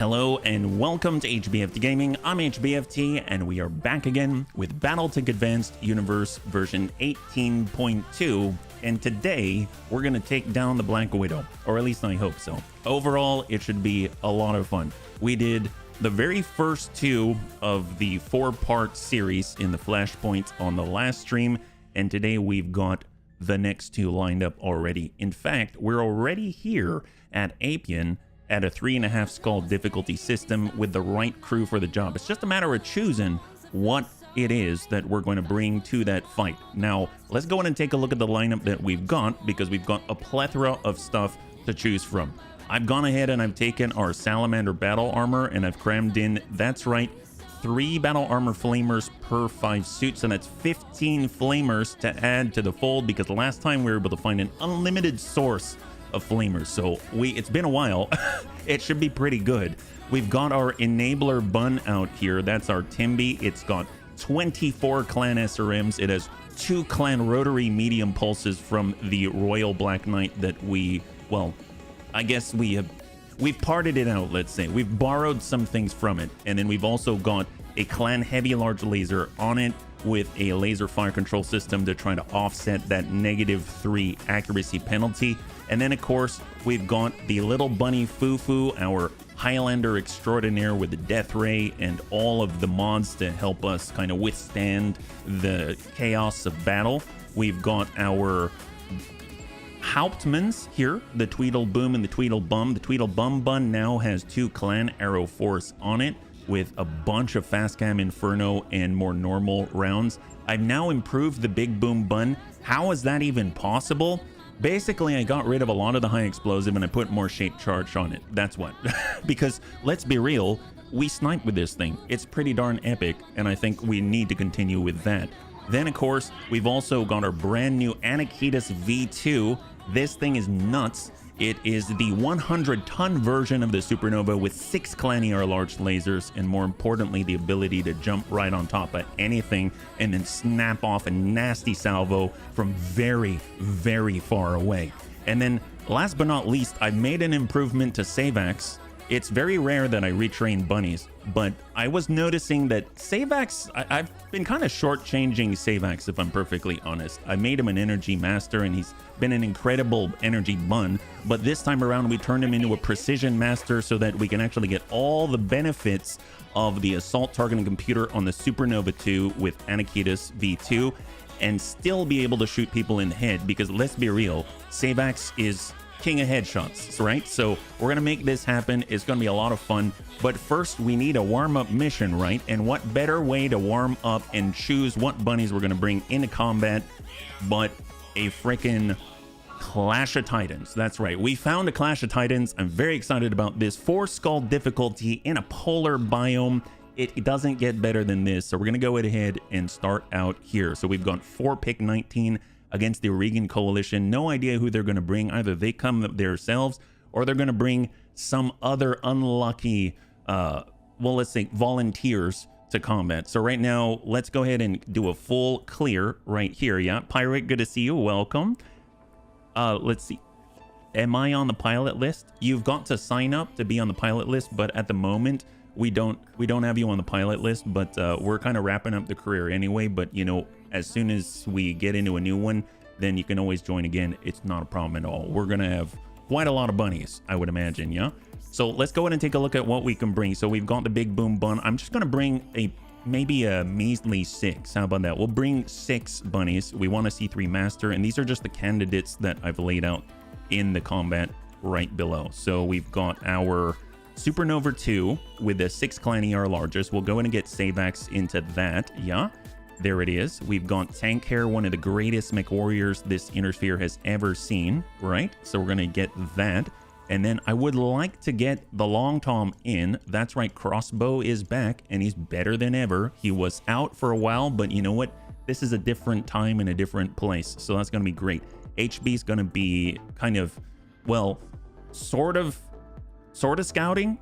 Hello and welcome to HBFT Gaming. I'm HBFT and we are back again with Battletech Advanced Universe version 18.2, and today we're going to take down the Black Widow, or at least I hope so. Overall, it should be a lot of fun. We did the very first two of the 4-part series in the Flashpoint on the last stream, and today we've got the next two lined up already. In fact, we're already here at Apian at a 3.5 skull difficulty system with the right crew for the job. It's just a matter of choosing what it is that we're going to bring to that fight. Now, let's go in and take a look at the lineup that we've got, because we've got a plethora of stuff to choose from. I've gone ahead and I've taken our Salamander battle armor and I've crammed in, that's right, 3 battle armor flamers per 5 suits, and that's 15 flamers to add to the fold, because the last time we were able to find an unlimited source of flamers. So it's been a while. It should be pretty good. We've got our enabler bun out here. That's our Timby. It's got 24 clan SRMs. It has 2 clan rotary medium pulses from the Royal Black Knight that we, well, I guess we've parted it out, let's say. We've borrowed some things from it. And then we've also got a clan heavy large laser on it with a laser fire control system to try to offset that -3 accuracy penalty. And then, of course, we've got the little bunny Fufu, our Highlander extraordinaire with the death ray and all of the mods to help us kind of withstand the chaos of battle. We've got our Hauptmanns here, the Tweedleboom and the Tweedlebum. The Tweedlebum bun now has 2 clan arrow force on it with a bunch of fast cam inferno and more normal rounds. I've now improved the big boom bun. How is that even possible? Basically, I got rid of a lot of the high explosive and I put more shape charge on it. That's what. Because let's be real, we snipe with this thing. It's pretty darn epic, and I think we need to continue with that. Then, of course, we've also got our brand new Anakitas V2. This thing is nuts. It is the 100-ton version of the Supernova with 6 clan ER large lasers, and more importantly, the ability to jump right on top of anything and then snap off a nasty salvo from very, very far away. And then, last but not least, I've made an improvement to Savax. It's very rare that I retrain bunnies, but I was noticing that Savax, I've been kind of shortchanging Savax, if I'm perfectly honest. I made him an energy master and he's been an incredible energy bun, but this time around we turned him into a precision master so that we can actually get all the benefits of the assault targeting computer on the Supernova 2 with Anakitas V2 and still be able to shoot people in the head, because let's be real, Savax is king of headshots, right? So we're gonna make this happen. It's gonna be a lot of fun, but first we need a warm-up mission, right? And what better way to warm up and choose what bunnies we're gonna bring into combat but a freaking Clash of Titans. That's right, we found a Clash of Titans. I'm very excited about this. 4 skull difficulty in a polar biome. It doesn't get better than this, so we're gonna go ahead and start out here. So we've got 4 pick 19 against the Oregon Coalition. No idea who they're going to bring. Either they come themselves or they're going to bring some other unlucky, well, let's say volunteers to combat. So right now, let's go ahead and do a full clear right here. Yeah, Pirate, good to see you. Welcome. Let's see. Am I on the pilot list? You've got to sign up to be on the pilot list, but at the moment, we don't have you on the pilot list, but we're kind of wrapping up the career anyway. But you know, as soon as we get into a new one, then you can always join again. It's not a problem at all. We're gonna have quite a lot of bunnies, I would imagine. Yeah, so let's go ahead and take a look at what we can bring. So we've got the big boom bun. I'm just gonna bring maybe a measly 6. How about that? We'll bring 6 bunnies. We want a C3 master, and these are just the candidates that I've laid out in the combat right below. So we've got our Supernova 2 with the 6 clan ER largest. We'll go in and get Savax into that. Yeah, there it is. We've got Tank Hair, one of the greatest mech warriors this Intersphere has ever seen, right? So we're going to get that. And then I would like to get the Long Tom in. That's right, Crossbow is back and he's better than ever. He was out for a while, but you know what? This is a different time and a different place, so that's going to be great. HB is going to be kind of, well, sort of scouting.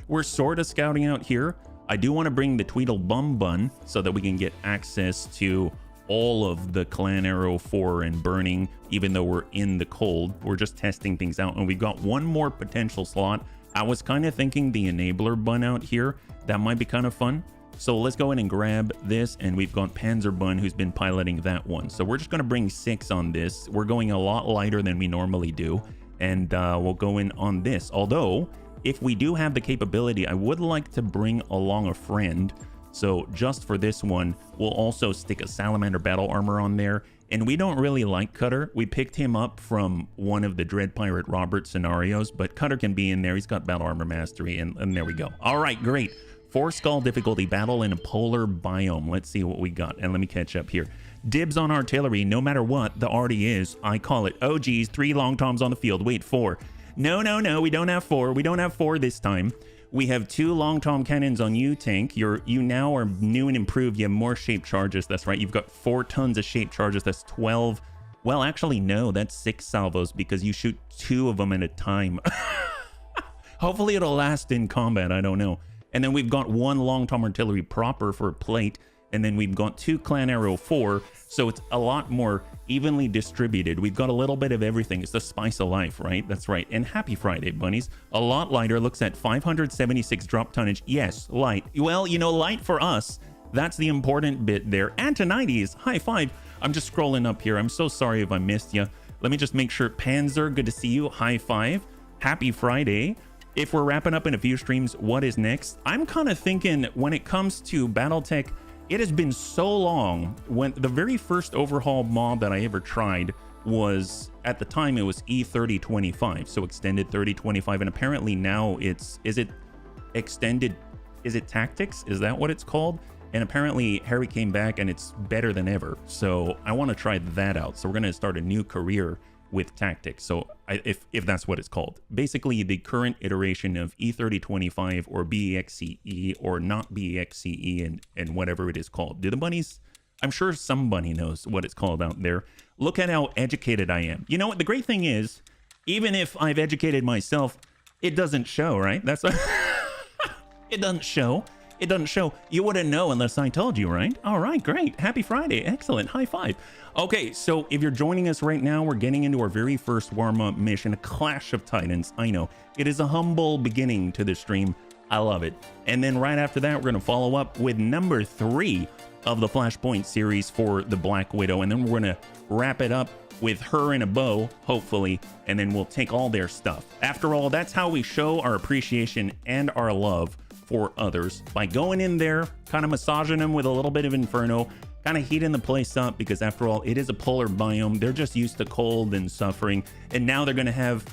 We're sort of scouting out here. I do want to bring the Tweedlebum bun so that we can get access to all of the clan arrow 4 and burning, even though we're in the cold. We're just testing things out, and we've got one more potential slot I was kind of thinking the enabler bun out here. That might be kind of fun. So let's go ahead and grab this, and we've got Panzer Bun who's been piloting that one. So we're just going to bring 6 on this. We're going a lot lighter than we normally do, and we'll go in on this. Although, if we do have the capability, I would like to bring along a friend. So just for this one, we'll also stick a Salamander battle armor on there. And we don't really like Cutter. We picked him up from one of the Dread Pirate Robert scenarios, but Cutter can be in there. He's got battle armor mastery, and there we go. All right, great. 4 skull difficulty battle in a polar biome. Let's see what we got. And let me catch up here. Dibs on artillery. No matter what the arty is, I call it. Oh, geez, 3 long toms on the field. Wait, 4. No, we don't have 4. We don't have 4 this time. We have 2 long tom cannons on you, tank. You now are new and improved. You have more shape charges. That's right. You've got 4 tons of shape charges. That's 12. Well, actually, no, that's 6 salvos because you shoot 2 of them at a time. Hopefully it'll last in combat. I don't know. And then we've got 1 long tom artillery proper for a plate. And then we've got 2 clan arrow 4. So it's a lot more evenly distributed. We've got a little bit of everything. It's the spice of life, right? That's right. And happy Friday, bunnies. A lot lighter. Looks at 576 drop tonnage. Yes, light. Well, you know, light for us. That's the important bit there. Antonides, high five. I'm just scrolling up here. I'm so sorry if I missed you. Let me just make sure. Panzer, good to see you. High five. Happy Friday. If we're wrapping up in a few streams, what is next? I'm kind of thinking when it comes to Battletech, it has been so long. When the very first overhaul mod that I ever tried was, at the time, it was E3025, so extended 3025, and apparently now is it extended, is it tactics? Is that what it's called? And apparently Harry came back and it's better than ever. So I want to try that out. So we're going to start a new career with tactics. So if that's what it's called. Basically the current iteration of E3025 or BEXCE or not BEXCE and whatever it is called. Do the bunnies? I'm sure some bunny knows what it's called out there. Look at how educated I am. You know what? The great thing is, even if I've educated myself, it doesn't show, right? That's it doesn't show. It doesn't show. You wouldn't know unless I told you, right? All right, great. Happy Friday. Excellent. High five. Okay, so if you're joining us right now, we're getting into our very first warm-up mission, a Clash of Titans. I know. It is a humble beginning to this stream. I love it. And then right after that, we're going to follow up with number 3 of the Flashpoint series for the Black Widow. And then we're going to wrap it up with her and a bow, hopefully, and then we'll take all their stuff. After all, that's how we show our appreciation and our love for others, by going in there, kind of massaging them with a little bit of Inferno, kind of heating the place up, because after all, it is a polar biome. They're just used to cold and suffering, and now they're going to have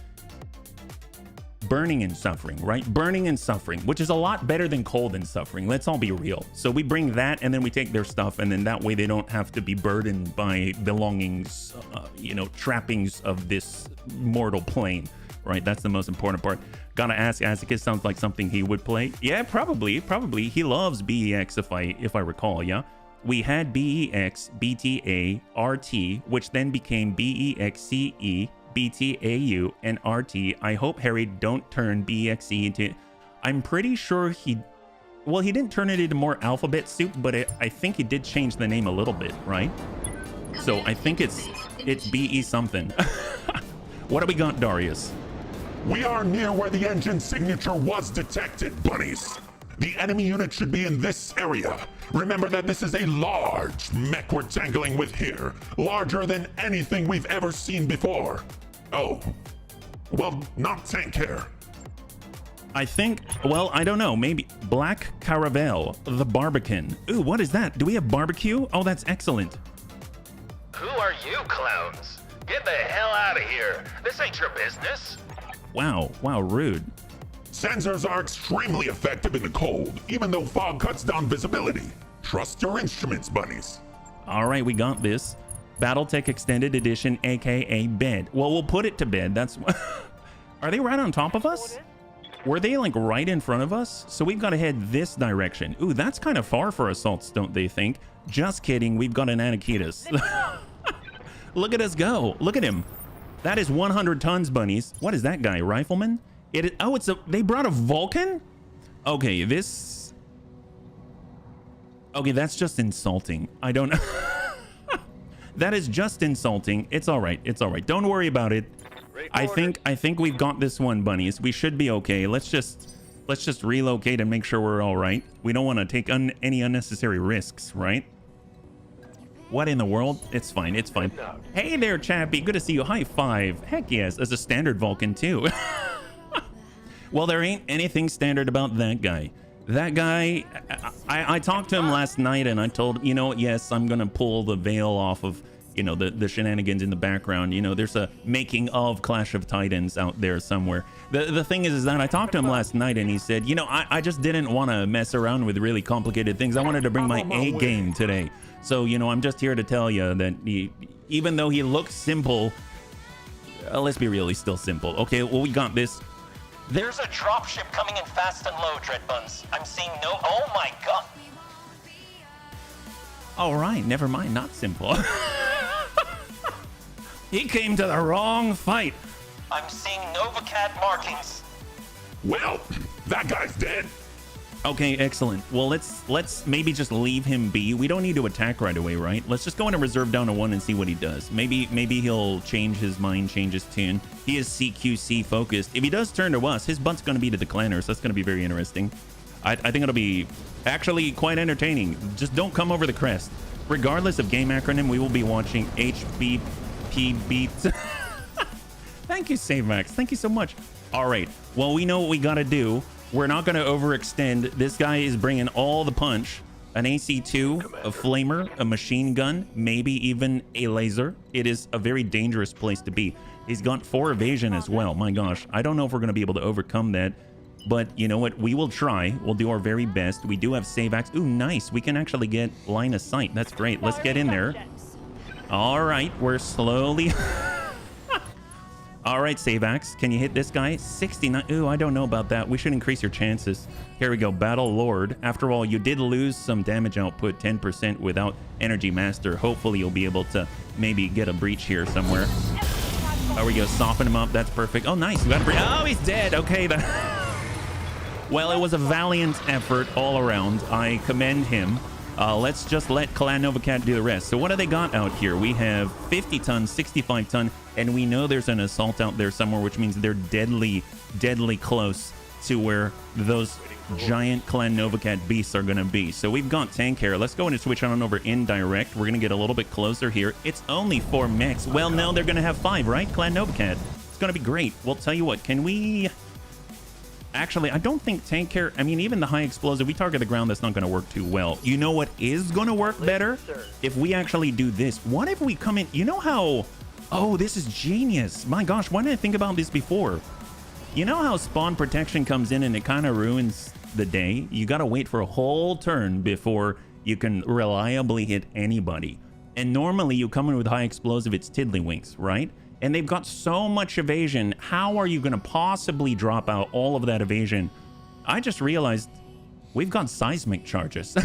burning and suffering, right? Burning and suffering, which is a lot better than cold and suffering. Let's all be real. So we bring that, and then we take their stuff, and then that way they don't have to be burdened by belongings, trappings of this mortal plane, right? That's the most important part. Gotta ask, Azicus sounds like something he would play. Yeah, probably. He loves BEX if I recall, yeah? We had BEX, BTA, RT, which then became BEXCE, BTAU, and RT. I hope Harry don't turn BEXE into... I'm pretty sure he didn't turn it into more alphabet soup, but I think he did change the name a little bit, right? So I think it's BE something. What do we got, Darius? We are near where the engine signature was detected, bunnies. The enemy unit should be in this area. Remember that this is a large mech we're tangling with here. Larger than anything we've ever seen before. Oh, well, not tank hair. I think, well, I don't know, maybe Black Caravel, the Barbican. Ooh, what is that? Do we have barbecue? Oh, that's excellent. Who are you clowns? Get the hell out of here. This ain't your business. Wow, rude. Sensors are extremely effective in the cold, even though fog cuts down visibility. Trust your instruments, bunnies. All right, we got this. Battletech Extended Edition, aka bed. Well, we'll put it to bed. That's... Are they right on top of us? Were they like right in front of us? So we've got to head this direction. Ooh, that's kind of far for assaults, don't they think? Just kidding, we've got an Anakitas. Look at us go. Look at him. That is 100 tons, bunnies. What is that guy, rifleman? They brought a Vulcan? Okay, okay, that's just insulting. I don't know. That is just insulting. It's all right. Don't worry about it. I think we've got this one, bunnies. We should be okay. Let's just relocate and make sure we're all right. We don't want to take any unnecessary risks, right? What in the world? It's fine. It's fine. Hey there, chappy. Good to see you. High five. Heck yes. As a standard Vulcan too. Well, there ain't anything standard about that guy. That guy, I talked to him last night and I told him, you know, yes, I'm going to pull the veil off of, you know, the shenanigans in the background. You know, there's a making of Clash of Titans out there somewhere. The thing is that I talked to him last night and he said, you know, I just didn't want to mess around with really complicated things. I wanted to bring my A game today. So, you know, I'm just here to tell you that even though he looks simple, let's be real, he's still simple. Okay, well, we got this. There's a dropship coming in fast and low, Dreadbuns. I'm seeing no... Oh my god. All right, never mind, not simple. He came to the wrong fight. I'm seeing Novacat markings. Well, that guy's dead. Okay, excellent. Well, let's maybe just leave him be. We don't need to attack right away, right? Let's just go into reserve down to 1 and see what he does. Maybe he'll change his mind, change his tune. He is CQC focused. If he does turn to us, his butt's going to be to the clanners. That's going to be very interesting. I think it'll be actually quite entertaining. Just don't come over the crest. Regardless of game acronym, we will be watching HBP beats. Thank you, SaveMax. Thank you so much. All right. Well, we know what we got to do. We're not going to overextend. This guy is bringing all the punch. An AC2, a flamer, a machine gun, maybe even a laser. It is a very dangerous place to be. He's got 4 evasion as well. My gosh, I don't know if we're going to be able to overcome that. But you know what? We will try. We'll do our very best. We do have save axe. Ooh, nice. We can actually get line of sight. That's great. Let's get in there. All right. We're slowly... All right, save axe. Can you hit this guy? 69. Ooh, I don't know about that. We should increase your chances. Here we go. Battle Lord. After all, you did lose some damage output, 10% without Energy Master. Hopefully, you'll be able to maybe get a breach here somewhere. There we go. Soften him up. That's perfect. Oh, nice. We got a breach. Oh, he's dead. Okay. Well, it was a valiant effort all around. I commend him. Let's just let Clan Novacat do the rest. So what do they got out here? We have 50 ton, 65 ton, and we know there's an assault out there somewhere, which means they're deadly close to where those giant Clan Novacat beasts are going to be. So we've got tank here. Let's go and switch on over indirect. We're going to get a little bit closer here. It's only 4 mechs. Well, no, they're going to have 5, right? Clan Novacat. It's going to be great. Well, tell you what, can we... Actually, I don't think tank care... I mean, even the high explosive, we target the ground, that's not going to work too well. You know what is going to work better? If we actually do this. What if we come in... You know how... Oh, this is genius. My gosh, why didn't I think about this before? You know how spawn protection comes in and it kind of ruins the day? You got to wait for a whole turn before you can reliably hit anybody. And normally you come in with high explosive, it's tiddlywinks, right? And they've got so much evasion. How are you going to possibly drop out all of that evasion? I just realized we've got seismic charges.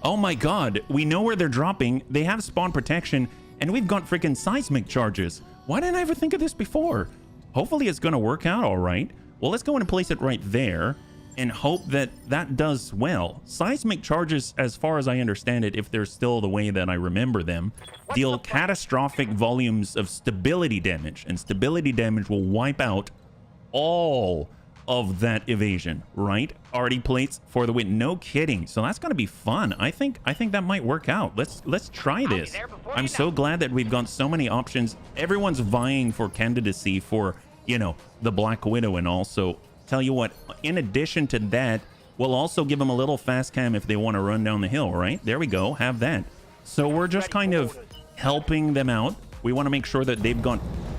Oh my god. We know where they're dropping. They have spawn protection. And we've got freaking seismic charges. Why didn't I ever think of this before? Hopefully it's going to work out all right. Well, let's go in and place it right there. And hope that that does well. Seismic charges, as far as I understand it, if they're still the way that I remember them, deal catastrophic volumes of stability damage. And stability damage will wipe out all of that evasion, right? Already plates for the win. No kidding. So that's going to be fun. I think that might work out. Let's try this. I'm so glad that we've got so many options. Everyone's vying for candidacy for, you know, the Black Widow and all. So tell you what, in addition to that, we'll also give them a little fast cam if they want to run down the hill, right? There we go. Have that. So we're just kind of helping them out. We want to make sure that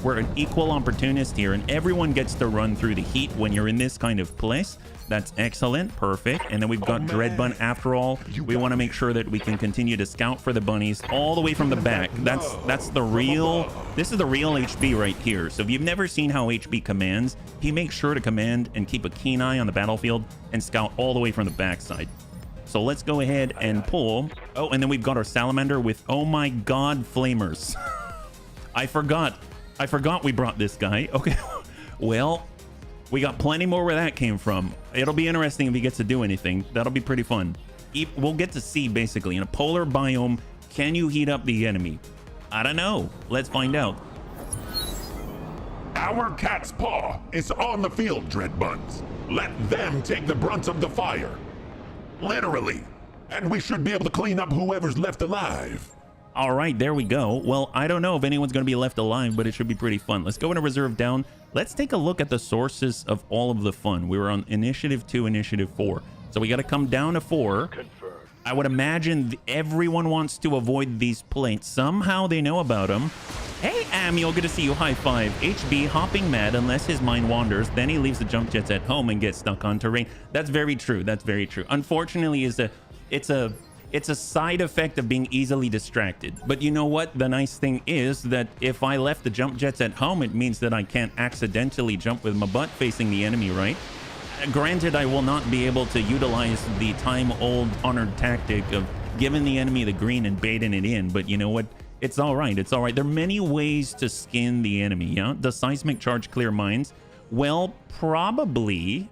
we're an equal opportunist here, and everyone gets to run through the heat when you're in this kind of place. That's excellent. Perfect. And then we've got Dreadbun. After all, we want to make sure that we can continue to scout for the bunnies all the way from the back. This is the real HB right here. So if you've never seen how HB commands, he makes sure to command and keep a keen eye on the battlefield and scout all the way from the backside. So let's go ahead and pull. Oh, and then we've got our salamander with, oh my god, flamers. I forgot we brought this guy. Okay. Well, we got plenty more where that came from. It'll be interesting if he gets to do anything. That'll be pretty fun. We'll get to see, basically, in a polar biome, can you heat up the enemy? I don't know. Let's find out. Our cat's paw is on the field, Dread Buns. Let them take the brunt of the fire. Literally. And we should be able to clean up whoever's left alive. All right, there we go. Well, I don't know if anyone's going to be left alive, but it should be pretty fun. Let's go into reserve down. Let's take a look at the sources of all of the fun. We were on initiative 2, initiative 4. So we got to come down to 4. Confirmed. I would imagine everyone wants to avoid these plates. Somehow they know about them. Hey, Amiel, good to see you. High five. HB hopping mad unless his mind wanders. Then he leaves the jump jets at home and gets stuck on terrain. That's very true. That's very true. Unfortunately, it's a side effect of being easily distracted. But you know what? The nice thing is that if I left the jump jets at home, it means that I can't accidentally jump with my butt facing the enemy, right? Granted, I will not be able to utilize the time-old honored tactic of giving the enemy the green and baiting it in, but you know what? It's all right. It's all right. There are many ways to skin the enemy, yeah? Does seismic charge clear mines? Well, probably,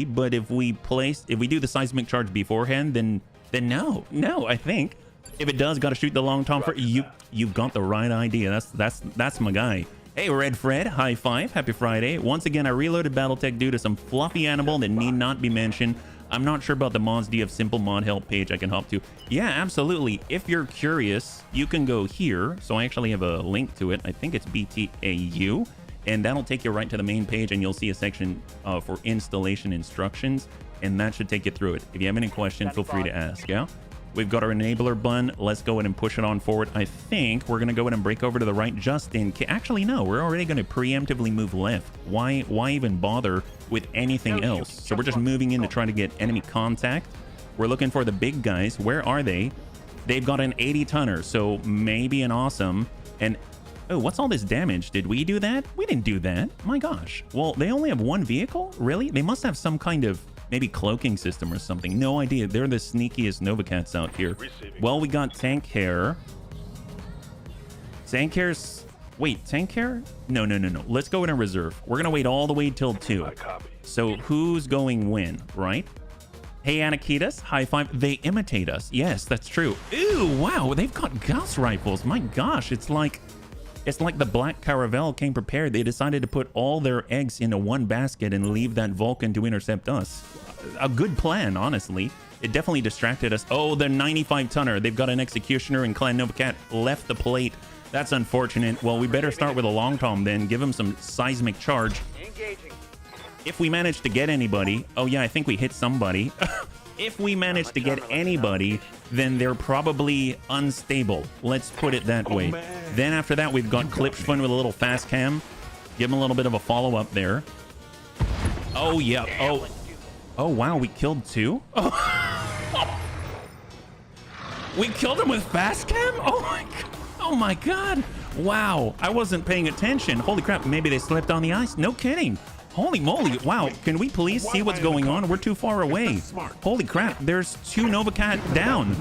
but if we do the seismic charge beforehand, then no, I think. If it does, got to shoot the long tom for you. You've got the right idea. That's my guy. Hey, Red Fred, high five, happy Friday. Once again, I reloaded Battletech due to some fluffy animal that need not be mentioned. I'm not sure about the mods. Do you have simple mod help page I can hop to? Yeah, absolutely. If you're curious, you can go here. So I actually have a link to it. I think it's BTA, and that'll take you right to the main page, and you'll see a section for installation instructions, and that should take you through it. If you have any questions, feel free to ask, yeah? We've got our enabler bun. Let's go ahead and push it on forward. I think we're going to go ahead and break over to the right just in case. Actually, no, we're already going to preemptively move left. Why even bother with anything else? So we're just moving in to try to get enemy contact. We're looking for the big guys. Where are they? They've got an 80-tonner, so maybe an awesome. And, oh, what's all this damage? Did we do that? We didn't do that. My gosh. Well, they only have one vehicle? Really? They must have some kind of maybe cloaking system or something. No idea. They're the sneakiest Novacats out here. Well, we got tank hair. Tank hair's... Wait, tank hair? No. Let's go in a reserve. We're going to wait all the way till 2. So who's going when, right? Hey, Anakitas, high five. They imitate us. Yes, that's true. Ooh, wow. They've got Gauss rifles. My gosh, it's like the Black Caravel came prepared. They decided to put all their eggs into one basket and leave that Vulcan to intercept us. A good plan, honestly. It definitely distracted us. Oh, the 95-tonner. They've got an Executioner, and Clan Novacat left the plate. That's unfortunate. Well, we better start with a long tom then. Give him some seismic charge. If we manage to get anybody... Oh, yeah, I think we hit somebody. If we manage to get anybody, then they're probably unstable. Let's put it that way. Then after that, we've got Clipspun with a little fast cam. Give him a little bit of a follow-up there. Oh, yeah. Oh, wow. We killed 2? Oh. We killed him with fast cam? Oh, my God. Wow. I wasn't paying attention. Holy crap. Maybe they slipped on the ice. No kidding. Holy moly. Wow. Can we please see what's going on? We're too far away. Holy crap. There's 2 Novacat down.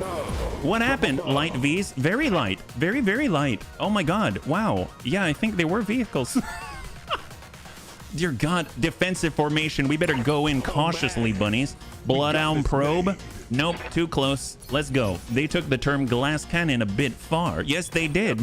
What happened? Light Vs? Very light. Very, very light. Oh my God. Wow. Yeah, I think they were vehicles. Dear God. Defensive formation. We better go in cautiously, bunnies. Bloodhound probe. Nope. Too close. Let's go. They took the term glass cannon a bit far. Yes, they did.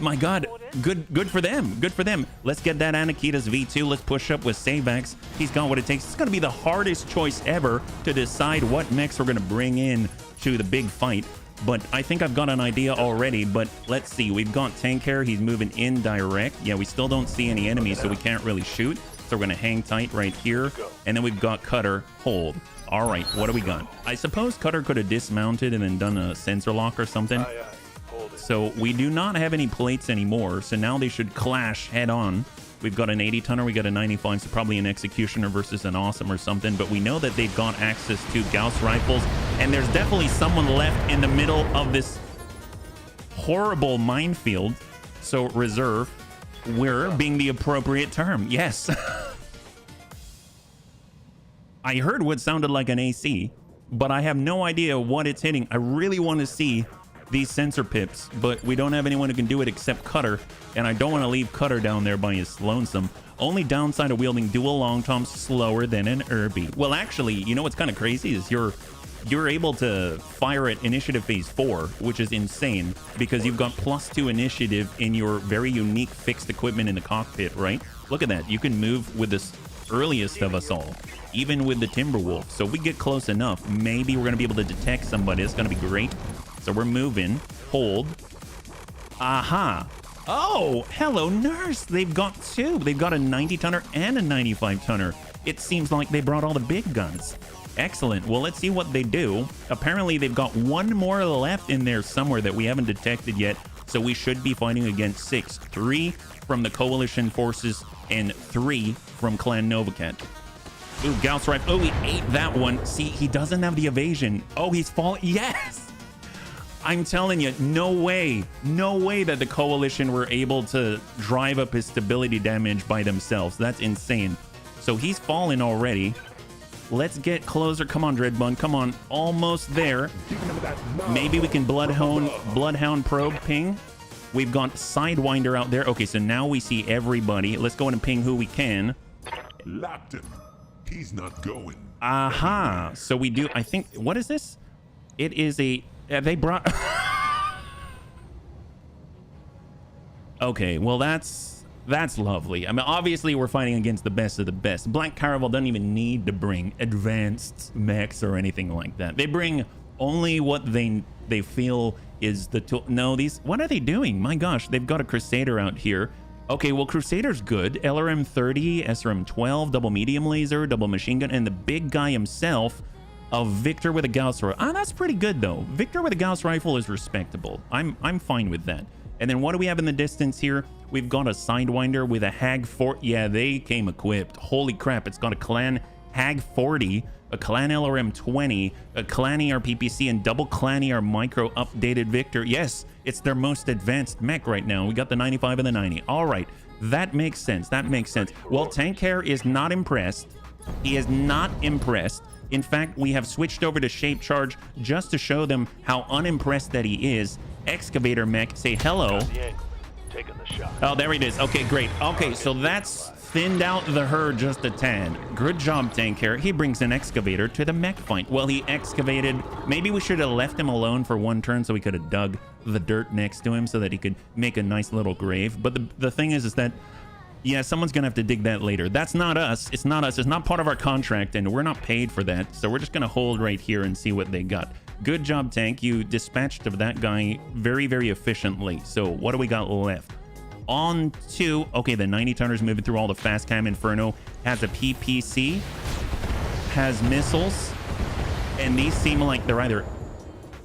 My God, good for them. Good for them. Let's get that Anakitas V2. Let's push up with Savax. He's got what it takes. It's going to be the hardest choice ever to decide what mechs we're going to bring in to the big fight. But I think I've got an idea already. But let's see. We've got Tank Hair. He's moving in direct. Yeah, we still don't see any enemies, so we can't really shoot. So we're going to hang tight right here. And then we've got Cutter. Hold. All right, what do we got? I suppose Cutter could have dismounted and then done a sensor lock or something. So we do not have any plates anymore, so now they should clash head on. We've got an 80-tonner, we got a 95, so probably an Executioner versus an Awesome or something, but we know that they've got access to Gauss rifles, and there's definitely someone left in the middle of this horrible minefield. So reserve, we're being the appropriate term. Yes. I heard what sounded like an AC, but I have no idea what it's hitting. I really want to see these sensor pips, but we don't have anyone who can do it except Cutter, and I don't want to leave Cutter down there by his lonesome. Only downside of wielding dual long toms, slower than an Irby. Well, actually, you know what's kind of crazy is your you're able to fire at initiative phase 4, which is insane because you've got +2 initiative in your very unique fixed equipment in the cockpit, right? Look at that. You can move with this earliest of us all, even with the Timberwolf. So if we get close enough, maybe we're going to be able to detect somebody. It's going to be great. So we're moving. Hold. Aha. Oh, hello, nurse. They've got two. They've got a 90-tonner and a 95-tonner. It seems like they brought all the big guns. Excellent. Well, let's see what they do. Apparently, they've got one more left in there somewhere that we haven't detected yet. So we should be fighting against 6. 3 from the Coalition forces and 3 from Clan Novacat. Ooh, Gauss rifle. Oh, he ate that one. See, he doesn't have the evasion. Oh, he's falling. Yes! I'm telling you, no way that the Coalition were able to drive up his stability damage by themselves. That's insane. So he's fallen already. Let's get closer. Come on, Dreadbun. Come on. Almost there. Maybe we can Bloodhound probe ping. We've got Sidewinder out there. Okay, so now we see everybody. Let's go in and ping who we can. Locked him. He's not going. Aha. So we do, I think, what is this? It is a, they brought... Okay, well, that's lovely. I mean, obviously, we're fighting against the best of the best. Black Caravel doesn't even need to bring advanced mechs or anything like that. They bring only what they feel is the tool. No, these, what are they doing? My gosh, they've got a Crusader out here. Okay, well, Crusader's good. LRM 30, SRM 12, double medium laser, double machine gun, and the big guy himself, a Victor with a Gauss rifle. Ah, that's pretty good though. Victor with a Gauss rifle is respectable. I'm fine with that. And then what do we have in the distance here? We've got a Sidewinder with a Hag 40. Yeah, they came equipped. Holy crap, it's got a Clan Hag 40, a Clan LRM 20, a Clan ER PPC, and double Clan ER Micro updated Victor. Yes, it's their most advanced mech right now. We got the 95 and the 90. All right, that makes sense. That makes sense. Well, Tank Hair is not impressed. He is not impressed. In fact, we have switched over to Shape Charge just to show them how unimpressed that he is. Excavator mech, say hello. Oh, there it is. Okay, great. Okay, so that's thinned out the herd just a tad. Good job, Tank Hair. He brings an excavator to the mech fight. Well, he excavated. Maybe we should have left him alone for one turn so we could have dug the dirt next to him so that he could make a nice little grave. But the thing is that, yeah, someone's gonna have to dig that later. That's not us. It's not us. It's not part of our contract, and we're not paid for that. So we're just gonna hold right here and see what they got. Good job, Tank. You dispatched of that guy very, very efficiently. So what do we got left? On to, okay, the 90-tonner's moving through all the fast cam. Inferno has a PPC, has missiles, and these seem like they're either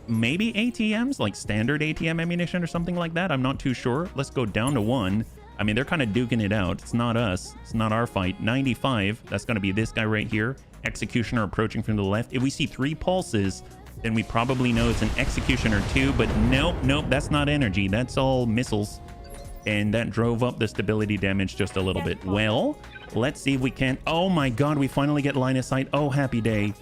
maybe ATMs, like standard ATM ammunition or something like that. I'm not too sure. Let's go down to 1. I mean, they're kind of duking it out. It's not us. It's not our fight. 95, that's going to be this guy right here. Executioner approaching from the left. If we see 3 pulses, then we probably know it's an Executioner 2, but nope, that's not energy. That's all missiles. And that drove up the stability damage just a little bit. Well, let's see if we can. Oh my god, we finally get line of sight. Oh, happy day.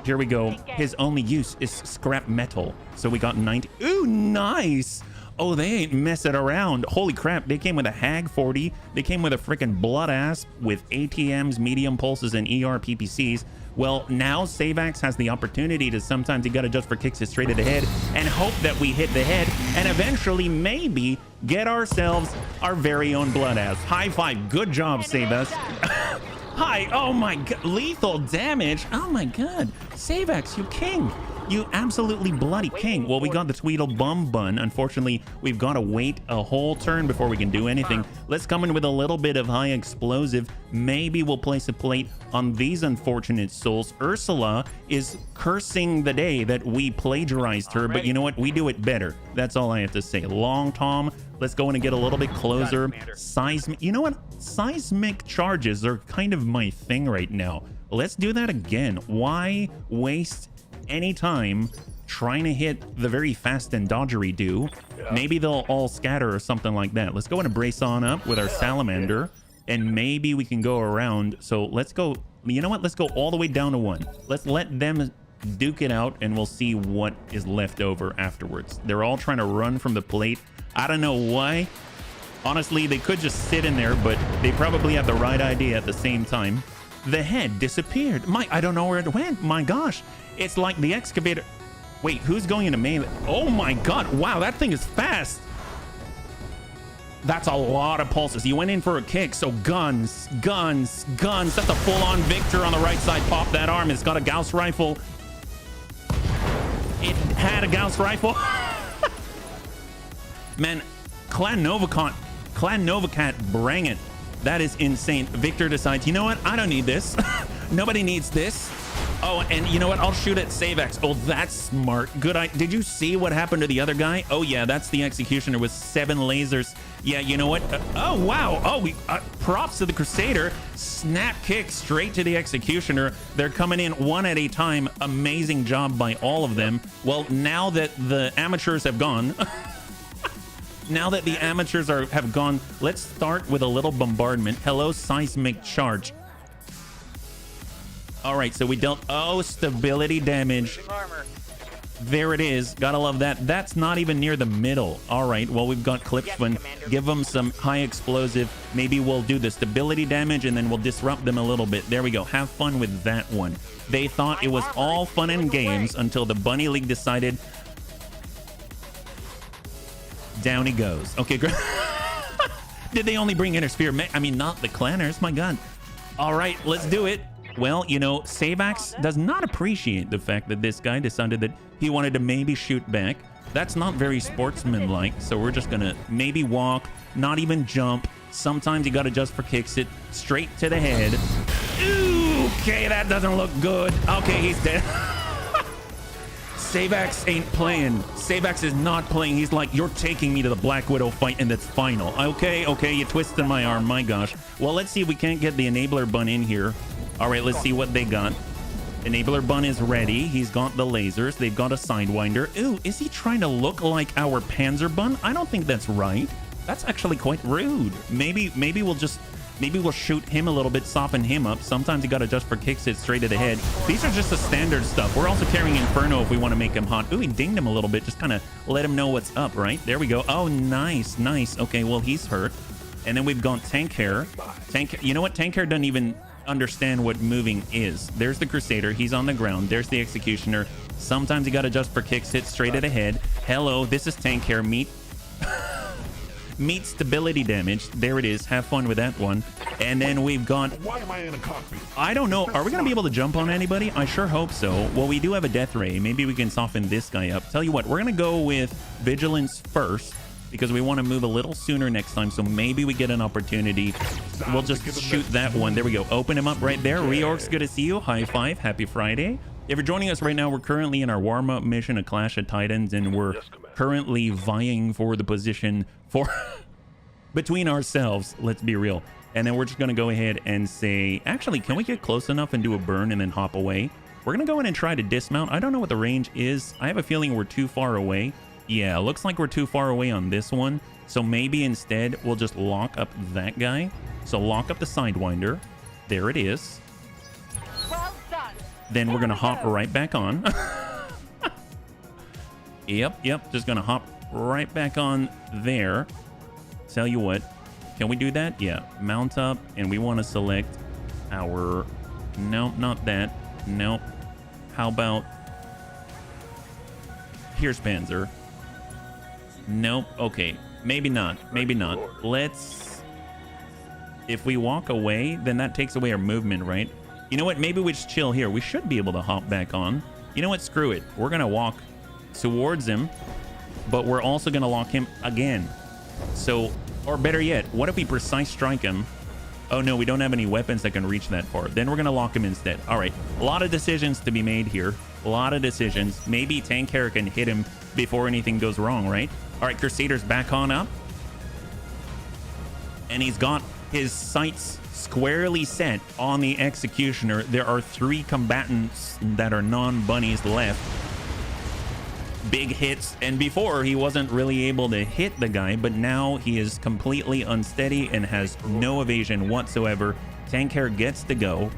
Here we go. His only use is scrap metal. So we got 90. Ooh, nice. Oh, they ain't messing around. Holy crap, they came with a Hag 40. They came with a freaking blood ass with ATMs, medium pulses, and ER PPCs. Well, now Savax has the opportunity to sometimes, you gotta just for kicks it straight at the head and hope that we hit the head and eventually maybe get ourselves our very own blood ass. High five. Good job, Savax. Hi. Oh my god. Lethal damage. Oh my god. Savax, you king. You absolutely bloody king. Well, we got the Tweedle Bum Bun. Unfortunately, we've got to wait a whole turn before we can do anything. Let's come in with a little bit of high explosive. Maybe we'll place a plate on these unfortunate souls. Ursula is cursing the day that we plagiarized her, but you know what? We do it better. That's all I have to say. Long Tom, let's go in and get a little bit closer. Seismic, you know what? Seismic charges are kind of my thing right now. Let's do that again. Why waste any time trying to hit the very fast and dodgery do? Maybe they'll all scatter or something like that. Let's go and brace on up with our salamander, and maybe we can go around. So let's go, you know what? Let's go all the way down to 1. Let's let them duke it out, and we'll see what is left over afterwards. They're all trying to run from the plate. I don't know why. Honestly, they could just sit in there, but they probably have the right idea at the same time. The head disappeared. I don't know where it went. My gosh. It's like the excavator. Wait, who's going into melee? Oh my god. Wow, that thing is fast. That's a lot of pulses. You went in for a kick, so guns. That's a full-on Victor on the right side. Pop that arm. It's got a Gauss rifle. It had a Gauss rifle. Man, Clan Novacat, bring it. That is insane. Victor decides, you know what? I don't need this. Nobody needs this. Oh, and you know what? I'll shoot at Savex. Oh, that's smart. Good. Did you see what happened to the other guy? Oh, yeah, that's the Executioner with 7 lasers. Yeah, you know what? Oh, wow. Oh, props to the Crusader. Snap kick straight to the Executioner. They're coming in one at a time. Amazing job by all of them. Well, now that the amateurs have gone... Now that the amateurs have gone, let's start with a little bombardment. Hello, seismic charge. All right, so we dealt... Oh, stability damage. There it is. Gotta love that. That's not even near the middle. All right, well, we've got Clipsman. Give them some high explosive. Maybe we'll do the stability damage, and then we'll disrupt them a little bit. There we go. Have fun with that one. They thought it was all fun and games until the Bunny League decided... Down he goes. Okay, great. Did they only bring Intersphere? I mean, not the Clanners. My God. All right, let's do it. Well, you know, Savax does not appreciate the fact that this guy decided that he wanted to maybe shoot back. That's not very sportsmanlike, so we're just gonna maybe walk, not even jump. Sometimes you gotta just for kicks it straight to the head. Ooh, okay, that doesn't look good. Okay, he's dead. Savax ain't playing. Savax is not playing. He's like, you're taking me to the Black Widow fight and it's final. Okay, you twisted my arm. My gosh. Well, let's see if we can't get the Enabler Bun in here. All right, let's see what they got. Enabler Bun is ready. He's got the lasers. They've got a Sidewinder. Ooh, is he trying to look like our Panzer Bun? I don't think that's right. That's actually quite rude. Maybe we'll shoot him a little bit, soften him up. Sometimes you gotta just for kicks it straight to the head. These are just the standard stuff. We're also carrying Inferno if we want to make him hot. Ooh, he dinged him a little bit. Just kind of let him know what's up, right? There we go. Oh, nice. Okay, well, he's hurt. And then we've got Tank Hair. You know what? Tank Hair doesn't even understand what moving is. There's the Crusader. He's on the ground. There's the Executioner. Sometimes you gotta just for kicks hit straight at the head. Hello, this is Tank Hair. Meet stability damage. There it is. Have fun with that one. And then we've got... Why am I in a cockpit? I don't know. Are we going to be able to jump on anybody? I sure hope so. Well, we do have a death ray. Maybe we can soften this guy up. Tell you what, we're going to go with Vigilance first because we want to move a little sooner next time. So maybe we get an opportunity. We'll just shoot that one. There we go. Open him up right there. Reorg's good to see you. High five. Happy Friday. If you're joining us right now, we're currently in our warm-up mission, a Clash of Titans, and we're currently vying for the position for between ourselves. Let's be real. And then we're just going to go ahead and say, actually, can we get close enough and do a burn and then hop away? We're going to go in and try to dismount. I don't know what the range is. I have a feeling we're too far away. Yeah, looks like we're too far away on this one. So maybe instead we'll just lock up that guy. So lock up the Sidewinder. There it is. Well done. Then we're going to hop right back on. Yep. Just going to hop right back on there. Tell you what. Can we do that? Yeah. Mount up. And we want to select our... No, not that. Nope. How about... Here's Panzer. Nope. Okay. Maybe not. Maybe not. Let's... If we walk away, then that takes away our movement, right? You know what? Maybe we just chill here. We should be able to hop back on. You know what? Screw it. We're going to walk towards him, but we're also going to lock him again. So, or better yet, what if we precise strike him? Oh no, we don't have any weapons that can reach that far. Then we're going to lock him instead. All right. A lot of decisions to be made here. A lot of decisions. Maybe Tank Hair can hit him before anything goes wrong, right? All right, Crusader's back on up. And he's got his sights squarely set on the Executioner. There are 3 combatants that are non-bunnies left. Big hits, and before he wasn't really able to hit the guy, but now he is completely unsteady and has no evasion whatsoever. Tank Hair gets to go.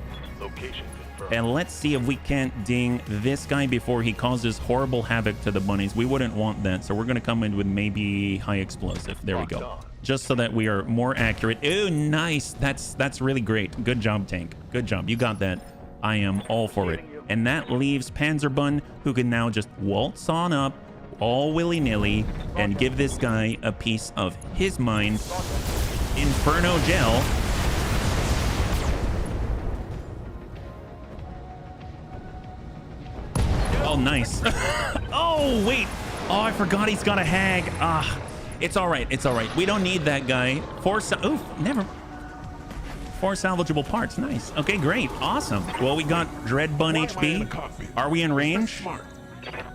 And let's see if we can't ding this guy before he causes horrible havoc to the bunnies. We wouldn't want that, so we're going to come in with maybe high explosive. There we go. Just so that we are more accurate. Oh, nice. That's really great. Good job, tank. Good job. You got that. I am all for it. And that leaves Panzerbun, who can now just waltz on up all willy-nilly and give this guy a piece of his mind. Inferno Gel. Oh, nice. Oh, wait. Oh, I forgot he's got a hag. Ah, it's all right. It's all right. We don't need that guy. Four salvageable parts. Nice. Okay, great. Awesome. Well, we got Dread Bun HP. Are we in range?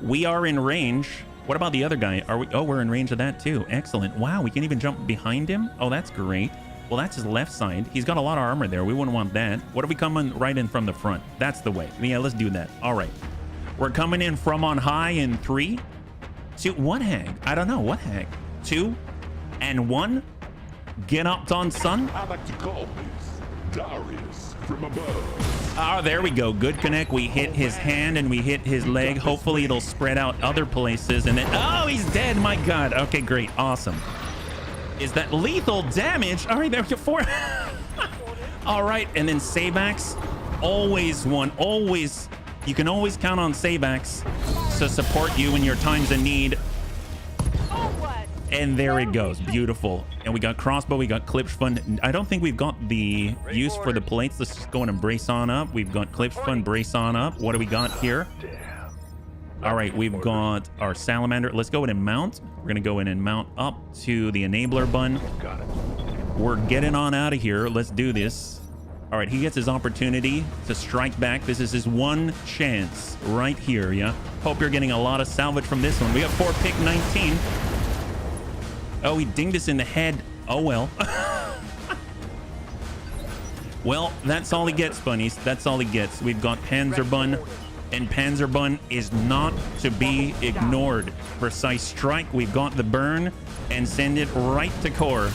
We are in range. What about the other guy? Are we? Oh, we're in range of that too. Excellent. Wow, we can even jump behind him. Oh, that's great. Well, that's his left side. He's got a lot of armor there. We wouldn't want that. What if we come in right in from the front? That's the way. Yeah, let's do that. All right. We're coming in from on high in 3, 2, 1 hag. I don't know. What hag? 2 and 1. Get up, on son. I like to call this Darius from above. Oh, there we go. Good connect. We hit his hand and we hit his leg. Hopefully it'll spread out other places. And then, oh, he's dead. My God. Okay, great. Awesome. Is that lethal damage? All right, there we go. 4. All right. And then Sabax. Always one. Always. You can always count on Sabax to support you in your times of need. And there it goes. Beautiful. And we got crossbow. We got clips fun. I don't think we've got the use for the plates. Let's just go in and brace on up. We've got clips fun. Brace on up. What do we got here? All right. We've got our salamander. Let's go in and mount. We're going to go in and mount up to the enabler bun. We're getting on out of here. Let's do this. All right, he gets his opportunity to strike back. This is his one chance right here, yeah? Hope you're getting a lot of salvage from this one. We got 4 pick 19. Oh, he dinged us in the head. Oh, well. Well, that's all he gets, bunnies. That's all he gets. We've got Panzerbun, and Panzerbun is not to be ignored. Precise strike. We've got the burn, and send it right to core.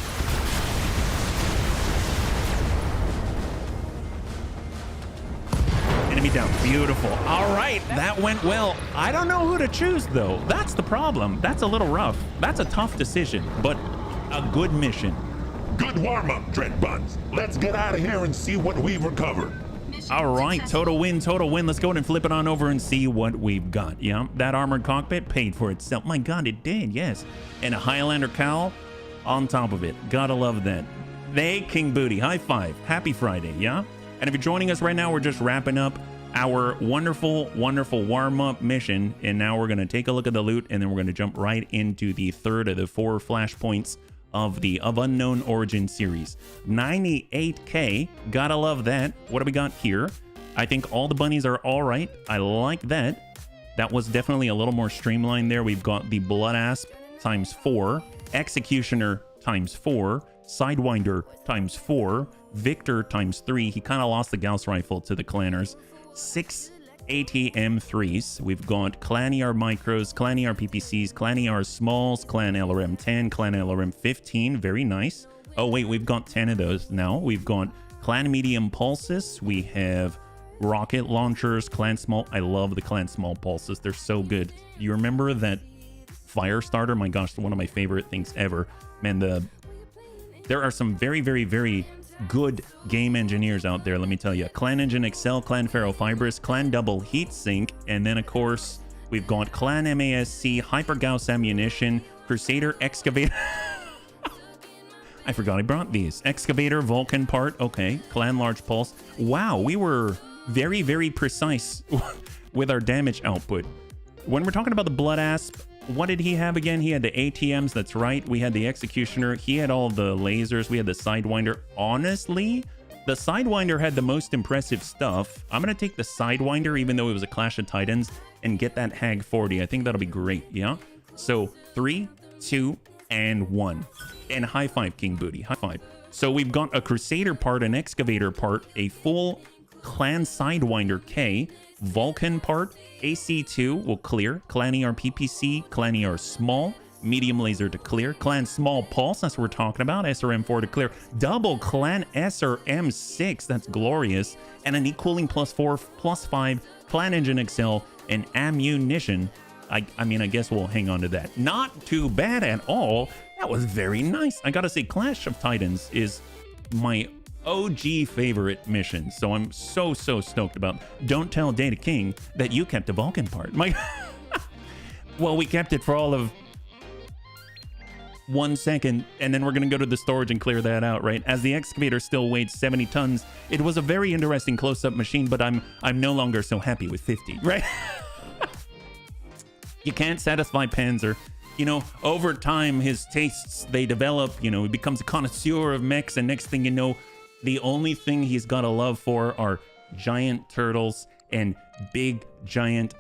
Enemy down. Beautiful. All right, that went well. I don't know who to choose, though. That's the problem. That's a little rough. That's a tough decision, but a good mission. Good warm-up, Dread Buns. Let's get out of here and see what we've recovered. All right, total win, total win. Let's go ahead and flip it on over and see what we've got. Yeah, that armored cockpit paid for itself. My God, it did, yes. And a Highlander cowl on top of it. Gotta love that. Hey, King Booty, high five. Happy Friday, yeah? And if you're joining us right now, we're just wrapping up our wonderful, wonderful warm-up mission. And now we're going to take a look at the loot, and then we're going to jump right into the third of the 4 flashpoints of the Of Unknown Origin series. 98K. Gotta love that. What do we got here? I think all the bunnies are all right. I like that. That was definitely a little more streamlined there. We've got the Blood Asp times 4, Executioner times 4, Sidewinder times 4, Victor times 3. He kind of lost the Gauss rifle to the clanners. 6 ATM3s. We've got Clan ER micros, Clan ER PPCs, Clan ER smalls, Clan LRM 10, Clan LRM 15. Very nice. Oh wait, we've got 10 of those now. We've got Clan medium pulses. We have rocket launchers, Clan small. I love the Clan small pulses. They're so good. You remember that fire starter? My gosh, one of my favorite things ever. Man, there are some very, very, very good game engineers out there, let me tell you. Clan Engine Excel, Clan Ferrofibrous, Clan Double Heatsink, and then of course we've got Clan MASC, Hyper Gauss Ammunition, Crusader Excavator. I forgot I brought these. Excavator, Vulcan part, okay. Clan Large Pulse. Wow, we were very, very precise with our damage output. When we're talking about the Blood Asp, what did he have again? He had the ATMs, that's right. We had the Executioner. He had all the lasers. We had the Sidewinder. Honestly, the Sidewinder had the most impressive stuff. I'm going to take the Sidewinder, even though it was a Clash of Titans, and get that Hag 40. I think that'll be great, yeah? So 3, 2, and 1. And high five, King Booty. High five. So we've got a Crusader part, an Excavator part, a full Clan Sidewinder K, Vulcan part, AC2 will clear, Clan ER PPC, Clan ER small, Medium laser to clear. Clan small pulse, that's what we're talking about. SRM4 to clear. Double clan SRM6, that's glorious. And an e-cooling +4, +5, clan engine excel, and ammunition. I mean, I guess we'll hang on to that. Not too bad at all. That was very nice. I gotta say, Clash of Titans is my OG favorite mission, so I'm so stoked about. Don't tell Data King that you kept the Vulcan part. Well, we kept it for all of 1 second, and then we're gonna go to the storage and clear that out, right? As the excavator still weighed 70 tons, it was a very interesting close-up machine, but I'm no longer so happy with 50, right? You can't satisfy Panzer. You know, over time, his tastes, they develop. You know, he becomes a connoisseur of mechs, and next thing you know, the only thing he's got a love for are giant turtles and big, giant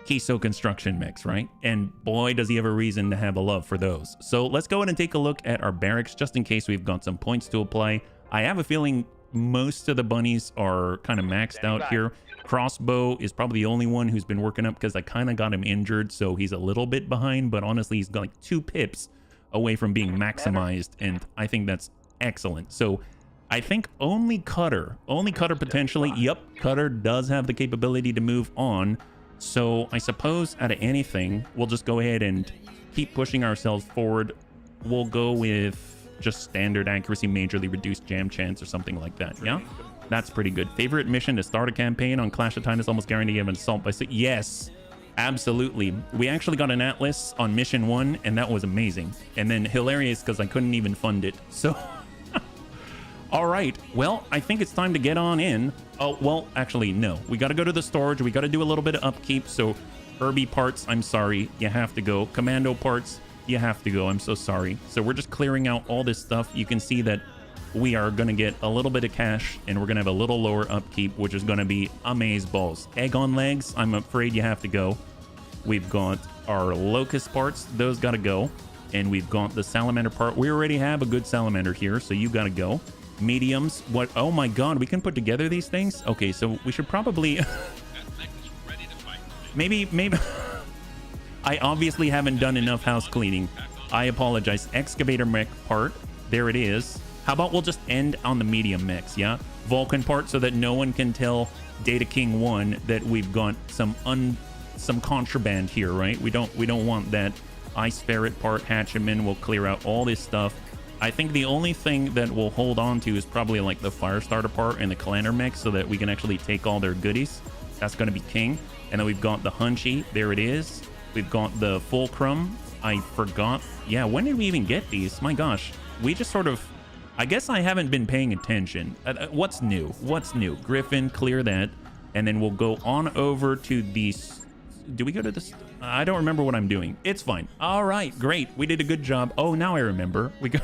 Kiso construction mechs, right? And boy, does he have a reason to have a love for those. So let's go ahead and take a look at our barracks, just in case we've got some points to apply. I have a feeling most of the bunnies are kind of maxed out here. Crossbow is probably the only one who's been working up because I kind of got him injured, so he's a little bit behind, but honestly, he's got like 2 pips away from being maximized, and I think that's excellent. So I think only Cutter potentially. Yep, Cutter does have the capability to move on. So I suppose out of anything, we'll just go ahead and keep pushing ourselves forward. We'll go with just standard accuracy, majorly reduced jam chance or something like that. Yeah, that's pretty good. Favorite mission to start a campaign on Clash of Titans, almost guaranteed an assault by 6. Yes, absolutely. We actually got an Atlas on mission 1, and that was amazing. And then hilarious because I couldn't even fund it. So all right, well, I think it's time to get on in. Oh, well, actually, no. We got to go to the storage. We got to do a little bit of upkeep. So Herbie parts, I'm sorry, you have to go. Commando parts, you have to go. I'm so sorry. So we're just clearing out all this stuff. You can see that we are going to get a little bit of cash, and we're going to have a little lower upkeep, which is going to be amaze balls. Egg on legs, I'm afraid you have to go. We've got our locust parts. Those got to go. And we've got the salamander part. We already have a good salamander here, so you got to go. Mediums, what? Oh my god, we can put together these things? Okay, so we should probably maybe I obviously haven't done enough house cleaning. I apologize. Excavator mech part, there it is. How about we'll just end on the medium mechs? Yeah, Vulcan part, so that no one can tell Data King 1 that we've got some contraband here, right? We don't want that. Ice ferret part, hatchman, will clear out all this stuff. I think the only thing that we'll hold on to is probably like the Firestarter part and the Clanner mech, so that we can actually take all their goodies. That's going to be king. And then we've got the Hunchy. There it is. We've got the Fulcrum. I forgot. Yeah, when did we even get these? My gosh. We just sort of... I guess I haven't been paying attention. What's new? What's new? Griffin, clear that. And then we'll go on over to these... Do we go to this? I don't remember what I'm doing. It's fine. All right, great. We did a good job. Oh, now I remember. We go...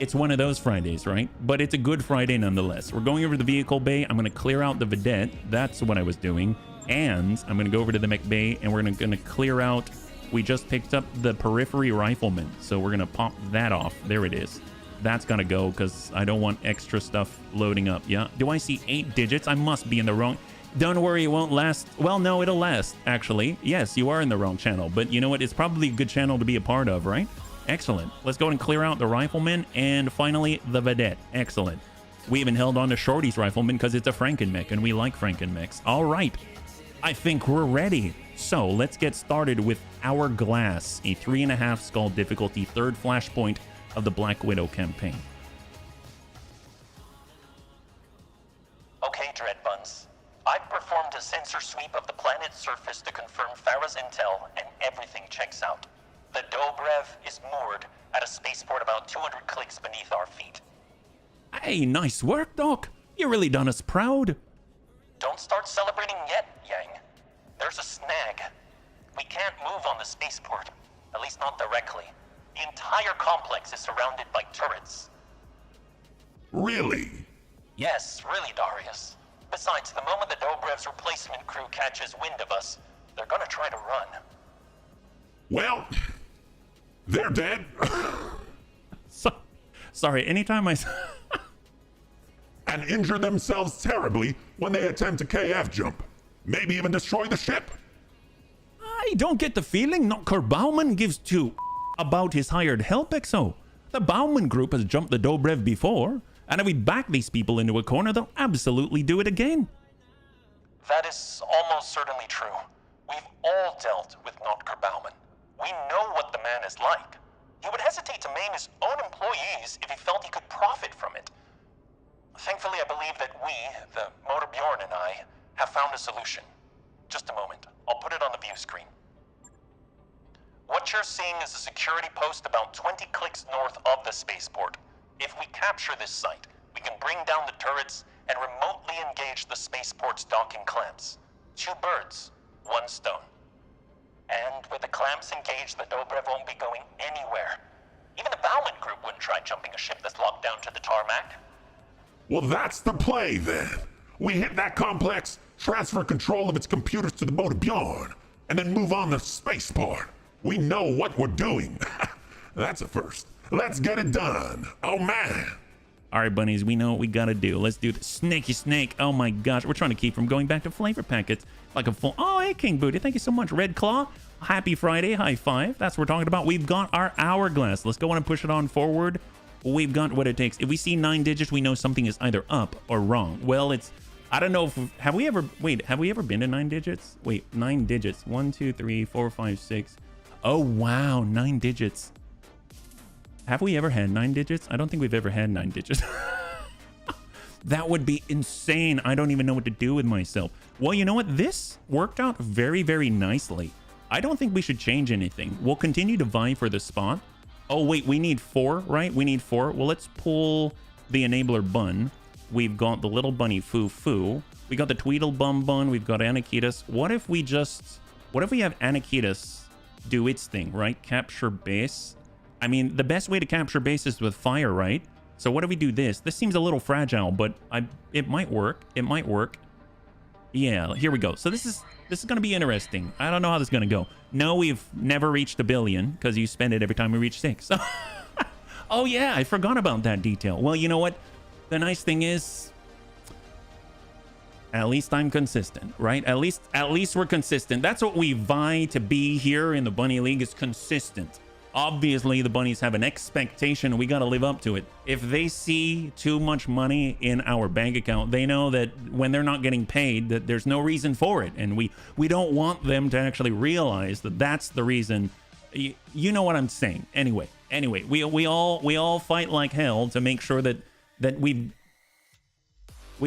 It's one of those Fridays, right? But it's a good Friday nonetheless. We're going over to the vehicle bay. I'm going to clear out the Vedette. That's what I was doing. And I'm going to go over to the mech bay, and we're going to clear out... We just picked up the periphery rifleman, so we're going to pop that off. There it is. That's got to go, because I don't want extra stuff loading up. Yeah. Do I see 8 digits? I must be in the wrong... Don't worry, it won't last. Well, no, it'll last, actually. Yes, you are in the wrong channel. But you know what? It's probably a good channel to be a part of, right? Excellent. Let's go and clear out the rifleman, and finally the Vedette. Excellent. We even held on to Shorty's rifleman because it's a Frankenmech, and we like Frankenmechs. All right. I think we're ready. So let's get started with Hourglass, a 3.5 skull difficulty, 3rd flashpoint of the Black Widow campaign. Okay, Dreadbuns. I've performed a sensor sweep of the planet's surface to confirm Farah's intel, and everything checks out. The Dobrev is moored at a spaceport about 200 clicks beneath our feet. Hey, nice work, Doc. You really done us proud. Don't start celebrating yet, Yang. There's a snag. We can't move on the spaceport, at least not directly. The entire complex is surrounded by turrets. Really? Yes, really, Darius. Besides, the moment the Dobrev's replacement crew catches wind of us, they're gonna try to run. Well, they're dead. Sorry, anytime I... And injure themselves terribly when they attempt a KF jump. Maybe even destroy the ship. I don't get the feeling Notkar Bauman gives two about his hired help, XO. The Bauman group has jumped the Dobrev before, and if we back these people into a corner, they'll absolutely do it again. That is almost certainly true. We've all dealt with Notkar Bauman. We know what the man is like. He would hesitate to maim his own employees if he felt he could profit from it. Thankfully, I believe that we, the Motor Bjorn and I, have found a solution. Just a moment. I'll put it on the view screen. What you're seeing is a security post about 20 clicks north of the spaceport. If we capture this site, we can bring down the turrets and remotely engage the spaceport's docking clamps. 2 birds, 1 stone. And with the clamps engaged, the Dobrev won't be going anywhere. Even the Bauman group wouldn't try jumping a ship that's locked down to the tarmac. Well, that's the play then. We hit that complex, transfer control of its computers to the Motor Bjorn, and then move on to spaceport. We know what we're doing. That's a first. Let's get it done. Oh, man. All right, bunnies, we know what we got to do. Let's do the snaky snake. Oh, my gosh. We're trying to keep from going back to flavor packets like a full... Oh, hey, King Booty. Thank you so much. Red Claw. Happy Friday. High five. That's what we're talking about. We've got our hourglass. Let's go on and push it on forward. We've got what it takes. If we see 9 digits, we know something is either up or wrong. Well, it's... I don't know if... Have we ever... Wait, have we ever been to 9 digits? Wait, 9 digits. 1, 2, 3, 4, 5, 6... Oh, wow. 9 digits. Have we ever had 9 digits? I don't think we've ever had 9 digits. That would be insane. I don't even know what to do with myself. Well, you know what? This worked out very, very nicely. I don't think we should change anything. We'll continue to vie for the spot. Oh, wait. We need 4, right? We need 4. Well, let's pull the enabler bun. We've got the little bunny foo foo. We got the Tweedle bum bun. We've got Anakitas. What if we have Anakitas do its thing, right? Capture base. I mean, the best way to capture base is with fire, right? So what if we do this? This seems a little fragile, but it might work. It might work. Yeah, here we go. So this is going to be interesting. I don't know how this is going to go. No, we've never reached 1 billion because you spend it every time we reach 6. Oh yeah, I forgot about that detail. Well, you know what? The nice thing is, at least I'm consistent, right? At least we're consistent. That's what we vie to be here in the Bunny League, is consistent. Obviously, the bunnies have an expectation, and we got to live up to it. If they see too much money in our bank account, they know that when they're not getting paid, that there's no reason for it. And we don't want them to actually realize that that's the reason. You know what I'm saying. Anyway, we all fight like hell to make sure that we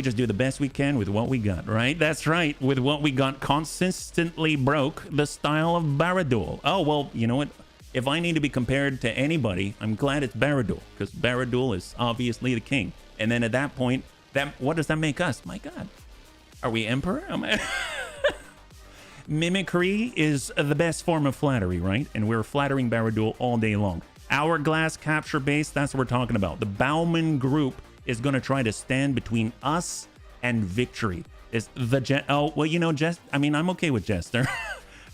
just do the best we can with what we got, right? That's right. With what we got, consistently broke the style of Baradul. Oh, well, you know what? If I need to be compared to anybody, I'm glad it's Baradul, because Baradul is obviously the king. And then at that point, what does that make us? My God. Are we emperor? Mimicry is the best form of flattery, right? And we're flattering Baradul all day long. Hourglass capture base, that's what we're talking about. The Bauman group is going to try to stand between us and victory. Is the oh, well, you know, I'm okay with Jester.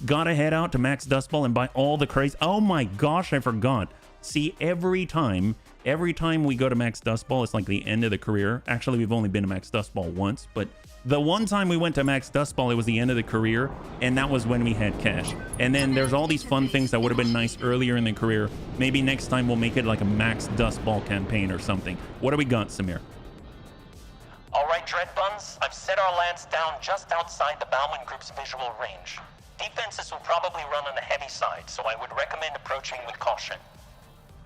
Gotta head out to Max Dustball and buy all the crazy. Oh my gosh, I forgot. See, every time we go to Max Dustball, it's like the end of the career. Actually, we've only been to Max Dustball once, but the one time we went to Max Dustball, it was the end of the career, and that was when we had cash. And then there's all these fun things that would have been nice earlier in the career. Maybe next time we'll make it like a Max Dustball campaign or something. What do we got, Samir? All right, Dreadbuns, I've set our lance down just outside the Bauman Group's visual range. Defenses will probably run on the heavy side, so I would recommend approaching with caution.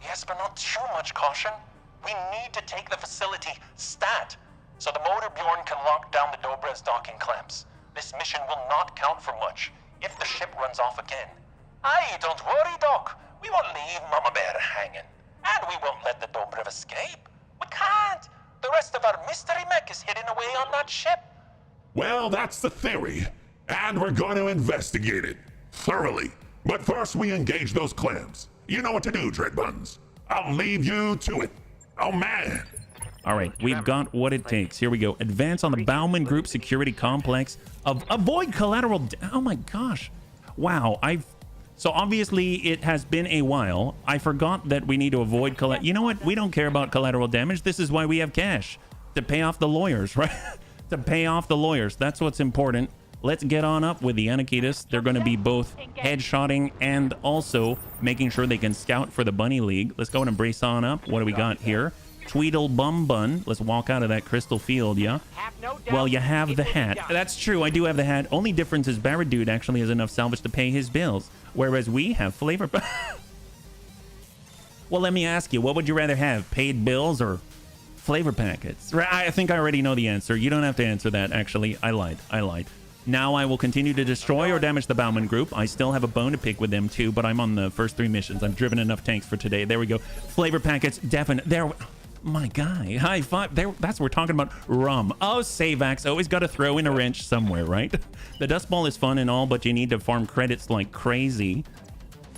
Yes, but not too much caution. We need to take the facility stat, so the Motor Bjorn can lock down the Dobrev's docking clamps. This mission will not count for much if the ship runs off again. Aye, don't worry, Doc. We won't leave Mama Bear hanging. And we won't let the Dobrev escape. We can't. The rest of our mystery mech is hidden away on that ship. Well, that's the theory. And we're going to investigate it thoroughly. But first, we engage those clamps. You know what to do, Dreadbuns. I'll leave you to it. Oh, man. All right, we've got what it takes. Here we go. Advance on the Bauman Group security complex. Avoid collateral. Oh, my gosh. Wow. So obviously, it has been a while. I forgot that we need to avoid collateral. You know what? We don't care about collateral damage. This is why we have cash. To pay off the lawyers, right? To pay off the lawyers. That's what's important. let's get on up with the Anakitas. They're going to be both headshotting and also making sure they can scout for the Bunny League. Let's go and embrace on up. What do we got here? Tweedle-bum-bun. Let's walk out of that crystal field, yeah? Well, you have the hat. That's true, I do have the hat. Only difference is Barrett Dude actually has enough salvage to pay his bills, whereas we have flavor... Well, let me ask you, what would you rather have? Paid bills or flavor packets? I think I already know the answer. You don't have to answer that, actually. I lied. Now I will continue to destroy or damage the Bauman group. I still have a bone to pick with them too, but I'm on the first 3 missions. I've driven enough tanks for today. There we go. Flavor packets, definite. There... My guy, high five. There, that's what we're talking about. Rum. Oh, Savax. Always got to throw in a wrench somewhere, right? The dust ball is fun and all, but you need to farm credits like crazy.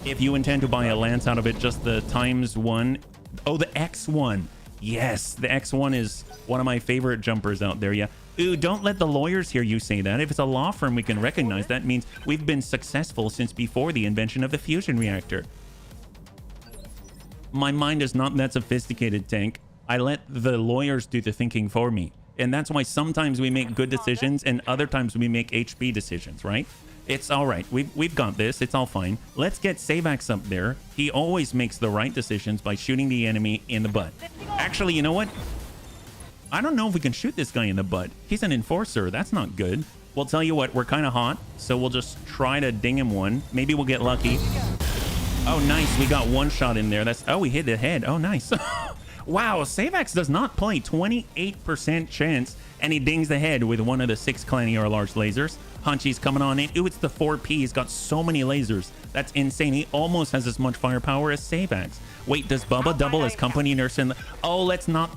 If you intend to buy a lance out of it, just the ×1. Oh, the X1. Yes, the X1 is one of my favorite jumpers out there. Yeah. Ooh, don't let the lawyers hear you say that. If it's a law firm, we can recognize that means we've been successful since before the invention of the fusion reactor. My mind is not that sophisticated, Tank. I let the lawyers do the thinking for me. And that's why sometimes we make good decisions and other times we make HB decisions, right? It's all right. We've got this. It's all fine. Let's get Savax up there. He always makes the right decisions by shooting the enemy in the butt. Actually, you know what? I don't know if we can shoot this guy in the butt. He's an enforcer. That's not good. We'll tell you what, we're kind of hot, so we'll just try to ding him one. Maybe we'll get lucky. Oh, nice. We got one shot in there. That's... Oh, we hit the head. Oh, nice. Wow, Savax does not play. 28% chance, and he dings the head with one of the 6 Clanny or large lasers. Hunchy's coming on in. Ooh, it's the 4P. He's got so many lasers. That's insane. He almost has as much firepower as Savax. Wait, does Bubba double as company nurse in the... Oh, let's not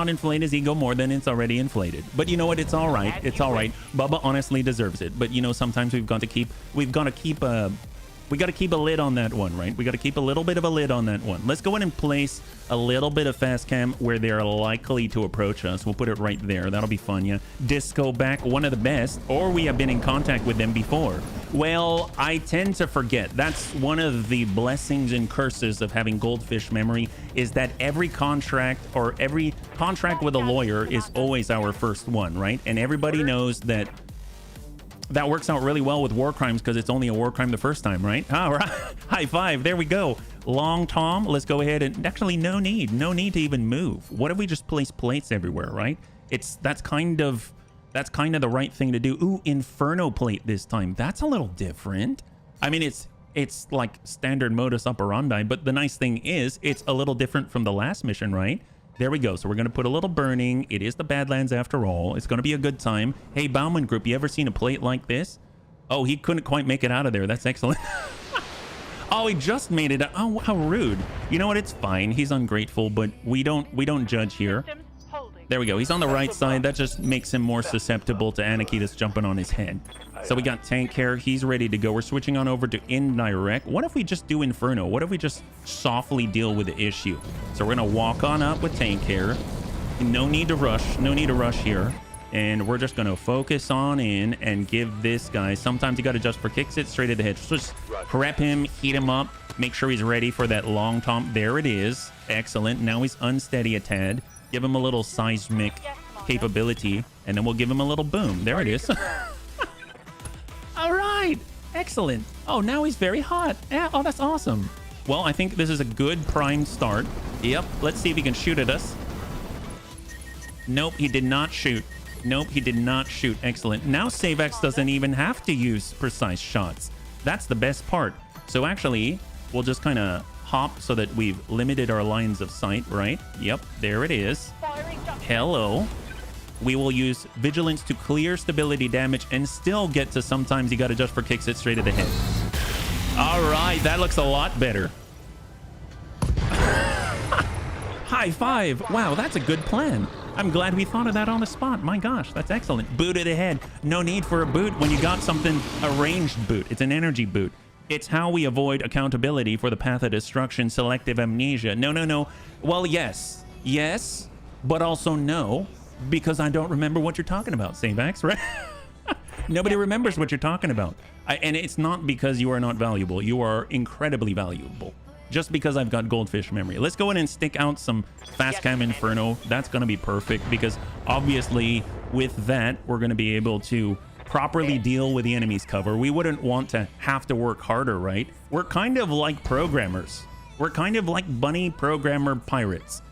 inflate his ego more than it's already inflated. But you know what? It's all right. It's all right. Bubba honestly deserves it. But you know, sometimes we got to keep a lid on that one, right? We got to keep a little bit of a lid on that one. Let's go ahead and place a little bit of fast cam where they're likely to approach us. We'll put it right there. That'll be fun, yeah. Disco back, one of the best, or we have been in contact with them before. Well, I tend to forget. That's one of the blessings and curses of having goldfish memory, is that every contract or every contract with a lawyer is always our first one, right? And everybody knows that that works out really well with war crimes because it's only a war crime the first time, right? All right. High five. There we go. Long Tom. Let's go ahead and actually no need to even move. What if we just place plates everywhere, right? That's kind of the right thing to do. Ooh, Inferno plate this time. That's a little different. I mean, it's like standard modus operandi, but the nice thing is it's a little different from the last mission, right? There we go. So we're going to put a little burning. It is the Badlands after all. It's going to be a good time. Hey, Bauman Group, you ever seen a plate like this? Oh, he couldn't quite make it out of there. That's excellent. Oh, he just made it. Oh, how rude. You know what? It's fine. He's ungrateful, but we don't judge here. There we go. He's on the right side. That just makes him more susceptible to Anakitas jumping on his head. So we got Tank here. He's ready to go. We're switching on over to Indirect. What if we just do Inferno? What if we just softly deal with the issue? So we're going to walk on up with Tank here. No need to rush. No need to rush here. And we're just going to focus on in and give this guy... Sometimes you got to just for kicks it straight at the head. So just prep him, heat him up, make sure he's ready for that long tom. There it is. Excellent. Now he's unsteady a tad. Give him a little seismic capability, and then we'll give him a little boom. There it is. All right. Excellent. Oh, now he's very hot. Yeah. Oh, that's awesome. Well, I think this is a good prime start. Yep. Let's see if he can shoot at us. Nope, he did not shoot. Nope, he did not shoot. Excellent. Now Savax doesn't even have to use precise shots. That's the best part. So actually, we'll just kind of hop so that we've limited our lines of sight, right? Yep, there it is. Hello. We will use Vigilance to clear stability damage and still get to sometimes you got to just for kicks it straight at the head. All right, that looks a lot better. High five. Wow, that's a good plan. I'm glad we thought of that on the spot. My gosh, that's excellent. Boot at the head. No need for a boot when you got something, a ranged boot. It's an energy boot. It's how we avoid accountability for the path of destruction, selective amnesia. No. Well, yes, but also no, because I don't remember what you're talking about, Savax, right? Nobody remembers what you're talking about. And it's not because you are not valuable. You are incredibly valuable. Just because I've got goldfish memory. Let's go in and stick out some fast cam Inferno. That's going to be perfect because obviously with that, we're going to be able to properly deal with the enemy's cover. We wouldn't want to have to work harder, right? We're kind of like programmers. We're kind of like bunny programmer pirates.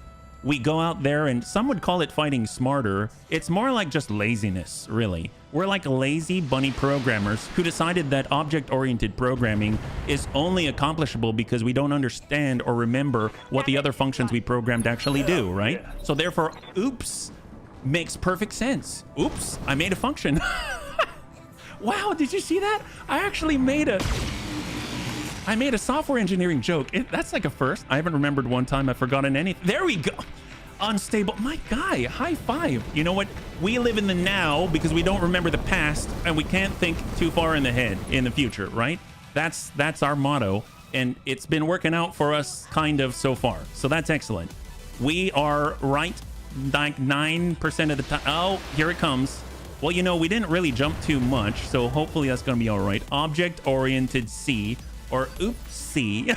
We go out there, and some would call it fighting smarter. It's more like just laziness, really. We're like lazy bunny programmers who decided that object-oriented programming is only accomplishable because we don't understand or remember what the other functions we programmed actually do, right? So therefore, oops makes perfect sense. Oops, I made a function. Wow, did you see that? I actually made a software engineering joke. That's like a first. I haven't remembered one time I've forgotten anything. There we go. Unstable. My guy, high five. You know what? We live in the now because we don't remember the past, and we can't think too far in the future, right? That's our motto, and it's been working out for us kind of so far. So that's excellent. We are right like 9% of the time. Oh, here it comes. Well, you know, we didn't really jump too much, so hopefully that's going to be all right. Object-oriented C, or oopsie.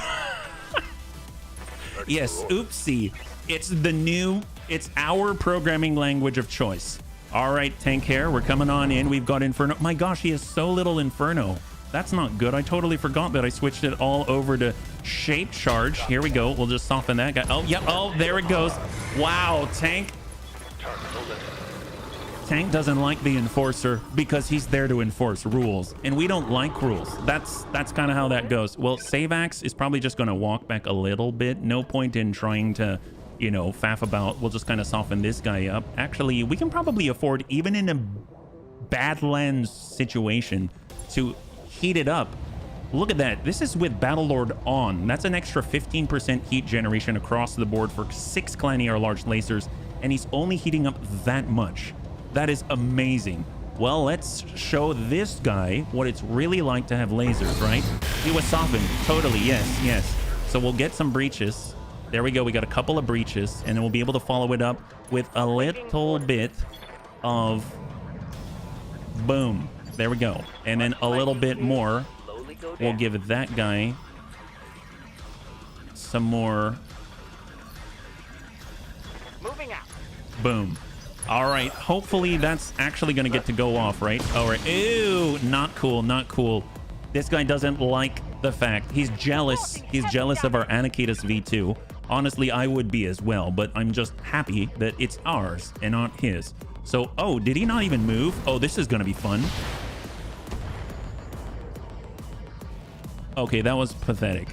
Yes, oopsie. It's our programming language of choice. All right, tank hair, we're coming on in. We've got Inferno. My gosh, he has so little Inferno. That's not good. I totally forgot that I switched it all over to shape charge. Here we go. We'll just soften that guy. Oh, yep. Oh, there it goes. Wow, tank. Tank doesn't like the enforcer because he's there to enforce rules, and we don't like rules. That's kind of how that goes. Well, Savax is probably just going to walk back a little bit. No point in trying to, you know, faff about. We'll just kind of soften this guy up. Actually, we can probably afford, even in a Badlands situation, to heat it up. Look at that. This is with Battlelord on. That's an extra 15% heat generation across the board for 6 Clanny or large lasers, and he's only heating up that much. That is amazing. Well, let's show this guy what it's really like to have lasers, right? He was softened. Totally. Yes, yes. So we'll get some breaches. There we go. We got a couple of breaches, and then we'll be able to follow it up with a little bit of boom. There we go. And then a little bit more. We'll give that guy some more. Moving out. Boom. All right. Hopefully that's actually going to get to go off, right? All right. Ew. Not cool. Not cool. This guy doesn't like the fact. He's jealous. He's jealous of our Anakitas V2. Honestly, I would be as well, but I'm just happy that it's ours and not his. So, oh, did he not even move? Oh, this is going to be fun. Okay, that was pathetic.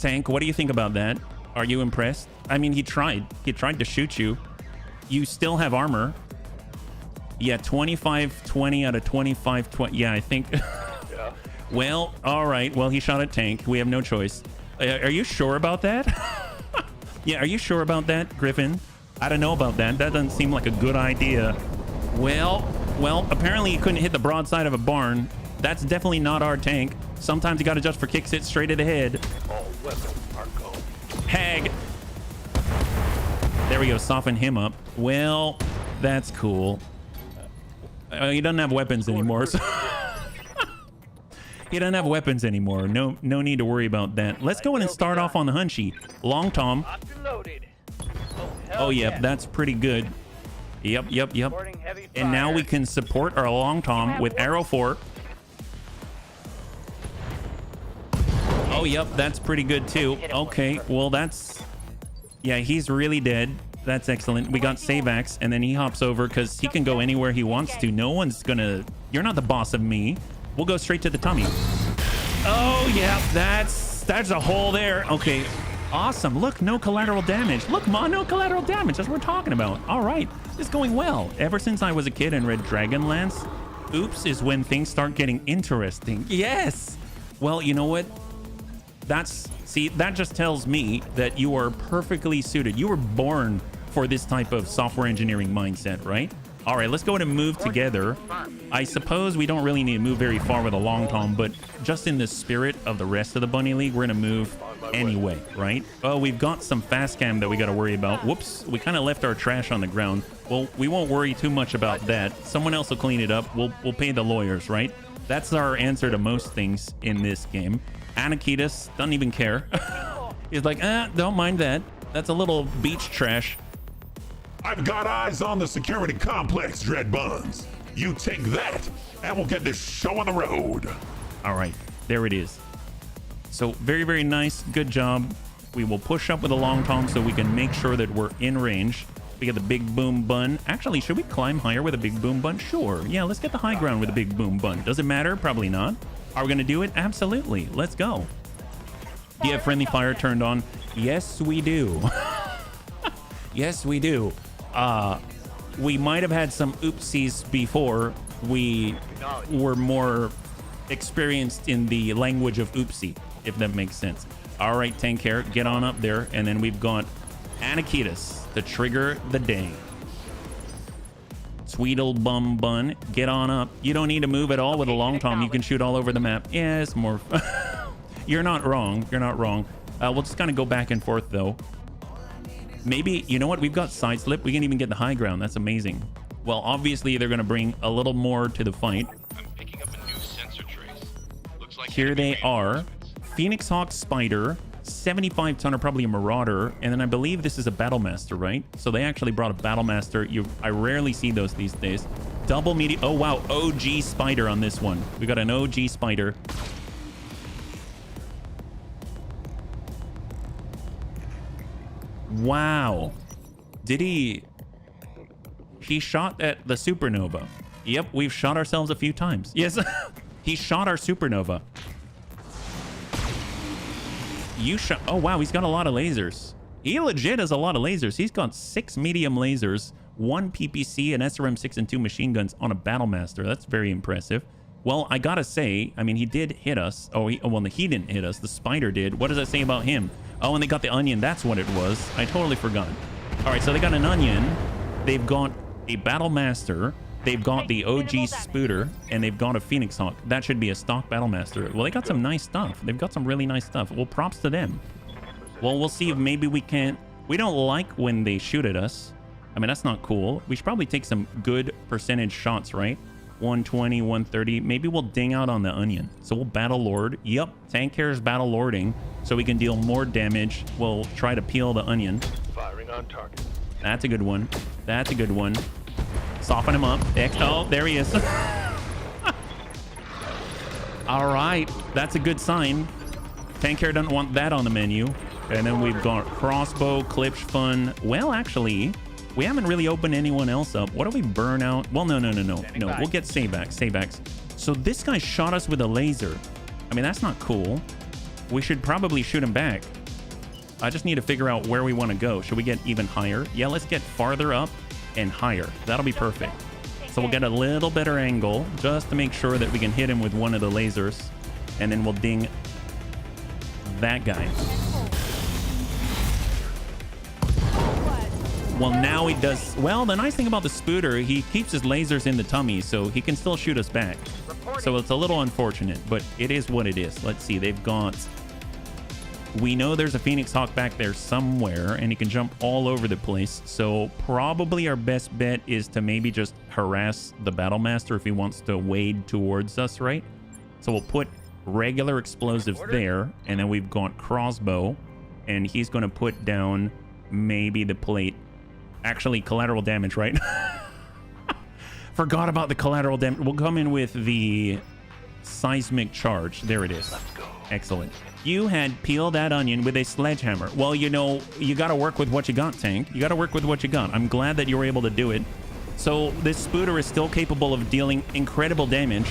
Tank, what do you think about that? Are you impressed? I mean, he tried to shoot you. You still have armor. Yeah, 25-20 out of 25-20. Yeah, I think. Yeah. Well, all right. Well, he shot at tank. We have no choice. Are you sure about that? Yeah, are you sure about that, Griffin? I don't know about that. That doesn't seem like a good idea. Well, apparently he couldn't hit the broadside of a barn. That's definitely not our tank. Sometimes you got to adjust for kicks it straight to the head. All weapons are gone. Hag. There we go. Soften him up. Well, that's cool. He doesn't have weapons anymore. So he doesn't have weapons anymore. No need to worry about that. Let's go in and start off on the Hunchy. Long Tom. Oh, yep. That's pretty good. Yep. And now we can support our Long Tom with Arrow 4. Oh, yep. That's pretty good, too. Okay. Well, that's... Yeah, he's really dead. That's excellent. We got Savax, and then he hops over because he can go anywhere he wants to. No one's gonna... You're not the boss of me. We'll go straight to the tummy. Oh, yeah. That's a hole there. Okay. Awesome. Look, no collateral damage. Look, Ma, no collateral damage. That's what we're talking about. All right. It's going well. Ever since I was a kid and read Dragonlance, oops is when things start getting interesting. Yes. Well, you know what? See, that just tells me that you are perfectly suited. You were born for this type of software engineering mindset, right? All right, let's go ahead and move together. I suppose we don't really need to move very far with a Long Tom, but just in the spirit of the rest of the Bunny League, we're going to move anyway, right? Oh, we've got some fast cam that we got to worry about. Whoops, we kind of left our trash on the ground. Well, we won't worry too much about that. Someone else will clean it up. We'll pay the lawyers, right? That's our answer to most things in this game. Anakitas doesn't even care. He's like, don't mind that. That's a little beach trash. I've got eyes on the security complex, Dread Buns. You take that, and we'll get this show on the road. All right, there it is. So very, very nice. Good job. We will push up with a long tom so we can make sure that we're in range. We get the big boom bun. Actually, should we climb higher with a big boom bun? Sure. Yeah, let's get the high ground with a big boom bun. Does it matter? Probably not. Are we going to do it? Absolutely. Let's go. Do you have friendly fire turned on? Yes, we do. Yes, we do. We might have had some oopsies before we were more experienced in the language of oopsie, if that makes sense. All right, Tank Hair, get on up there. And then we've got Anakitas to trigger the day. Tweedle bum bun, get on up. You don't need to move at all with a long tom. You can shoot all over the map. Yeah, it's more... You're not wrong. You're not wrong. We'll just kind of go back and forth, though. Maybe, you know what? We've got side slip. We can even get the high ground. That's amazing. Well, obviously, they're going to bring a little more to the fight. I'm picking up a new sensor trace. Looks like Here they are. Phoenix Hawk Spider, 75 tonner, probably a Marauder, and then I believe this is a Battlemaster, right? So they actually brought a Battlemaster. I rarely see those these days. Double medium. Oh, wow. OG Spider on this one. We got an OG Spider. Wow. Did he shot at the supernova? Yep, we've shot ourselves a few times. Yes, he shot our supernova. You shot... Oh, wow, he's got a lot of lasers. He legit has a lot of lasers. He's got 6 medium lasers, 1 PPC, and SRM 6 and 2 machine guns on a Battlemaster. That's very impressive. Well, I gotta say, I mean, he did hit us. Oh, he didn't hit us. The Spider did. What does that say about him? Oh, and they got the onion. That's what it was. I totally forgot. All right, so they got an onion. They've got a Battlemaster. They've got the OG Spooter, and they've got a Phoenix Hawk. That should be a stock Battlemaster. Well, they got some nice stuff. They've got some really nice stuff. Well, props to them. Well, we'll see if maybe we can't... We don't like when they shoot at us. I mean, that's not cool. We should probably take some good percentage shots, right? 120, 130. Maybe we'll ding out on the onion. So we'll Battle Lord. Yep, Tank Hair's Battle Lording, so we can deal more damage. We'll try to peel the onion. Firing on target. That's a good one. That's a good one. Soften him up. Oh, there he is. All right, that's a good sign. Tank Hair doesn't want that on the menu. And then we've got crossbow, clips, fun. Well, actually, we haven't really opened anyone else up. What do we burn out? Well, no. We'll get saybacks. So this guy shot us with a laser. I mean, that's not cool. We should probably shoot him back. I just need to figure out where we want to go. Should we get even higher? Yeah, let's get farther up and higher. That'll be perfect. So we'll get a little better angle just to make sure that we can hit him with one of the lasers. And then we'll ding that guy. Well, now he does... Well, the nice thing about the Spooter, he keeps his lasers in the tummy, so he can still shoot us back. So it's a little unfortunate, but it is what it is. Let's see. They've got... We know there's a Phoenix Hawk back there somewhere, and he can jump all over the place. So probably our best bet is to maybe just harass the Battlemaster if he wants to wade towards us, right? So we'll put regular explosives there, and then we've got crossbow, and he's going to put down maybe the plate. Actually, collateral damage, right? Forgot about the collateral damage. We'll come in with the seismic charge. There it is. Excellent. You had peeled that onion with a sledgehammer. Well, you know, you got to work with what you got, Tank. You got to work with what you got. I'm glad that you were able to do it. So this Spooter is still capable of dealing incredible damage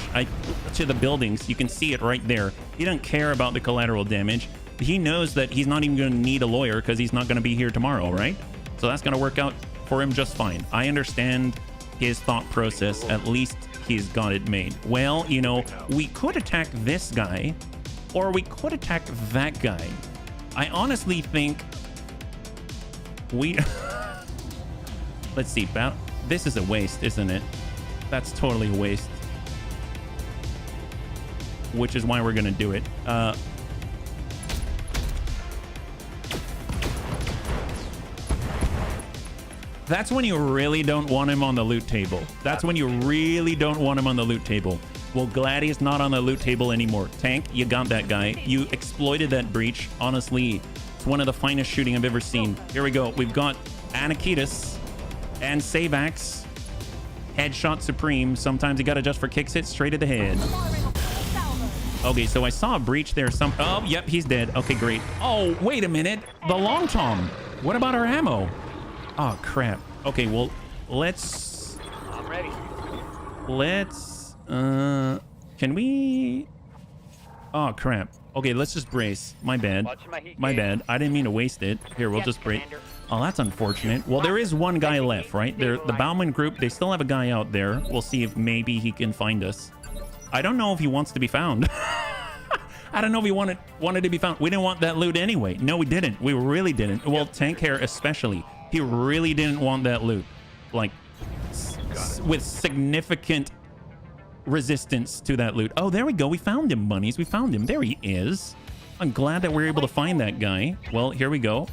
to the buildings. You can see it right there. He doesn't care about the collateral damage. He knows that he's not even going to need a lawyer because he's not going to be here tomorrow, right? So that's going to work out for him just fine. I understand his thought process. At least he's got it made. Well, you know, we could attack this guy, or we could attack that guy. I honestly think we... Let's see. This is a waste, isn't it? That's totally a waste. Which is why we're going to do it. That's when you really don't want him on the loot table. That's when you really don't want him on the loot table. Well, glad he's not on the loot table anymore. Tank, you got that guy. You exploited that breach. Honestly, it's one of the finest shooting I've ever seen. Here we go. We've got Anakitas. And Savax, headshot supreme. Sometimes you gotta just for kicks it straight to the head. Okay, so I saw a breach there. Oh, yep, he's dead. Okay, great. Oh, wait a minute. The long tom. What about our ammo? Oh, crap. Okay, well, let's... I'm ready. Let's... Can we... Oh, crap. Okay, let's just brace. My bad. My bad. I didn't mean to waste it. Here, we'll just brace. Oh, that's unfortunate. Well, there is one guy left, right? The Bauman group, they still have a guy out there. We'll see if maybe he can find us. I don't know if he wants to be found. I don't know if he wanted to be found. We didn't want that loot anyway. No, we didn't. We really didn't. Well, Tank Hair especially. He really didn't want that loot. Like, with significant resistance to that loot. Oh, there we go. We found him, bunnies. We found him. There he is. I'm glad that we're able to find that guy. Well, here we go.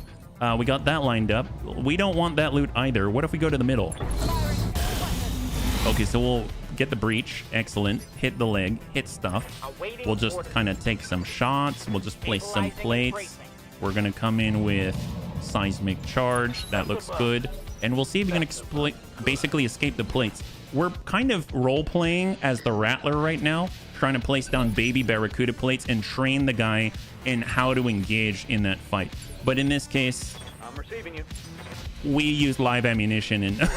We got that lined up. We don't want that loot either. What if we go to the middle? Okay, so we'll get the breach. Excellent. Hit the leg. Hit stuff. We'll just kind of take some shots. We'll just place some plates. We're going to come in with seismic charge. That looks good. And we'll see if we can basically escape the plates. We're kind of role-playing as the Rattler right now, trying to place down baby Barracuda plates and train the guy in how to engage in that fight. But in this case, I'm receiving you. We use live ammunition, and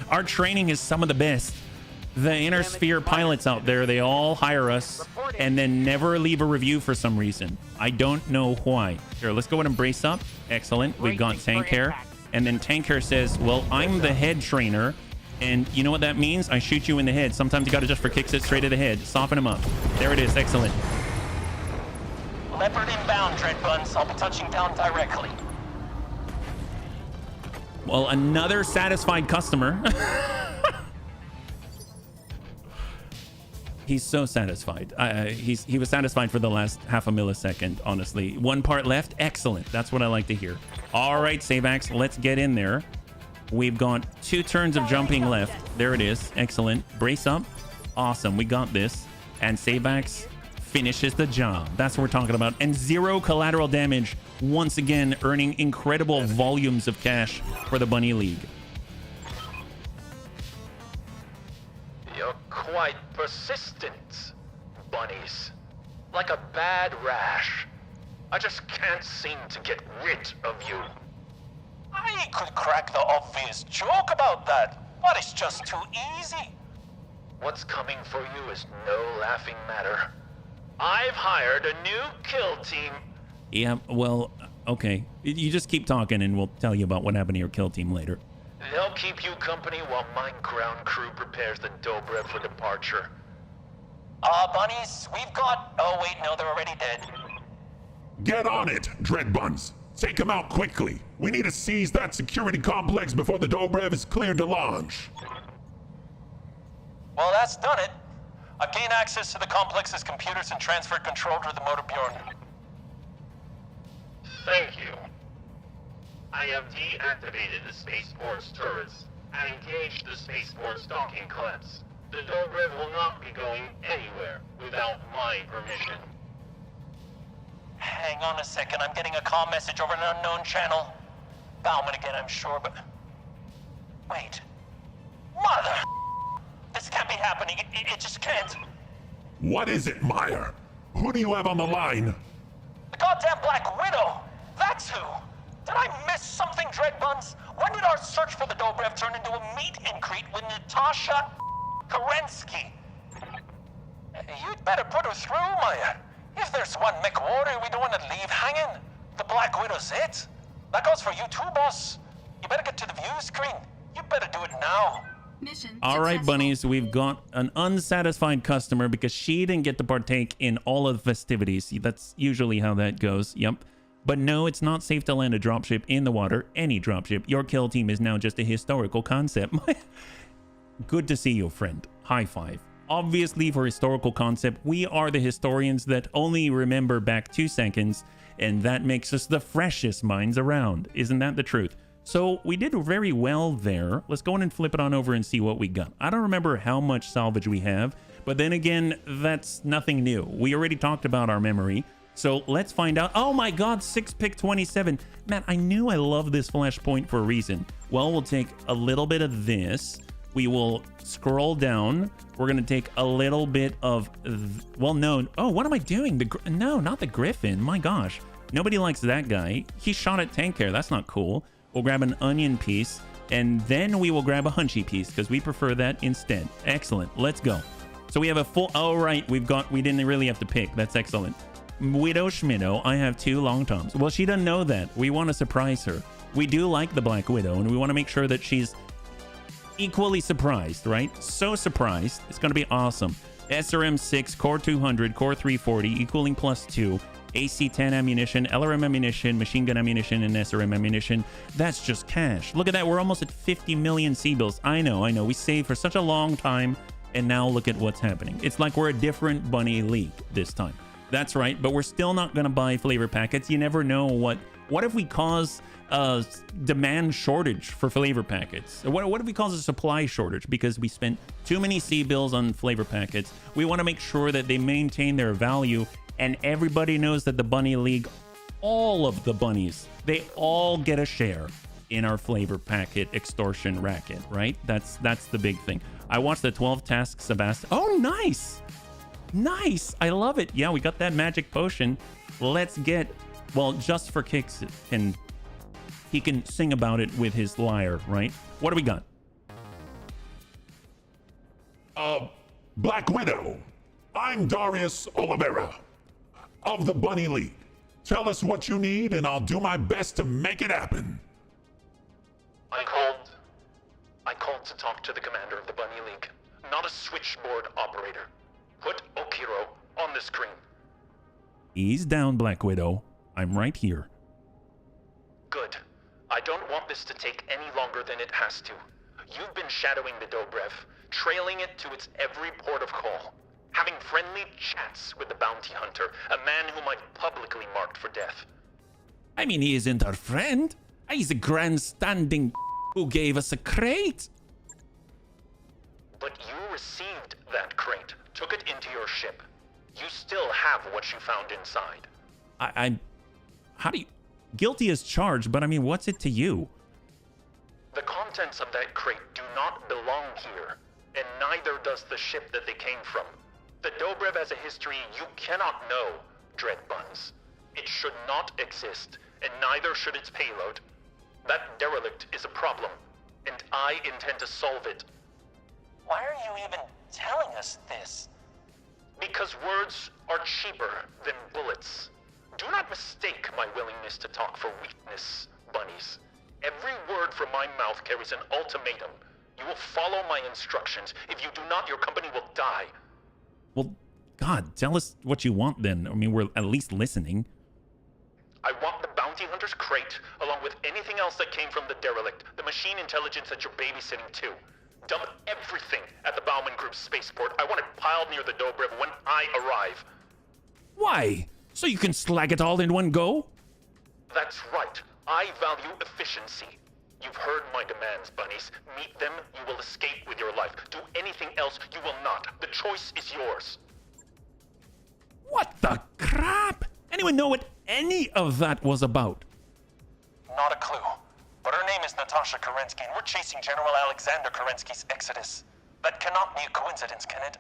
our training is some of the best. The Inner Sphere pilots out there, they all hire us and then never leave a review for some reason. I don't know why. Here, let's go ahead and brace up. Excellent. We've got Tank Hair. And then Tank Hair says, well, I'm the head trainer. And you know what that means? I shoot you in the head. Sometimes you got to just for kicks it straight to the head. Soften him up. There it is. Excellent. Leopard inbound, Dread Buns. I'll be touching down directly. Well, another satisfied customer. He's so satisfied. He was satisfied for the last half a millisecond, honestly. One part left. Excellent. That's what I like to hear. All right, Savax, let's get in there. We've got 2 turns of jumping left. There it is. Excellent. Brace up. Awesome. We got this. And Savax finishes the job. That's what we're talking about. And 0 collateral damage. Once again, earning incredible volumes of cash for the Bunny League. You're quite persistent, bunnies. Like a bad rash. I just can't seem to get rid of you. I could crack the obvious joke about that, but it's just too easy. What's coming for you is no laughing matter. I've hired a new kill team. Yeah, well, okay. You just keep talking and we'll tell you about what happened to your kill team later. They'll keep you company while my ground crew prepares the Dobrev for departure. Bunnies, we've got... Oh, wait, no, they're already dead. Get on it, Dread Buns. Take him out quickly. We need to seize that security complex before the Dobrev is cleared to launch. Well, that's done it. I've gained access to the complex's computers and transferred control to the motor Bjorn. Thank you. I have deactivated the Spaceport's turrets and engaged the Spaceport's docking clamps. The Dobrev will not be going anywhere without my permission. Hang on a second, I'm getting a comm message over an unknown channel. Bauman again, I'm sure, but... Wait. Mother... This can't be happening, it just can't. What is it, Meyer? Who do you have on the line? The goddamn Black Widow! That's who! Did I miss something, Dread Buns? When did our search for the Dobrev turn into a meet and greet with Natasha Kerensky? You'd better put her through, Maya. If there's one mech warrior we don't want to leave hanging, the Black Widow's it. That goes for you too, boss. You better get to the view screen. You better do it now. All right, bunnies, we've got an unsatisfied customer because she didn't get to partake in all of the festivities. That's usually how that goes. Yep. But no, it's not safe to land a dropship in the water. Any dropship. Your kill team is now just a historical concept. Good to see you, friend. High five. Obviously, for historical concept, we are the historians that only remember back 2 seconds, and that makes us the freshest minds around. Isn't that the truth? So we did very well there. Let's go in and flip it on over and see what we got. I don't remember how much salvage we have, but then again, that's nothing new. We already talked about our memory. So let's find out. Oh my God, 6-pick 27. Man, I knew I love this flashpoint for a reason. Well, we'll take a little bit of this. We will scroll down. We're going to take a little bit of, well, no. Oh, what am I doing? No, not the Griffin. My gosh. Nobody likes that guy. He shot at tank care. That's not cool. We'll grab an onion piece, and then we will grab a hunchy piece because we prefer that instead. Excellent. Let's go. So we have a full, oh, right. We didn't really have to pick. That's excellent. Widow Schmidow, I have 2 long toms. Well, she doesn't know that. We want to surprise her. We do like the Black Widow, and we want to make sure that she's equally surprised, right? So surprised. It's going to be awesome. SRM 6, Core 200, Core 340, equaling +2. AC-10 ammunition, LRM ammunition, machine gun ammunition, and SRM ammunition. That's just cash. Look at that. We're almost at 50 million C-bills. I know. We saved for such a long time, and now look at what's happening. It's like we're a different bunny league this time. That's right, but we're still not going to buy flavor packets. You never know what if we cause a demand shortage for flavor packets? What if we cause a supply shortage because we spent too many C-bills on flavor packets? We want to make sure that they maintain their value, and everybody knows that the Bunny League, all of the bunnies, they all get a share in our flavor packet extortion racket, right? That's the big thing. I watched the 12 tasks Sebastian. Oh, nice. Nice. I love it. Yeah, we got that magic potion. Let's get, well, just for kicks, and he can sing about it with his lyre, right? What do we got? Black Widow. I'm Darius Oliveira of the Bunny League. Tell us what you need and I'll do my best to make it happen. I called to talk to the commander of the Bunny League, not a switchboard operator. Put Okiro on the screen. Ease down, Black Widow. I'm right here. Good. I don't want this to take any longer than it has to. You've been shadowing the Dobrev, trailing it to its every port of call, having friendly chats with the bounty hunter, a man whom I've publicly marked for death. I mean, he isn't our friend. He's a grandstanding who gave us a crate. But you received that crate, took it into your ship. You still have what you found inside. How do you... Guilty as charged, but I mean, what's it to you? The contents of that crate do not belong here, and neither does the ship that they came from. The Dobrev has a history you cannot know, Dread Buns. It should not exist, and neither should its payload. That derelict is a problem, and I intend to solve it. Why are you even telling us this? Because words are cheaper than bullets. Do not mistake my willingness to talk for weakness, bunnies. Every word from my mouth carries an ultimatum. You will follow my instructions. If you do not, your company will die. Well, God, tell us what you want then. I mean, we're at least listening. I want the bounty hunter's crate, along with anything else that came from the derelict, the machine intelligence that you're babysitting too. Dump everything at the Bauman Group's spaceport. I want it piled near the Dobrev when I arrive. Why? So you can slag it all in one go? That's right. I value efficiency. You've heard my demands, bunnies. Meet them, you will escape with your life. Do anything else, you will not. The choice is yours. What the crap? Anyone know what any of that was about? Not a clue. But her name is Natasha Kerensky, and we're chasing General Alexander Kerensky's exodus. That cannot be a coincidence, can it?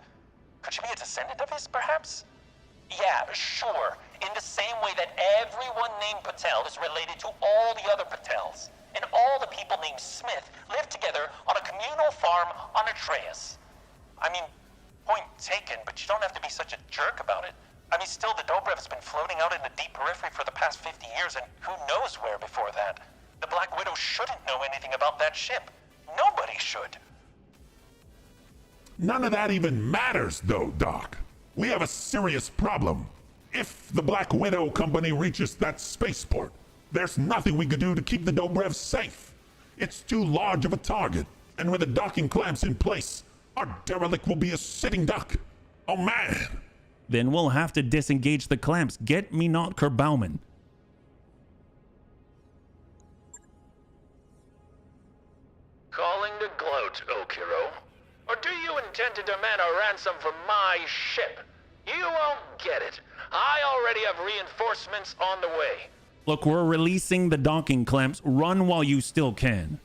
Could she be a descendant of his, perhaps? Yeah, sure. In the same way that everyone named Patel is related to all the other Patels. And all the people named Smith live together on a communal farm on Atreus. I mean, point taken, but you don't have to be such a jerk about it. I mean, still, the Dobrev's been floating out in the deep periphery for the past 50 years, and who knows where before that. The Black Widow shouldn't know anything about that ship. Nobody should. None of that even matters, though, Doc. We have a serious problem. If the Black Widow Company reaches that spaceport, there's nothing we could do to keep the Dobrev safe. It's too large of a target, and with the docking clamps in place, our derelict will be a sitting duck. Oh, man. Then we'll have to disengage the clamps. Get me not Kerbauman. Calling to gloat, Okiro? Or do you intend to demand a ransom for my ship? You won't get it. I already have reinforcements on the way. Look, we're releasing the docking clamps. Run while you still can.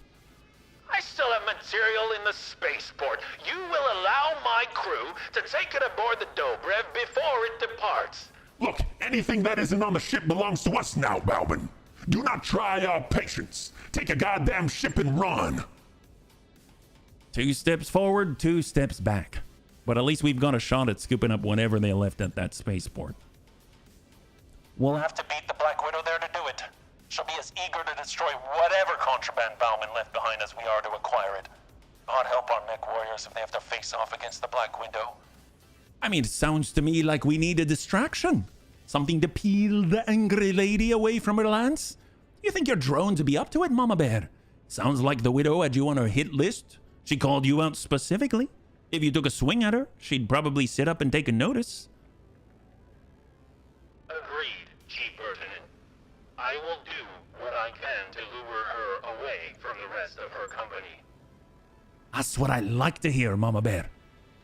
I still have material in the spaceport. You will allow my crew to take it aboard the Dobrev before it departs. Look, anything that isn't on the ship belongs to us now, Balvin. Do not try our patience. Take a goddamn ship and run. 2 steps forward, 2 steps back. But at least we've got a shot at scooping up whatever they left at that spaceport. We'll have to beat the Black Widow there to do it. She'll be as eager to destroy whatever contraband Bauman left behind as we are to acquire it. God help our mech warriors if they have to face off against the Black Widow. I mean, it sounds to me like we need a distraction. Something to peel the angry lady away from her lance. You think your drones would be up to it, Mama Bear? Sounds like the Widow had you on her hit list. She called you out specifically. If you took a swing at her, she'd probably sit up and take a notice. Agreed, Chief Lieutenant. I will do what I can to lure her away from the rest of her company. That's what I like to hear, Mama Bear.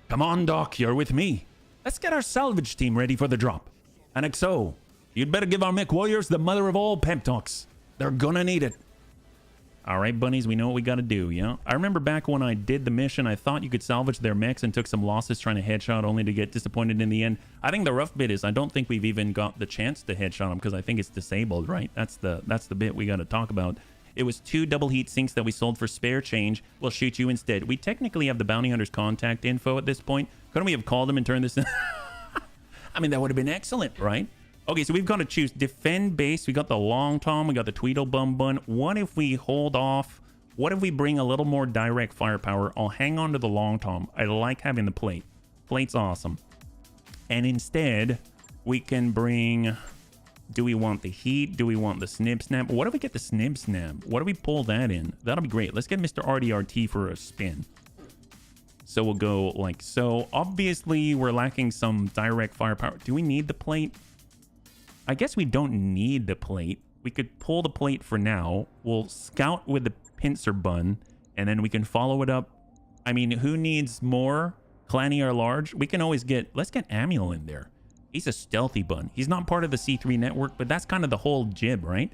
Come on, Doc, you're with me. Let's get our salvage team ready for the drop. And XO, you'd better give our mech warriors the mother of all pep talks. They're gonna need it. All right, bunnies, we know what we gotta do, yeah? I remember back when I did the mission, I thought you could salvage their mechs and took some losses trying to headshot only to get disappointed in the end. I think the rough bit is I don't think we've even got the chance to headshot them because I think it's disabled, right? That's the bit we gotta talk about. It was 2 double heat sinks that we sold for spare change. We'll shoot you instead. We technically have the bounty hunter's contact info at this point. Couldn't we have called him and turned this in? I mean, that would have been excellent, right? Okay, so we've got to choose defend base. We got the long tom. We got the Tweedledum bun. What if we hold off? What if we bring a little more direct firepower? I'll hang on to the long tom. I like having the plate. Plate's awesome. And instead, we can bring... Do we want the heat? Do we want the snip snap? What if we get the snip snap? What if we pull that in? That'll be great. Let's get Mr. RDRT for a spin. So we'll go like so. Obviously, we're lacking some direct firepower. Do we need the plate? I guess we don't need the plate. We could pull the plate for now. We'll scout with the pincer bun, and then we can follow it up. I mean, who needs more? Clanny or large? We can always get... Let's get Amuel in there. He's a stealthy bun. He's not part of the C3 network, but that's kind of the whole jib, right?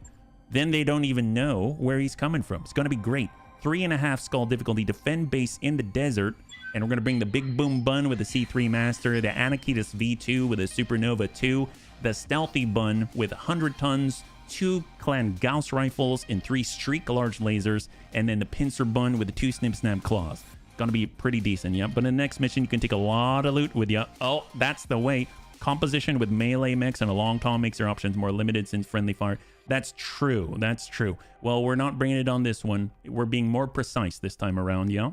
Then they don't even know where he's coming from. It's going to be great. 3.5 skull difficulty, defend base in the desert. And we're going to bring the Big Boom Bun with the C3 Master, the Anakitas V2 with a Supernova 2, the Stealthy Bun with 100 tons, 2 Clan Gauss rifles, and 3 Streak large lasers, and then the Pincer Bun with the 2 Snip Snap claws. Gonna be pretty decent, yeah. But in the next mission, you can take a lot of loot with you. Oh, that's the way. Composition with melee mechs and a long tom makes your options more limited since friendly fire. That's true. That's true. Well, we're not bringing it on this one. We're being more precise this time around, yeah.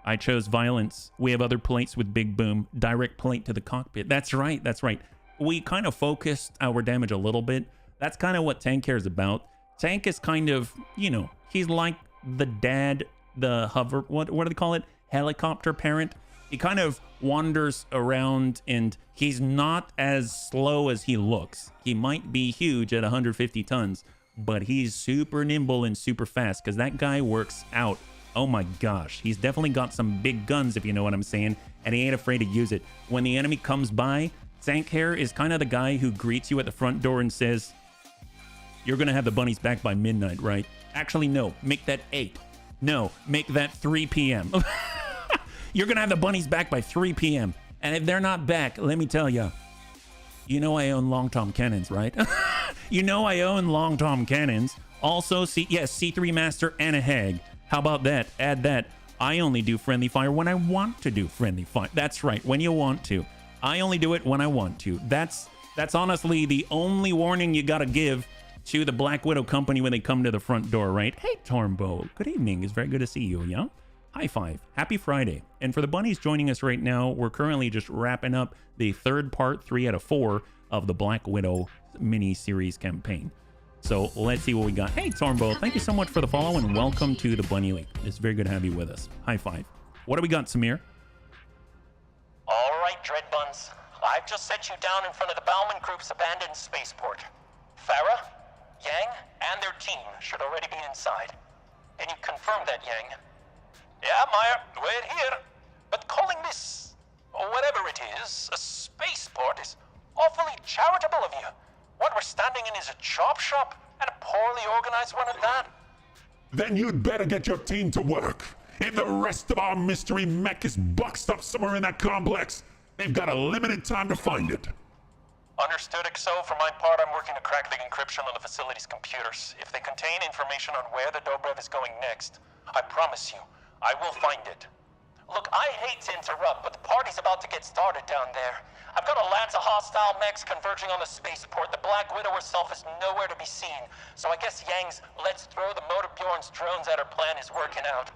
I chose violence. We have other plates with Big Boom. Direct plate to the cockpit. That's right. That's right. We kind of focused our damage a little bit. That's kind of what Tank Care is about. Tank is kind of, you know, he's like the dad, the hover, what do they call it? Helicopter parent. He kind of wanders around and he's not as slow as he looks. He might be huge at 150 tons, but he's super nimble and super fast because that guy works out. Oh my gosh, he's definitely got some big guns, if you know what I'm saying, and he ain't afraid to use it. When the enemy comes by, Tank Hair is kind of the guy who greets you at the front door and says, you're gonna have the bunnies back by midnight, right? Actually, no, make that 8. No, make that 3 p.m. You're gonna have the bunnies back by 3 p.m. And if they're not back, let me tell you, you know I own long tom cannons, right? You know I own long tom cannons. Also, C3 Master and a Hag. How about that? Add that. I only do friendly fire when I want to do friendly fire. That's right, when you want to. I only do it when I want to. That's honestly the only warning you gotta give to the Black Widow company when they come to the front door, right? Hey, Tormbo. Good evening. It's very good to see you, yeah? High five. Happy Friday. And for the bunnies joining us right now, we're currently just wrapping up the third part, 3 out of 4, of the Black Widow mini-series campaign. So let's see what we got. Hey, Tormbo, thank you so much for the follow and welcome to the Bunny League. It's very good to have you with us. High five. What do we got, Samir? All right, Dreadbuns. I've just set you down in front of the Bauman Group's abandoned spaceport. Farah, Yang, and their team should already be inside. Can you confirm that, Yang? Yeah, Maya, we're here. But calling this, or whatever it is, a spaceport is awfully is a chop shop, and a poorly organized one at that. Then you'd better get your team to work. If the rest of our mystery mech is boxed up somewhere in that complex, they've got a limited time to find it. Understood, XO. For my part, I'm working to crack the encryption on the facility's computers. If they contain information on where the Dobrev is going next, I promise you, I will find it. Look, I hate to interrupt, but the party's about to get started down there. I've got a lance of hostile mechs converging on the spaceport. The Black Widow herself is nowhere to be seen. So I guess Yang's let's throw the Motor Bjorn's drones at her plan is working out.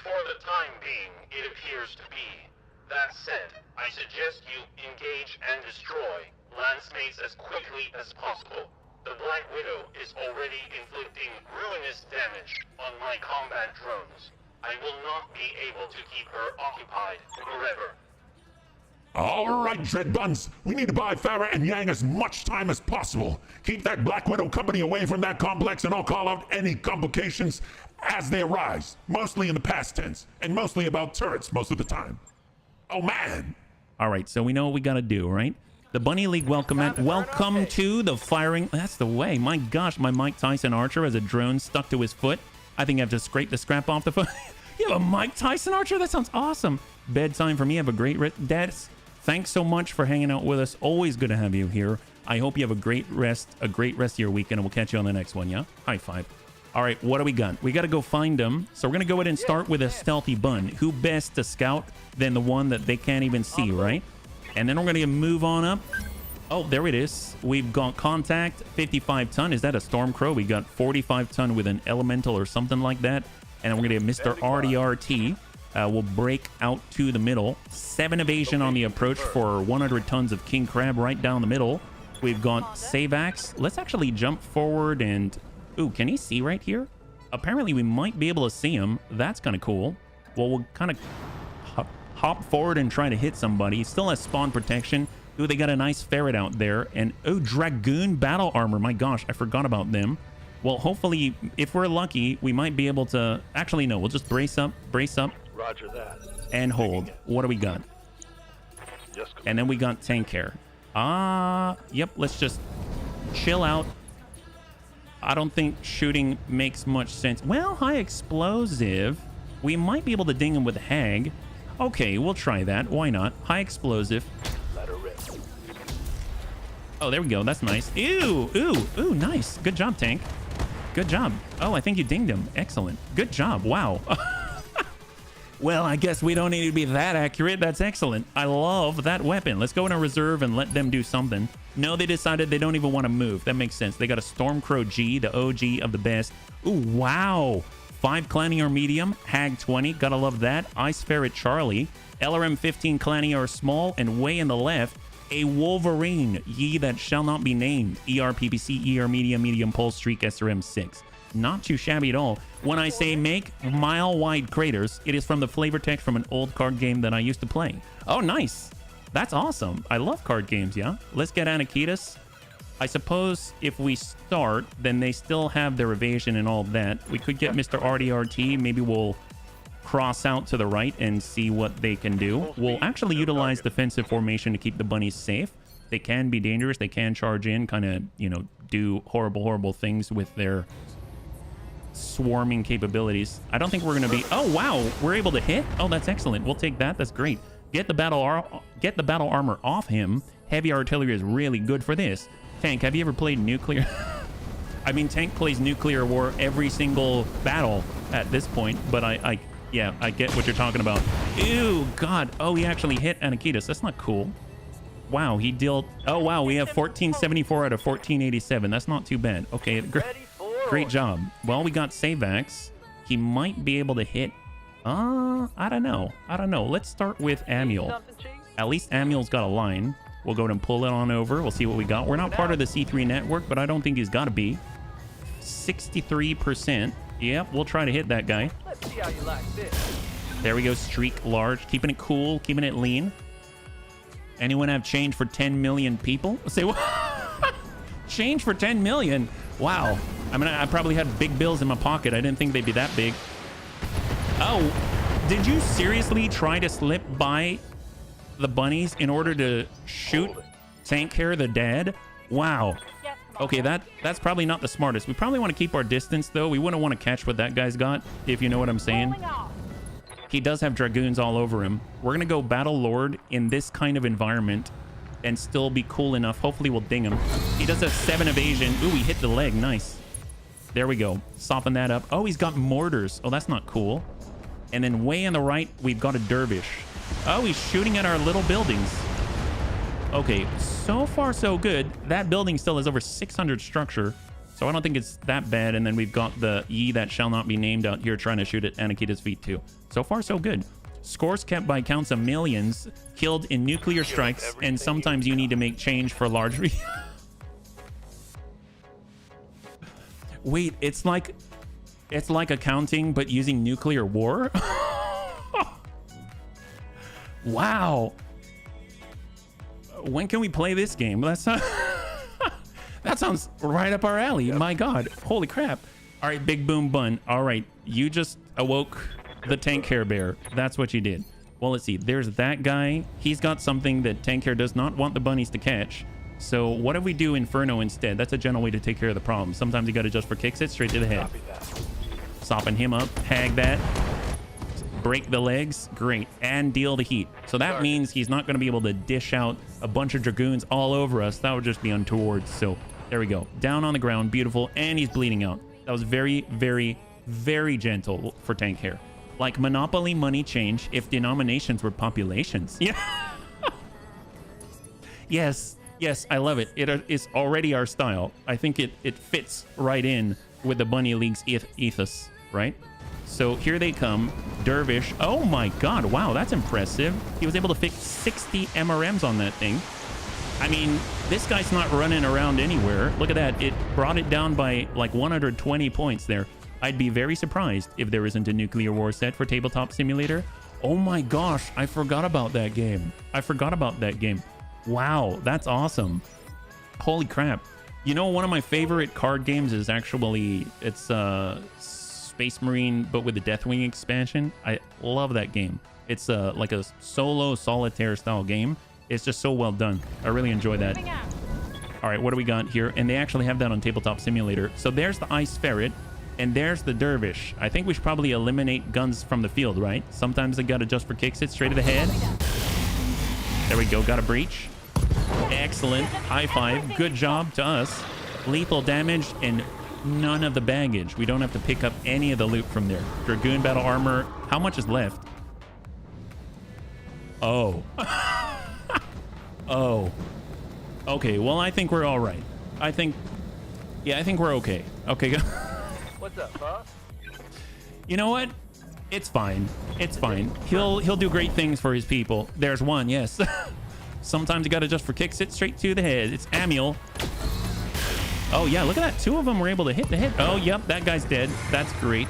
For the time being, it appears to be. That said, I suggest you engage and destroy Lancemates as quickly as possible. The Black Widow is already inflicting ruinous damage on my combat drones. I will not be able to keep her occupied forever. All right, Dreadbuns. We need to buy Farah and Yang as much time as possible. Keep that Black Widow company away from that complex, and I'll call out any complications as they arise. Mostly in the past tense, and mostly about turrets most of the time. Oh, man. All right, so we know what we got to do, right? The Bunny League welcome to the firing. That's the way. My gosh, my Mike Tyson Archer has a drone stuck to his foot. I think I have to scrape the scrap off the foot. You have a Mike Tyson Archer? That sounds awesome. Bedtime for me. Have a great rest. Dad, thanks so much for hanging out with us. Always good to have you here. I hope you have a great rest of your weekend, and we'll catch you on the next one, yeah? High five. All right, what do we got? We got to go find them. So we're going to go ahead and start with a stealthy bun. Who best to scout than the one that they can't even see, right? And then we're going to move on up. Oh, there it is. We've got contact, 55 ton. Is that a Stormcrow? We got 45 ton with an elemental or something like that. And then we're going to get Mr. RDRT. We'll break out to the middle. 7 evasion on the approach for 100 tons of King Crab right down the middle. We've got Savax. Let's actually jump forward and... Ooh, can he see right here? Apparently, we might be able to see him. That's kind of cool. Well, we'll kind of hop forward and try to hit somebody. Still has spawn protection. Ooh, they got a nice ferret out there. And, oh, Dragoon battle armor. My gosh, I forgot about them. Well, hopefully, if we're lucky, we might be able to... Actually, no, we'll just brace up. Roger that. And hold. What do we got? Yes, And then we got tank care. Yep, let's just chill out. I don't think shooting makes much sense. Well, high explosive. We might be able to ding him with Hag. Okay, we'll try that. Why not? High explosive. let her rip. Oh, there we go. That's nice. Ew, ooh, nice. Good job, tank. Good job. Oh, I think you dinged him. Excellent. Good job. Wow. Well, I guess we don't need to be that accurate. That's excellent. I love that weapon. Let's go in a reserve and let them do something. No, they decided they don't even want to move. That makes sense. They got a Stormcrow G, the OG of the best. Ooh, wow. 5 Clanier medium, Hag 20. Gotta love that. Ice Ferret Charlie. LRM 15 Clanier small, and way in the left, a Wolverine, ye that shall not be named. ER PPC, ER medium pulse streak SRM 6. Not too shabby at all. When I say make mile-wide craters, it is from the flavor text from an old card game that I used to play. Oh, nice. That's awesome. I love card games, yeah? Let's get Anakitas. I suppose if we start, then they still have their evasion and all that. We could get Mr. RDRT. Maybe we'll cross out to the right and see what they can do. We'll actually utilize defensive formation to keep the bunnies safe. They can be dangerous. They can charge in, kind of, you know, do horrible things with their swarming capabilities. I don't think we're going to be... Oh, wow. We're able to hit? Oh, that's excellent. We'll take that. That's great. Get the battle armor off him. Heavy artillery is really good for this. Tank, have you ever played nuclear? I mean, Tank plays nuclear war every single battle at this point, but yeah, I get what you're talking about. Ew, God. Oh, he actually hit Anakitas. That's not cool. Wow, he dealt... Oh, wow, we have 1474 out of 1487. That's not too bad. Okay, great job. Well, we got Savax. He might be able to hit... I don't know. Let's start with Amiel. At least Amiel's got a line. We'll go ahead and pull it on over. We'll see what we got. We're not part of the C3 network, but I don't think he's got to be. 63%. Yep, we'll try to hit that guy. Let's see how you like this. There we go. Streak large. Keeping it cool. Keeping it lean. Anyone have change for 10 million people? Say what? Change for 10 million? Wow. I mean, I probably had big bills in my pocket. I didn't think they'd be that big. Oh, did you seriously try to slip by the bunnies in order to shoot Tank Hair the dad? Wow. Yes, Okay, that's probably not the smartest. We probably want to keep our distance, though. We wouldn't want to catch what that guy's got, if you know what I'm saying. Rolling off. He does have dragoons all over him. We're going to go Battle Lord in this kind of environment and still be cool enough. Hopefully we'll ding him. He does have 7 evasion. Ooh, he hit the leg. Nice. There we go. Soften that up. Oh, he's got mortars. Oh, that's not cool. And then way on the right, we've got a dervish. Oh, he's shooting at our little buildings. Okay, so far so good. That building still has over 600 structure, so I don't think it's that bad. And then we've got the Ye that shall not be named out here trying to shoot at Anakita's feet too. So far so good. Scores kept by counts of millions, killed in nuclear strikes, and sometimes you need to make change for large... Wait, it's like accounting, but using nuclear war? Wow. When can we play this game? That's not... That sounds right up our alley. Yep. My God. Holy crap. All right, Big Boom Bun. All right, you just awoke the Tank Hair Bear. That's what you did. Well, let's see. There's that guy. He's got something that Tank Hair does not want the bunnies to catch. So what if we do Inferno instead? That's a gentle way to take care of the problem. Sometimes you got to just for kicks it straight to the head. Soften him up. Hag that. Break the legs. Great. And deal the heat. So that means he's not going to be able to dish out a bunch of dragoons all over us. That would just be untoward. So there we go. Down on the ground. Beautiful. And he's bleeding out. That was very, very, very gentle for Tank Hair. Like Monopoly money change if denominations were populations. Yeah. Yes. Yes, I love it. It is already our style. I think it fits right in with the Bunny League's ethos, right? So here they come. Dervish. Oh my God. Wow, that's impressive. He was able to fix 60 MRMs on that thing. I mean, this guy's not running around anywhere. Look at that. It brought it down by like 120 points there. I'd be very surprised if there isn't a nuclear war set for Tabletop Simulator. Oh my gosh, I forgot about that game. I forgot about that game. Wow, that's awesome. Holy crap. You know, one of my favorite card games is actually, it's Space Marine, but with the Deathwing expansion. I love that game. It's like a solo solitaire style game. It's just so well done. I really enjoy that. All right, what do we got here? And they actually have that on Tabletop Simulator. So there's the Ice Ferret. And there's the Dervish. I think we should probably eliminate guns from the field, right? Sometimes they got to just for kicks it straight to the head. There we go. Got a breach. Excellent. High five. Good job to us. Lethal damage and none of the baggage. We don't have to pick up any of the loot from there. Dragoon battle armor. How much is left? Oh. Oh. Okay. Well, I think we're all right. I think we're okay. Okay. What's up, boss? You know what? It's fine. It's fine. He'll do great things for his people. There's one, yes. Sometimes you gotta just for kicks it straight to the head. It's Amiel. Oh yeah, look at that. 2 of them were able to hit the head. Oh yep, that guy's dead. That's great.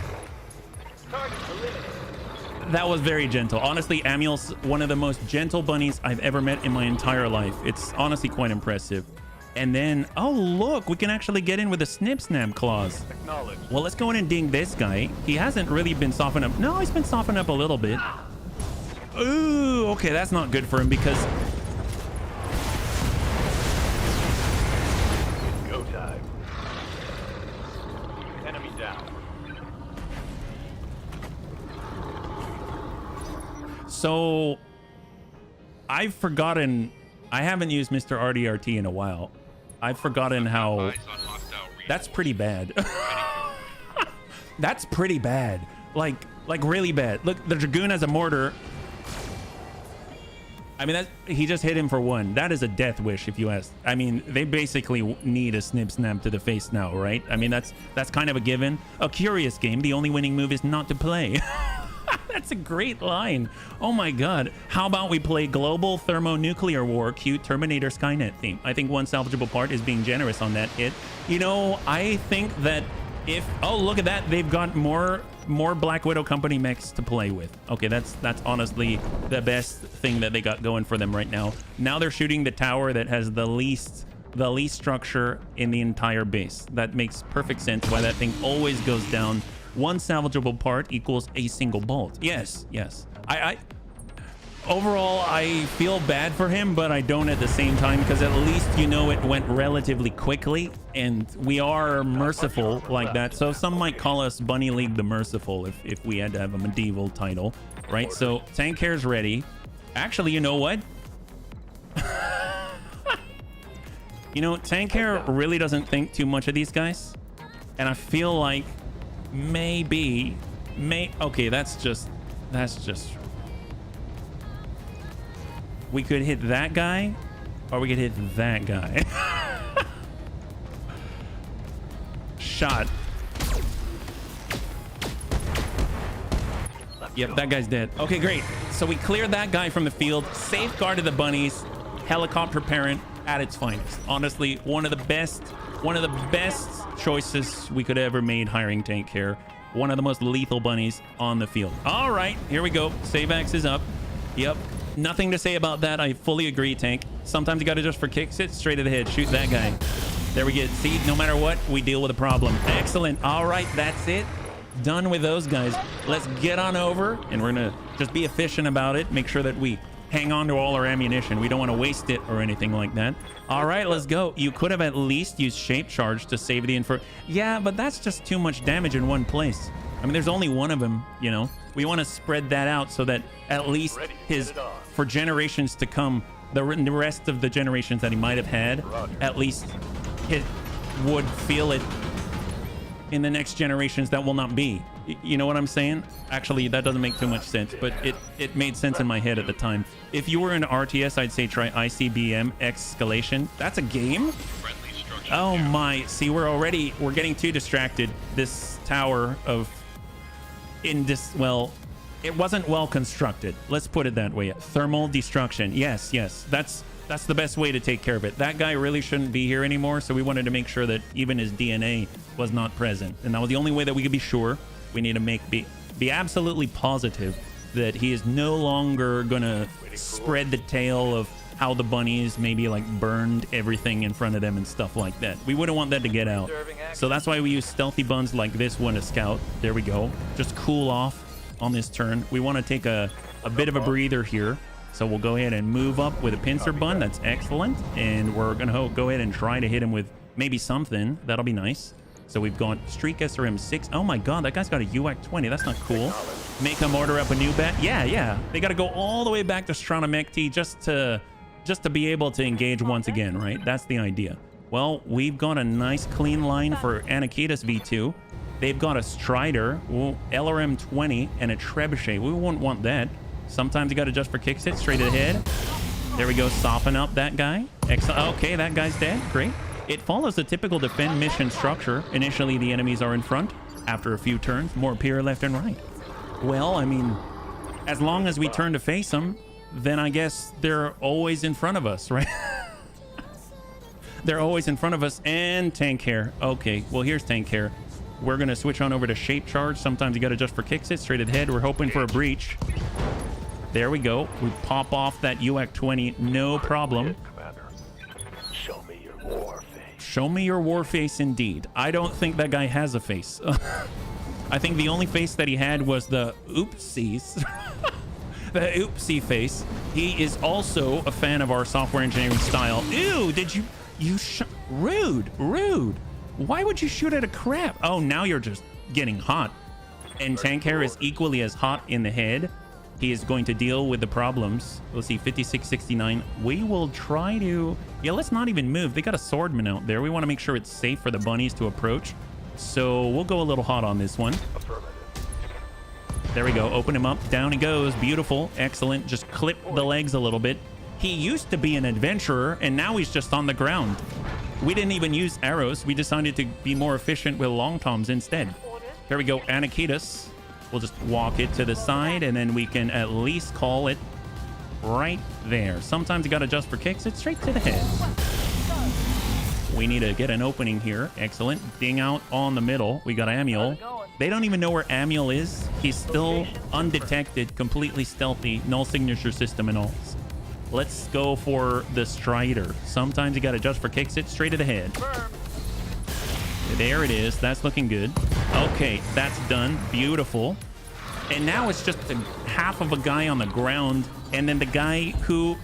That was very gentle. Honestly, Amiel's one of the most gentle bunnies I've ever met in my entire life. It's honestly quite impressive. And then, oh look, we can actually get in with a snip snap clause. Well, let's go in and ding this guy. He hasn't really been softened up. No, he's been softened up a little bit. Ooh, okay, that's not good for him because... Go time. Enemy down. So, I've forgotten... I haven't used Mr. RDRT in a while. I've forgotten how... That's pretty bad. That's pretty bad. Like really bad. Look, the Dragoon has a mortar. I mean, he just hit him for 1. That is a death wish, if you ask. I mean, they basically need a snip snap to the face now, right? I mean, that's kind of a given. A curious game. The only winning move is not to play. That's a great line. Oh my God. How about we play Global Thermonuclear War cute Terminator Skynet theme? I think one salvageable part is being generous on that hit. You know, I think that if... Oh, look at that. They've got more Black Widow Company mechs to play with. Okay, that's honestly the best thing that they got going for them right now. Now they're shooting the tower that has the least structure in the entire base. That makes perfect sense why that thing always goes down. One salvageable part equals a single bolt. Yes, yes. overall, I feel bad for him, but I don't at the same time, because at least, you know, it went relatively quickly, and we are merciful like that. So some might call us Bunny League the Merciful if we had to have a medieval title, right? So tank hair's ready. Actually, you know what? You know, tank hair really doesn't think too much of these guys, and I feel like okay, that's just we could hit that guy, or we could hit that guy. Shot. Yep, that guy's dead. Okay, great. So we cleared that guy from the field, safeguarded the bunnies. Helicopter parent at its finest. Honestly, one of the best choices we could ever made hiring tank hair. One of the most lethal bunnies on the field. All right, here we go. Save axe is up. Yep. Nothing to say about that. I fully agree, tank. Sometimes you got to just for kicks it straight to the head. Shoot that guy. There we get. See, no matter what, we deal with a problem. Excellent. All right, that's it. Done with those guys. Let's get on over, and we're gonna just be efficient about it. Make sure that we hang on to all our ammunition. We don't want to waste it or anything like that. All right, let's go. You could have at least used shape charge to save the info. Yeah, but that's just too much damage in one place. I mean, there's only one of them, you know. We want to spread that out so that at least for generations to come, the rest of the generations that he might have had, at least it would feel it in the next generations that will not be. You know what I'm saying? Actually, that doesn't make too much sense, but it made sense in my head at the time. If you were in RTS, I'd say try ICBM Escalation. That's a game? Oh my. See, we're getting too distracted. This tower of well, it wasn't well constructed. Let's put it that way. Thermal destruction. Yes, that's the best way to take care of it. That guy really shouldn't be here anymore, so we wanted to make sure that even his DNA was not present, and that was the only way that we could be sure. We need to be absolutely positive that he is no longer gonna spread the tale of how the bunnies maybe like burned everything in front of them and stuff like that. We wouldn't want that to get out. So that's why we use stealthy buns like this one to scout. There we go. Just cool off on this turn. We want to take a bit of a breather here. So we'll go ahead and move up with a pincer bun. That's excellent. And we're gonna go ahead and try to hit him with maybe something. That'll be nice. So we've got Streak SRM6. Oh my god, that guy's got a UAC-20. That's not cool. Make him order up a new bat. Yeah. They got to go all the way back to Stronamecti just to be able to engage once again, right? That's the idea. Well, we've got a nice clean line for Anakitas V2. They've got a Strider, LRM-20, and a Trebuchet. We won't want that. Sometimes you got to just for kicks it straight to the head. There we go. Soften up that guy. Excellent. Okay, that guy's dead. Great. It follows the typical defend mission structure. Initially, the enemies are in front. After a few turns, more appear left and right. Well, I mean, as long as we turn to face them, then I guess they're always in front of us, right? They're always in front of us. And tank hair. Okay, well, here's tank hair. We're going to switch on over to shape charge. Sometimes you got to just for kicks it straight to the head. We're hoping for a breach. There we go. We pop off that UAC-20. No problem. Show me your war face. Show me your war face, indeed. I don't think that guy has a face. I think the only face that he had was the oopsies. The oopsie face. He is also a fan of our software engineering style. Ew, did you rude. Why would you shoot at a crab? Oh, now you're just getting hot. And tank hair is equally as hot in the head. He is going to deal with the problems. Let's see, 5669. We will try to... Yeah, let's not even move. They got a swordman out there. We want to make sure it's safe for the bunnies to approach. So we'll go a little hot on this one. There we go. Open him up. Down he goes. Beautiful. Excellent. Just clip the legs a little bit. He used to be an adventurer, and now he's just on the ground. We didn't even use arrows. We decided to be more efficient with long toms instead. There we go. Anakitas. We'll just walk it to the side, and then we can at least call it right there. Sometimes you got to adjust for kicks. It's straight to the head. We need to get an opening here. Excellent. Ding out on the middle. We got Amiel. They don't even know where Amiel is. He's still undetected, completely stealthy, null signature system and all. Let's go for the Strider. Sometimes you got to adjust for kicks. It's straight to the head. There it is. That's looking good. Okay, that's done. Beautiful. And now it's just half of a guy on the ground, and then the guy who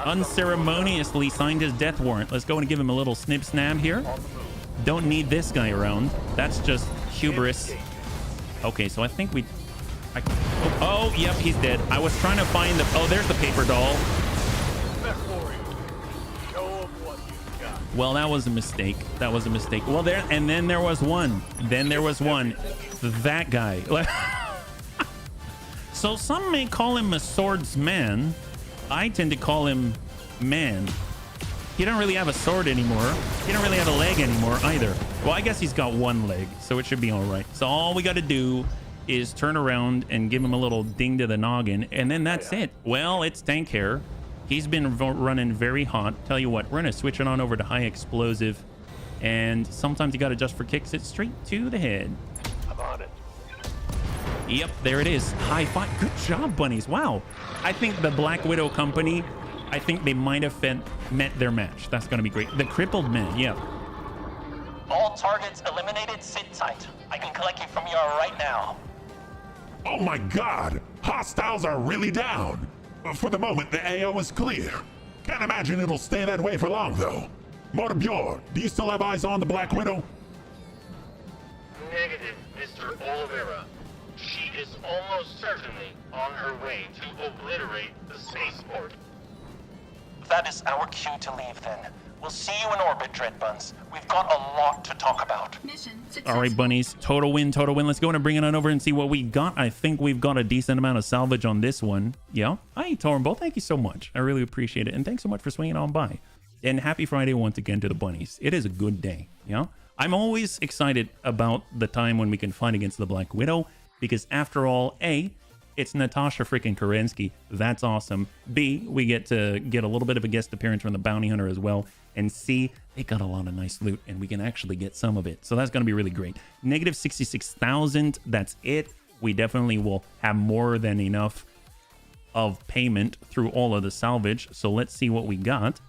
unceremoniously signed his death warrant. Let's go and give him a little snip snap here. Don't need this guy around. That's just hubris. Okay, so I think oh, yep, he's dead. I was trying to find the... Oh, there's the paper doll. Well, that was a mistake. That was a mistake. Well, then there was one. Then there was one. That guy. So some may call him a swordsman. I tend to call him man. He don't really have a sword anymore. He don't really have a leg anymore either. Well, I guess he's got one leg, so it should be all right. So all we got to do is turn around and give him a little ding to the noggin, and then that's it. Well, it's tank hair. He's been running very hot. Tell you what, we're going to switch it on over to high explosive, and sometimes you got to just for kicks it straight to the head. I'm on it. Yep, there it is. High five. Good job, bunnies. Wow. I think the Black Widow company, I think they might have met their match. That's going to be great. The crippled man, yeah. All targets eliminated, sit tight. I can collect you from ER right now. Oh my god! Hostiles are really down! For the moment, the AO is clear. Can't imagine it'll stay that way for long, though. Morbior, do you still have eyes on the Black Widow? Negative, Mr. Oliveira. She is almost certainly on her way to obliterate the spaceport. That is our cue to leave then. We'll see you in orbit, Dreadbuns. We've got a lot to talk about. Mission successful. All right, bunnies. Total win, total win. Let's go and bring it on over and see what we got. I think we've got a decent amount of salvage on this one. Yeah. Hi, Tornbull. Thank you so much. I really appreciate it. And thanks so much for swinging on by. And happy Friday once again to the bunnies. It is a good day. Yeah. I'm always excited about the time when we can fight against the Black Widow, because after all, A, it's Natasha freaking Kerensky. That's awesome. B, we get to get a little bit of a guest appearance from the bounty hunter as well. And C, they got a lot of nice loot, and we can actually get some of it. So that's going to be really great. Negative 66,000. That's it. We definitely will have more than enough of payment through all of the salvage. So let's see what we got.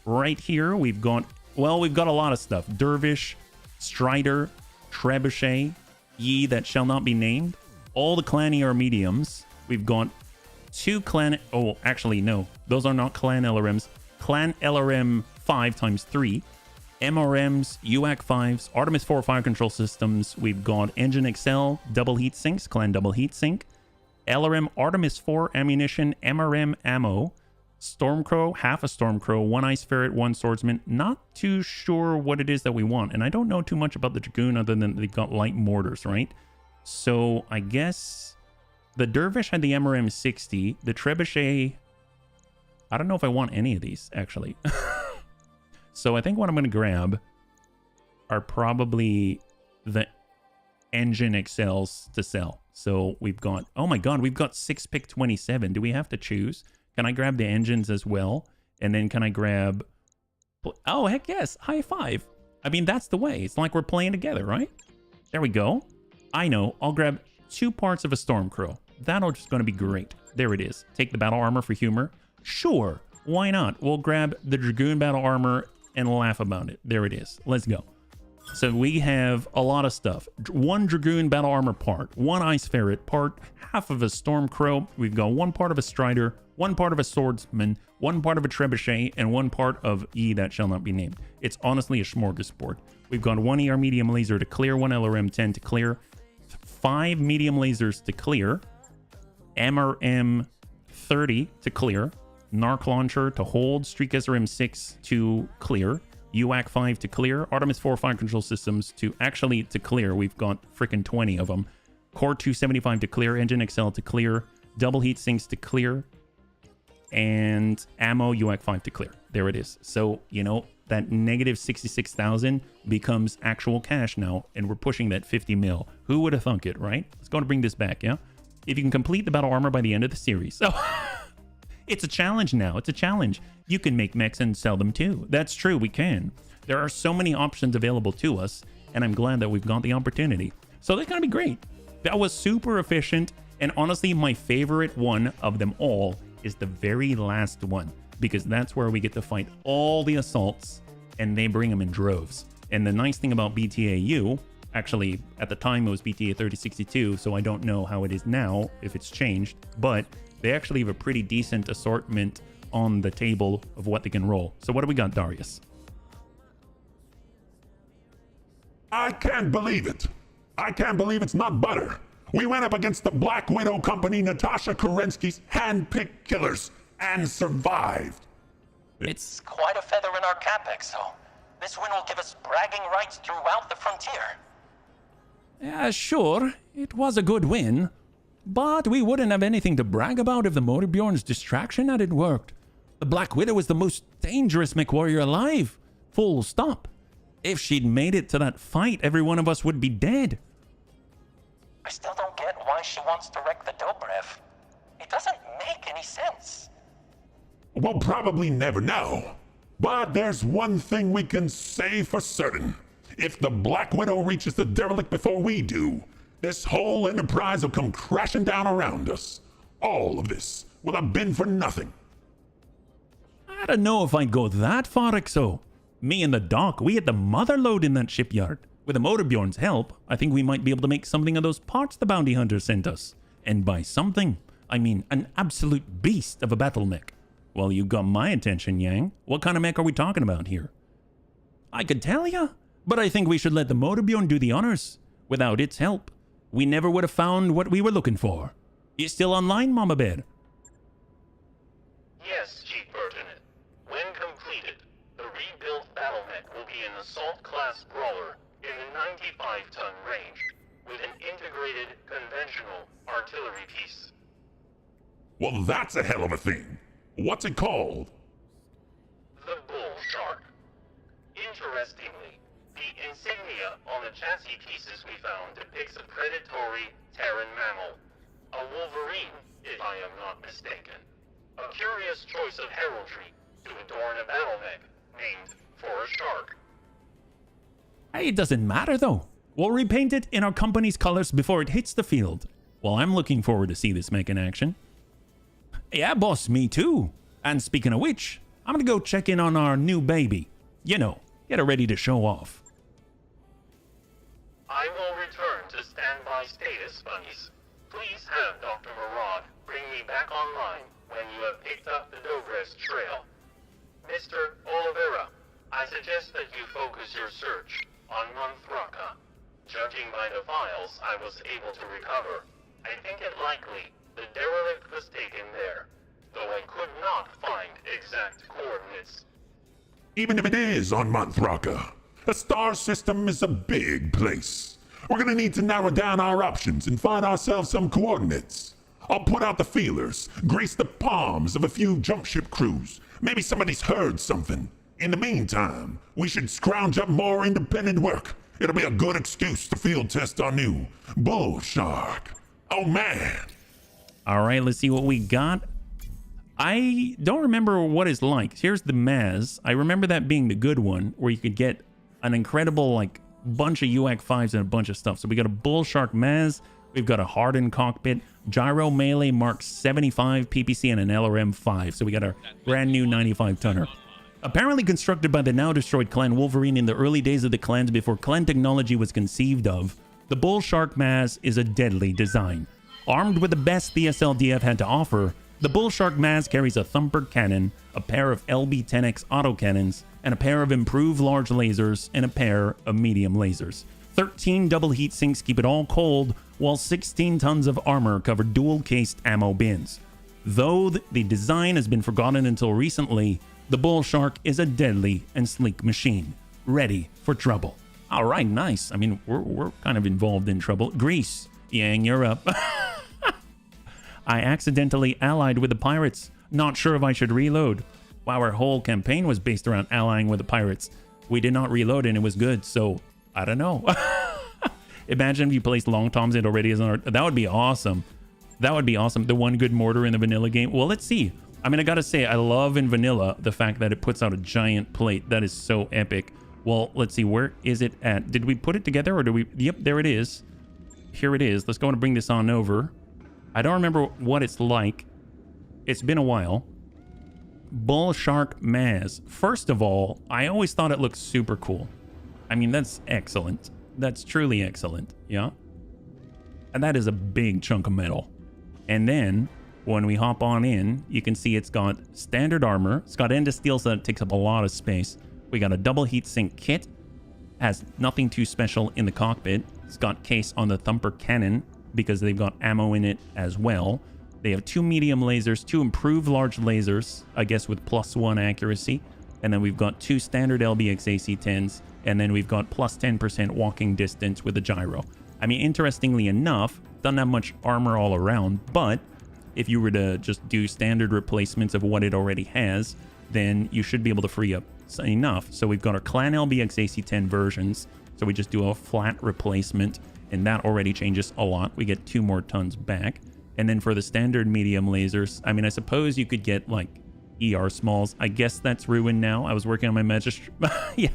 Right here, we've got, well, we've got a lot of stuff. Dervish, Strider, Trebuchet, Ye that shall not be named. All the clan ER mediums. We've got 2 clan... Oh, actually, no. Those are not clan LRMs. Clan LRM 5 times 3. MRMs, UAC 5s, Artemis 4 fire control systems. We've got Engine Excel, double heat sinks, clan double heat sink. LRM Artemis 4 ammunition, MRM ammo. Stormcrow, half a Stormcrow, 1 Ice Ferret, 1 Swordsman. Not too sure what it is that we want. And I don't know too much about the Dragoon other than they've got light mortars, right? So I guess the Dervish had the MRM 60. The Trebuchet, I don't know if I want any of these, actually. So I think what I'm going to grab are probably the Engine Excels to sell. So we've got, oh my god, we've got 6 pick 27. Do we have to choose? Can I grab the engines as well? And then can I grab... Oh, heck yes. High five. I mean, that's the way. It's like we're playing together, right? There we go. I know. I'll grab 2 parts of a Stormcrow. That'll just going to be great. There it is. Take the battle armor for humor. Sure. Why not? We'll grab the Dragoon battle armor and laugh about it. There it is. Let's go. So we have a lot of stuff. 1 Dragoon battle armor part, 1 Ice Ferret part, half of a Stormcrow. We've got 1 part of a Strider, 1 part of a Swordsman, 1 part of a Trebuchet, and 1 part of Ye that shall not be named. It's honestly a smorgasbord. We've got 1 ER medium laser to clear, 1 LRM 10 to clear, 5 medium lasers to clear, MRM 30 to clear, Narc launcher to hold, Streak SRM 6 to clear, UAC 5 to clear, Artemis 4 fire control systems to actually to clear. We've got freaking 20 of them. Core 275 to clear, Engine Excel to clear, double heat sinks to clear, and ammo UAC 5 to clear. There it is. So, you know, that negative 66,000 becomes actual cash now, and we're pushing that 50 mil. Who would have thunk it, right? Let's go and bring this back, yeah? If you can complete the battle armor by the end of the series. So, it's a challenge now. It's a challenge. You can make mechs and sell them too. That's true, we can. There are so many options available to us, and I'm glad that we've got the opportunity. So that's going to be great. That was super efficient, and honestly, my favorite one of them all is the very last one, because that's where we get to fight all the assaults, and they bring them in droves. And the nice thing about BTAU Actually, at the time it was BTA 3062, so I don't know how it is now, if it's changed, but they actually have a pretty decent assortment on the table of what they can roll. So what do we got, Darius? I can't believe it. I can't believe it's not butter. We went up against the Black Widow Company, Natasha Kerensky's hand-picked killers, and survived. It's quite a feather in our cap, Exo. This win will give us bragging rights throughout the frontier. Yeah, sure, it was a good win, but we wouldn't have anything to brag about if the Motorbjorn's distraction hadn't worked. The Black Widow was the most dangerous MechWarrior alive. Full stop. If she'd made it to that fight, every one of us would be dead. I still don't get why she wants to wreck the Dobrev. It doesn't make any sense. We'll probably never know. But there's one thing we can say for certain. If the Black Widow reaches the derelict before we do, this whole enterprise will come crashing down around us. All of this will have been for nothing. I don't know if I'd go that far, Exo. Me and the Doc, we had the mother load in that shipyard. With the Motorbjorn's help, I think we might be able to make something of those parts the bounty hunter sent us. And by something, I mean an absolute beast of a battle mech. Well, you got my attention, Yang. What kind of mech are we talking about here? I could tell ya, but I think we should let the Motorbjorn do the honors. Without its help, we never would have found what we were looking for. You still online, Mama Bear? Yes, Chief Pertinent. When completed, the rebuilt battle mech will be an assault-class brawler in the 95-ton range, with an integrated conventional artillery piece. Well, that's a hell of a thing. What's it called? The Bull Shark. Interestingly, the insignia on the chassis pieces we found depicts a predatory Terran mammal, a wolverine, if I am not mistaken. A curious choice of heraldry to adorn a battle mech named for a shark. Hey, it doesn't matter though. We'll repaint it in our company's colors before it hits the field. Well, I'm looking forward to see this mech in action. Yeah, boss, me too. And speaking of which, I'm gonna go check in on our new baby. You know, get her ready to show off. I will return to standby status, bunnies. Please have Dr. Marad bring me back online when you have picked up the Dobrev's trail. Mr. Oliveira, I suggest that you focus your search on Monthraka. Judging by the files I was able to recover, I think it likely the derelict was taken there, though I could not find exact coordinates. Even if it is on Monthraka, the star system is a big place. We're gonna need to narrow down our options and find ourselves some coordinates. I'll put out the feelers, grace the palms of a few jump ship crews. Maybe somebody's heard something. In the meantime, we should scrounge up more independent work. It'll be a good excuse to field test our new Bull Shark. Oh man! All right, let's see what we got. I don't remember what it's like. Here's the Maz. I remember that being the good one, where you could get an incredible, like, bunch of UAC 5s and a bunch of stuff. So we got a Bull Shark Maz. We've got a hardened cockpit, gyro melee Mark 75 PPC, and an LRM 5. So we got our brand new 95-tonner. Apparently constructed by the now destroyed Clan Wolverine in the early days of the clans before clan technology was conceived of, the Bull Shark Maz is a deadly design. Armed with the best the SLDF had to offer, the Bull Shark Maz carries a thumper cannon, a pair of LB-10X autocannons, and a pair of improved large lasers and a pair of medium lasers. 13 double heat sinks keep it all cold, while 16 tons of armor cover dual-cased ammo bins. Though the design has been forgotten until recently, the Bull Shark is a deadly and sleek machine, ready for trouble. All right, nice. I mean, we're kind of involved in trouble. Greece, Yang, you're up. I accidentally allied with the pirates. Not sure if I should reload. Wow, our whole campaign was based around allying with the pirates. We did not reload and it was good, so I don't know. Imagine if you placed long toms in already as an art. That would be awesome. That would be awesome. The one good mortar in the vanilla game. Well, let's see. I mean, I gotta say, I love in vanilla the fact that it puts out a giant plate. That is so epic. Well, let's see. Where is it at? Did we put it together or do we? Yep, there it is. Here it is. Let's go and bring this on over. I don't remember what it's like. It's been a while. Bull Shark Maz. First of all, I always thought it looked super cool. I mean, that's excellent. That's truly excellent. Yeah. And that is a big chunk of metal. And then when we hop on in, you can see it's got standard armor. It's got end of steel, so that takes up a lot of space. We got a double heatsink kit. Has nothing too special in the cockpit. It's got case on the thumper cannon because they've got ammo in it as well. They have 2 medium lasers, 2 improved large lasers, I guess with +1 accuracy. And then we've got 2 standard LBX AC-10s. And then we've got plus 10% walking distance with a gyro. I mean, interestingly enough, doesn't have much armor all around, but if you were to just do standard replacements of what it already has, then you should be able to free up enough. So we've got our Clan LBX AC-10 versions. So we just do a flat replacement, and that already changes a lot. We get 2 more tons back. And then for the standard medium lasers, I mean, I suppose you could get like ER smalls. I guess that's ruined now. I was working on my magistrate. Yeah.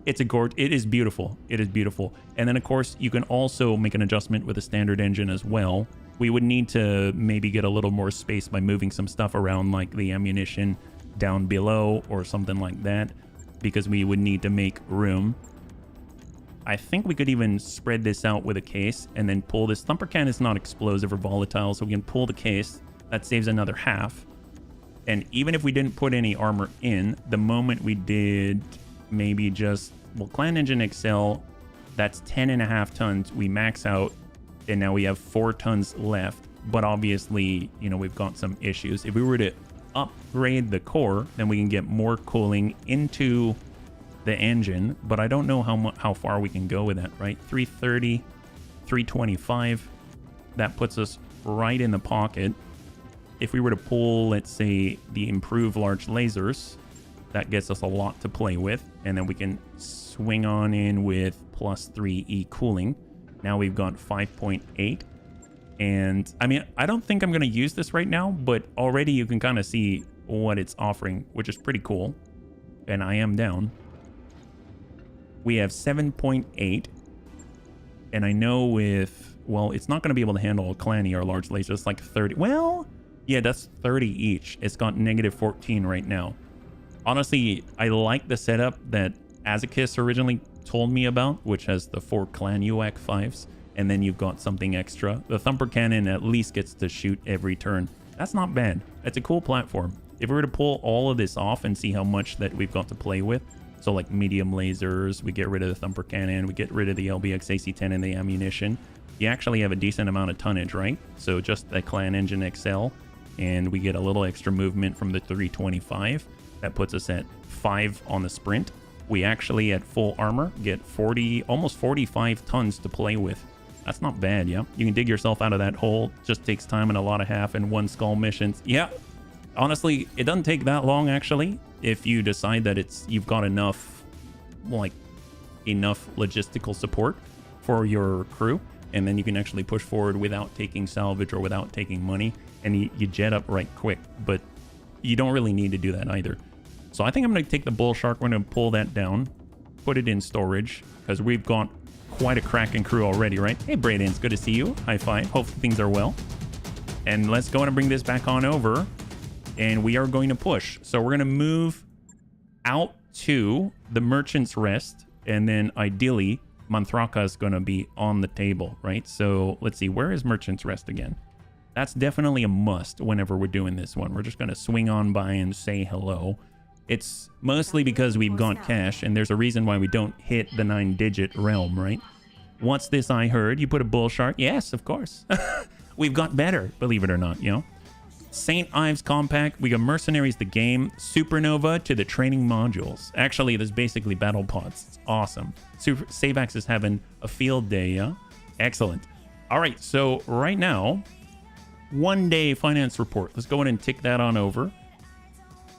It's a gorge. It is beautiful. It is beautiful. And then, of course, you can also make an adjustment with a standard engine as well. We would need to maybe get a little more space by moving some stuff around, like the ammunition down below or something like that, because we would need to make room. I think we could even spread this out with a case and then pull this. Thumper can is not explosive or volatile, so we can pull the case. That saves another half. And even if we didn't put any armor in, the moment we did maybe just, well, Clan Engine XL, that's 10.5 tons. We max out, and now we have 4 tons left. But obviously, you know, we've got some issues. If we were to upgrade the core, then we can get more cooling into the engine. But I don't know how far we can go with that, right? 330, 325. That puts us right in the pocket. If we were to pull, let's say, the improved large lasers, that gets us a lot to play with. And then we can swing on in with +3E cooling. Now we've got 5.8. And I mean, I don't think I'm going to use this right now, but already you can kind of see what it's offering, which is pretty cool. And I am down. We have 7.8. And I know with, well, it's not going to be able to handle a Clanny or large laser. It's like 30. Well, yeah, that's 30 each. It's got -14 right now. Honestly, I like the setup that Azakis originally told me about, which has the 4 Clan UAC 5s, and then you've got something extra. The Thumper Cannon at least gets to shoot every turn. That's not bad. It's a cool platform. If we were to pull all of this off and see how much that we've got to play with, so like medium lasers, we get rid of the Thumper Cannon, we get rid of the LBX AC-10 and the ammunition, you actually have a decent amount of tonnage, right? So just the Clan Engine XL, and we get a little extra movement from the 325. That puts us at 5 on the sprint. We actually, at full armor, get 40, almost 45 tons to play with. That's not bad, yeah? You can dig yourself out of that hole. Just takes time and a lot of half and 1 skull missions. Yeah, honestly, it doesn't take that long, actually, if you decide that you've got enough, like, enough logistical support for your crew. And then you can actually push forward without taking salvage or without taking money. And you jet up right quick. But you don't really need to do that either. So I think I'm going to take the bull shark. We're going to pull that down, put it in storage, because we've got quite a cracking crew already, right? Hey, Braden's good to see you. High five. Hopefully things are well. And let's go and bring this back on over. And we are going to push. So we're going to move out to the Merchant's Rest. And then ideally, Manthraka is going to be on the table, right? So let's see. Where is Merchant's Rest again? That's definitely a must whenever we're doing this one. We're just going to swing on by and say hello. It's mostly because we've got cash, and there's a reason why we don't hit the 9-digit realm, right? What's this I heard? You put a bull shark? Yes, of course. We've got better, believe it or not, you know? St. Ives Compact. We got Mercenaries the game. Supernova to the training modules. Actually, there's basically battle pods. It's awesome. Savax is having a field day, yeah? Excellent. All right, so right now, 1-day finance report. Let's go ahead and tick that on over.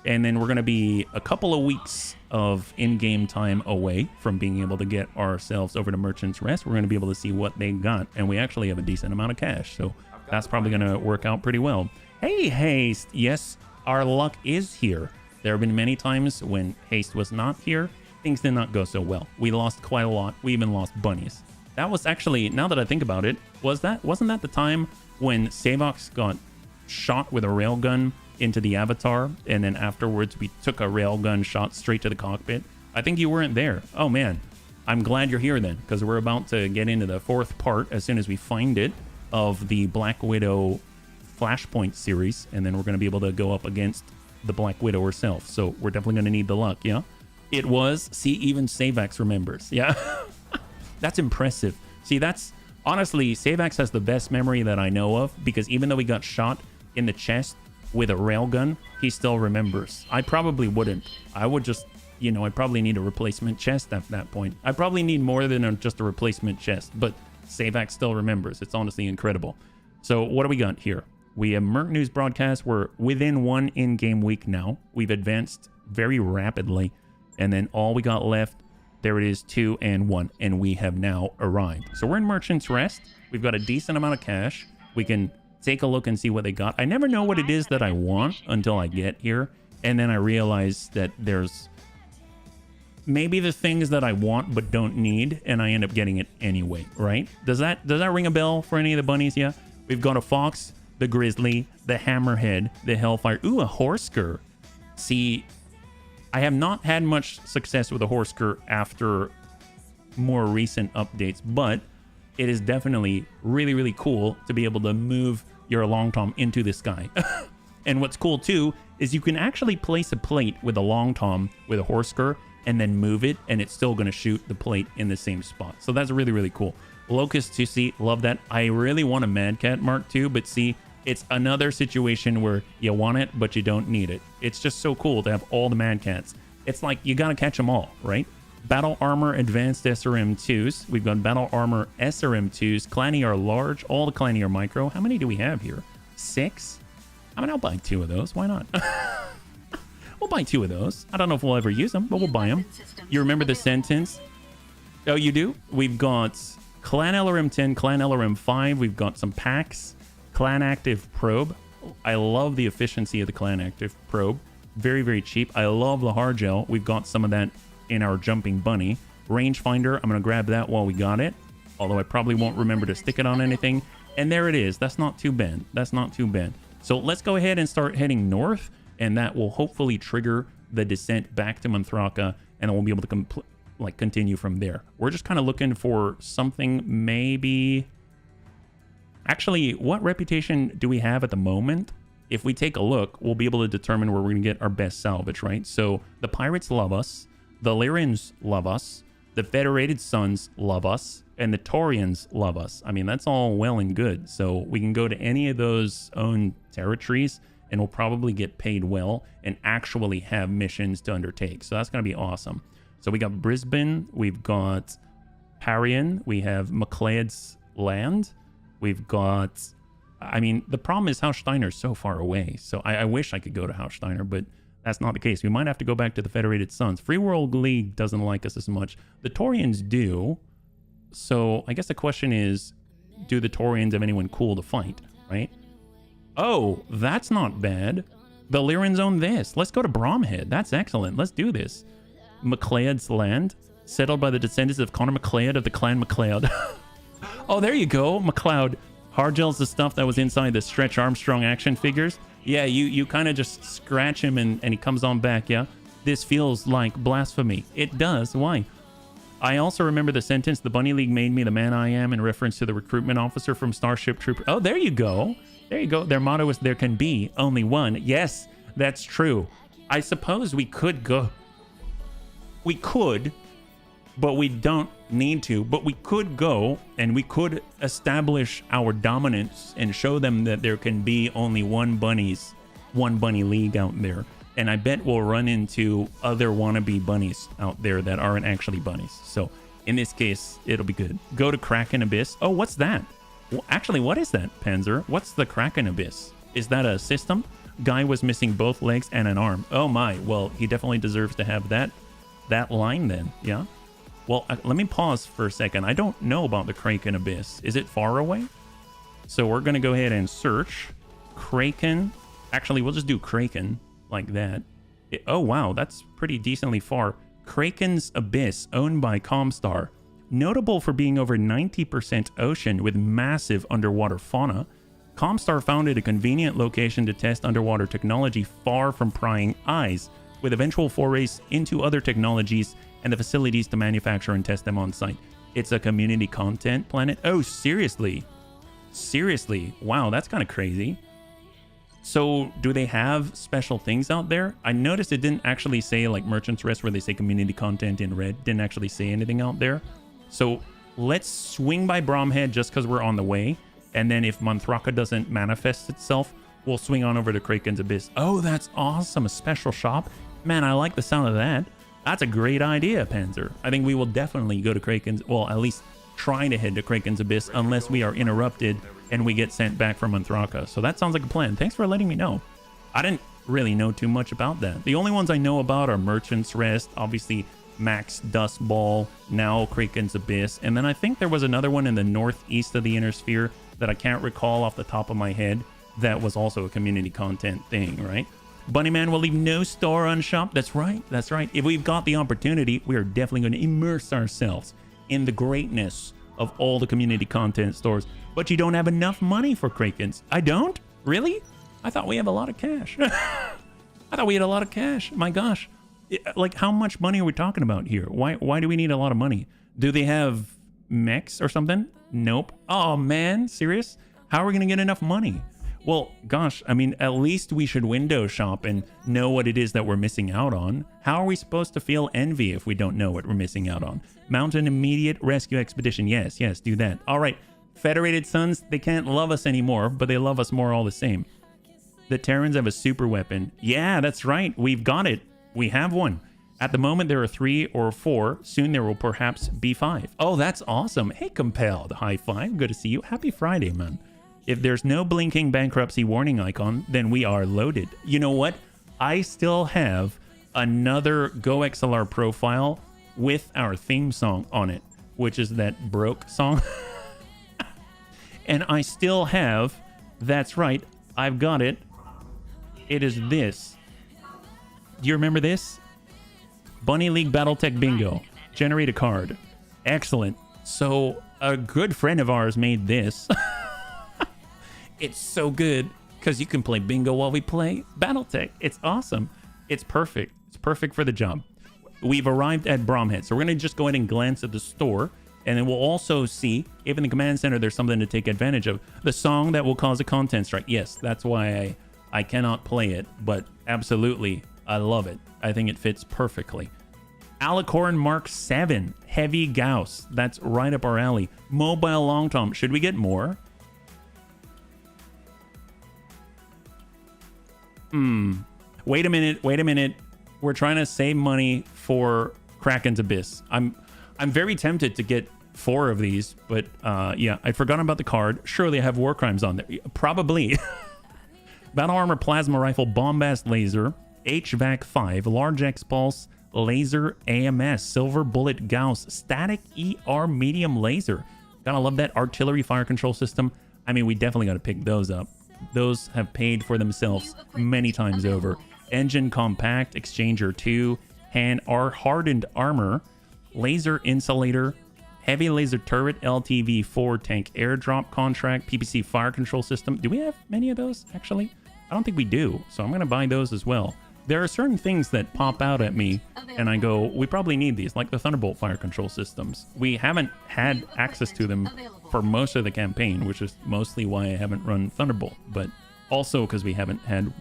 And then we're going to be a couple of weeks of in-game time away from being able to get ourselves over to Merchant's Rest. We're going to be able to see what they got. And we actually have a decent amount of cash. So that's probably going to work out pretty well. Hey, Haste. Yes, our luck is here. There have been many times when Haste was not here. Things did not go so well. We lost quite a lot. We even lost bunnies. That was actually, now that I think about it, wasn't that the time when Savox got shot with a railgun into the avatar, and then afterwards we took a railgun shot straight to the cockpit? I think you weren't there. Oh man, I'm glad you're here then, because we're about to get into the fourth part as soon as we find it of the Black Widow Flashpoint series, and then we're going to be able to go up against the Black Widow herself. So we're definitely going to need the luck, yeah? It was, see, even Savax remembers, yeah? That's impressive. See, that's, honestly, Savax has the best memory that I know of, because even though he got shot in the chest with a railgun, he still remembers. I probably wouldn't. I would just, you know, I probably need a replacement chest at that point. I probably need more than just a replacement chest, but Savax still remembers. It's honestly incredible. So what do we got here? We have Merc News broadcast. We're within one in-game week now. We've advanced very rapidly. And then all we got left, there it is, 2 and 1. And we have now arrived. So we're in Merchant's Rest. We've got a decent amount of cash. We can take a look and see what they got. I never know what it is that I want until I get here. And then I realize that there's maybe the things that I want but don't need, and I end up getting it anyway, right? Does that ring a bell for any of the bunnies? Yeah. We've got a fox, the grizzly, the hammerhead, the hellfire. Ooh, a horsker. See, I have not had much success with a horsker after more recent updates, but it is definitely really, really cool to be able to move your long tom into the sky. And what's cool too is you can actually place a plate with a long tom with a horsker and then move it, and it's still going to shoot the plate in the same spot. So that's really, really cool. Locust 2C, love that. I really want a Mad Cat Mark II, but see, it's another situation where you want it, but you don't need it. It's just so cool to have all the Mad Cats. It's like you got to catch them all, right? Battle Armor Advanced SRM2s. We've got Battle Armor SRM2s. Clanny are large. All the Clanny are micro. How many do we have here? 6? I mean, I'll buy 2 of those. Why not? We'll buy 2 of those. I don't know if we'll ever use them, but we'll buy them. You remember the sentence? Oh, you do? We've got Clan LRM 10, Clan LRM 5. We've got some packs. Clan Active Probe. I love the efficiency of the Clan Active Probe. Very, very cheap. I love the hard gel. We've got some of that in our Jumping Bunny. Rangefinder, I'm going to grab that while we got it. Although I probably won't remember to stick it on anything. And there it is. That's not too bad. That's not too bad. So let's go ahead and start heading north. And that will hopefully trigger the descent back to Manthraka. And then we'll be able to continue from there. We're just kind of looking for something maybe... Actually, what reputation do we have at the moment? If we take a look, we'll be able to determine where we're going to get our best salvage, right? So the pirates love us. The Lyrians love us. The Federated Sons love us. And the Taurians love us. I mean, that's all well and good. So we can go to any of those own territories and we'll probably get paid well and actually have missions to undertake. So that's going to be awesome. So we got Brisbane. We've got Parian. We have McLeod's Land. We've got... I mean, the problem is Haussteiner's so far away. So I wish I could go to Haussteiner, but that's not the case. We might have to go back to the Federated Sons. Free World League doesn't like us as much. The Taurians do. So I guess the question is, do the Taurians have anyone cool to fight, right? Oh, that's not bad. The Lyrians own this. Let's go to Bromhead. That's excellent. Let's do this. MacLeod's Land, settled by the descendants of Connor MacLeod of the Clan MacLeod. Oh, there you go, MacLeod. Hardgel's the stuff that was inside the Stretch Armstrong action figures. Yeah, you kind of just scratch him and he comes on back, yeah? This feels like blasphemy. It does. Why? I also remember the sentence, the Bunny League made me the man I am, in reference to the recruitment officer from Starship Trooper. Oh, there you go. There you go. Their motto is, there can be only one. Yes, that's true. I suppose we could go. We could, but we don't need to. But we could go and we could establish our dominance and show them that there can be only one bunny league out there. And I bet we'll run into other wannabe bunnies out there that aren't actually bunnies. So in this case, it'll be good. Go to Kraken Abyss. Oh, what's that? Well, actually, what is that, Panzer? What's the Kraken Abyss? Is that a system? Guy was missing both legs and an arm. Oh my, well, he definitely deserves to have that line then, yeah? Well, let me pause for a second. I don't know about the Kraken Abyss. Is it far away? So we're going to go ahead and search Kraken. Actually, we'll just do Kraken. Like that. Oh wow, that's pretty decently far. Kraken's Abyss, owned by Comstar, notable for being over 90% ocean with massive underwater fauna. Comstar founded a convenient location to test underwater technology far from prying eyes, with eventual forays into other technologies and the facilities to manufacture and test them on site. It's a community content planet. Oh, seriously? Seriously? Wow, that's kind of crazy. So do they have special things out there? I noticed it didn't actually say like Merchant's Rest where they say community content in red. Didn't actually say anything out there. So let's swing by Bromhead just because we're on the way. And then if Monthraka doesn't manifest itself, we'll swing on over to Kraken's Abyss. Oh, that's awesome. A special shop. Man, I like the sound of that. That's a great idea, Panzer. I think we will definitely go to Kraken's, well, at least try to head to Kraken's Abyss unless we are interrupted and we get sent back from Monthraka. So that sounds like a plan. Thanks for letting me know. I didn't really know too much about that. The only ones I know about are Merchant's Rest, obviously Max Dust Ball, now Kraken's Abyss, and then I think there was another one in the northeast of the Inner Sphere that I can't recall off the top of my head that was also a community content thing, right? Bunnyman will leave no store unshop. That's right. That's right. If we've got the opportunity, we are definitely going to immerse ourselves in the greatness of all the community content stores. But you don't have enough money for Kraken's. I don't? Really? I thought we have a lot of cash. I thought we had a lot of cash. My gosh. Like, how much money are we talking about here? Why do we need a lot of money? Do they have mechs or something? Nope. Oh, man. Serious? How are we going to get enough money? Well, gosh, I mean, at least we should window shop and know what it is that we're missing out on. How are we supposed to feel envy if we don't know what we're missing out on? Mount an immediate rescue expedition. Yes, do that. All right. Federated Sons, they can't love us anymore, but they love us more all the same. The Terrans have a super weapon. Yeah, that's right. We've got it. We have one. At the moment, there are 3 or 4. Soon there will perhaps be 5. Oh, that's awesome. Hey, Compelled. High five. Good to see you. Happy Friday, man. If there's no blinking bankruptcy warning icon, then we are loaded. You know what? I still have another Go XLR profile with our theme song on it, which is that Broke song. And I still have, that's right, I've got it. It is this. Do you remember this? Bunny League Battletech Bingo. Generate a card. Excellent. So a good friend of ours made this. It's so good because you can play bingo while we play Battletech. It's awesome. It's perfect. It's perfect for the job. We've arrived at Bromhead, so we're going to just go ahead and glance at the store, and then we'll also see if in the command center there's something to take advantage of. The song that will cause a content strike. Yes, that's why I cannot play it, but absolutely, I love it. I think it fits perfectly. Alicorn Mark 7, Heavy Gauss. That's right up our alley. Mobile Long Tom. Should we get more? Wait a minute. We're trying to save money for Kraken's Abyss. I'm very tempted to get 4 of these, but yeah, I'd forgotten about the card. Surely I have war crimes on there. Probably. Battle Armor Plasma Rifle Bombast Laser, HVAC 5, Large X Pulse, Laser AMS, Silver Bullet Gauss, Static ER Medium Laser. Gotta love that artillery fire control system. I mean, we definitely gotta pick those up. Those have paid for themselves many times over. Engine Compact, Exchanger 2, Hardened Armor, Laser Insulator, Heavy Laser Turret, LTV-4 Tank Airdrop Contract, PPC Fire Control System. Do we have many of those, actually? I don't think we do, so I'm going to buy those as well. There are certain things that pop out at me, and I go, we probably need these, like the Thunderbolt Fire Control Systems. We haven't had access to them for most of the campaign, which is mostly why I haven't run Thunderbolt, but also because we haven't had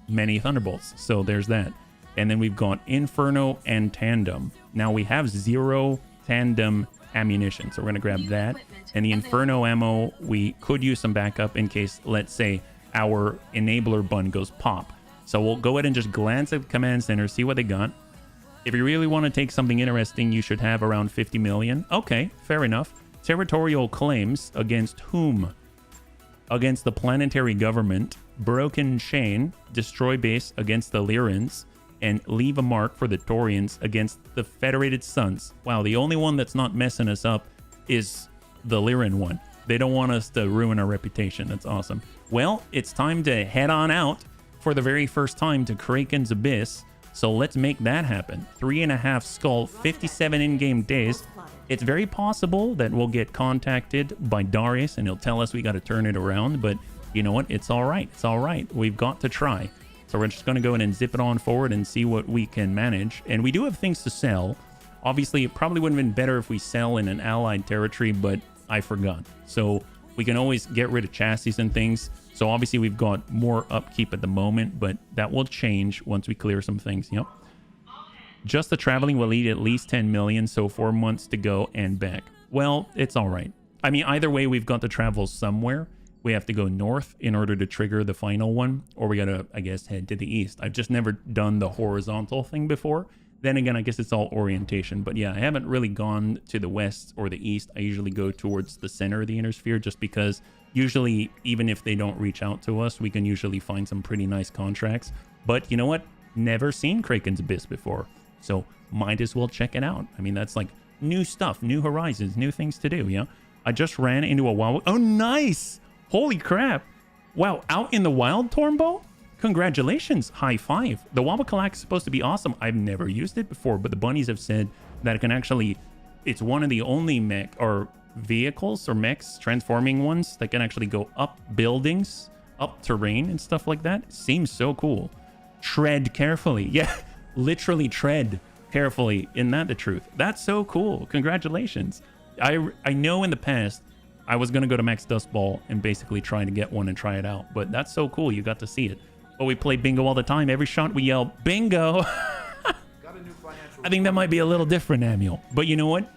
many Thunderbolts, so there's that. And then we've got Inferno and Tandem. Now we have 0 Tandem ammunition, so we're going to grab that. And the Inferno ammo, we could use some backup in case, let's say, our Enabler bun goes pop. So we'll go ahead and just glance at the command center, see what they got. If you really want to take something interesting, you should have around 50 million. Okay, fair enough. Territorial claims against whom? Against the planetary government. Broken chain. Destroy base against the Lyrans. And leave a mark for the Taurians against the Federated Sons. Wow, the only one that's not messing us up is the Lyran one. They don't want us to ruin our reputation. That's awesome. Well, it's time to head on out for the very first time to Kraken's Abyss. So let's make that happen. 3.5 skull, 57 in-game days. It's very possible that we'll get contacted by Darius and he'll tell us we got to turn it around. But you know what? It's all right. It's all right. We've got to try. So we're just going to go in and zip it on forward and see what we can manage. And we do have things to sell. Obviously, it probably would have been better if we sell in an allied territory, but I forgot. So we can always get rid of chassis and things. So obviously we've got more upkeep at the moment, but that will change once we clear some things. Yep. Just the traveling will eat at least 10 million, so 4 months to go and back. Well, it's all right. I mean, either way, we've got to travel somewhere. We have to go north in order to trigger the final one, or we got to, I guess, head to the east. I've just never done the horizontal thing before. Then again, I guess it's all orientation. But yeah, I haven't really gone to the west or the east. I usually go towards the center of the inner sphere just because usually, even if they don't reach out to us, we can usually find some pretty nice contracts. But you know what? Never seen Kraken's Abyss before. So might as well check it out. I mean, that's like new stuff, new horizons, new things to do, yeah? I just ran into a wild... Oh, nice! Holy crap! Wow, out in the wild, Tornbow? Congratulations, high five. The Wawakalak is supposed to be awesome. I've never used it before, but the bunnies have said that it can actually... It's one of the only mech or vehicles or mechs, transforming ones, that can actually go up buildings, up terrain and stuff like that. Seems so cool. Tread carefully. Yeah, literally tread carefully. Isn't that the truth? That's so cool. Congratulations. I know in the past I was going to go to Max Dust Ball and basically try to get one and try it out, but that's so cool. You got to see it. But we play bingo all the time. Every shot we yell, bingo. I think that might be a little different, Samuel. But you know what?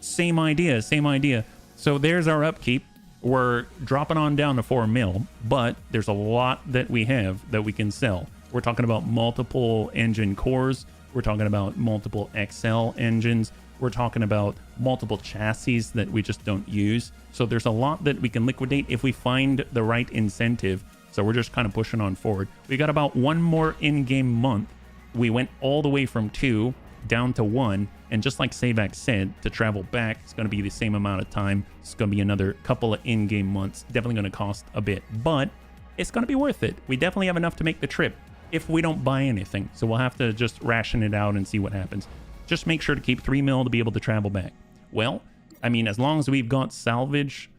Same idea, same idea. So there's our upkeep. We're dropping on down to 4 mil, but there's a lot that we have that we can sell. We're talking about multiple engine cores. We're talking about multiple XL engines. We're talking about multiple chassis that we just don't use. So there's a lot that we can liquidate if we find the right incentive. So we're just kind of pushing on forward. We got about one more in-game month. We went all the way from 2 down to 1. And just like Savak said, to travel back, it's going to be the same amount of time. It's going to be another couple of in-game months. Definitely going to cost a bit, but it's going to be worth it. We definitely have enough to make the trip if we don't buy anything. So we'll have to just ration it out and see what happens. Just make sure to keep 3 mil to be able to travel back. Well, I mean, as long as we've got salvage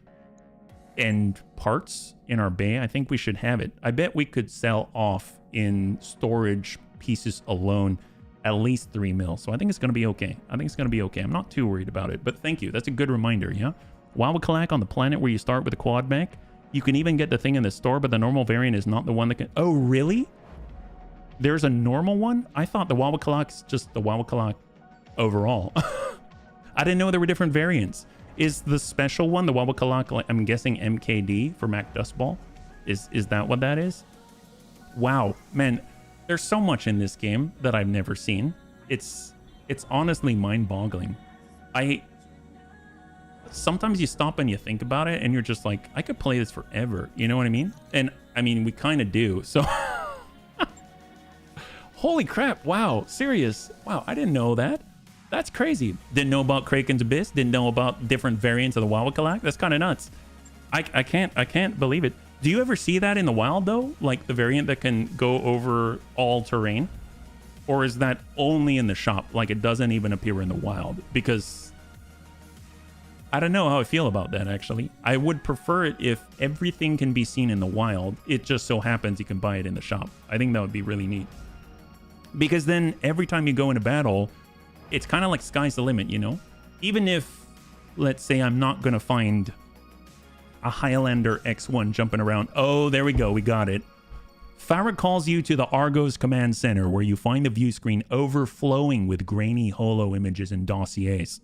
and parts in our bay, I think we should have it. I bet we could sell off in storage pieces alone at least 3 mil. So I think it's going to be okay. I think it's going to be okay. I'm not too worried about it, but thank you. That's a good reminder, yeah? Wawakalak on the planet where you start with a quad mech. You can even get the thing in the store, but the normal variant is not the one that can... Oh, really? There's a normal one? I thought the Wawakalak's just the Wawakalak overall. I didn't know there were different variants. Is the special one, the Wawakalak, like, I'm guessing MKD for Mac Dustball? Is that what that is? Wow, man, there's so much in this game that I've never seen. It's honestly mind-boggling. Sometimes you stop and you think about it and you're just like, I could play this forever. You know what I mean? And I mean, we kind of do. So holy crap. Wow. Serious. Wow. I didn't know that. That's crazy. Didn't know about Kraken's Abyss. Didn't know about different variants of the Wawakalak. That's kind of nuts. I can't believe it. Do you ever see that in the wild though? Like the variant that can go over all terrain? Or is that only in the shop? Like it doesn't even appear in the wild? Because I don't know how I feel about that actually. I would prefer it if everything can be seen in the wild. It just so happens you can buy it in the shop. I think that would be really neat. Because then every time you go into battle, it's kind of like sky's the limit, you know? Even if, let's say I'm not going to find a Highlander X1 jumping around. Oh, there we go. We got it. Farah calls you to the Argos Command Center, where you find the view screen overflowing with grainy holo images and dossiers.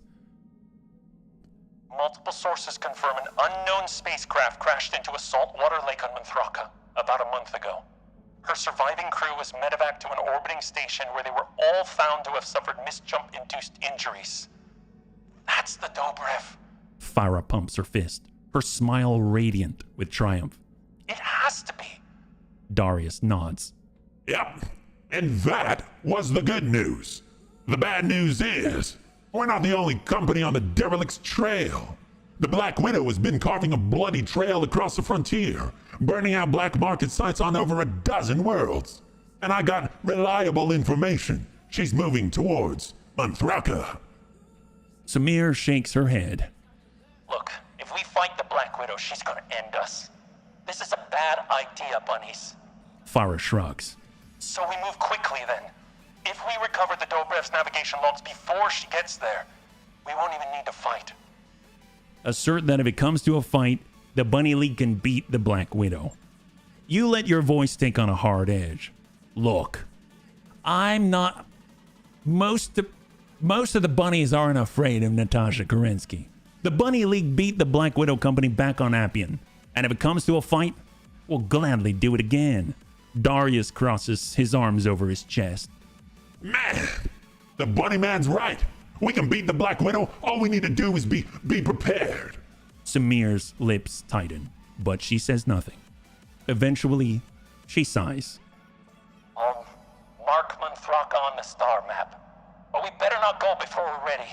Multiple sources confirm an unknown spacecraft crashed into a saltwater lake on Manthraka about a month ago. Her surviving crew was medevac to an orbiting station where they were all found to have suffered misjump-induced injuries. That's the Dobrev. Farah pumps her fist, her smile radiant with triumph. It has to be. Darius nods. Yep. And that was the good news. The bad news is, we're not the only company on the derelict's trail. The Black Widow has been carving a bloody trail across the frontier, burning out black market sites on over a dozen worlds. And I got reliable information. She's moving towards Manthraka. Samir shakes her head. Look, if we fight the Black Widow, she's gonna end us. This is a bad idea, bunnies. Farah shrugs. So we move quickly then. If we recover the Dobrev's navigation logs before she gets there, we won't even need to fight. Assert that if it comes to a fight, the Bunny League can beat the Black Widow. You let your voice take on a hard edge. Look, I'm not... Most of the bunnies aren't afraid of Natasha Kerensky. The Bunny League beat the Black Widow Company back on Appian. And if it comes to a fight, we'll gladly do it again. Darius crosses his arms over his chest. Man, the bunny man's right. We can beat the Black Widow. All we need to do is be prepared. Samir's lips tighten, but she says nothing. Eventually, she sighs. Mark Manthraka on the star map. But we better not go before we're ready.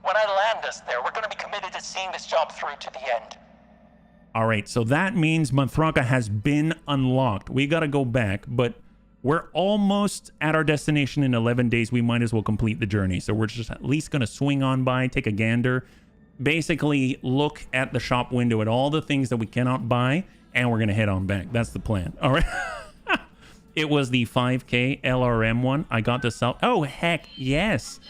When I land us there, we're going to be committed to seeing this job through to the end. All right, so that means Manthraka has been unlocked. We got to go back, but we're almost at our destination in 11 days. We might as well complete the journey. So we're just at least going to swing on by, take a gander, basically look at the shop window at all the things that we cannot buy, and we're going to head on back. That's the plan. All right. It was the 5K LRM one. I got to sell. Oh, heck yes.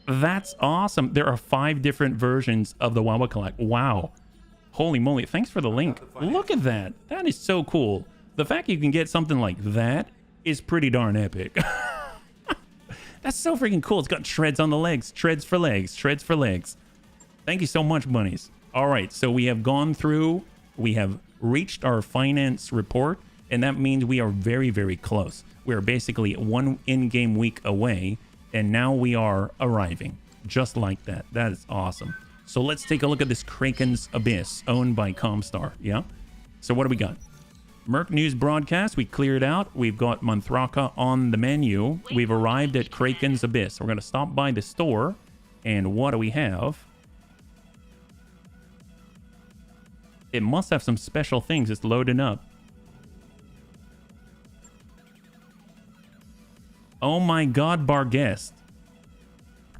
That's awesome. There are 5 different versions of the Wawa Collect. Wow. Holy moly. Thanks for the link. Look at that. That is so cool. The fact you can get something like that is pretty darn epic. That's so freaking cool. It's got treads on the legs. Treads for legs. Treads for legs. Thank you so much, bunnies. All right. So we have gone through. We have reached our finance report. And that means we are very, very close. We are basically 1 in-game week away. And now we are arriving. Just like that. That is awesome. So let's take a look at this Kraken's Abyss, owned by Comstar. Yeah? So what do we got? Merc News Broadcast, we cleared out. We've got Manthraka on the menu. We've arrived at Kraken's Abyss. We're going to stop by the store. And what do we have? It must have some special things. It's loading up. Oh my god, Barguest.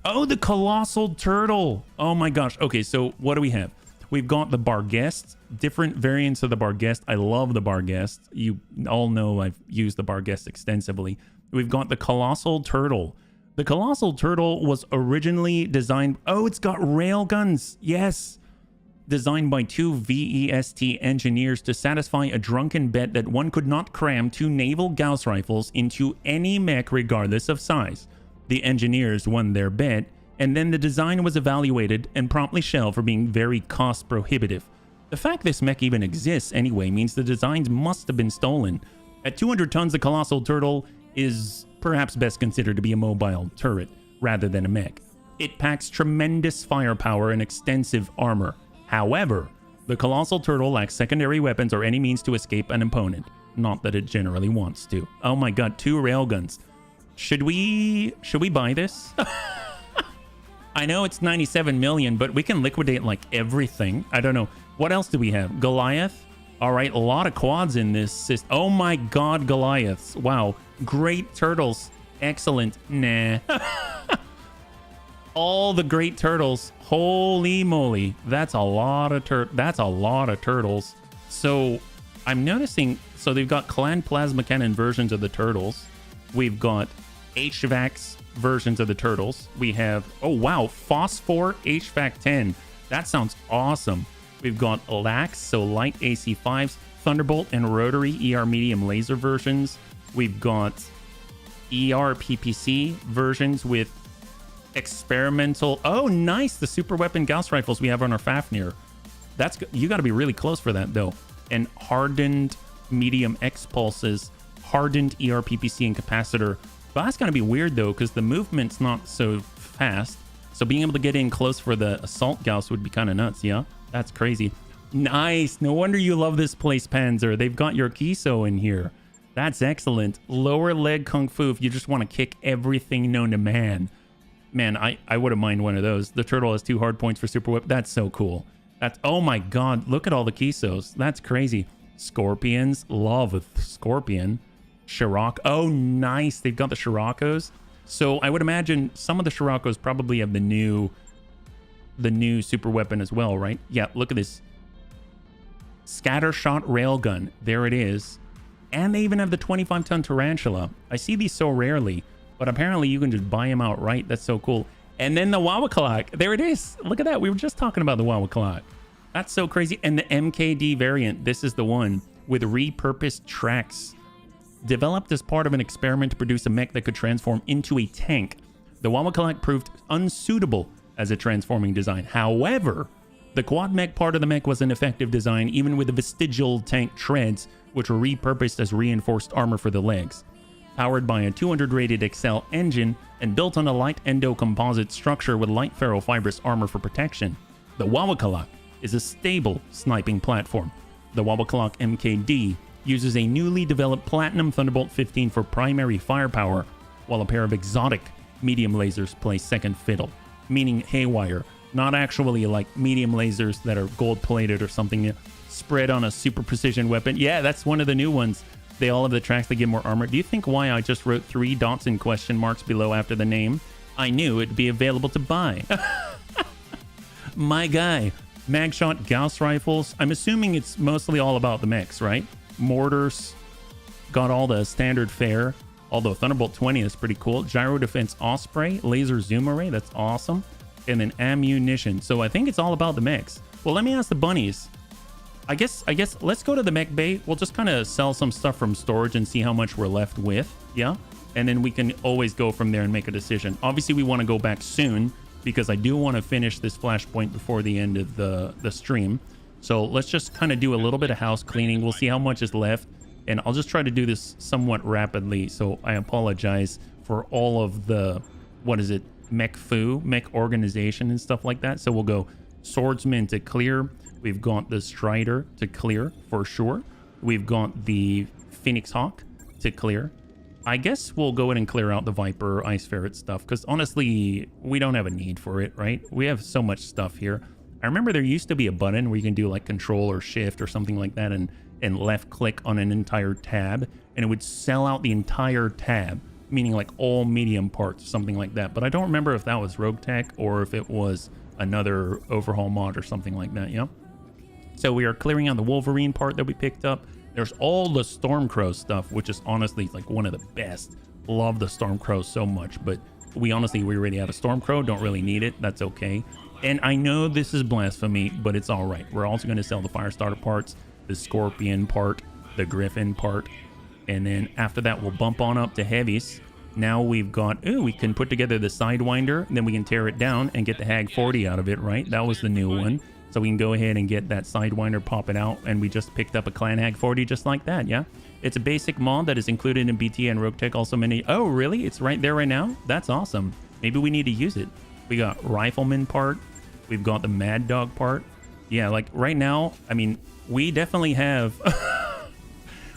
Oh, the Colossal Turtle. Oh my gosh. Okay, so what do we have? We've got the Barguest, different variants of the Barguest. I love the Barguest. You all know I've used the Barguest extensively. We've got the Colossal Turtle. The Colossal Turtle was originally designed... Oh, it's got railguns. Yes. Designed by 2 VEST engineers to satisfy a drunken bet that one could not cram 2 naval Gauss rifles into any mech regardless of size. The engineers won their bet, and then the design was evaluated and promptly shelved for being very cost prohibitive. The fact this mech even exists anyway means the designs must have been stolen. At 200 tons, the Colossal Turtle is perhaps best considered to be a mobile turret rather than a mech. It packs tremendous firepower and extensive armor. However, the Colossal Turtle lacks secondary weapons or any means to escape an opponent. Not that it generally wants to. Oh my god, 2 railguns. Should we buy this? I know it's 97 million, but we can liquidate like everything. I don't know. What else do we have? Goliath? All right, a lot of quads in this system. Oh my god, Goliaths. Wow. Great turtles. Excellent. Nah. All the great turtles. Holy moly. That's a lot of turtles. So I'm noticing, so they've got Clan Plasma Cannon versions of the turtles. We've got HVACs versions of the turtles. We have, oh wow, Phosphor HVAC 10. That sounds awesome. We've got LAX, so light AC5s, Thunderbolt and rotary ER medium laser versions. We've got ER PPC versions with experimental. Oh, nice. The super weapon Gauss rifles we have on our Fafnir. That's you got to be really close for that though. And hardened medium X pulses, hardened ER PPC and capacitor. But that's gonna be weird though, because the movement's not so fast. So being able to get in close for the assault Gauss would be kind of nuts. Yeah, that's crazy. Nice. No wonder you love this place, Panzer. They've got your Kiso in here. That's excellent. Lower leg Kung Fu if you just want to kick everything known to man. Man, I wouldn't mind one of those. The turtle has 2 hard points for super whip. That's so cool. That's, oh my god, look at all the Kisos. That's crazy. Scorpions, love with Scorpion. Scirocco, oh nice. They've got the Scirocco's. So I would imagine some of the Scirocco's probably have the new super weapon as well, right? Yeah, look at this. Scattershot railgun. There it is. And they even have the 25-ton Tarantula. I see these so rarely. but apparently you can just buy them outright. That's so cool. And then the Wawa clock, there it is. Look at that. We were just talking about the Wawa clock. That's so crazy. And the MKD variant, this is the one with repurposed tracks. Developed as part of an experiment to produce a mech that could transform into a tank. The Wawa clock proved unsuitable as a transforming design. However, the quad mech part of the mech was an effective design, even with the vestigial tank treads, which were repurposed as reinforced armor for the legs. Powered by a 200 rated Excel engine and built on a light endo composite structure with light ferrofibrous armor for protection, the Wawa clock is a stable sniping platform. The Wawa clock MKD uses a newly developed Platinum Thunderbolt 15 for primary firepower, while a pair of exotic medium lasers play second fiddle, meaning haywire, not actually like medium lasers that are gold plated or something spread on a super precision weapon. Yeah, that's one of the new ones. They all have the tracks that give more armor. Do you think why I just wrote 3 dots and question marks below after the name? I knew it'd be available to buy. My guy. Magshot Gauss rifles. I'm assuming it's mostly all about the mechs, right? Mortars. Got all the standard fare. Although Thunderbolt 20 is pretty cool. Gyro Defense Osprey. Laser Zoom Array. That's awesome. And then ammunition. So I think it's all about the mechs. Well, let me ask the bunnies. I guess let's go to the mech bay. We'll just kind of sell some stuff from storage and see how much we're left with. Yeah. And then we can always go from there and make a decision. Obviously, we want to go back soon because I do want to finish this flashpoint before the end of the stream. So let's just kind of do a little bit of house cleaning. We'll see how much is left. And I'll just try to do this somewhat rapidly. So I apologize for all of the, what is it? Mech organization and stuff like that. So we'll go Swordsman to clear. We've got the Strider to clear for sure. We've got the Phoenix Hawk to clear. I guess we'll go ahead and clear out the Viper Ice Ferret stuff because honestly, we don't have a need for it, right? We have so much stuff here. I remember there used to be a button where you can do like Control or Shift or something like that and left click on an entire tab and it would sell out the entire tab, meaning like all medium parts, something like that. But I don't remember if that was Rogue Tech or if it was another overhaul mod or something like that, yeah? So we are clearing out the Wolverine part that we picked up. There's all the Stormcrow stuff, which is honestly like one of the best. Love the Stormcrow so much, but we already have a Stormcrow, don't really need it, that's okay. And I know this is blasphemy, but it's all right. We're also going to sell the Firestarter parts, the Scorpion part, the Griffin part, and then after that we'll bump on up to heavies. Now we've got, we can put together the Sidewinder, and then we can tear it down and get the Hag 40 out of it, right? That was the new one. So we can go ahead and get that Sidewinder, pop it out, and we just picked up a Clan Hag 40 just like that, yeah? It's a basic mod that is included in BTA and Rogue Tech. Also many, oh really? It's right there right now? That's awesome. Maybe we need to use it. We got Rifleman part. We've got the Mad Dog part. Yeah, like right now, I mean, we definitely have,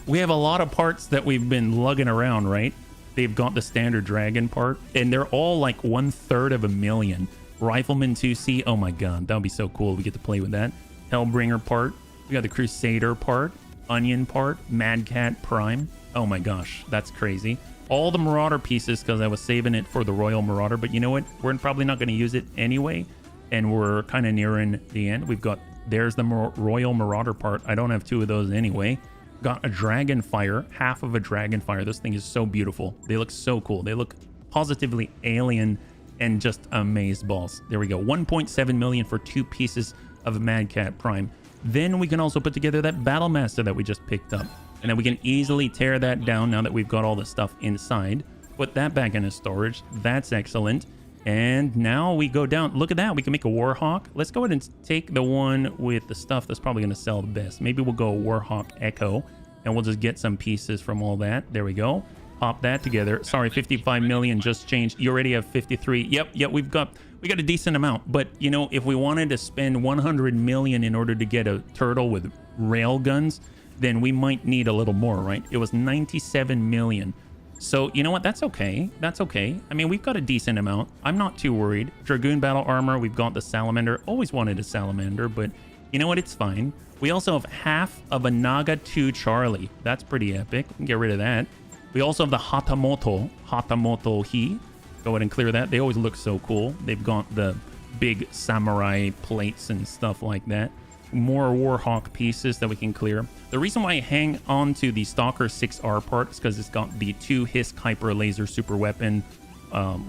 we have a lot of parts that we've been lugging around, right? They've got the standard Dragon part, and they're all like 1/3 of a million. Rifleman 2C, oh my god, that would be so cool. We get to play with that. Hellbringer part, we got the Crusader part, Onion part, Mad Cat Prime. Oh my gosh, that's crazy. All the Marauder pieces because I was saving it for the Royal Marauder, but you know what? We're probably not going to use it anyway, and we're kind of nearing the end. We've got, there's the Royal Marauder part. I don't have 2 of those anyway. Got a Dragonfire, half of a Dragonfire. This thing is so beautiful. They look so cool. They look positively alien and just amazeballs. There we go. 1.7 million for 2 pieces of Mad Cat Prime. Then we can also put together that Battlemaster that we just picked up. And then we can easily tear that down now that we've got all the stuff inside. Put that back into storage. That's excellent. And now we go down. Look at that. We can make a Warhawk. Let's go ahead and take the one with the stuff that's probably going to sell the best. Maybe we'll go Warhawk Echo. And we'll just get some pieces from all that. There we go. Pop that together. Sorry, 55 million just changed. You already have 53. Yep, we got a decent amount. But, you know, if we wanted to spend 100 million in order to get a turtle with rail guns, then we might need a little more, right? It was 97 million. So, you know what? That's okay. That's okay. I mean, we've got a decent amount. I'm not too worried. Dragoon Battle Armor. We've got the Salamander. Always wanted a Salamander, but you know what? It's fine. We also have half of a Naga 2 Charlie. That's pretty epic. We can get rid of that. We also have the Hatamoto Hi. Go ahead and clear that. They always look so cool. They've got the big samurai plates and stuff like that. more Warhawk pieces that we can clear. The reason why I hang on to the Stalker 6R part is because it's got the 2 Hisk Hyper Laser super weapon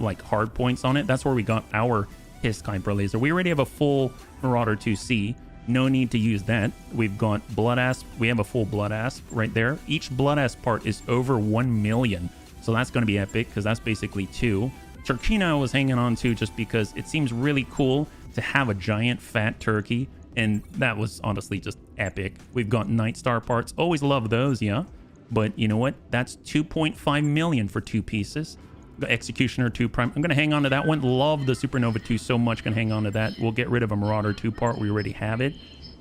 like hard points on it. That's where we got our Hisk Hyper Laser. We already have a full Marauder 2C. No need to use that. We've got Blood Asp. We have a full Blood Asp right there. Each Blood Asp part is over 1 million. So that's going to be epic because that's basically 2. Turkina I was hanging on to just because it seems really cool to have a giant fat turkey. And that was honestly just epic. We've got Night Star parts. Always love those, yeah. But you know what? That's 2.5 million for 2 pieces. The Executioner 2 Prime. I'm going to hang on to that one. Love the Supernova 2 so much. Going to hang on to that. We'll get rid of a Marauder 2 part. We already have it.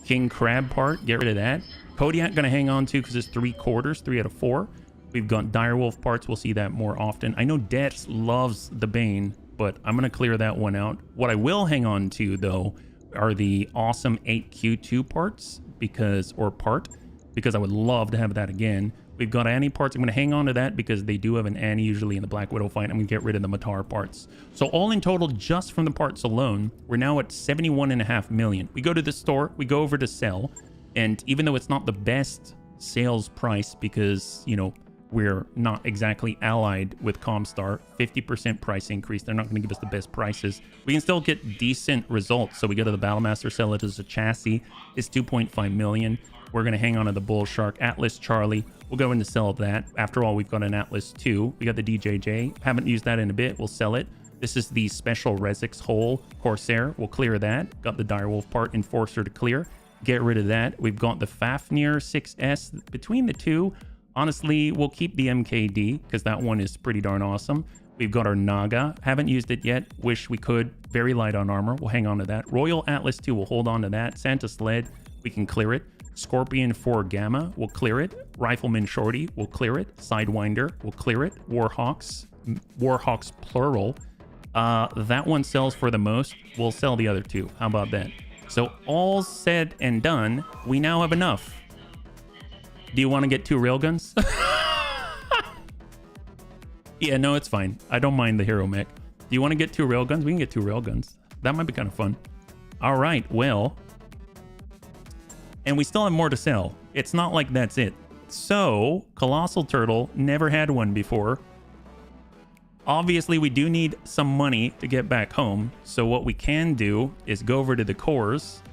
King Crab part. Get rid of that. Kodiak going to hang on to because it's 3/4. 3 out of 4. We've got Direwolf parts. We'll see that more often. I know Dex loves the Bane, but I'm going to clear that one out. What I will hang on to, though, are the awesome 8Q2 parts because I would love to have that again. We've got Annie parts. I'm going to hang on to that because they do have an Annie usually in the Black Widow fight. I'm going to get rid of the Matar parts. So all in total, just from the parts alone, we're now at 71.5 million. We go to the store, we go over to sell, and even though it's not the best sales price because, you know, we're not exactly allied with Comstar, 50% price increase. They're not going to give us the best prices. We can still get decent results. So we go to the Battlemaster, sell it as a chassis. It's 2.5 million. We're going to hang on to the Bull Shark, Atlas Charlie. We'll go in to sell that. After all, we've got an Atlas 2. We got the DJJ. Haven't used that in a bit. We'll sell it. This is the Special Resix Hull Corsair. We'll clear that. Got the Direwolf part, Enforcer to clear. Get rid of that. We've got the Fafnir 6S. Between the two, honestly, we'll keep the MKD because that one is pretty darn awesome. We've got our Naga. Haven't used it yet. Wish we could. Very light on armor. We'll hang on to that. Royal Atlas 2. We'll hold on to that. Santa Sled. We can clear it. Scorpion 4 Gamma. We'll clear it. Rifleman Shorty. We'll clear it. Sidewinder. We'll clear it. Warhawks. Warhawks plural. That one sells for the most. We'll sell the other 2. How about that? So all said and done, we now have enough. Do you want to get 2 railguns? Yeah, no, it's fine. I don't mind the hero mech. Do you want to get 2 railguns? We can get 2 railguns. That might be kind of fun. All right, well. And we still have more to sell. It's not like that's it. So, Colossal Turtle, never had one before. Obviously, we do need some money to get back home. So what we can do is go over to the cores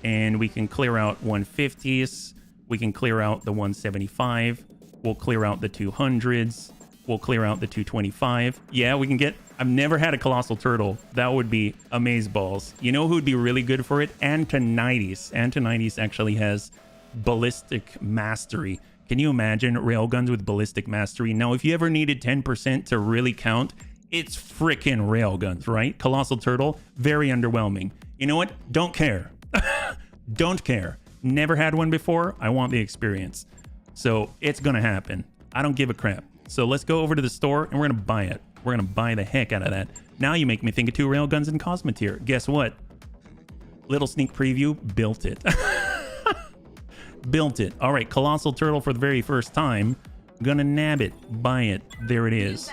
and we can clear out 150s. We can clear out the 175. We'll clear out the 200s. We'll clear out the 225. Yeah, we can get... I've never had a Colossal Turtle. That would be amazeballs. You know who would be really good for it? Antonides. Antonides actually has Ballistic Mastery. Can you imagine railguns with Ballistic Mastery? Now, if you ever needed 10% to really count, it's frickin' railguns, right? Colossal Turtle, very underwhelming. You know what? Don't care. Don't care. Never had one before. I want the experience. So it's gonna happen. I don't give a crap. So let's go over to the store and we're gonna buy it. We're gonna buy the heck out of that. Now you make me think of 2 railguns in Cosmotier. Guess what? Little sneak preview, built it. Built it. All right, Colossal Turtle for the very first time. Gonna nab it, buy it. There it is.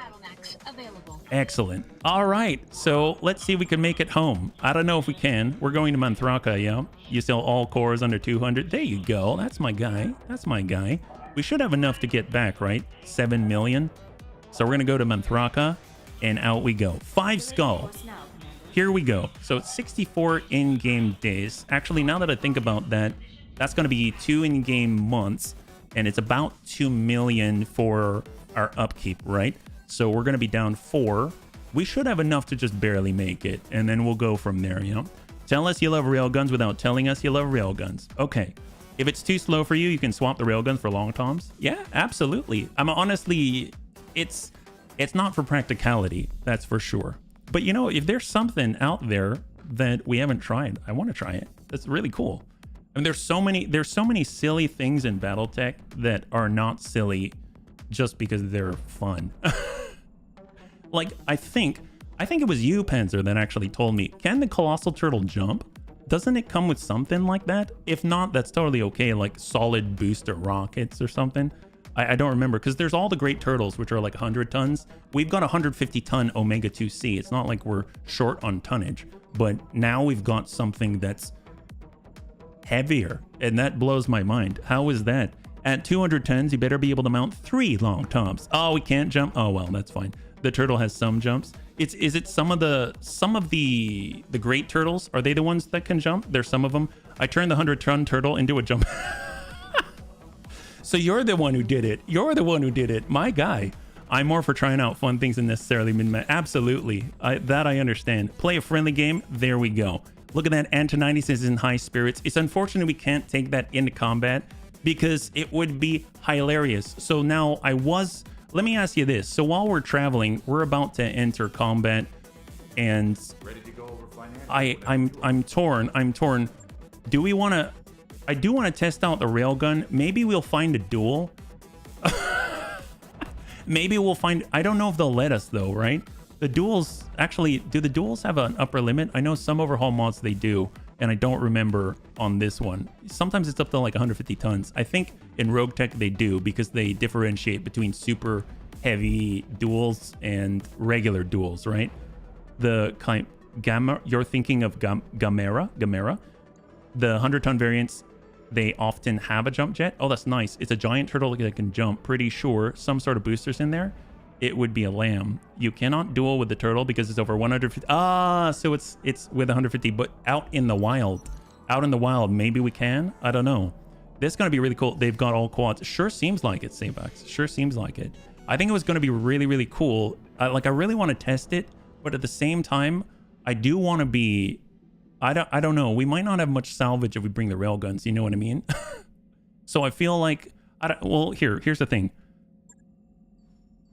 Excellent. All right, so let's see if we can make it home. I don't know if we can. We're going to Manthraka, yeah? You sell all cores under 200. There you go. That's my guy. That's my guy. We should have enough to get back, right? 7 million. So we're going to go to Manthraka, and out we go. 5 skull. Here we go. So it's 64 in-game days. Actually, now that I think about that, that's going to be 2 in-game months, and it's about 2 million for our upkeep, right? So we're going to be down 4. We should have enough to just barely make it, and then we'll go from there, you know? Tell us you love railguns without telling us you love railguns. Okay. If it's too slow for you, you can swap the railguns for long toms. Yeah, absolutely. I'm honestly, it's not for practicality, that's for sure. But you know, if there's something out there that we haven't tried, I want to try it. That's really cool. I mean, there's so many silly things in Battletech that are not silly just because they're fun. Like, I think it was you, Panzer, that actually told me, can the Colossal Turtle jump? Doesn't it come with something like that? If not, that's totally okay, like solid booster rockets or something. I don't remember, because there's all the great turtles, which are like 100 tons. We've got 150-ton Omega 2C. It's not like we're short on tonnage, but now we've got something that's heavier, and that blows my mind. How is that? At 200 tons, you better be able to mount 3 long toms. Oh, we can't jump. Oh well, that's fine. The turtle has some jumps. Is it some of the great turtles? Are they the ones that can jump? There's some of them. I turned the 100-ton turtle into a jump. So you're the one who did it. You're the one who did it. My guy. I'm more for trying out fun things than necessarily min-max. Absolutely. That I understand. Play a friendly game. There we go. Look at that. Antonides is in high spirits. It's unfortunate we can't take that into combat because it would be hilarious. So now let me ask you this. So while we're traveling, we're about to enter combat and ready to go over financial. I'm torn. Do we want to, I do want to test out the railgun. Maybe we'll find a duel. Maybe we'll find, I don't know if they'll let us though, right? The duels, actually, do the duels have an upper limit? I know some overhaul mods they do, and I don't remember on this one. Sometimes it's up to like 150 tons. I think in Rogue Tech they do because they differentiate between super heavy duels and regular duels, right? The kind, Gamma, you're thinking of Gamera? The 100-ton variants, they often have a jump jet. Oh, that's nice. It's a giant turtle that can jump. Pretty sure some sort of boosters in there. It would be a lamb. You cannot duel with the turtle because it's over 150. So it's with 150, but out in the wild, maybe we can. I don't know. This is going to be really cool. They've got all quads. Sure seems like it, Sabax. Sure seems like it. I think it was going to be really, really cool. I really want to test it, but at the same time, I do want to be. I don't know. We might not have much salvage if we bring the railguns. You know what I mean? So I feel like, well, here's the thing.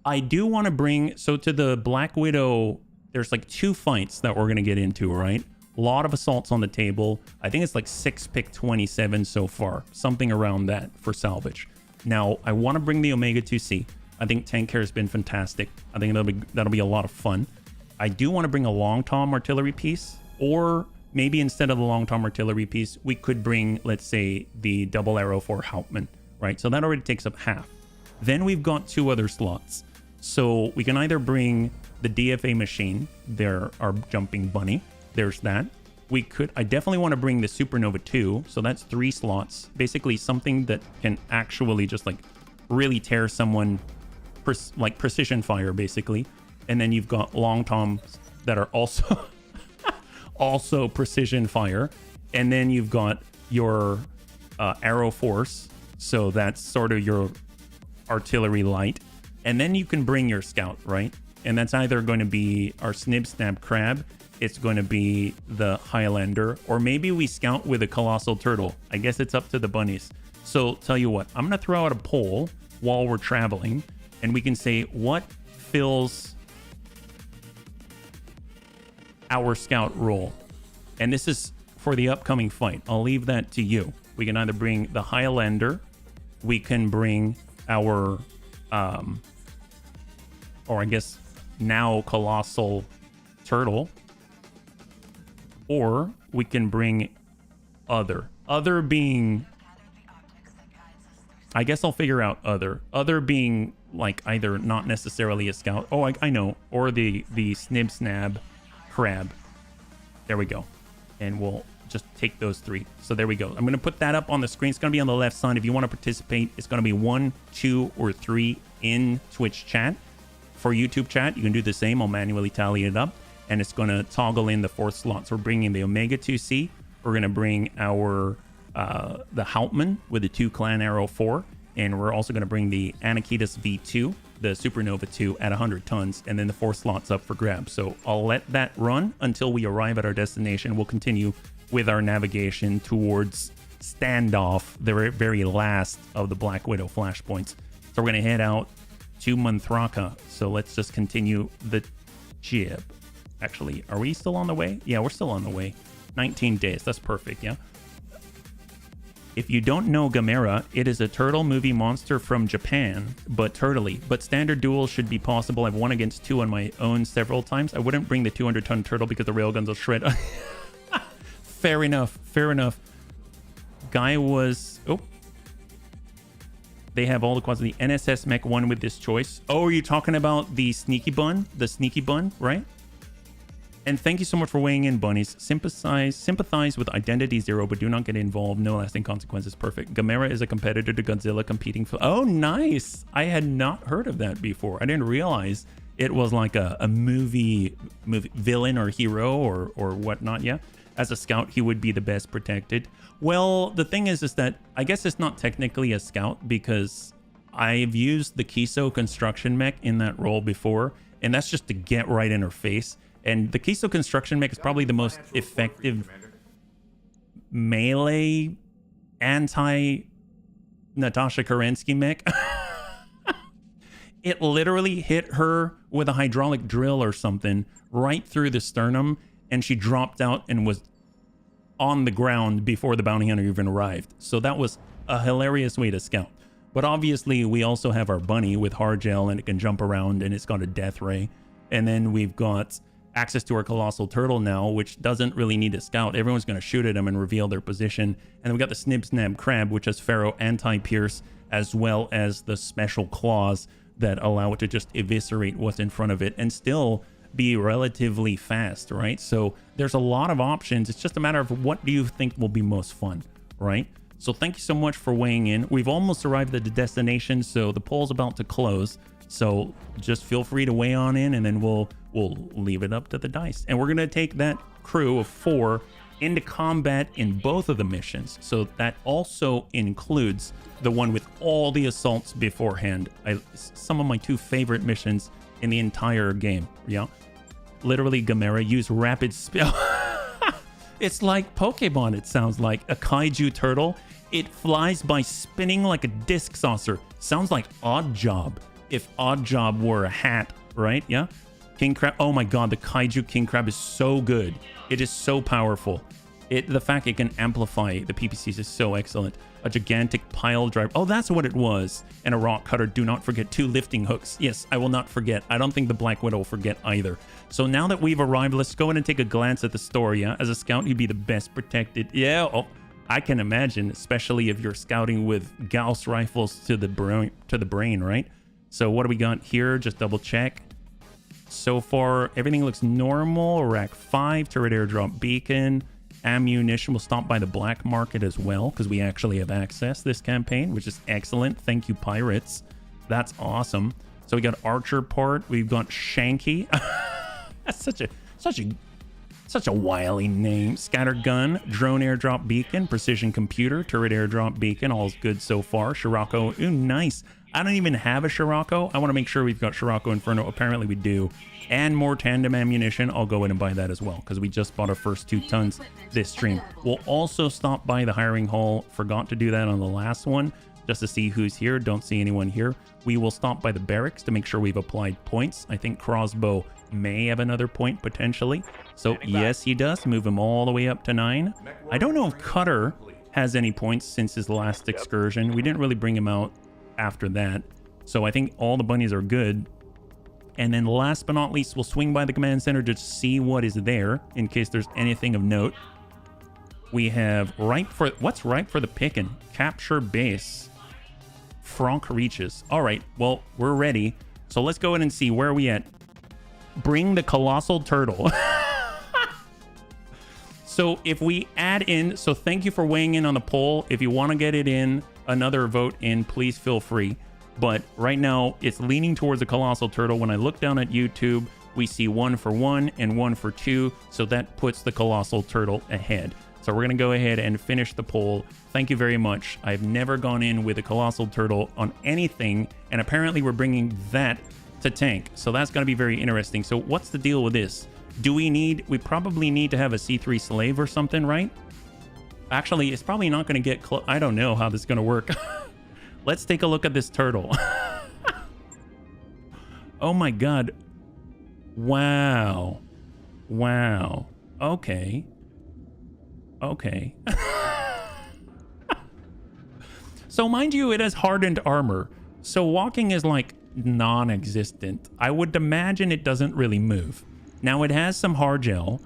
I do want to bring, so to the Black Widow, there's like 2 fights that we're going to get into, right? A lot of assaults on the table. I think it's like 6 pick 27 so far, something around that for salvage. Now, I want to bring the Omega 2C. I think tank care has been fantastic. I think that'll be a lot of fun. I do want to bring a long tom artillery piece, or maybe instead of the long tom artillery piece, we could bring, let's say, the double arrow for Hauptmann, right? So that already takes up half. Then we've got 2 other slots. So we can either bring the DFA machine, there, our jumping bunny. There's that. I definitely want to bring the Supernova 2. So that's 3 slots. Basically something that can actually just like really tear someone, like precision fire basically. And then you've got long toms that are also also precision fire. And then you've got your arrow force. So that's sort of your artillery light. And then you can bring your scout, right? And that's either going to be our Snib Snab Crab, it's going to be the Highlander, or maybe we scout with a Colossal Turtle. I guess it's up to the bunnies. So tell you what, I'm going to throw out a poll while we're traveling, and we can say what fills our scout role. And this is for the upcoming fight. I'll leave that to you. We can either bring the Highlander, we can bring our or I guess now Colossal Turtle, or we can bring other being, I guess I'll figure out other being like either not necessarily a scout. Oh, I know, or the Snib Snab Crab. There we go. And we'll just take those 3. So there we go. I'm going to put that up on the screen. It's going to be on the left side. If you want to participate, it's going to be 1, 2, or 3 in Twitch chat. For YouTube chat, you can do the same. I'll manually tally it up, and it's going to toggle in the 4th slot. So we're bringing the Omega 2C. We're going to bring our the Hauptmann with the 2 Clan Arrow 4, and we're also going to bring the Anakitas V2, the Supernova 2 at 100 tons, and then the 4 slots up for grabs. So I'll let that run until we arrive at our destination. We'll continue with our navigation towards Standoff, the very last of the Black Widow flashpoints. So we're going to head out to Manthraka. So let's just continue the jib. Actually, are we still on the way? Yeah, we're still on the way. 19 days. That's perfect, yeah? If you don't know Gamera, it is a turtle movie monster from Japan, but turtly. But standard duels should be possible. I've won against 2 on my own several times. I wouldn't bring the 200-ton turtle because the railguns will shred. Fair enough. Fair enough. Guy was... Oh. They have all the quads of the NSS Mech 1 with this choice. Oh, are you talking about the Sneaky Bun? The Sneaky Bun, right? And thank you so much for weighing in, bunnies. Sympathize with Identity Zero, but do not get involved. No lasting consequences. Perfect. Gamera is a competitor to Godzilla competing for... Oh, nice. I had not heard of that before. I didn't realize it was like a movie villain or hero or whatnot. Yeah. As a scout, he would be the best protected. Well, the thing is that I guess it's not technically a scout because I've used the Kiso construction mech in that role before, and that's just to get right in her face. And the Kiso construction mech is probably the most effective melee anti-Natasha Kerensky mech. It literally hit her with a hydraulic drill or something right through the sternum, and she dropped out and was on the ground before the bounty hunter even arrived. So that was a hilarious way to scout. But obviously, we also have our bunny with hard gel, and it can jump around, and it's got a death ray. And then we've got access to our colossal turtle now, which doesn't really need a scout. Everyone's going to shoot at them and reveal their position. And then we got the Snib Snab Crab, which has Pharaoh anti-pierce, as well as the special claws that allow it to just eviscerate what's in front of it and still be relatively fast, right? So there's a lot of options. It's just a matter of what do you think will be most fun, right? So thank you so much for weighing in. We've almost arrived at the destination, so the poll's about to close. So just feel free to weigh on in, and then we'll leave it up to the dice. And we're going to take that crew of 4 into combat in both of the missions. So that also includes the one with all the assaults beforehand. Some of my 2 favorite missions in the entire game. Yeah. Literally, Gamera, use rapid spell. It's like Pokemon, it sounds like. A kaiju turtle. It flies by spinning like a disc saucer. Sounds like Odd Job. If Odd Job were a hat, right? Yeah. King Crab. Oh my god, the kaiju King Crab is so good. It is so powerful. The fact it can amplify the PPCs is so excellent. A gigantic pile driver. Oh, that's what it was. And a rock cutter. Do not forget 2 lifting hooks. Yes, I will not forget. I don't think the Black Widow will forget either. So now that we've arrived, let's go in and take a glance at the store, yeah? As a scout, you'd be the best protected. Yeah, oh, I can imagine, especially if you're scouting with Gauss rifles to the brain, right? So what do we got here? Just double check. So far, everything looks normal. Rack 5, turret airdrop beacon. Ammunition will stop by the black market as well, because we actually have access this campaign, which is excellent. Thank you, pirates. That's awesome. So we got Archer part. We've got Shanky. That's such a wily name. Scatter gun, drone airdrop beacon, precision computer, turret airdrop beacon. All's good so far. Scirocco. Ooh, nice. I don't even have a Scirocco. I want to make sure we've got Scirocco Inferno. Apparently we do. And more tandem ammunition. I'll go in and buy that as well, because we just bought our first 2 tons this stream. We'll also stop by the hiring hall. Forgot to do that on the last one, just to see who's here. Don't see anyone here. We will stop by the barracks to make sure we've applied points. I think Crossbow may have another point potentially. So yes, he does. Move him all the way up to 9. I don't know if Cutter has any points since his last excursion. We didn't really bring him out after that. So I think all the bunnies are good. And then last but not least, we'll swing by the command center to see what is there in case there's anything of note. We have what's ripe for the picking? Capture base. Franc reaches. All right, well, we're ready. So let's go in and see where are we at. Bring the colossal turtle. So if we add in, so thank you for weighing in on the poll. If you want to get it in, another vote in, please feel free. But right now, it's leaning towards the colossal turtle. When I look down at YouTube, we see 1 for 1 and 1 for 2. So that puts the colossal turtle ahead. So we're going to go ahead and finish the poll. Thank you very much. I've never gone in with a colossal turtle on anything. And apparently we're bringing that to tank. So that's going to be very interesting. So what's the deal with this? We probably need to have a C3 slave or something, right? Actually, it's probably not going to get close. I don't know how this is going to work. Let's take a look at this turtle. Oh my god. Wow. Wow. Okay. Okay. So mind you, it has hardened armor. So walking is like non-existent. I would imagine it doesn't really move. Now it has some hard gel.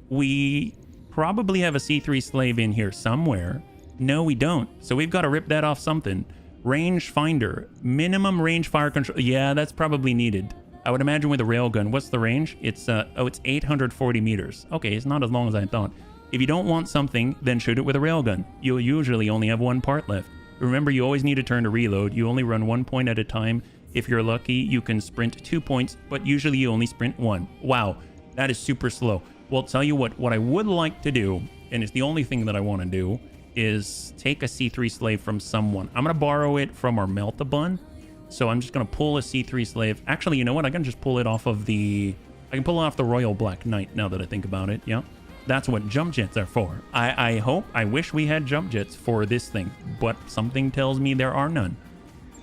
We probably have a C3 slave in here somewhere. No, we don't. So we've got to rip that off something. Range finder, minimum range fire control. Yeah, that's probably needed. I would imagine with a railgun, what's the range? It's it's 840 meters. Okay, it's not as long as I thought. If you don't want something, then shoot it with a railgun. You'll usually only have one part left. Remember, you always need a turn to reload. You only run 1 point at a time. If you're lucky, you can sprint 2 points, but usually you only sprint 1. Wow, that is super slow. Well, tell you what I would like to do, and it's the only thing that I want to do, is take a C3 slave from someone. I'm going to borrow it from our Melt-a-Bun. So I'm just going to pull a C3 slave. Actually, you know what? I can just pull it off of the... I can pull it off the Royal Black Knight now that I think about it. Yeah. That's what jump jets are for. I wish we had jump jets for this thing, but something tells me there are none.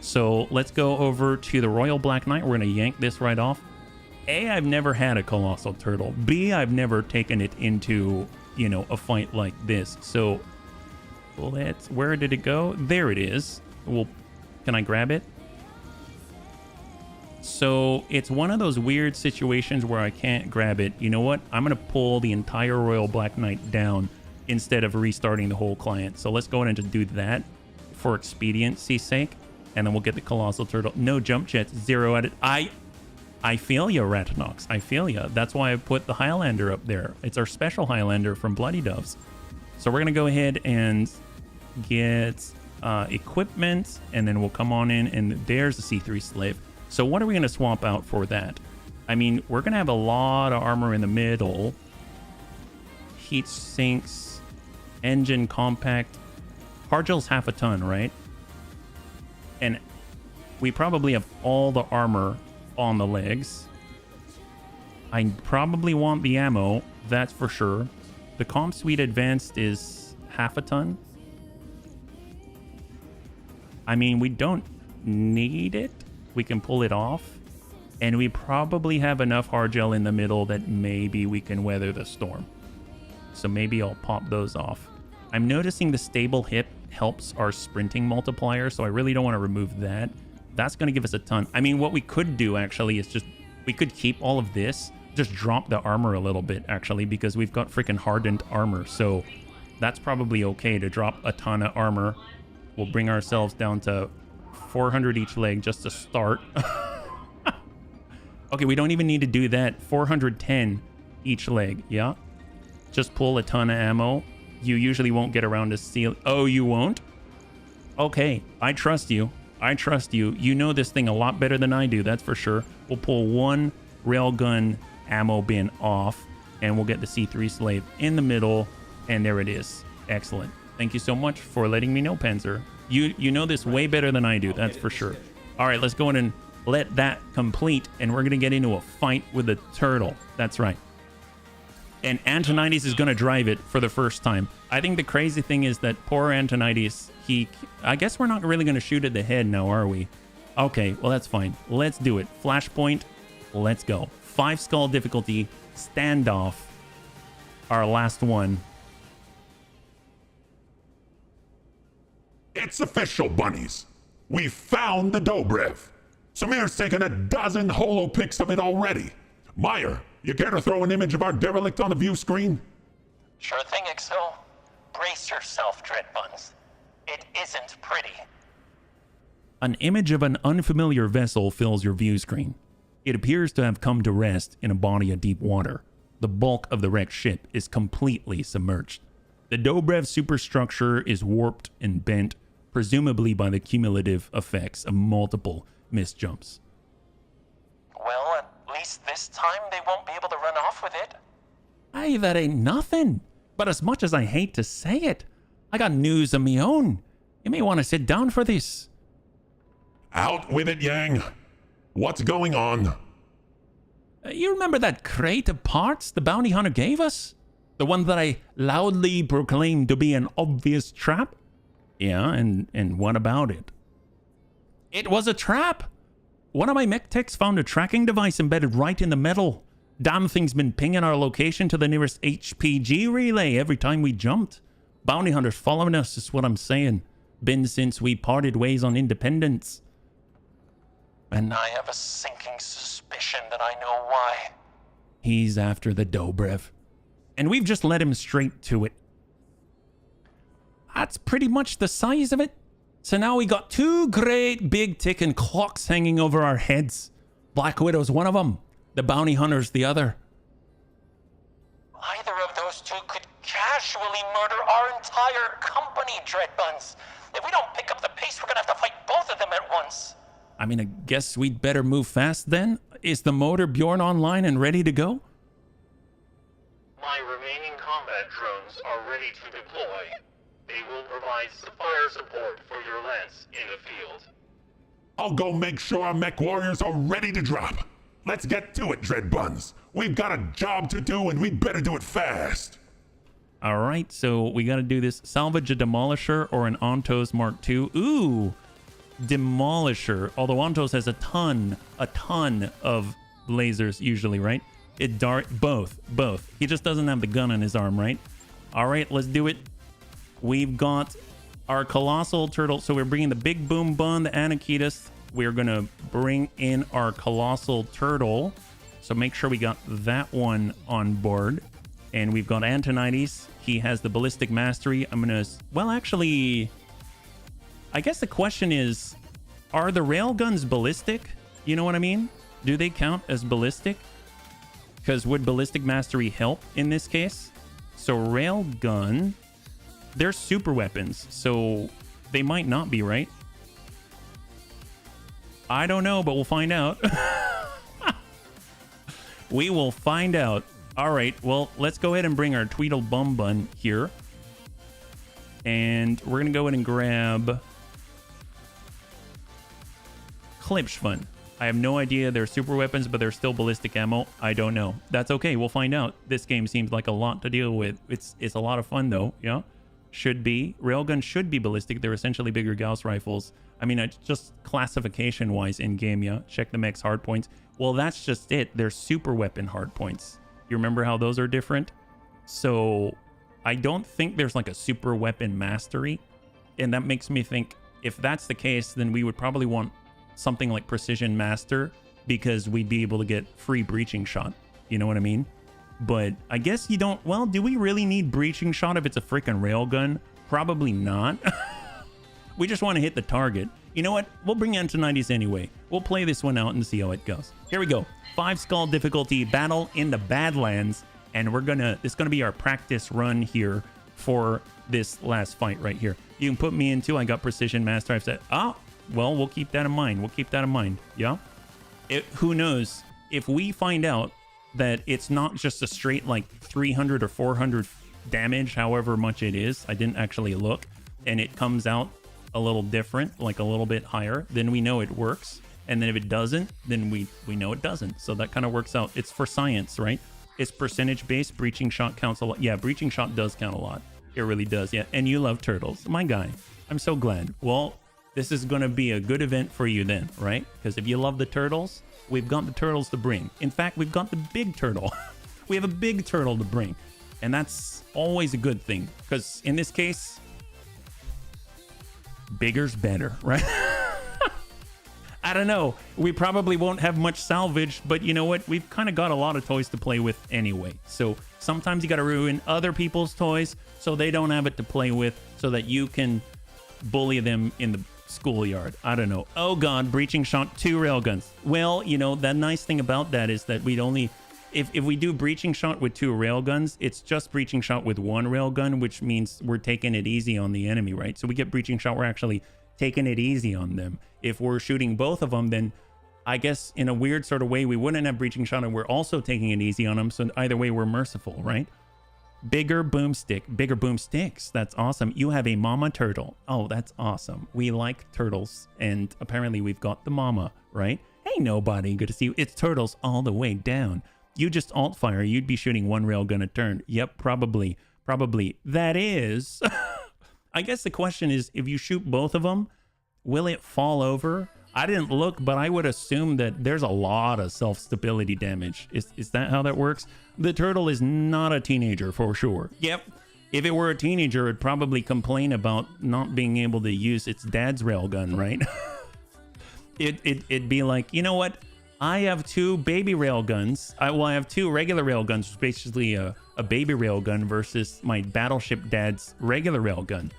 So let's go over to the Royal Black Knight. We're going to yank this right off. A, I've never had a Colossal Turtle. B, I've never taken it into, you know, a fight like this. So let's... Where did it go? There it is. Well, can I grab it? So it's one of those weird situations where I can't grab it. You know what? I'm going to pull the entire Royal Black Knight down instead of restarting the whole client. So let's go ahead and just do that for expediency's sake. And then we'll get the Colossal Turtle. No jump jets, 0 edit. I feel ya, Ratnox. I feel ya. That's why I put the Highlander up there. It's our special Highlander from Bloody Doves. So we're going to go ahead and get equipment. And then we'll come on in. And there's the C3 slave. So what are we going to swap out for that? I mean, we're going to have a lot of armor in the middle. Heat sinks. Engine compact. Hardgel's half a ton, right? And we probably have all the armor on the legs. I probably want the ammo. That's for sure. The Comp Suite Advanced is half a ton. I mean, we don't need it. We can pull it off, and we probably have enough hard gel in the middle that maybe we can weather the storm. So maybe I'll pop those off. I'm noticing the stable hip helps our sprinting multiplier, so I really don't want to remove that. That's going to give us a ton. I mean, what we could do actually is just, we could keep all of this, just drop the armor a little bit actually, because we've got freaking hardened armor. So that's probably okay to drop a ton of armor. We'll bring ourselves down to 400 each leg just to start. Okay, we don't even need to do that. 410 each leg, yeah? Just pull a ton of ammo. You usually won't get around to steal. Oh, you won't? Okay, I trust you. I trust you. You know this thing a lot better than I do, that's for sure. We'll pull one railgun ammo bin off, and we'll get the C3 slave in the middle, and there it is. Excellent. Thank you so much for letting me know, Panzer. You know this way better than I do, that's for sure. All right, let's go in and let that complete, and we're going to get into a fight with the turtle. That's right. And Antonides is going to drive it for the first time. I think the crazy thing is that poor Antonides, I guess we're not really going to shoot at the head now, are we? Okay, well, that's fine. Let's do it. Flashpoint, let's go. 5 skull difficulty, standoff, our last one. It's official, bunnies. We found the Dobrev. Samir's taken a dozen holo pics of it already. Meyer, you care to throw an image of our derelict on the view screen? Sure thing, XO. Brace yourself, Dreadbuns. It isn't pretty. An image of an unfamiliar vessel fills your view screen. It appears to have come to rest in a body of deep water. The bulk of the wrecked ship is completely submerged. The Dobrev superstructure is warped and bent, presumably by the cumulative effects of multiple missed jumps. Well, at least this time they won't be able to run off with it. Hey, that ain't nothing. But as much as I hate to say it, I got news of me own. You may want to sit down for this. Out with it, Yang. What's going on? You remember that crate of parts the bounty hunter gave us? The one that I loudly proclaimed to be an obvious trap? Yeah, and what about it? It was a trap! One of my mech techs found a tracking device embedded right in the metal. Damn thing's been pinging our location to the nearest HPG relay every time we jumped. Bounty hunters following us is what I'm saying. Been since we parted ways on Independence. And I have a sinking suspicion that I know why. He's after the Dobrev. And we've just led him straight to it. That's pretty much the size of it. So now we got 2 great big ticking clocks hanging over our heads. Black Widow's one of them. The bounty hunter's the other. Either of those two could casually murder our entire company, Dreadbuns. If we don't pick up the pace, we're gonna have to fight both of them at once. I mean, I guess we'd better move fast then. Is the motor Bjorn online and ready to go? My remaining combat drones are ready to deploy. They will provide fire support for your lance in the field. I'll go make sure our mech warriors are ready to drop. Let's get to it, Dreadbuns. We've got a job to do and we'd better do it fast. All right, so we got to do this. Salvage a Demolisher or an Ontos Mark II. Ooh, Demolisher. Although Ontos has a ton of lasers usually, right? It both. He just doesn't have the gun on his arm, right? All right, let's do it. We've got our Colossal Turtle. So we're bringing the Big Boom Bun, the Anakitas. We're going to bring in our Colossal Turtle. So make sure we got that one on board. And we've got Antonides. He has the Ballistic Mastery. I'm going to... Well, actually... I guess the question is, are the railguns ballistic? You know what I mean? Do they count as ballistic? Because would Ballistic Mastery help in this case? So railgun... They're super weapons, so they might not be, right? I don't know, but we'll find out. We will find out. All right, well, let's go ahead and bring our Tweedlebumbun here. And we're going to go ahead and grab Klipschfun. I have no idea they're super weapons, but they're still ballistic ammo. I don't know. That's okay. We'll find out. This game seems like a lot to deal with. It's a lot of fun, though. Yeah. Should be. Railguns should be ballistic. They're essentially bigger Gauss rifles. I mean, it's just classification-wise in-game, yeah? Check the mech's hard points. Well, that's just it. They're super weapon hard points. You remember how those are different? So, I don't think there's like a super weapon mastery. And that makes me think, if that's the case, then we would probably want something like Precision Master, because we'd be able to get free Breaching Shot. You know what I mean? But I guess you don't... Well, do we really need Breaching Shot if it's a freaking railgun? Probably not. We just want to hit the target. You know what? We'll bring Antonides anyway. We'll play this one out and see how it goes. Here we go. 5 skull difficulty, Battle in the Badlands. And we're gonna... It's gonna be our practice run here for this last fight right here. You can put me into... I got Precision Master. I've said... Oh, well, we'll keep that in mind. We'll keep that in mind. Yeah? Who knows? If we find out that it's not just a straight like 300 or 400 damage, however much it is, I didn't actually look, and it comes out a little different, like a little bit higher, then we know it works. And then if it doesn't, then we know it doesn't. So that kind of works out. It's for science, right? It's percentage based. Breaching Shot counts a lot. Yeah, Breaching Shot does count a lot. It really does. Yeah. And you love turtles, my guy. I'm so glad. Well, this is going to be a good event for you then, right? Because if you love the turtles, we've got the turtles to bring. In fact, we've got the big turtle. We have a big turtle to bring. And that's always a good thing. Because in this case, bigger's better, right? I don't know. We probably won't have much salvage, but you know what? We've kind of got a lot of toys to play with anyway. So sometimes you got to ruin other people's toys so they don't have it to play with, so that you can bully them in the schoolyard. I don't know. Oh God, Breaching Shot 2 railguns. Well, you know, the nice thing about that is that we'd only... If we do Breaching Shot with 2 railguns, it's just Breaching Shot with 1 railgun, which means we're taking it easy on the enemy, right? So we get Breaching Shot, we're actually taking it easy on them. If we're shooting both of them, then I guess in a weird sort of way, we wouldn't have Breaching Shot and we're also taking it easy on them. So either way, we're merciful, right? Bigger boomstick. Bigger boomsticks. That's awesome. You have a mama turtle. Oh, that's awesome. We like turtles. And apparently we've got the mama, right? Hey, nobody. Good to see you. It's turtles all the way down. You just alt fire. You'd be shooting 1 railgun a turn. Yep, probably. Probably. That is... I guess the question is, if you shoot both of them, will it fall over? I didn't look, but I would assume that there's a lot of self-stability damage. Is that how that works? The turtle is not a teenager for sure. Yep. If it were a teenager, it'd probably complain about not being able to use its dad's railgun, right? It'd be like, you know what? I have 2 baby railguns. I have 2 regular railguns, which is basically a baby railgun versus my battleship dad's regular railgun.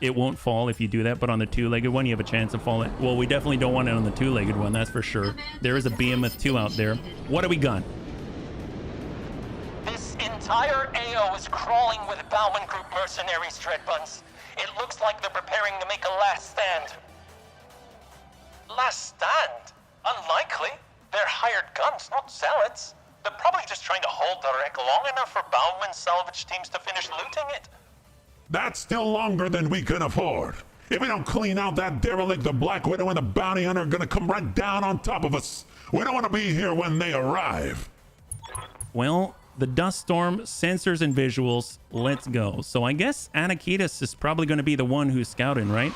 it won't fall if you do that, but on the two-legged one, you have a chance of falling. Well, we definitely don't want it on the two-legged one, that's for sure. There is a Behemoth 2 out there. What do we got? This entire AO is crawling with Bauman Group mercenaries, Dreadbuns. It looks like they're preparing to make a last stand. Last stand? Unlikely. They're hired guns, not zealots. They're probably just trying to hold the wreck long enough for Bauman's salvage teams to finish looting it. That's still longer than we can afford. If we don't clean out that derelict, the Black Widow and the Bounty Hunter are gonna come right down on top of us. We don't want to be here when they arrive. Well, the dust storm, sensors, and visuals. Let's go. So I guess Anakitas is probably going to be the one who's scouting, right?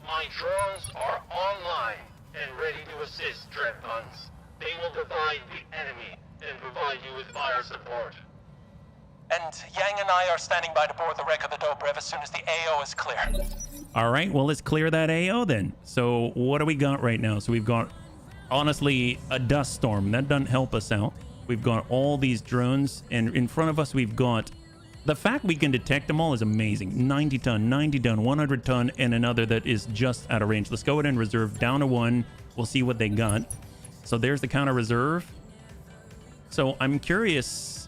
My drones are online and ready to assist, Dreadbuns. They will divide the enemy and provide you with fire support. And Yang and I are standing by to board the wreck of the Dobrev as soon as the AO is clear. All right, well, let's clear that AO then. So what do we got right now? So we've got, honestly, a dust storm. That doesn't help us out. We've got all these drones, and in front of us we've got... The fact we can detect them all is amazing. 90 ton, 90 ton, 100 ton, and another that is just out of range. Let's go ahead and reserve down to 1. We'll see what they got. So there's the counter reserve. So I'm curious...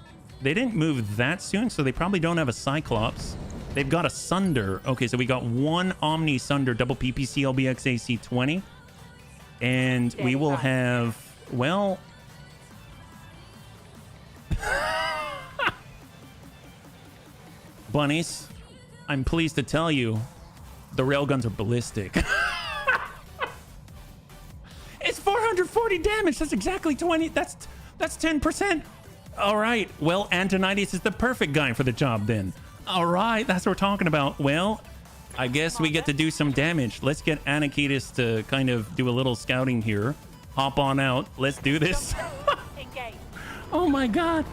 They didn't move that soon, so they probably don't have a Cyclops. They've got a Sunder. Okay, so we got one Omni Sunder, double PPC LBX AC-20. And we will have, well... Bunnies, I'm pleased to tell you, the railguns are ballistic. It's 440 damage. That's exactly 20. That's 10%. All right. Well, Antonides is the perfect guy for the job then. All right. That's what we're talking about. Well, I guess we get to do some damage. Let's get Anakitas to kind of do a little scouting here. Hop on out. Let's do this. Oh my God.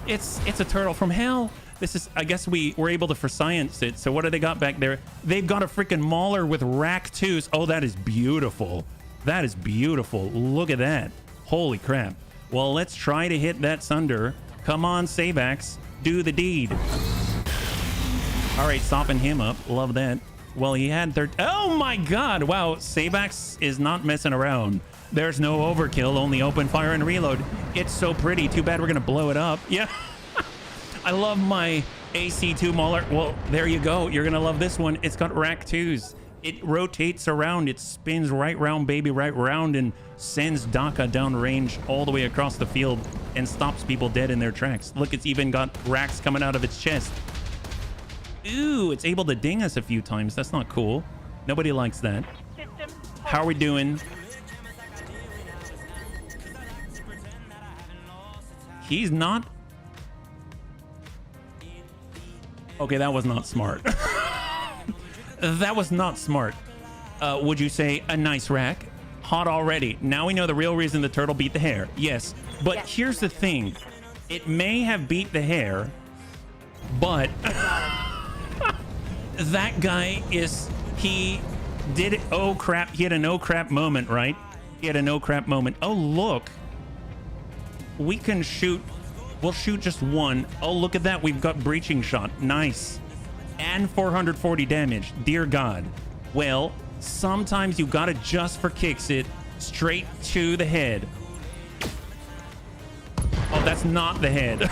It's a turtle from hell. This is, I guess we were able to for science it. So what do they got back there? They've got a freaking Mauler with rack 2s. Oh, that is beautiful. That is beautiful. Look at that. Holy crap. Well, let's try to hit that Sunder. Come on, Savax. Do the deed. All right, sopping him up. Love that. Well, he had oh my God. Wow, Savax is not messing around. There's no overkill, only open fire and reload. It's so pretty. Too bad we're gonna blow it up. Yeah. I love my AC2 Mauler. Well, there you go. You're gonna love this one. It's got rack 2s. It rotates around. It spins right round, baby, right round, and sends Daka downrange all the way across the field and stops people dead in their tracks. Look, it's even got racks coming out of its chest. Ooh, it's able to ding us a few times. That's not cool. Nobody likes that. How are we doing? He's not... Okay, that was not smart. That was not smart. Would you say a nice rack? Hot already. Now we know the real reason the turtle beat the hare. Yes, but here's the thing. It may have beat the hare, but that guy is... He did it. Oh, crap. He had an oh, crap moment, right? He had an oh, crap moment. Oh, look. We can shoot... We'll shoot just one. Oh, look at that. We've got breaching shot. Nice. And 440 damage. Dear God. Well, sometimes you gotta just for kicks it straight to the head. Oh, that's not the head.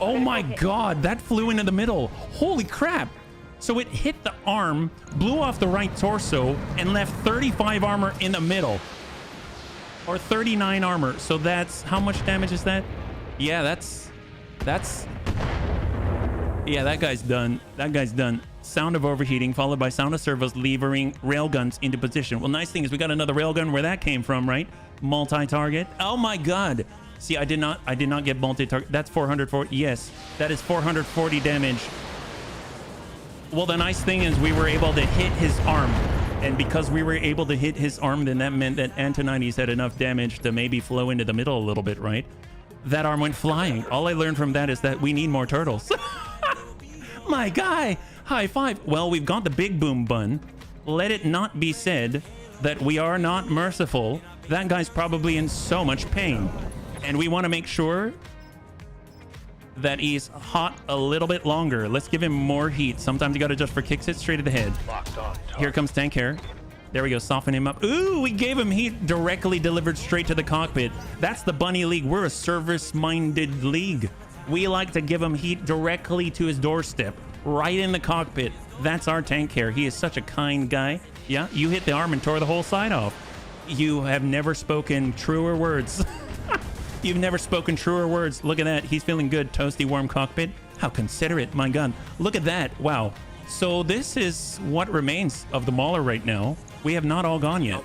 Oh my God. That flew into the middle. Holy crap. So it hit the arm, blew off the right torso, and left 35 armor in the middle. Or 39 armor. So that's... How much damage is that? Yeah, that's... Yeah, that guy's done. That guy's done. Sound of overheating, followed by sound of servos levering railguns into position. Well, nice thing is we got another railgun where that came from, right? Multi-target. Oh my God. See, I did not get multi-target. That's 440. Yes, that is 440 damage. Well, the nice thing is we were able to hit his arm. And because we were able to hit his arm, then that meant that Antonides had enough damage to maybe flow into the middle a little bit, right? That arm went flying. All I learned from that is that we need more turtles. My guy, high five. Well, we've got the big boom bun. Let it not be said that we are not merciful. That guy's probably in so much pain. And we want to make sure that he's hot a little bit longer. Let's give him more heat. Sometimes you got to adjust for kicks it straight to the head. Locked on. Here comes tank hair. There we go. Soften him up. Ooh, we gave him heat directly delivered straight to the cockpit. That's the Bunny League. We're a service-minded league. We like to give him heat directly to his doorstep, right in the cockpit. That's our tank hair. He is such a kind guy. Yeah, you hit the arm and tore the whole side off. You have never spoken truer words. You've never spoken truer words. Look at that. He's feeling good. Toasty warm cockpit. How considerate. My God. Look at that. Wow. So this is what remains of the Mauler right now. We have not all gone yet.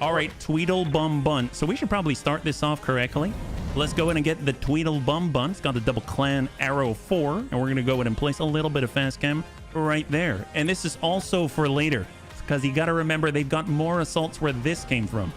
All right, Tweedle Bun. So we should probably start this off correctly. Let's go in and get the Tweedle Bun. It's got a double clan arrow 4, and we're going to go in and place a little bit of fast cam right there. And this is also for later, because you got to remember they've got more assaults where this came from.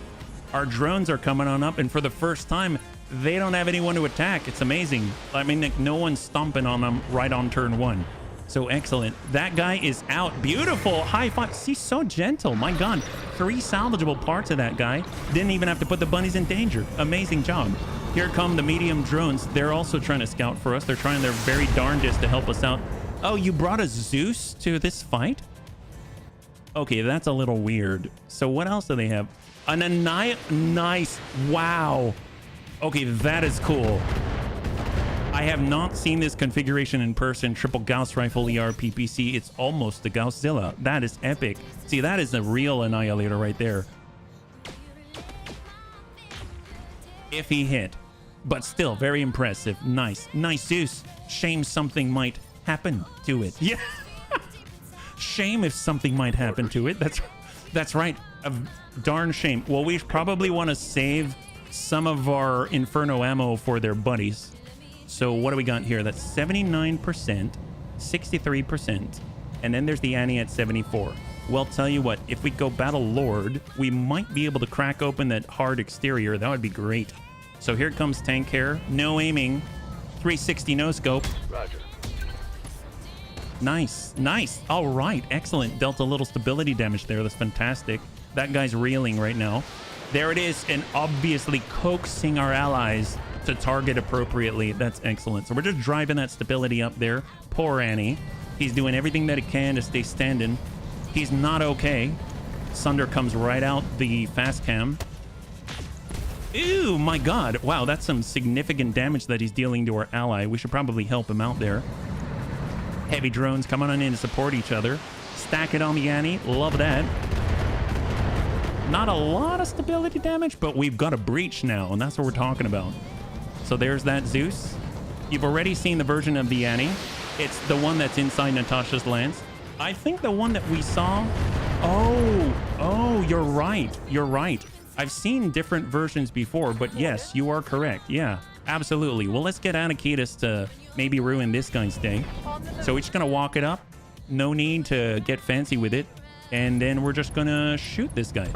Our drones are coming on up, and for the first time, they don't have anyone to attack. It's amazing. I mean, like, no one's stomping on them right on turn 1. So excellent. That guy is out. Beautiful. High five. He's so gentle. My God. 3 salvageable parts of that guy. Didn't even have to put the bunnies in danger. Amazing job. Here come the medium drones. They're also trying to scout for us. They're trying their very darndest to help us out. Oh, you brought a Zeus to this fight? Okay, that's a little weird. So what else do they have? An nice. Wow. Okay, that is cool. I have not seen this configuration in person. Triple Gauss rifle ER PPC. It's almost the Gausszilla. That is epic. See, that is the real annihilator right there. If he hit, but still very impressive. Nice Zeus. Shame something might happen to it. Yeah. Shame if something might happen to it. That's right. A darn shame. Well, we probably want to save some of our Inferno ammo for their buddies. So what do we got here? That's 79%, 63%, and then there's the Annie at 74. Well, tell you what, if we go Battle Lord, we might be able to crack open that hard exterior. That would be great. So here comes tank hair. No aiming. 360 no scope. Roger. Nice. All right, excellent. Dealt a little stability damage there. That's fantastic. That guy's reeling right now. There it is, and obviously coaxing our allies to target appropriately. That's excellent. So we're just driving that stability up there. Poor Annie. He's doing everything that he can to stay standing. He's not okay. Sunder comes right out the fast cam. Ew, my God. Wow, that's some significant damage that he's dealing to our ally. We should probably help him out there. Heavy drones coming on in to support each other. Stack it on the Annie. Love that. Not a lot of stability damage, but we've got a breach now, and that's what we're talking about. So there's that Zeus. You've already seen the version of the Annie. It's the one that's inside Natasha's lance. I think the one that we saw... Oh, you're right. I've seen different versions before, but yes, you are correct. Yeah, absolutely. Well, let's get Anakitas to maybe ruin this guy's day. So we're just going to walk it up. No need to get fancy with it. And then we're just going to shoot this guy.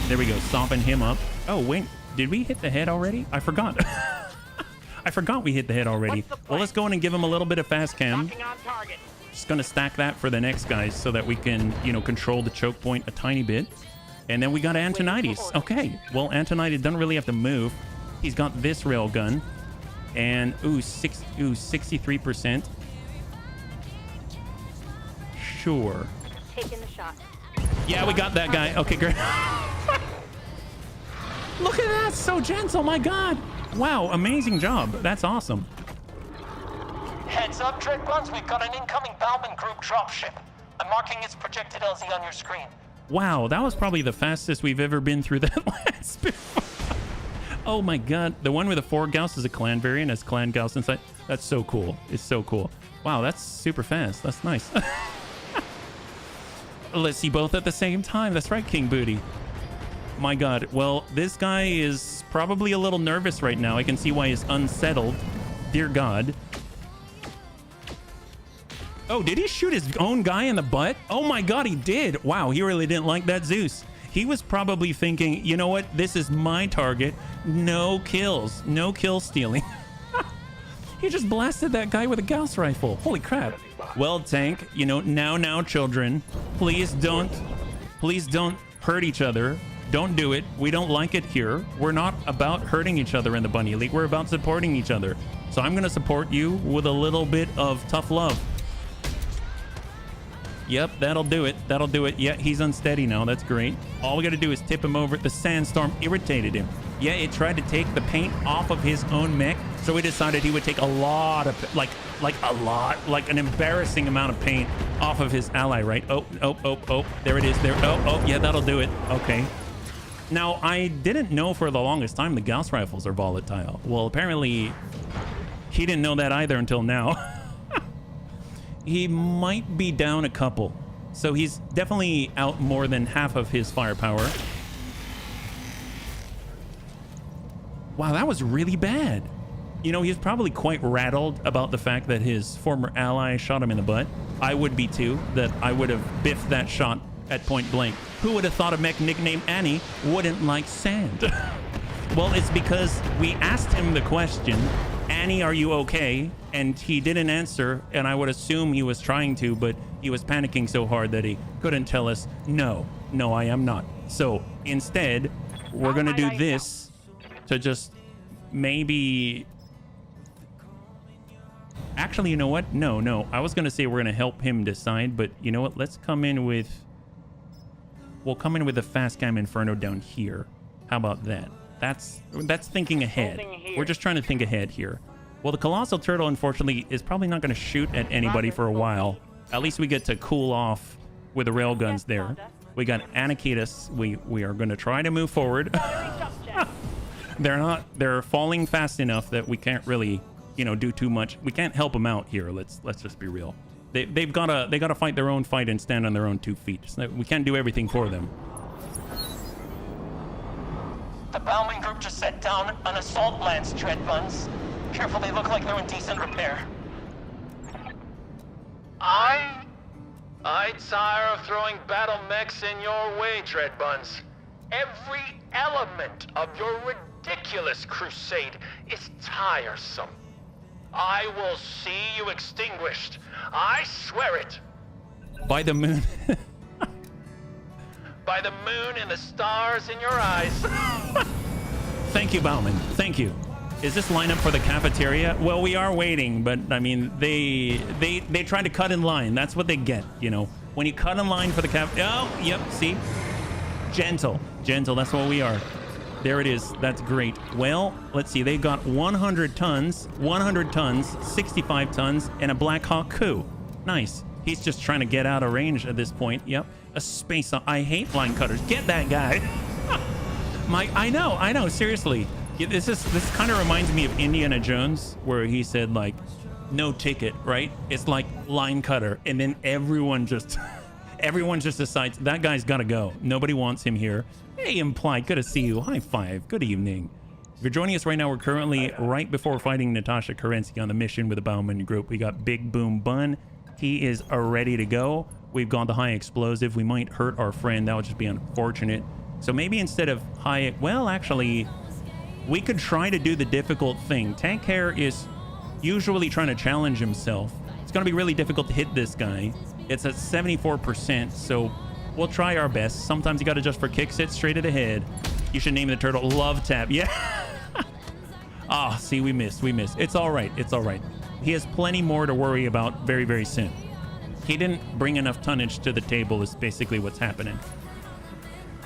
There we go. Soften him up. Oh, wait. Did we hit the head already? I forgot. I forgot we hit the head already. Well, let's go in and give him a little bit of fast cam. Just going to stack that for the next guys so that we can, control the choke point a tiny bit. And then we got Antonides. Okay. Well, Antonides doesn't really have to move. He's got this rail gun. And, 63%. Sure. Taking the shot. Yeah, we got that guy. Okay, great. Look at that. So gentle. My God. Wow. Amazing job. That's awesome. Heads up, Dread Buns. We've got an incoming Bauman group dropship. I'm marking its projected LZ on your screen. Wow. That was probably the fastest we've ever been through that lance before. Oh, my God. The one with the 4 Gauss is a clan variant. Has clan Gauss inside. That's so cool. It's so cool. Wow. That's super fast. That's nice. Let's see both at the same time. That's right, King Booty. My God. Well, this guy is probably a little nervous right now. I can see why he's unsettled. Dear God. Oh, did he shoot his own guy in the butt? Oh my God, he did. Wow, he really didn't like that Zeus. He was probably thinking, you know what? This is my target. No kills. No kill stealing. He just blasted that guy with a Gauss rifle. Holy crap. Well, Tank, now, children, please don't hurt each other. Don't do it. We don't like it here. We're not about hurting each other in the Bunny Elite. We're about supporting each other. So I'm going to support you with a little bit of tough love. Yep, that'll do it. That'll do it. Yeah, he's unsteady now. That's great. All we got to do is tip him over. The sandstorm irritated him. Yeah, it tried to take the paint off of his own mech. So we decided he would take a lot of, like an embarrassing amount of paint off of his ally, right? Oh. There it is. There. Oh, yeah, that'll do it. Okay. Now, I didn't know for the longest time the Gauss rifles are volatile. Well, apparently he didn't know that either until now. He might be down a couple. So he's definitely out more than half of his firepower. Wow, that was really bad. You know, he's probably quite rattled about the fact that his former ally shot him in the butt. I would be too, that I would have biffed that shot at point blank. Who would have thought a mech nicknamed Annie wouldn't like sand? Well, it's because we asked him the question, Annie, are you okay? And he didn't answer, and I would assume he was trying to, but he was panicking so hard that he couldn't tell us, no, I am not. So instead, we're gonna do this to just maybe... Actually, you know what? No. I was gonna say we're gonna help him decide, but you know what? Let's come in with... We'll come in with the fast cam Inferno down here. How about that? That's thinking ahead. We're just trying to think ahead here. Well, the Colossal Turtle, unfortunately, is probably not going to shoot at anybody for a while. At least we get to cool off with the railguns there. We got Anakitas. We are going to try to move forward. They're falling fast enough that we can't really, you know, do too much. We can't help them out here. Let's just be real. They've got to fight their own fight and stand on their own 2 feet. So we can't do everything for them. The Bauman group just set down an assault lance, Tread Buns. Careful, they look like they're in decent repair. I'd tire of throwing battle mechs in your way, Tread Buns. Every element of your ridiculous crusade is tiresome. I will see you extinguished. I swear it. By the moon. By the moon and the stars in your eyes. Thank you, Bauman. Thank you. Is this lineup for the cafeteria? Well, we are waiting, but I mean, they try to cut in line. That's what they get, you know. When you cut in line for the oh, yep, see? Gentle. That's what we are. There it is. That's great. Well, let's see. They got 100 tons, 65 tons, and a Black Hawk coup. Nice. He's just trying to get out of range at this point. Yep. A space. I hate line cutters. Get that guy. I know. Seriously. This kind of reminds me of Indiana Jones, where he said, like, no ticket, right? It's like line cutter. And then everyone just decides that guy's got to go. Nobody wants him here. Hey, Implied, good to see you. High five. Good evening. If you're joining us right now, we're currently right before fighting Natasha Kerensky on the mission with the Bauman group. We got Big Boom Bun. He is ready to go. We've gone the high explosive. We might hurt our friend. That would just be unfortunate. So maybe instead of high... Well, actually, we could try to do the difficult thing. Tank Hair is usually trying to challenge himself. It's going to be really difficult to hit this guy. It's at 74%, so we'll try our best. Sometimes you got to just for kicks it straight to the head. You should name the turtle Love Tap. Yeah. Ah, see, we missed. It's all right. He has plenty more to worry about very, very soon. He didn't bring enough tonnage to the table is basically what's happening.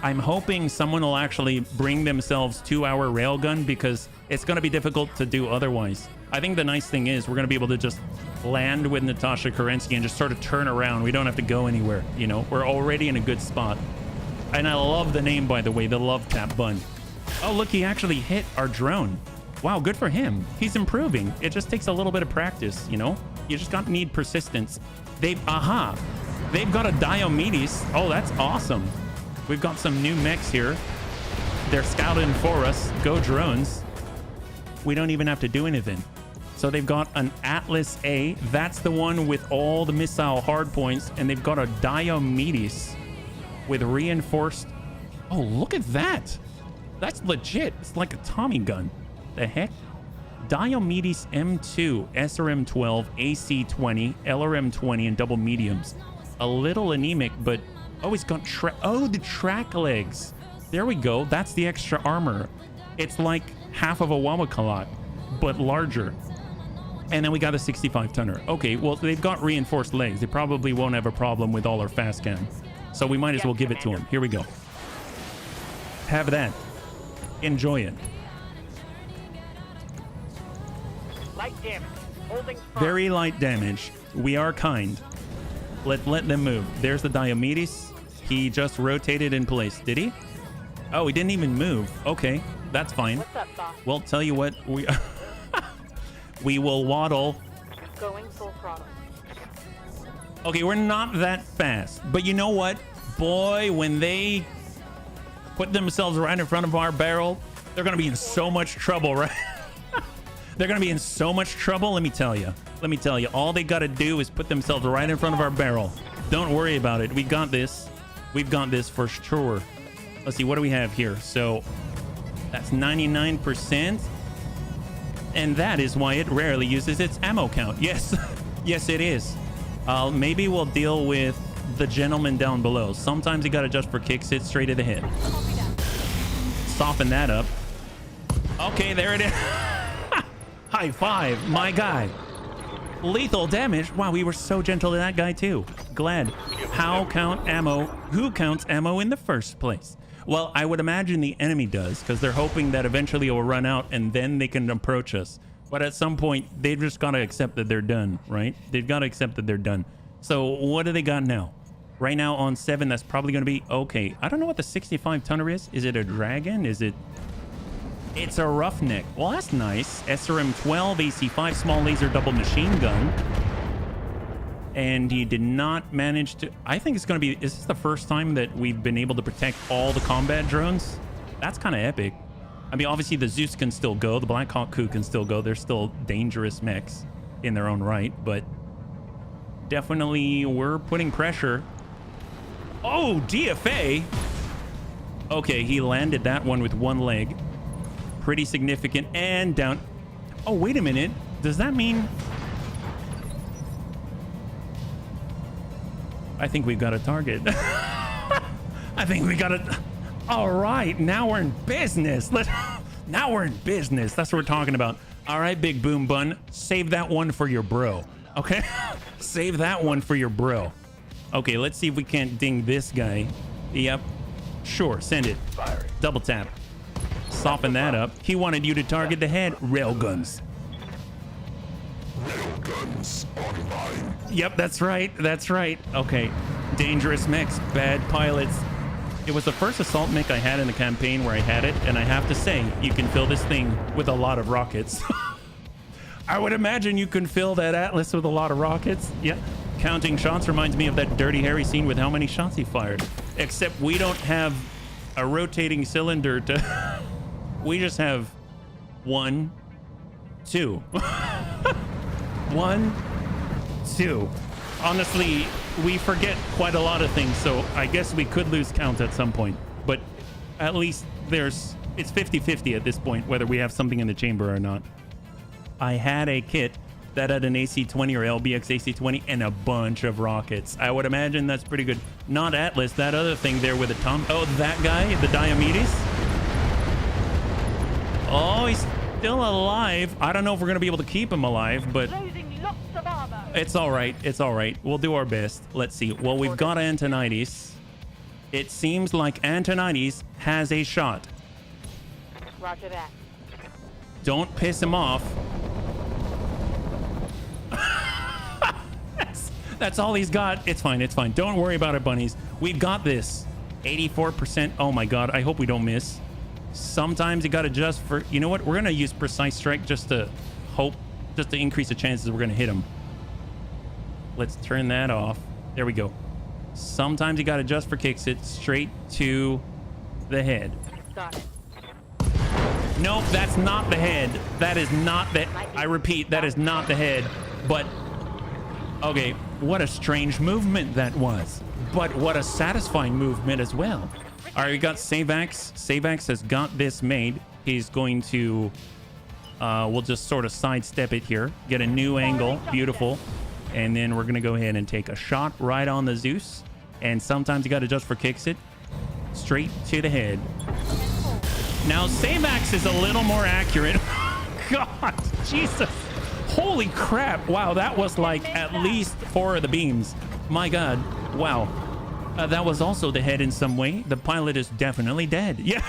I'm hoping someone will actually bring themselves to our railgun because it's going to be difficult to do otherwise. I think the nice thing is we're going to be able to just land with Natasha Kerensky and just sort of turn around. We don't have to go anywhere, you know. We're already in a good spot. And I love the name, by the way, the Love Tap Bun. Oh, look, he actually hit our drone. Wow, good for him. He's improving. It just takes a little bit of practice, you know? You just need persistence. They've got a Diomedes. Oh, that's awesome. We've got some new mechs here. They're scouting for us. Go drones. We don't even have to do anything. So they've got an Atlas A. That's the one with all the missile hardpoints. And they've got a Diomedes with reinforced. Oh, look at that. That's legit. It's like a Tommy gun. The heck? Diomedes M2, SRM12, AC20, LRM20, and double mediums. A little anemic, but oh, he's got the track legs. There we go. That's the extra armor. It's like half of a Wawakalat, but larger. And then we got a 65-tonner. Okay, well, they've got reinforced legs. They probably won't have a problem with all our fast cam. So we might as well give it to them. Here we go. Have that. Enjoy it. Light damage. Holding firm. Very light damage. We are kind. Let them move. There's the Diomedes. He just rotated in place. Did he? Oh, he didn't even move. Okay, that's fine. What's up, boss? Well, tell you what, we will waddle. Going full throttle. Okay, we're not that fast, but you know what? Boy, when they put themselves right in front of our barrel, they're gonna be in so much trouble, right? They're gonna be in so much trouble. Let me tell you. All they gotta do is put themselves right in front of our barrel. Don't worry about it. We got this. We've got this for sure. Let's see, what do we have here? So that's 99%. And that is why it rarely uses its ammo count. Yes, yes, it is. Maybe we'll deal with the gentleman down below. Sometimes you got to adjust for kicks, hit straight to the head. Soften that up. Okay, there it is. High five, my guy. Lethal damage. Wow, we were so gentle to that guy too. Glad. How count ammo? Who counts ammo in the first place? Well, I would imagine the enemy does, because they're hoping that eventually it will run out and then they can approach us. But at some point, they've just got to accept that they're done, right? They've got to accept that they're done. So what do they got now? Right now on 7, that's probably going to be okay. I don't know what the 65-tonner is. Is it a dragon? Is it... It's a roughneck. Well, that's nice. SRM-12, AC-5, small laser double machine gun. And he did not manage to... I think it's going to be... Is this the first time that we've been able to protect all the combat drones? That's kind of epic. I mean, obviously the Zeus can still go. The Black Hawk Coup can still go. They're still dangerous mechs in their own right. But definitely we're putting pressure. Oh, DFA. Okay, he landed that one with one leg. Pretty significant. And down. Oh, wait a minute. Does that mean... I think we've got a target. I think we got a... All right, now we're in business. Now we're in business. That's what we're talking about. All right, Big Boom Bun. Save that one for your bro. Okay? Save that one for your bro. Okay, let's see if we can't ding this guy. Yep. Sure, send it. Double tap. Soften that up. He wanted you to target the head. Railguns. Railguns online. Yep, that's right. That's right. Okay. Dangerous mechs. Bad pilots. It was the first assault mech I had in the campaign where I had it, and I have to say, you can fill this thing with a lot of rockets. I would imagine you can fill that Atlas with a lot of rockets. Yeah. Counting shots reminds me of that Dirty Harry scene with how many shots he fired. Except we don't have a rotating cylinder to... We just have 1, 2. 1, 2. Honestly, we forget quite a lot of things, so I guess we could lose count at some point. But at least it's 50-50 at this point, whether we have something in the chamber or not. I had a kit that had an AC-20 or LBX AC-20 and a bunch of rockets. I would imagine that's pretty good. Not Atlas, that other thing there with the Tom. Oh, that guy, the Diomedes. Oh, he's still alive. I don't know if we're going to be able to keep him alive, but Losing lots of armor. it's all right. It's all right. We'll do our best. Let's see. Well, we've got Antonides. It seems like Antonides has a shot. Roger that. Don't piss him off. That's all he's got. It's fine. It's fine. Don't worry about it, bunnies. We've got this. 84%. Oh my God. I hope we don't miss. Sometimes you got to adjust for... You know what? We're going to use Precise Strike just to hope, just to increase the chances we're going to hit him. Let's turn that off. There we go. Sometimes you got to adjust for kicks. It straight to the head. Got it. Nope, that's not the head. That is not the... I repeat, that is not the head. But... Okay, what a strange movement that was. But what a satisfying movement as well. All right, we got Savax. Savax has got this made. He's going to... we'll just sort of sidestep it here. Get a new angle. Beautiful. And then we're going to go ahead and take a shot right on the Zeus. And sometimes you got to adjust for kicks it. straight to the head. Now, Savax is a little more accurate. God, Jesus. Holy crap. Wow, that was like at least 4 of the beams. My God. Wow. That was also the head in some way. The pilot is definitely dead. Yeah.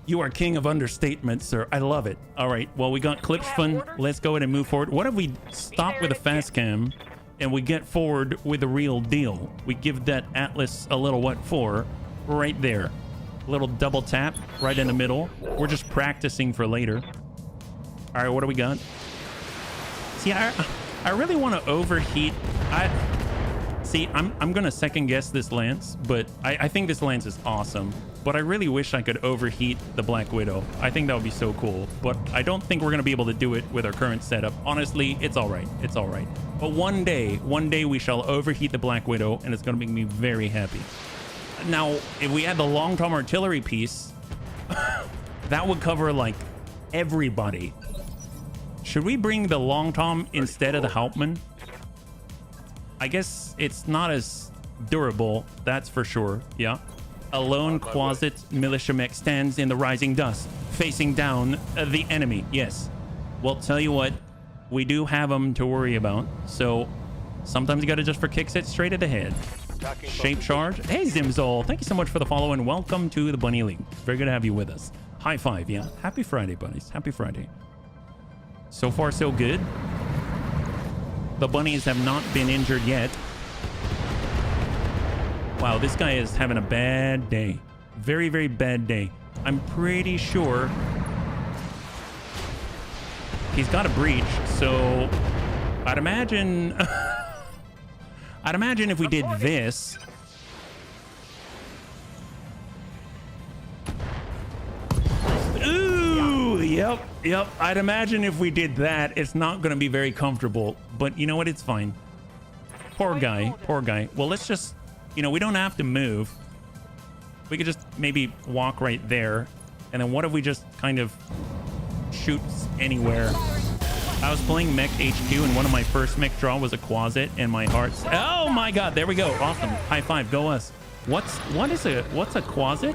You are king of understatement, sir. I love it. All right. Well, we got clips fun. Let's go ahead and move forward. What if we stop with a fast cam and we get forward with the real deal? We give that Atlas a little what for right there. A little double tap right in the middle. We're just practicing for later. All right. What do we got? See, I really want to overheat. See, I'm going to second guess this lance, but I think this lance is awesome. But I really wish I could overheat the Black Widow. I think that would be so cool. But I don't think we're going to be able to do it with our current setup. Honestly, it's all right. It's all right. But one day we shall overheat the Black Widow, and it's going to make me very happy. Now, if we had the long-term artillery piece, that would cover, like, everybody. Should we bring the long-tom instead of the Hauptmann? I guess it's not as durable, that's for sure. Yeah. A lone closet militia mech stands in the rising dust, facing down the enemy. Yes. Well, tell you what, we do have them to worry about. So sometimes you got to just for kicks it straight at the head. Shape charge. Hey, Zimzol. Thank you so much for the follow and welcome to the Bunny League. Very good to have you with us. High five. Yeah. Happy Friday, buddies. Happy Friday. So far, so good. The bunnies have not been injured yet. Wow, this guy is having a bad day. Very, very bad day. I'm pretty sure he's got a breach, so I'd imagine if we did this. Ooh, yep. I'd imagine if we did that, it's not going to be very comfortable. But you know what? It's fine. Poor guy. Poor guy. Well, let's just, you know, we don't have to move. We could just maybe walk right there. And then what if we just kind of shoot anywhere? I was playing Mech HQ and one of my first mech draw was a Quasit and my heart's... Oh my God. There we go. Awesome. High five. Go us. What's a Quasit?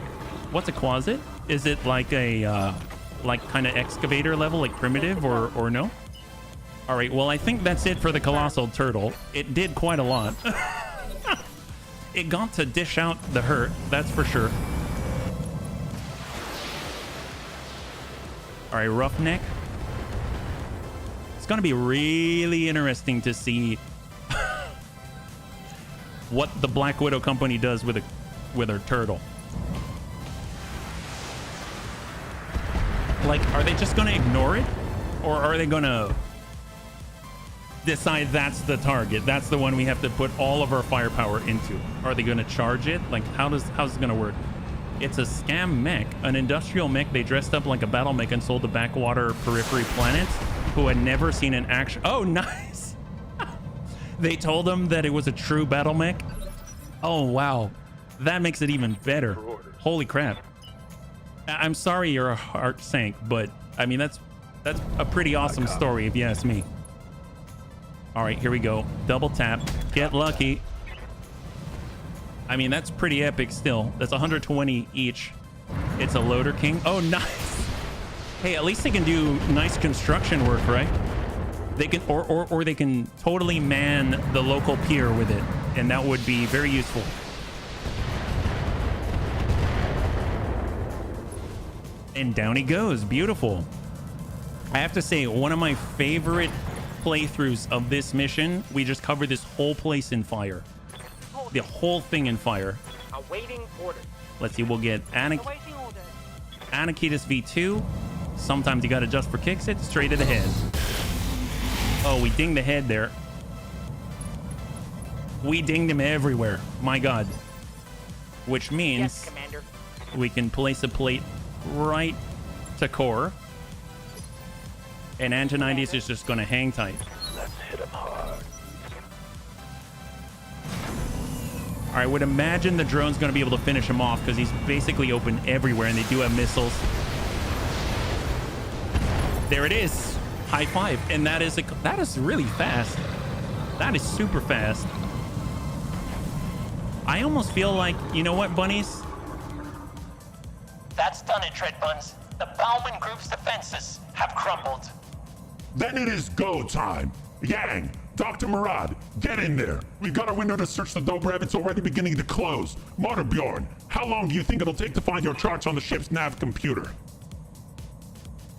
What's a Quasit? Is it like a, like kind of excavator level, like primitive or no? All right, well, I think that's it for the Colossal Turtle. It did quite a lot. It got to dish out the hurt, that's for sure. All right, Roughneck. It's going to be really interesting to see what the Black Widow company does with her turtle. Like, are they just going to ignore it? Or are they going to decide that's the target? That's the one we have to put all of our firepower into. Are they going to charge it? Like, how's it going to work? It's a scam mech, an industrial mech. They dressed up like a battle mech and sold to backwater periphery planets who had never seen an action. Oh, nice. They told them that it was a true battle mech. Oh, wow. That makes it even better. Holy crap. I'm sorry your heart sank, but I mean, that's a pretty awesome story if you ask me. All right, here we go. Double tap. Get lucky. I mean, that's pretty epic still. That's 120 each. It's a loader king. Oh, nice. Hey, at least they can do nice construction work, right? They can, or they can totally man the local pier with it, and that would be very useful. And down he goes. Beautiful. I have to say, one of my favorite playthroughs of this mission, we just covered this whole place in fire. The whole thing in fire. Awaiting orders. Let's see, we'll get Awaiting orders. Anakitis V2. Sometimes you gotta just for kicks it straight to the head. Oh, we dinged the head there. We dinged him everywhere. My God. Which means Yes, Commander. we can place a plate right to core. And Antonides is just gonna hang tight. Let's hit him hard. I would imagine the drone's going to be able to finish him off because he's basically open everywhere and they do have missiles. There it is. High five. And that is really fast. That is super fast. I almost feel like, you know what, bunnies? That's done it, Dreadbuns. The Bauman Group's defenses have crumbled. Then it is go time. Yang, Dr. Murad, get in there. We've got our window to search the Dobrev. It's already beginning to close. Bjorn, how long do you think it'll take to find your charts on the ship's nav computer?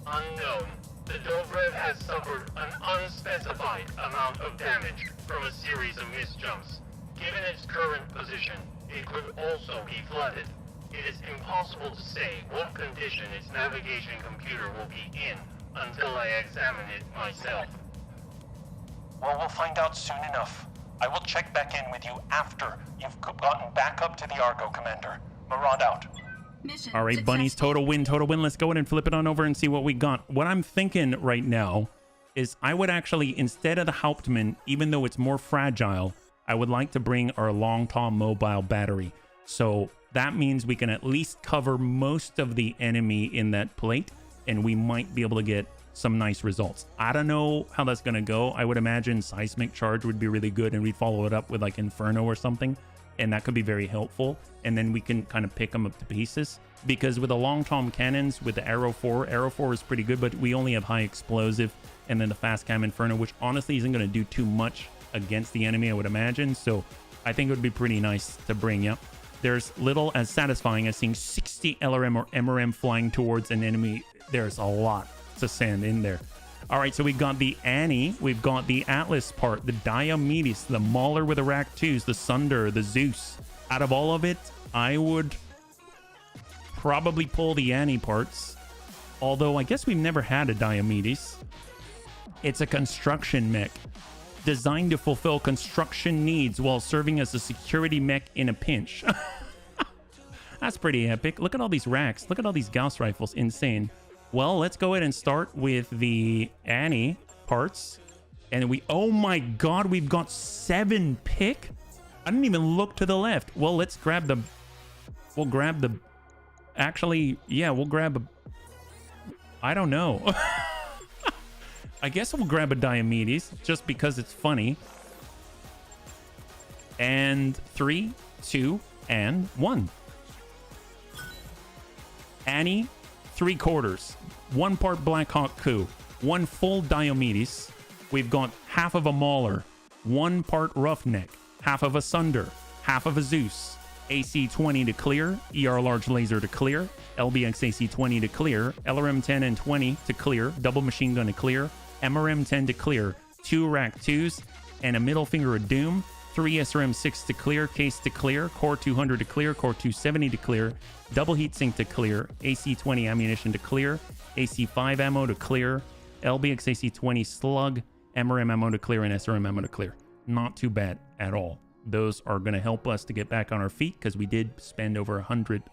Unknown. The Dobrev has suffered an unspecified amount of damage from a series of misjumps. Given its current position, it could also be flooded. It is impossible to say what condition its navigation computer will be in until I examine it myself. Well, we'll find out soon enough. I will check back in with you after you've gotten back up to the Argo, Commander. Murad out. All right, bunnies, total win, total win. Let's go ahead and flip it on over and see what we got. What I'm thinking right now is I would actually, instead of the Hauptmann, even though it's more fragile, I would like to bring our long-tom mobile battery. So that means we can at least cover most of the enemy in that plate, and we might be able to get some nice results. I don't know how that's going to go. I would imagine seismic charge would be really good, and we'd follow it up with like Inferno or something, and that could be very helpful. And then we can kind of pick them up to pieces, because with the long-tom cannons, with the Arrow 4 is pretty good, but we only have high explosive, and then the fast cam Inferno, which honestly isn't going to do too much against the enemy, I would imagine. So I think it would be pretty nice to bring. Yep. There's little as satisfying as seeing 60 LRM or MRM flying towards an enemy. There's a lot to send in there. All right, so we got the Annie, we've got the Atlas part, the Diomedes, the Mauler with the Rack 2s, the Sunder, the Zeus. Out of all of it, I would probably pull the Annie parts, although I guess we've never had a Diomedes. It's a construction mech designed to fulfill construction needs while serving as a security mech in a pinch. That's pretty epic. Look at all these racks. Look at all these Gauss rifles. Insane. Well, let's go ahead and start with the Annie parts. And we, oh my god, we've got 7 pick. I didn't even look to the left. Well, let's grab the, we'll grab the, actually, yeah, we'll grab a, I don't know. I guess we'll grab a Diomedes just because it's funny. And 3, 2, and 1. Annie, 3/4. 1 part Blackhawk Coup. 1 full Diomedes. We've got half of a Mauler. 1 part Roughneck. Half of a Sunder. Half of a Zeus. AC-20 to clear. ER large laser to clear. LBX AC-20 to clear. LRM 10 and 20 to clear. Double machine gun to clear. MRM 10 to clear. 2 Rack 2s. And a middle finger of doom. 3 SRM 6 to clear. Case to clear. Core 200 to clear. Core 270 to clear. Double heat sink to clear. AC-20 ammunition to clear. AC-5 ammo to clear. LBX AC-20 slug. MRM ammo to clear. And SRM ammo to clear. Not too bad at all. Those are going to help us to get back on our feet, because we did spend over 100,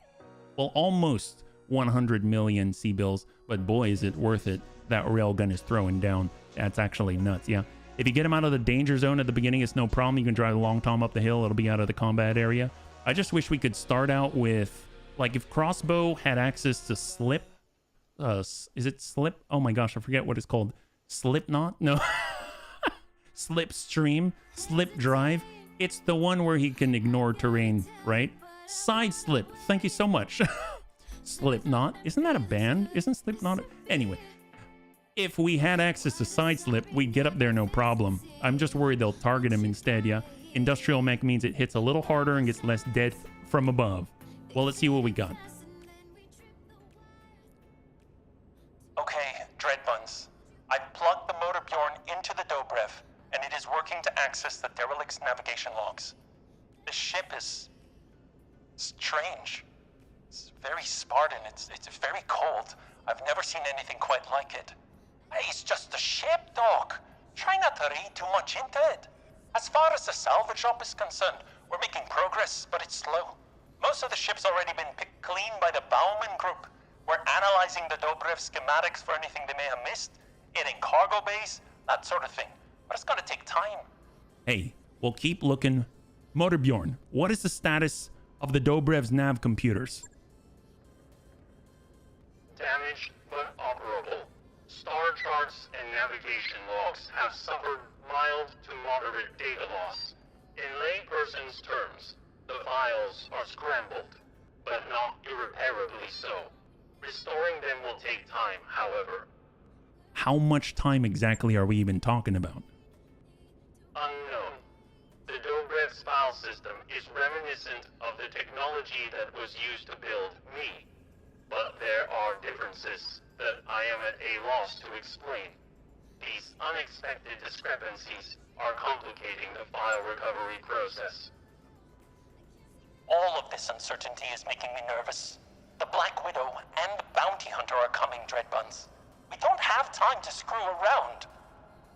well, almost 100 million C-bills, but boy, is it worth it. That railgun is throwing down. That's actually nuts. Yeah. If you get him out of the danger zone at the beginning, it's no problem. You can drive the long tom up the hill. It'll be out of the combat area. I just wish we could start out with, like, if Crossbow had access to slip, is it slip? Oh my gosh, I forget what it's called. Slipknot? No. Slipstream, slip drive. It's the one where he can ignore terrain, right? Side slip. Thank you so much. Slipknot. Isn't that a band? Isn't Slipknot? Anyway, if we had access to side slip, we'd get up there no problem. I'm just worried they'll target him instead, yeah? Industrial mech means it hits a little harder and gets less dead from above. Well, let's see what we got. Okay, Dreadbuns. I've plugged the motor Bjorn into the Dobrev, and it is working to access the derelict's navigation logs. The ship is strange. It's very Spartan. It's very cold. I've never seen anything quite like it. Hey, it's just a ship, Doc. Try not to read too much into it. As far as the salvage shop is concerned, we're making progress, but it's slow. Most of the ship's already been picked clean by the Bauman Group. We're analyzing the Dobrev schematics for anything they may have missed, hitting cargo bays, that sort of thing. But it's gonna take time. Hey, we'll keep looking. Motor Bjorn, what is the status of the Dobrev's nav computers? Damaged but operable. Star charts and navigation logs have suffered mild to moderate data loss. In layperson's terms, The files are scrambled, but not irreparably so. Restoring them will take time, however. How much time exactly are we even talking about? Unknown. The Dobrev's file system is reminiscent of the technology that was used to build me, but there are differences that I am at a loss to explain. These unexpected discrepancies are complicating the file recovery process. All of this uncertainty is making me nervous. The Black Widow and the Bounty Hunter are coming, Dreadbuns. We don't have time to screw around.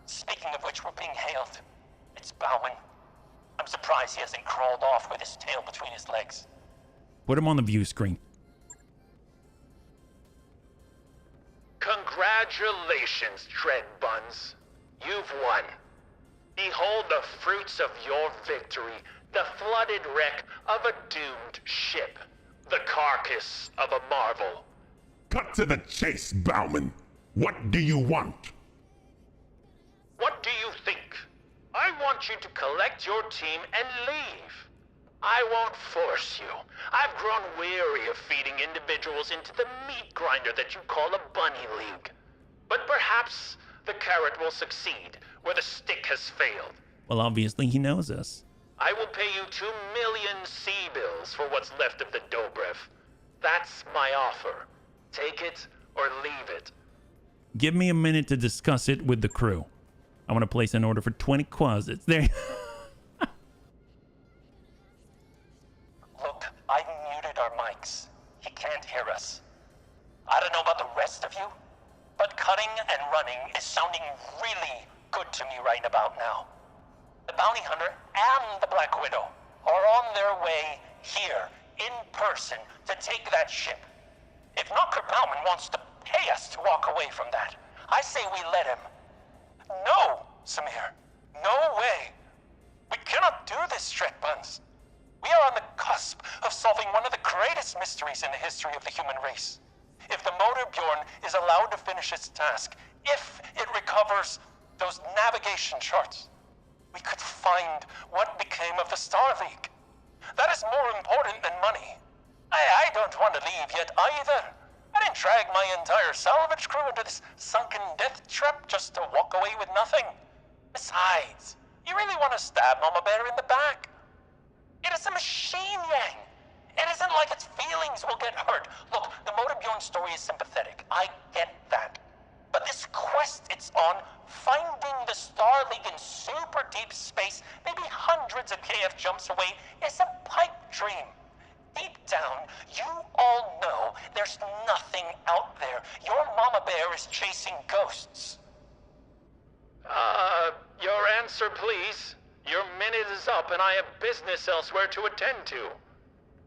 Speaking of which, we're being hailed. It's Bowman. I'm surprised he hasn't crawled off with his tail between his legs. Put him on the view screen. Congratulations, Dreadbuns. You've won. Behold the fruits of your victory, the flooded wreck of a doomed ship, the carcass of a marvel. Cut to the chase, Bowman. What do you want? What do you think? I want you to collect your team and leave. I won't force you. I've grown weary of feeding individuals into the meat grinder that you call a bunny league. But perhaps the carrot will succeed where the stick has failed. Well, obviously he knows us. I will pay you 2 million C-bills for what's left of the Dobrev. That's my offer. Take it or leave it. Give me a minute to discuss it with the crew. I want to place an order for 20 closets. There. Look, I muted our mics. He can't hear us. I don't know about the rest of you, but cutting and running is sounding really good to me right about now. The Bounty Hunter and the Black Widow are on their way here, in person, to take that ship. If Knocker Bauman wants to pay us to walk away from that, I say we let him. No, Samir. No way. We cannot do this, Dreadbuns. We are on the cusp of solving one of the greatest mysteries in the history of the human race. If the Motor Bjorn is allowed to finish its task, if it recovers those navigation charts, we could find what became of the Star League. That is more important than money. I don't want to leave yet either. I didn't drag my entire salvage crew into this sunken death trap just to walk away with nothing. Besides, you really want to stab Mama Bear in the back? It is a machine, Yang. It isn't like its feelings will get hurt. Look, the Motor Bjorn story is sympathetic. I get that. But this quest it's on, finding the Star League in super deep space, maybe hundreds of KF jumps away, is a pipe dream. Deep down, you all know there's nothing out there. Your Mama Bear is chasing ghosts. Your answer, please. Your minute is up and I have business elsewhere to attend to.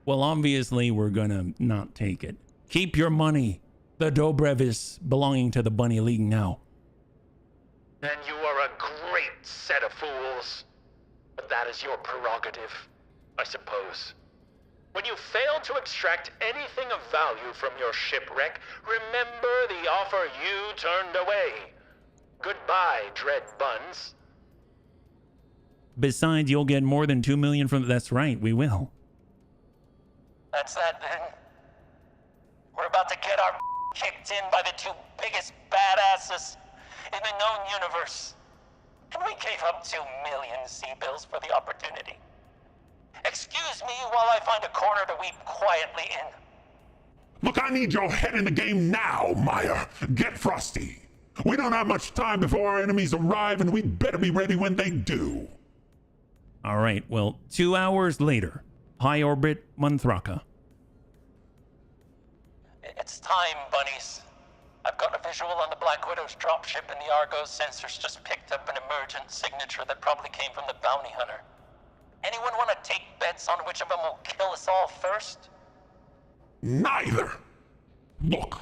Well, obviously we're gonna not take it. Keep your money. The Dobrev is belonging to the Bunny League now. Then you are a great set of fools. But that is your prerogative, I suppose. When you fail to extract anything of value from your shipwreck, remember the offer you turned away. Goodbye, Dreadbuns. Besides, you'll get more than 2 million from... That's right, we will. That's that then. We're about to get our kicked in by the two biggest badasses in the known universe. And we gave up 2 million C-bills for the opportunity. Excuse me while I find a corner to weep quietly in. Look, I need your head in the game now, Meyer. Get frosty. We don't have much time before our enemies arrive, and we'd better be ready when they do. All right, well, 2 hours later, high orbit Monthraka. It's time, bunnies. I've got a visual on the Black Widow's dropship, and the Argos sensors just picked up an emergent signature that probably came from the Bounty Hunter. Anyone want to take bets on which of them will kill us all first? Neither. Look,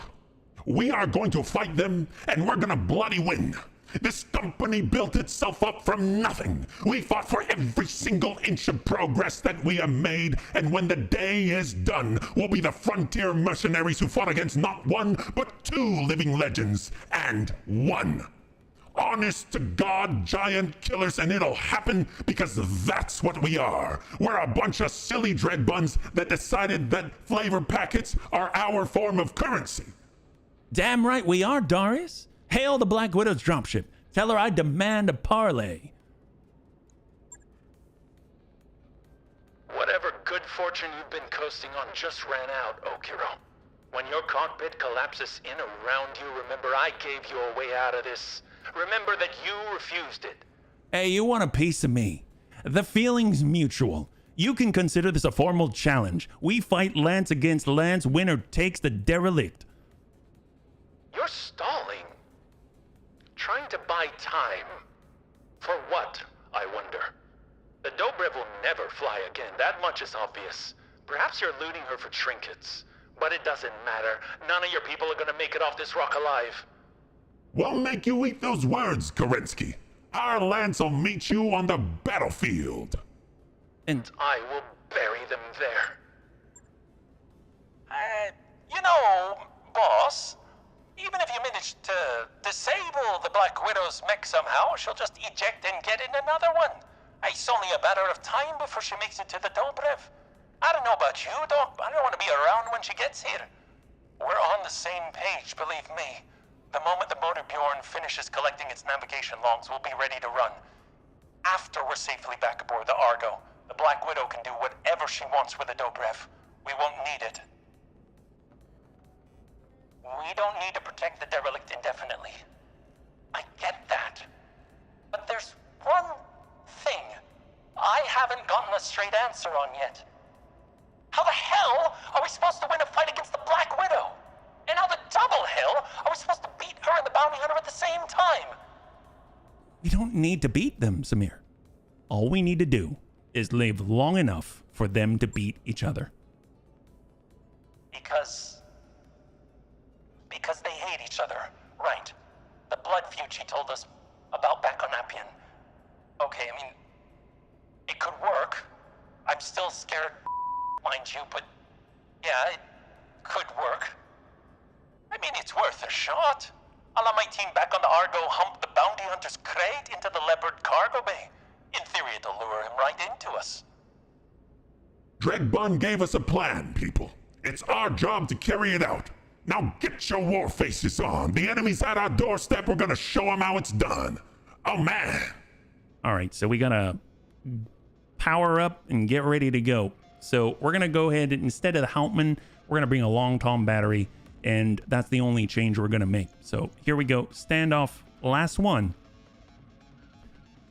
we are going to fight them, and we're gonna bloody win. This company built itself up from nothing. We fought for every single inch of progress that we have made, and when the day is done, we'll be the frontier mercenaries who fought against not one, but 2 living legends, and won. Honest to God giant killers, and it'll happen because that's what we are. We're a bunch of silly dread buns that decided that flavor packets are our form of currency. Damn right we are, Darius. Hail the Black Widow's dropship. Tell her I demand a parlay. Whatever good fortune you've been coasting on just ran out, Okiro. When your cockpit collapses in around you, remember I gave you a way out of this. Remember that you refused it. Hey, you want a piece of me? The feeling's mutual. You can consider this a formal challenge. We fight lance against lance. Winner takes the derelict. You're stalling. Trying to buy time. For what, I wonder? The Dobrev will never fly again, that much is obvious. Perhaps you're looting her for trinkets. But it doesn't matter. None of your people are gonna make it off this rock alive. We'll make you eat those words, Kerensky. Our lance will meet you on the battlefield. And I will bury them there. You know, boss, even if you manage to disable the Black Widow's mech somehow, she'll just eject and get in another one. It's only a matter of time before she makes it to the Dobrev. I don't know about you, I don't want to be around when she gets here. We're on the same page, believe me. The moment the Motor Bjorn finishes collecting its navigation logs, we'll be ready to run. After we're safely back aboard the Argo, the Black Widow can do whatever she wants with the Dobrev. We won't need it. We don't need to protect the derelict indefinitely. I get that. But there's one thing I haven't gotten a straight answer on yet. How the hell are we supposed to win a fight against the Black Widow? And how the double hell are we supposed to beat her and the Bounty Hunter at the same time? we don't need to beat them, Samir. All we need to do is live long enough for them to beat each other. Because they hate each other, right? The blood feud she told us about back on Appian. Okay, I mean, it could work. I'm still scared, mind you, but yeah, it could work. I mean, it's worth a shot. I'll have my team back on the Argo hump the bounty hunter's crate into the Leopard cargo bay. In theory, it'll lure him right into us. Dregbun gave us a plan, people. It's our job to carry it out. Now get your war faces on. The enemy's at our doorstep. We're gonna show them how it's done. Oh, man. All right, so we gotta power up and get ready to go. So we're gonna go ahead and instead of the Hauptmann, we're gonna bring a long tom battery, and that's the only change we're gonna make. So here we go. Standoff, last one.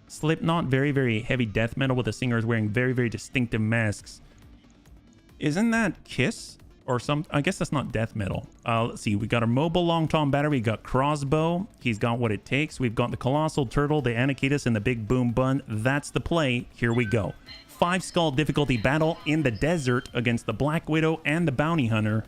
Slipknot, very, very heavy death metal with the singers wearing very, very distinctive masks. Isn't that Kiss? Or some, I guess that's not death metal. Let's see, we got a mobile long tom battery, we got crossbow, he's got what it takes. We've got the colossal turtle, the Anakitis, and the big boom bun. That's the play. Here we go. 5 skull difficulty battle in the desert against the Black Widow and the Bounty Hunter.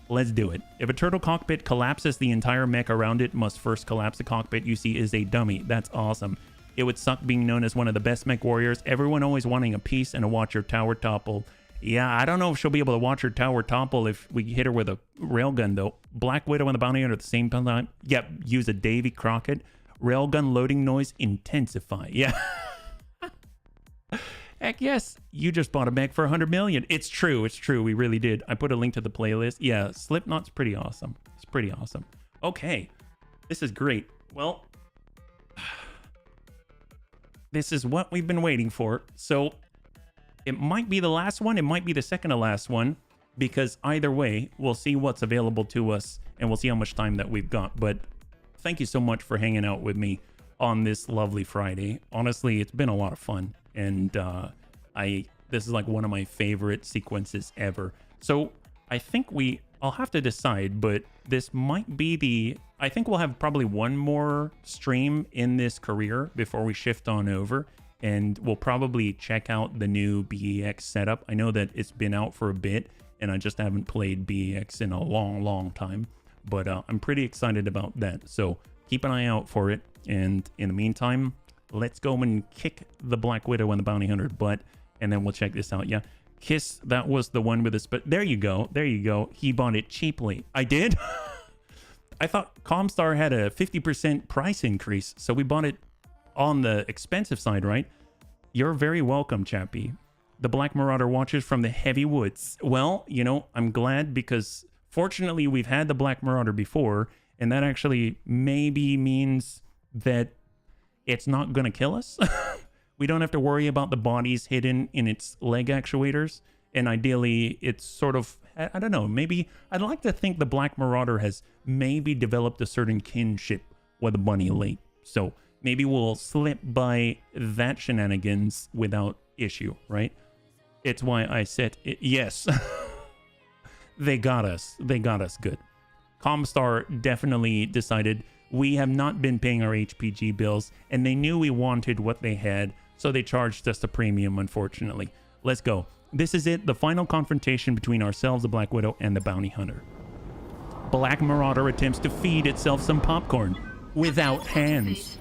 Let's do it. If a turtle cockpit collapses, the entire mech around it must first collapse. The cockpit you see is a dummy. That's awesome. It would suck being known as one of the best mech warriors. Everyone always wanting a piece and to watch your tower topple. Yeah, I don't know if she'll be able to watch her tower topple if we hit her with a railgun, though. Black Widow and the Bounty Hunter at the same time. Yep, use a Davy Crockett. Railgun loading noise intensify. Yeah. Heck yes, you just bought a mech for 100 million. It's true, we really did. I put a link to the playlist. Yeah, Slipknot's pretty awesome. It's pretty awesome. Okay, this is great. Well, this is what we've been waiting for. So it might be the last one, it might be the second to last one, because either way, we'll see what's available to us and we'll see how much time that we've got. But thank you so much for hanging out with me on this lovely Friday. Honestly, it's been a lot of fun, and this is like one of my favorite sequences ever. So I think I'll have to decide, but this might be I think we'll have probably one more stream in this career before we shift on over. And we'll probably check out the new BEX setup. I know that it's been out for a bit, and I just haven't played BEX in a long, long time. But I'm pretty excited about that. So keep an eye out for it. And in the meantime, let's go and kick the Black Widow and the Bounty Hunter butt. And then we'll check this out. Yeah, Kiss, that was the one with this. But there you go. There you go. He bought it cheaply. I did? I thought Comstar had a 50% price increase, so we bought it on the expensive side, right? You're very welcome, Chappie. The Black Marauder watches from the heavy woods. Well, you know, I'm glad because fortunately we've had the Black Marauder before, and that actually maybe means that it's not going to kill us. We don't have to worry about the bodies hidden in its leg actuators. And ideally, it's sort of, I don't know, maybe I'd like to think the Black Marauder has maybe developed a certain kinship with the Bunny Lake. So maybe we'll slip by that shenanigans without issue, right? It's why I said, yes, they got us. They got us good. Comstar definitely decided we have not been paying our HPG bills, and they knew we wanted what they had, so they charged us a premium, unfortunately. Let's go. This is it, the final confrontation between ourselves, the Black Widow, and the Bounty Hunter. Black Marauder attempts to feed itself some popcorn without hands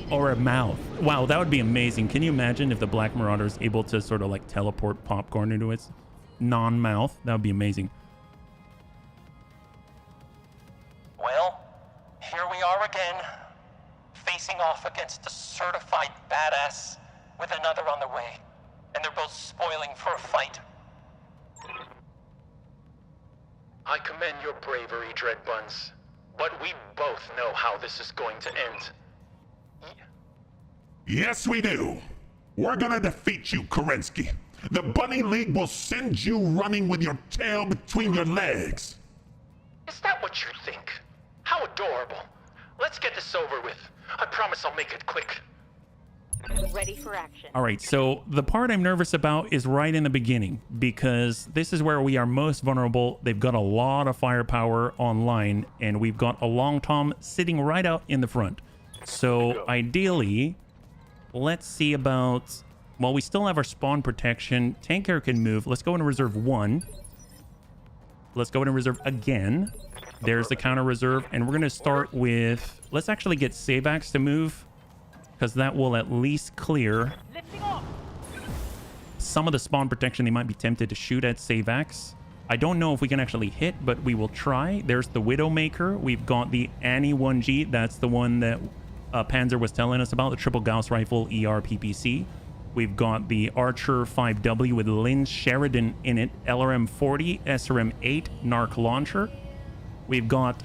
or a mouth. Wow, that would be amazing. Can you imagine if the Black Marauder is able to sort of like teleport popcorn into its non-mouth? That would be amazing. Well, here we are again, facing off against a certified badass with another on the way. And they're both spoiling for a fight. I commend your bravery, Dread Buns, but we both know how this is going to end. Yes, we do. We're gonna defeat you, Kerensky. The Bunny League will send you running with your tail between your legs. Is that what you think? How adorable. Let's get this over with. I promise I'll make it quick. Ready for action. All right, so the part I'm nervous about is right in the beginning, because this is where we are most vulnerable. They've got a lot of firepower online, and we've got a Long Tom sitting right out in the front. So ideally, let's see about... Well, we still have our spawn protection. Tank Air can move. Let's go into reserve 1. Let's go into reserve again. There's the counter reserve, and we're going to start with... Let's actually get Savax to move, because that will at least clear some of the spawn protection. They might be tempted to shoot at Savax. I don't know if we can actually hit, but we will try. There's the Widowmaker. We've got the Annie 1G. That's the one that Panzer was telling us about, the triple Gauss rifle ER PPC. We've got the Archer 5W with Lynn Sheridan in it, LRM 40, SRM 8, Narc launcher. We've got...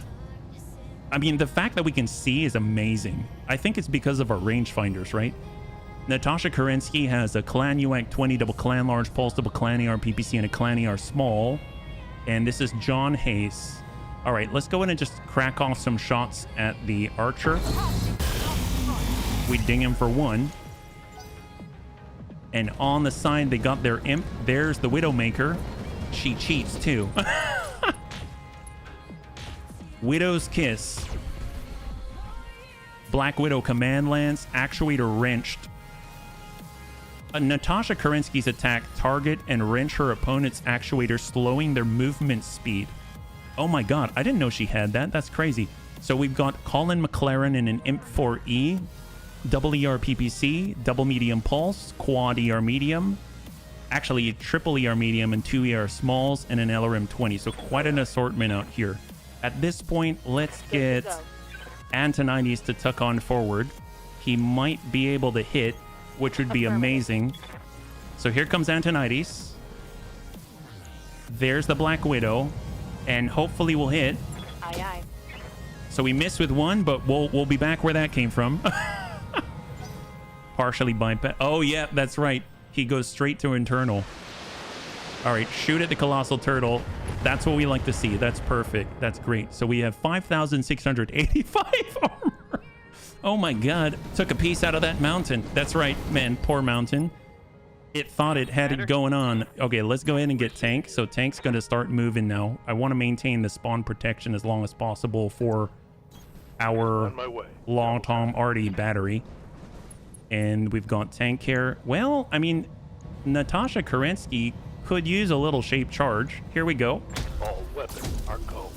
I mean, the fact that we can see is amazing. I think it's because of our rangefinders, right? Natasha Kerensky has a Clan UAC 20 double Clan large pulse double Clan ER PPC and a Clan ER small. And this is John Hayes. All right, let's go in and just crack off some shots at the Archer. We ding him for 1. And on the side, they got their imp. There's the Widowmaker. She cheats too. Widow's Kiss. Black Widow Command Lance. Actuator wrenched. Natasha Kerensky's attack target and wrench her opponent's actuator, slowing their movement speed. Oh my god, I didn't know she had that. That's crazy. So we've got Colin McLaren in an Imp 4E, double ER PPC, double medium pulse, quad ER medium, actually triple ER medium and 2 ER smalls, and an LRM 20. So quite an assortment out here. At this point, let's get Antonides to tuck on forward. He might be able to hit, which would be amazing. So here comes Antonides. There's the Black Widow, and hopefully we'll hit. Aye, aye. So we missed with 1, but we'll be back where that came from. Partially bypass. Oh yeah, that's right. He goes straight to internal. All right, shoot at the Colossal Turtle. That's what we like to see. That's perfect. That's great. So we have 5,685 armor. Oh my god. Took a piece out of that mountain. That's right, man. Poor mountain. It thought it had it going on. Okay, let's go ahead and get Tank. So Tank's going to start moving now. I want to maintain the spawn protection as long as possible for our Long Tom Artie battery. And we've got Tank here. Well, I mean, Natasha Kerensky could use a little shape charge. Here we go. All weapons are go.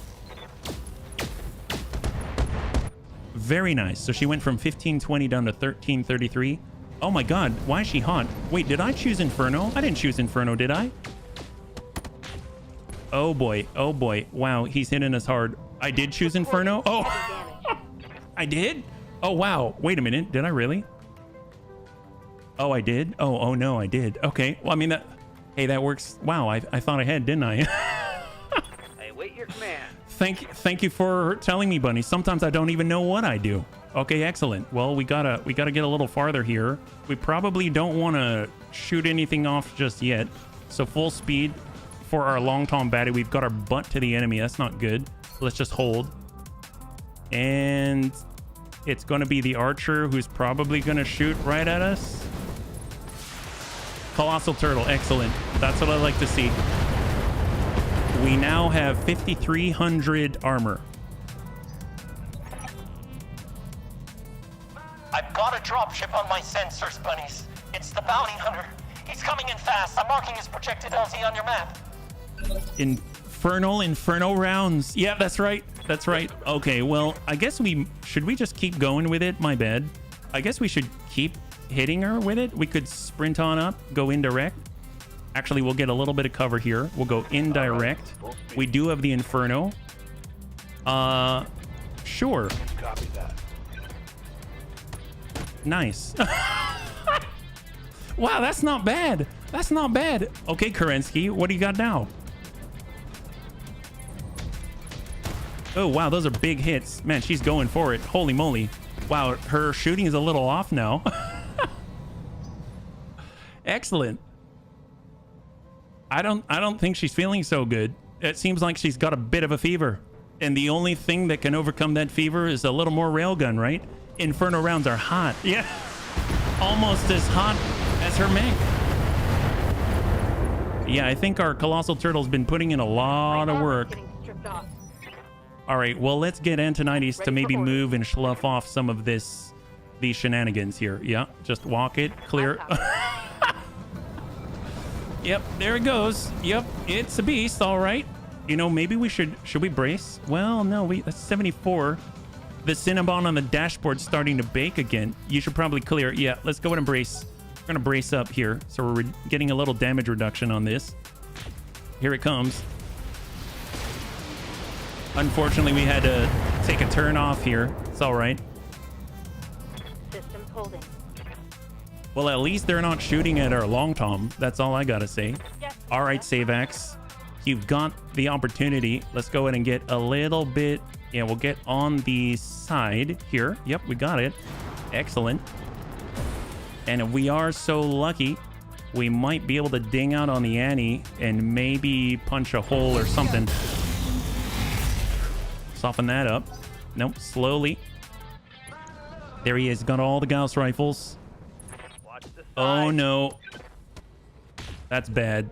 Very nice. So she went from 1520 down to 1333. Oh my god, why is she hot? Wait, did I choose Inferno? I didn't choose Inferno, did I? Oh boy, oh boy. Wow, he's hitting us hard. I did choose Inferno. Oh, I did? Oh, wow. Wait a minute. Did I really? Oh, I did? Oh no, I did. Okay. Well, I mean, hey, that works. Wow, I thought I had, didn't I? I await your command. Thank you for telling me, Bunny. Sometimes I don't even know what I do. Okay, excellent. Well, we gotta get a little farther here. We probably don't want to shoot anything off just yet. So full speed for our long tom batty. We've got our butt to the enemy. That's not good. Let's just hold. And it's going to be the archer who's probably going to shoot right at us. Colossal turtle. Excellent. That's what I like to see. We now have 5,300 armor. I've got a dropship on my sensors, bunnies. It's the bounty hunter. He's coming in fast. I'm marking his projected LZ on your map. Inferno rounds. Yeah, that's right. That's right. Okay, well, I guess should we just keep going with it? My bad. I guess we should keep hitting her with it. We could sprint on up, go indirect. Actually, we'll get a little bit of cover here. We'll go indirect. We do have the Inferno. Sure. Copy that. Nice. Wow, that's not bad. That's not bad. Okay, Kerensky, what do you got now? Oh, wow, those are big hits. Man, she's going for it. Holy moly. Wow, her shooting is a little off now. Excellent. I don't think she's feeling so good. It seems like she's got a bit of a fever. And the only thing that can overcome that fever is a little more railgun, right? Inferno rounds are hot. Yeah. Almost as hot as her mech. Yeah, I think our Colossal Turtle's been putting in a lot of work. All right, well, let's get Antonides to maybe move and slough off some of these shenanigans here. Yeah, just walk it, clear. Yep, there it goes. Yep, it's a beast, all right. You know, maybe we should we brace? Well, no, that's 74. The Cinnabon on the dashboard's starting to bake again. You should probably clear. Yeah, let's go ahead and brace. We're gonna brace up here. So we're getting a little damage reduction on this. Here it comes. Unfortunately, we had to take a turn off here. It's all right. Systems holding. Well, at least they're not shooting at our long tom. That's all I gotta say. Yes. All right, Savax, you've got the opportunity. Let's go ahead and get a little bit. Yeah, we'll get on the side here. Yep, we got it. Excellent. And if we are so lucky, we might be able to ding out on the Annie and maybe punch a hole or something. Soften that up. Nope, slowly. There he is. Got all the Gauss rifles. Oh, no. That's bad.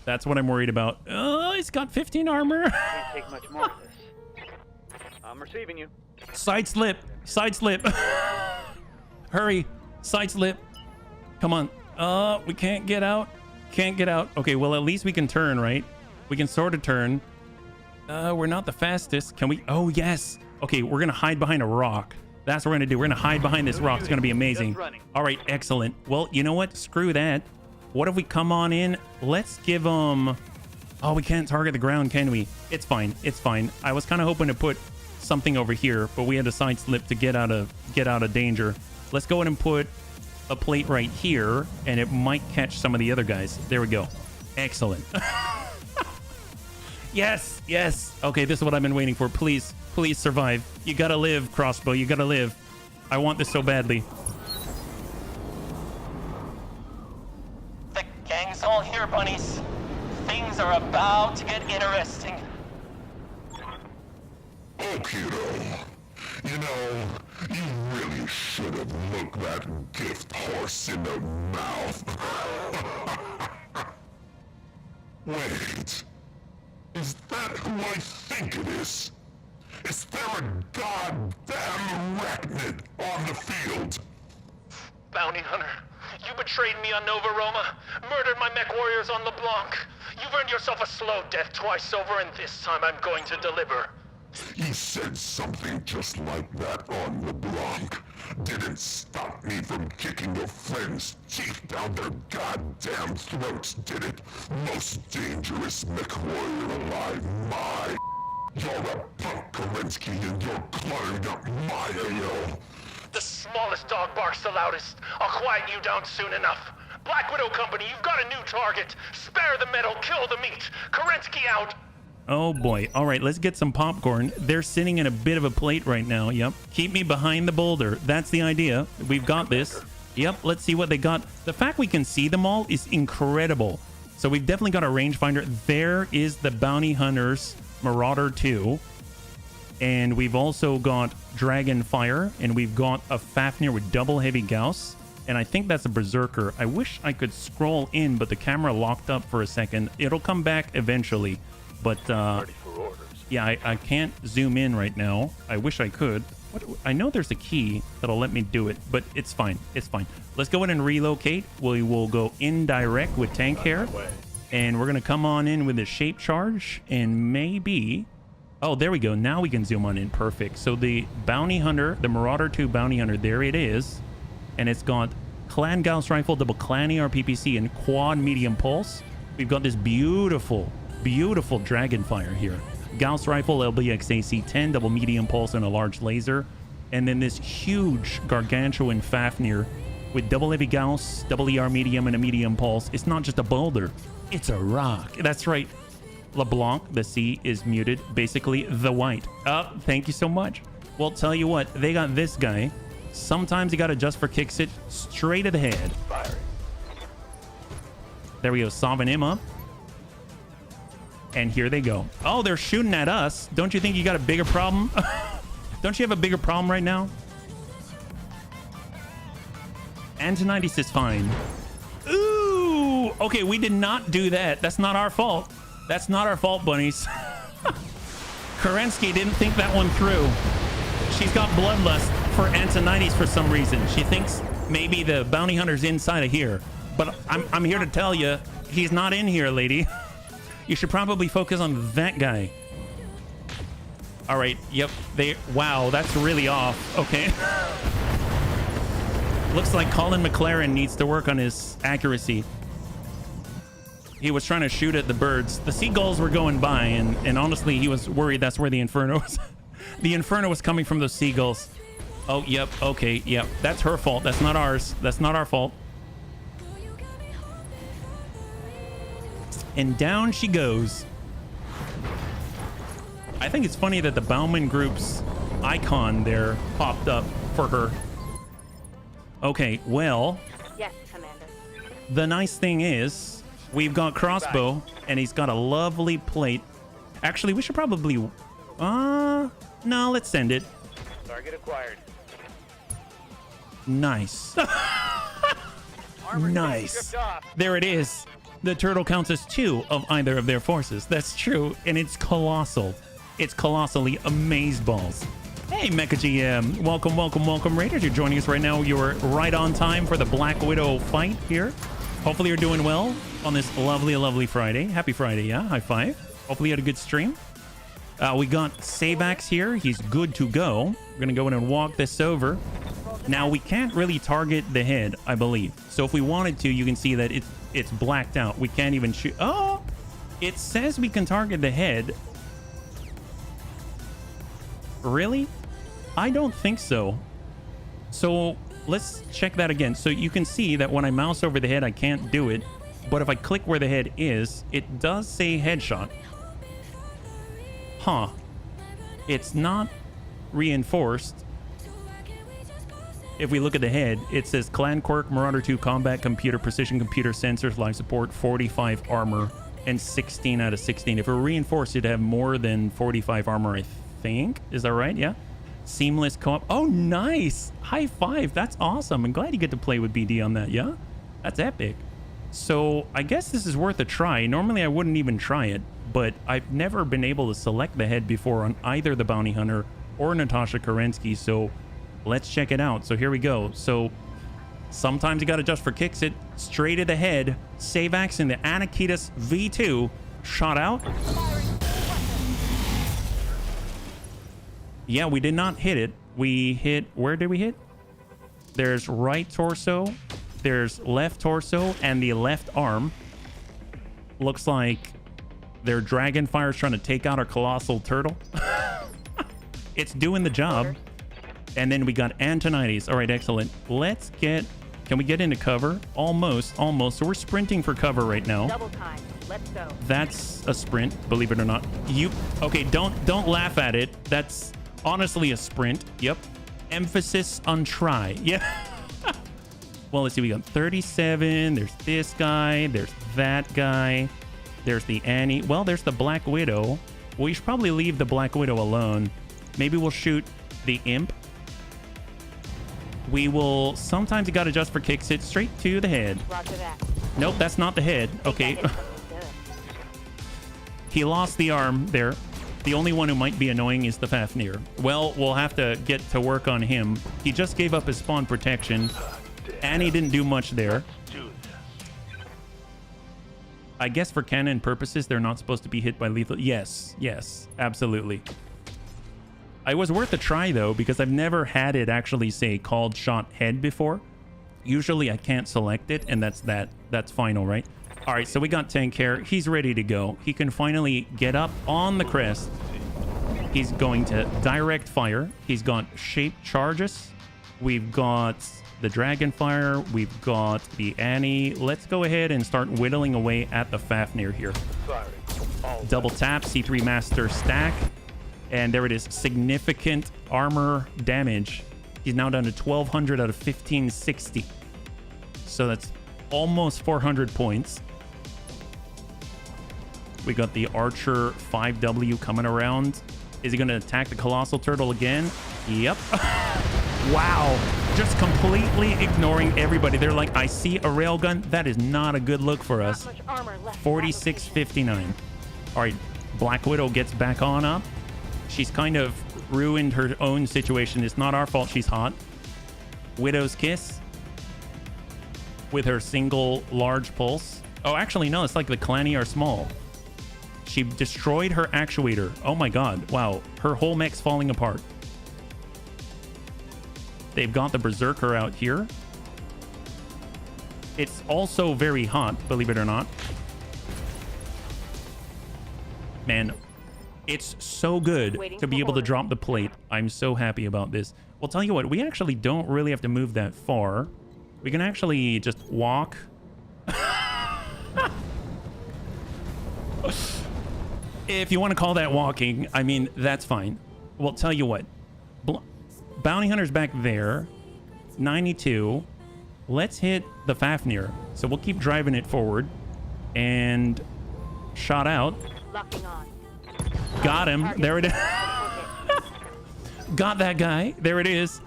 That's what I'm worried about. Oh, he's got 15 armor. Can't take much more of this. I'm receiving you. Side slip. Side slip. Hurry. Side slip. Come on. We can't get out. Can't get out. Okay, well, at least we can turn, right? We can sort of turn. We're not the fastest. Can we? Oh, yes. Okay, we're going to hide behind a rock. That's what we're going to do. We're going to hide behind this rock. It's going to be amazing. All right, excellent. Well, you know what? Screw that. What if we come on in? Let's give them... Oh, we can't target the ground, can we? It's fine. It's fine. I was kind of hoping to put something over here, but we had to side slip to get out of danger. Let's go ahead and put a plate right here, and it might catch some of the other guys. There we go. Excellent. Yes, yes. Okay, this is what I've been waiting for. Please, please survive. You gotta live, Crossbow. You gotta live. I want this so badly. The gang's all here, bunnies. Things are about to get interesting. Oh, kiddo. You know, you really should have looked that gift horse in the mouth. Wait. Is that who I think it is? Is there a goddamn arachnid on the field? Bounty hunter, you betrayed me on Nova Roma, murdered my mech warriors on LeBlanc. You've earned yourself a slow death twice over, and this time I'm going to deliver. You said something just like that on LeBlanc. Didn't stop me from kicking your friends' teeth down their goddamn throats, did it? Most dangerous mech warrior alive, my You're a punk, Kerensky, and you're climbing up my hill. The smallest dog barks the loudest. I'll quiet you down soon enough. Black Widow Company, you've got a new target. Spare the metal, kill the meat. Kerensky out. Oh boy. All right, let's get some popcorn. They're sitting in a bit of a plate right now. Yep. Keep me behind the boulder. That's the idea. We've got this. Yep, let's see what they got. The fact we can see them all is incredible. So we've definitely got a rangefinder. There is the Bounty Hunters Marauder 2. And we've also got Dragon Fire. And we've got a Fafnir with double heavy Gauss. And I think that's a Berserker. I wish I could scroll in, but the camera locked up for a second. It'll come back eventually. But yeah, I can't zoom in right now. I wish I could. I know there's a key that'll let me do it, but it's fine. It's fine. Let's go ahead and relocate. We will go indirect with tank hair. And we're going to come on in with a shape charge. And maybe... Oh, there we go. Now we can zoom on in. Perfect. So the Bounty Hunter, the Marauder 2 Bounty Hunter, there it is. And it's got Clan Gauss Rifle, double Clan AR PPC, and quad medium pulse. We've got this beautiful Dragonfire here. Gauss Rifle, LBX AC-10, double medium pulse, and a large laser. And then this huge Gargantuan Fafnir with double heavy Gauss, double ER medium, and a medium pulse. It's not just a boulder. It's a rock. That's right. LeBlanc, the C is muted. Basically, the white. Thank you so much. Well, tell you what, they got this guy. Sometimes you got to just for kicks it straight to the head. There we go. Sobbing him up. And here they go. Oh, they're shooting at us. Don't you think you got a bigger problem? Don't you have a bigger problem right now? Antonitis is fine. Ooh. Okay, we did not do that. That's not our fault. That's not our fault, bunnies. Kerensky didn't think that one through. She's got bloodlust for Antonitis for some reason. She thinks maybe the bounty hunter's inside of here. But I'm here to tell you, he's not in here, lady. You should probably focus on that guy. All right. Yep. Wow, that's really off. Okay. Looks like Colin McLaren needs to work on his accuracy. He was trying to shoot at the birds. The seagulls were going by, and honestly, he was worried that's where the Inferno was. The Inferno was coming from those seagulls. Oh, yep. Okay. Yep. That's her fault. That's not ours. That's not our fault. And down she goes. I think it's funny that the Bauman Group's icon there popped up for her. Okay, well. Yes, Commander. The nice thing is, we've got Crossbow, and he's got a lovely plate. Actually, we should probably... no, let's send it. Target acquired. Nice. Nice. There it is. The turtle counts as 2 of either of their forces. That's true, and it's colossal. It's colossally amazeballs. Hey, Mecha GM. Welcome, welcome, welcome, Raiders. You're joining us right now. You're right on time for the Black Widow fight here. Hopefully you're doing well on this lovely, lovely Friday. Happy Friday, yeah? High five. Hopefully you had a good stream. We got Savax here. He's good to go. We're going to go in and walk this over. Now, we can't really target the head, I believe. So if we wanted to, you can see that it's blacked out. We can't even shoot. Oh, it says we can target the head. Really? I don't think so. So let's check that again. So you can see that when I mouse over the head, I can't do it. But if I click where the head is, it does say headshot. Huh. It's not reinforced. If we look at the head, it says Clan Quirk, Marauder 2 combat, computer, precision computer, sensors, life support, 45 armor, and 16 out of 16. If we're reinforced, it'd have more than 45 armor, I think. Is that right? Yeah. Seamless co-op. Oh, nice. High five. That's awesome. I'm glad you get to play with BD on that. Yeah. That's epic. So I guess this is worth a try. Normally, I wouldn't even try it, but I've never been able to select the head before on either the Bounty Hunter or Natasha Kerensky. So let's check it out. So here we go. So sometimes you got to just for kicks it straight at the head. Savax in the Anakitas V2 shot out. Yeah, we did not hit it. We hit, where did we hit? There's right torso, there's left torso, and the left arm. Looks like Their Dragonfire's trying to take out our Colossal Turtle. It's doing the job. And then we got Antonides. All right, excellent. Let's get... Can we get into cover? Almost, almost. So we're sprinting for cover right now. Double time. Let's go. That's a sprint, believe it or not. Okay, don't laugh at it. That's honestly a sprint. Yep. Emphasis on try. Yeah. Well, let's see. We got 37. There's this guy. There's that guy. There's the Annie. Well, there's the Black Widow. We should probably leave the Black Widow alone. Maybe we'll shoot the Imp. We will... Sometimes you got to adjust for kicks. Hit straight to the head. Roger that. Nope, that's not the head. Okay. He lost the arm there. The only one who might be annoying is the Fafnir. Well, we'll have to get to work on him. He just gave up his spawn protection. Annie didn't do much there. I guess for canon purposes, they're not supposed to be hit by lethal. Yes, yes, absolutely. It was worth a try, though, because I've never had it actually say called shot head before. Usually I can't select it, and that's final, right? All right, so we got tank hair. He's ready to go. He can finally get up on the crest. He's going to direct fire. He's got shape charges. We've got the Dragonfire. We've got the Annie. Let's go ahead and start whittling away at the Fafnir here. Double tap, C3 Master stack. And there it is. Significant armor damage. He's now down to 1,200 out of 1,560. So that's almost 400 points. We got the Archer 5W coming around. Is he going to attack the Colossal Turtle again? Yep. Wow. Just completely ignoring everybody. They're like, I see a railgun. That is not a good look for us. 46.59. All right. Black Widow gets back on up. She's kind of ruined her own situation. It's not our fault she's hot. Widow's Kiss with her single large pulse. Oh, actually, no. It's like the Clanny are small. She destroyed her actuator. Oh my god. Wow. Her whole mech's falling apart. They've got the Berserker out here. It's also very hot, believe it or not. Man, it's so good to be able to drop the plate. I'm so happy about this. Well, tell you what, we actually don't really have to move that far. We can actually just walk. If you want to call that walking, I mean, that's fine. Well, tell you what. Bounty Hunter's back there. 92. Let's hit the Fafnir. So we'll keep driving it forward. And shot out. Locking on. Got him. There it is. Got that guy. There it is.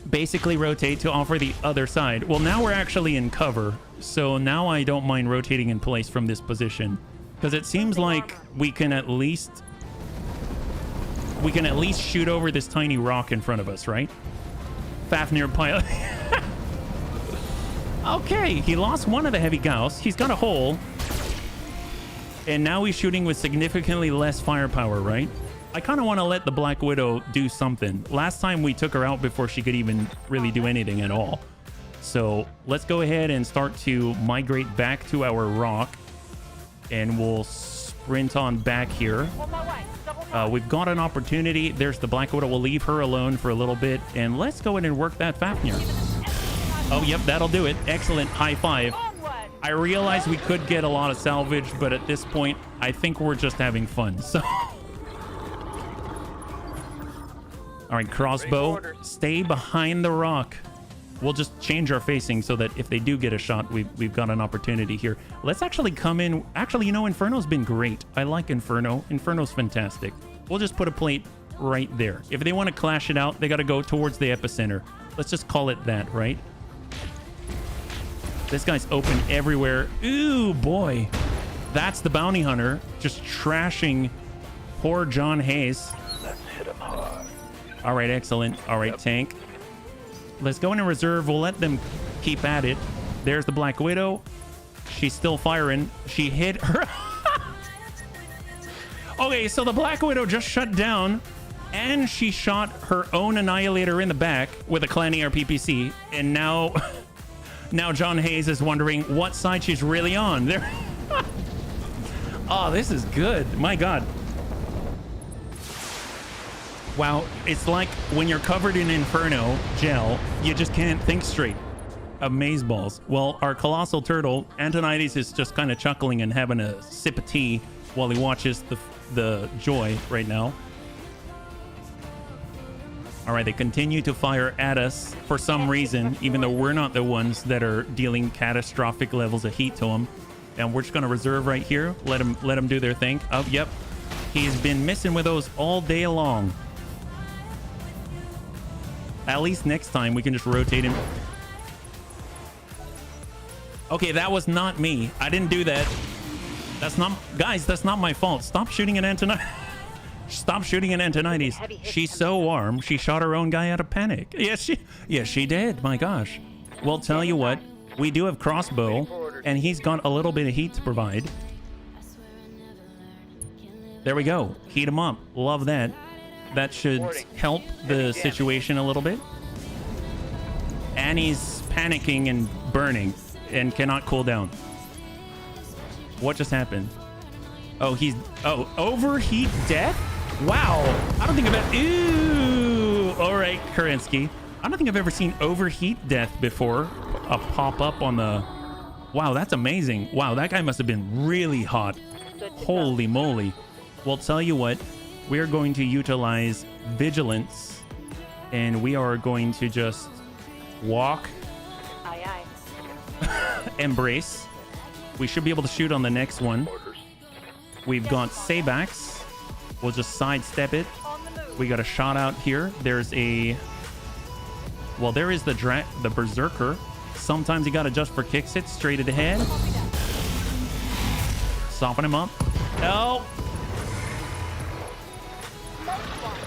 Basically rotate to offer the other side. Well, now we're actually in cover. So now I don't mind rotating in place from this position. Because it seems like we can at least shoot over this tiny rock in front of us, right? Fafnir pilot. Okay, he lost one of the heavy Gauss. He's got a hole. And now he's shooting with significantly less firepower, right? I kind of want to let the Black Widow do something. Last time we took her out before she could even really do anything at all. So let's go ahead and start to migrate back to our rock. And we'll sprint on back here. We've got an opportunity. There's the Black Widow. We'll leave her alone for a little bit. And let's go in and work that Fafnir. Oh, yep, that'll do it. Excellent. High five. I realize we could get a lot of salvage, but at this point, I think we're just having fun. So, all right, crossbow. Stay behind the rock. We'll just change our facing so that if they do get a shot, we've got an opportunity here. Let's actually come in. Actually, you know, Inferno's been great. I like Inferno. Inferno's fantastic. We'll just put a plate right there. If they want to clash it out, they got to go towards the epicenter. Let's just call it that, right? This guy's open everywhere. Ooh, boy. That's the Bounty Hunter just trashing poor John Hayes. Let's hit him hard. All right, excellent. All right, tank. Let's go into reserve. We'll let them keep at it. There's the Black Widow. She's still firing. She hit her. Okay, so the Black Widow just shut down, and she shot her own Annihilator in the back with a Clanny RPPC, and now... Now John Hayes is wondering what side she's really on. There. Oh, this is good. My God. Wow, it's like when you're covered in Inferno gel, you just can't think straight. Amazeballs. Well, our colossal turtle, Antonides, is just kind of chuckling and having a sip of tea while he watches the joy right now. All right, they continue to fire at us for some reason, even though we're not the ones that are dealing catastrophic levels of heat to them. And we're just going to reserve right here. Let them do their thing. Oh, yep. He's been missing with those all day long. At least next time we can just rotate him. Okay, that was not me. I didn't do that. That's not... Guys, that's not my fault. Stop shooting at Antonides. Stop shooting at Antonides. She's so warm, she shot her own guy out of panic. Yes, she did. My gosh. Well, tell you what. We do have crossbow, and he's got a little bit of heat to provide. There we go. Heat him up. Love that. That should help the situation a little bit. And he's panicking and burning and cannot cool down. What just happened? Oh, overheat death? Wow. I don't think I've ever... Ooh. All right, Kerensky. I don't think I've ever seen overheat death before. A pop-up on the... Wow, that's amazing. Wow, that guy must have been really hot. Holy moly. Well, tell you what. We are going to utilize vigilance. And we are going to just walk. Aye, aye. Embrace. We should be able to shoot on the next one. We've got Sabax. We'll just sidestep it. We got a shot out here. There's a... Well, there is the Berserker. Sometimes you got to just for kicks it straight ahead. Soften him up. Oh!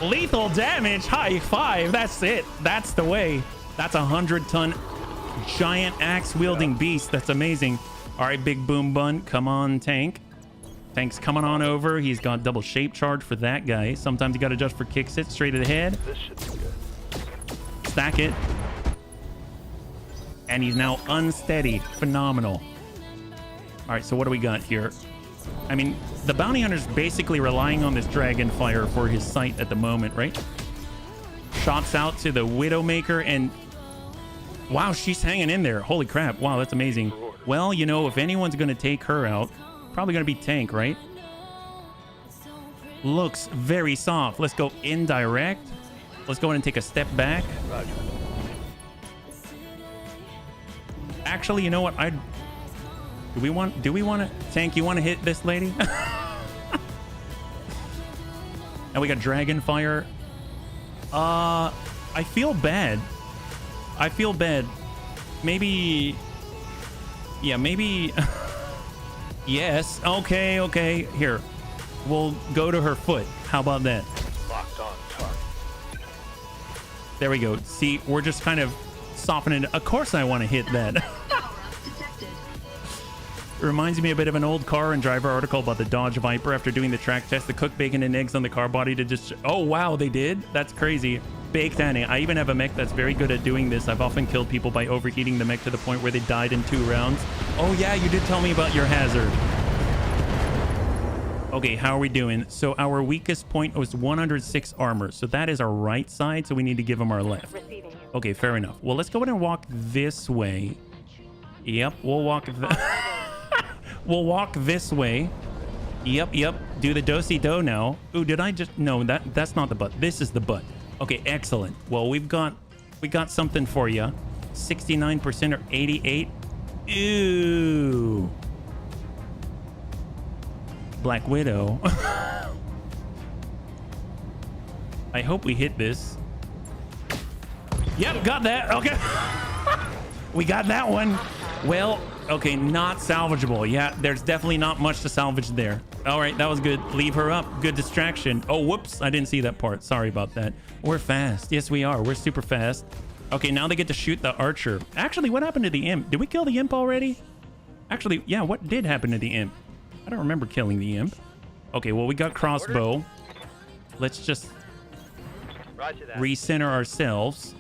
Lethal damage. High five. That's it. That's the way. That's a 100-ton giant axe-wielding beast. That's amazing. All right, Big Boom Bun. Come on, tank. Tank's coming on over. He's got double shape charge for that guy. Sometimes you got to adjust for kicks it straight ahead. This should be good. Stack it. And he's now unsteady. Phenomenal. All right, so what do we got here? I mean, the bounty hunter's basically relying on this dragon fire for his sight at the moment, right? Shots out to the Widowmaker, and wow, she's hanging in there. Holy crap. Wow, that's amazing. Well, you know, if anyone's going to take her out, probably going to be tank, right? Looks very soft. Let's go indirect. Let's go in and take a step back. Roger. Actually, you know what? Do we want to tank? You want to hit this lady? And we got dragon fire. I feel bad. Maybe. Yeah, maybe. Yes. Okay. Here. We'll go to her foot. How about that? Locked on target. There we go. See, we're just kind of softening it. Of course I want to hit that. It reminds me a bit of an old car and driver article about the Dodge Viper. After doing the track test, they cooked bacon and eggs on the car body to just... Oh, wow, they did? That's crazy. Baked tanning. I even have a mech that's very good at doing this. I've often killed people by overheating the mech to the point where they died in 2 rounds. Oh, yeah, you did tell me about your hazard. Okay, how are we doing? So our weakest point was 106 armor. So that is our right side, so we need to give them our left. Okay, fair enough. Well, let's go ahead and walk this way. Yep, we'll walk... We'll walk this way. Yep. Do the do-si-do now. Ooh, did I just... No, that's not the butt. This is the butt. Okay, excellent. Well, we got something for you. 69% or 88. Ooh. Black Widow. I hope we hit this. Yep, got that. Okay. We got that one. Well, okay, not salvageable. Yeah, there's definitely not much to salvage there. All right, that was good. Leave her up. Good distraction. Oh, whoops. I didn't see that part. Sorry about that. We're fast. Yes, we are. We're super fast. Okay, now they get to shoot the archer. Actually, what happened to the imp? Did we kill the imp already? Actually, yeah, what did happen to the imp? I don't remember killing the imp. Okay, well, we got crossbow. Let's just recenter ourselves.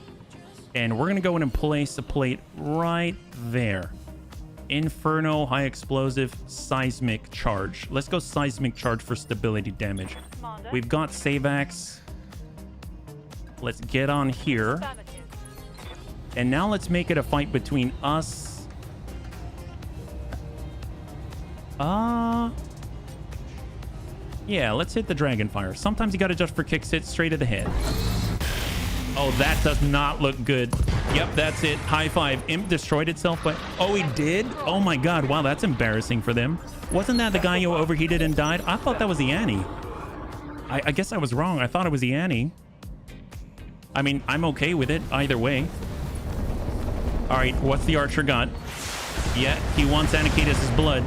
And we're going to go in and place a plate right there. Inferno, high explosive, seismic charge. Let's go seismic charge for stability damage. We've got Savax. Let's get on here. And now let's make it a fight between us. Yeah, let's hit the dragon fire. Sometimes you gotta just for kicks it straight to the head. Oh, that does not look good. Yep, that's it. High five. Imp destroyed itself, but... Oh, he did? Oh my god. Wow, that's embarrassing for them. Wasn't that the guy who overheated and died? I thought that was the Annie. I guess I was wrong. I thought it was the Annie. I mean, I'm okay with it either way. All right, what's the archer got? Yeah, he wants Anakitas' blood.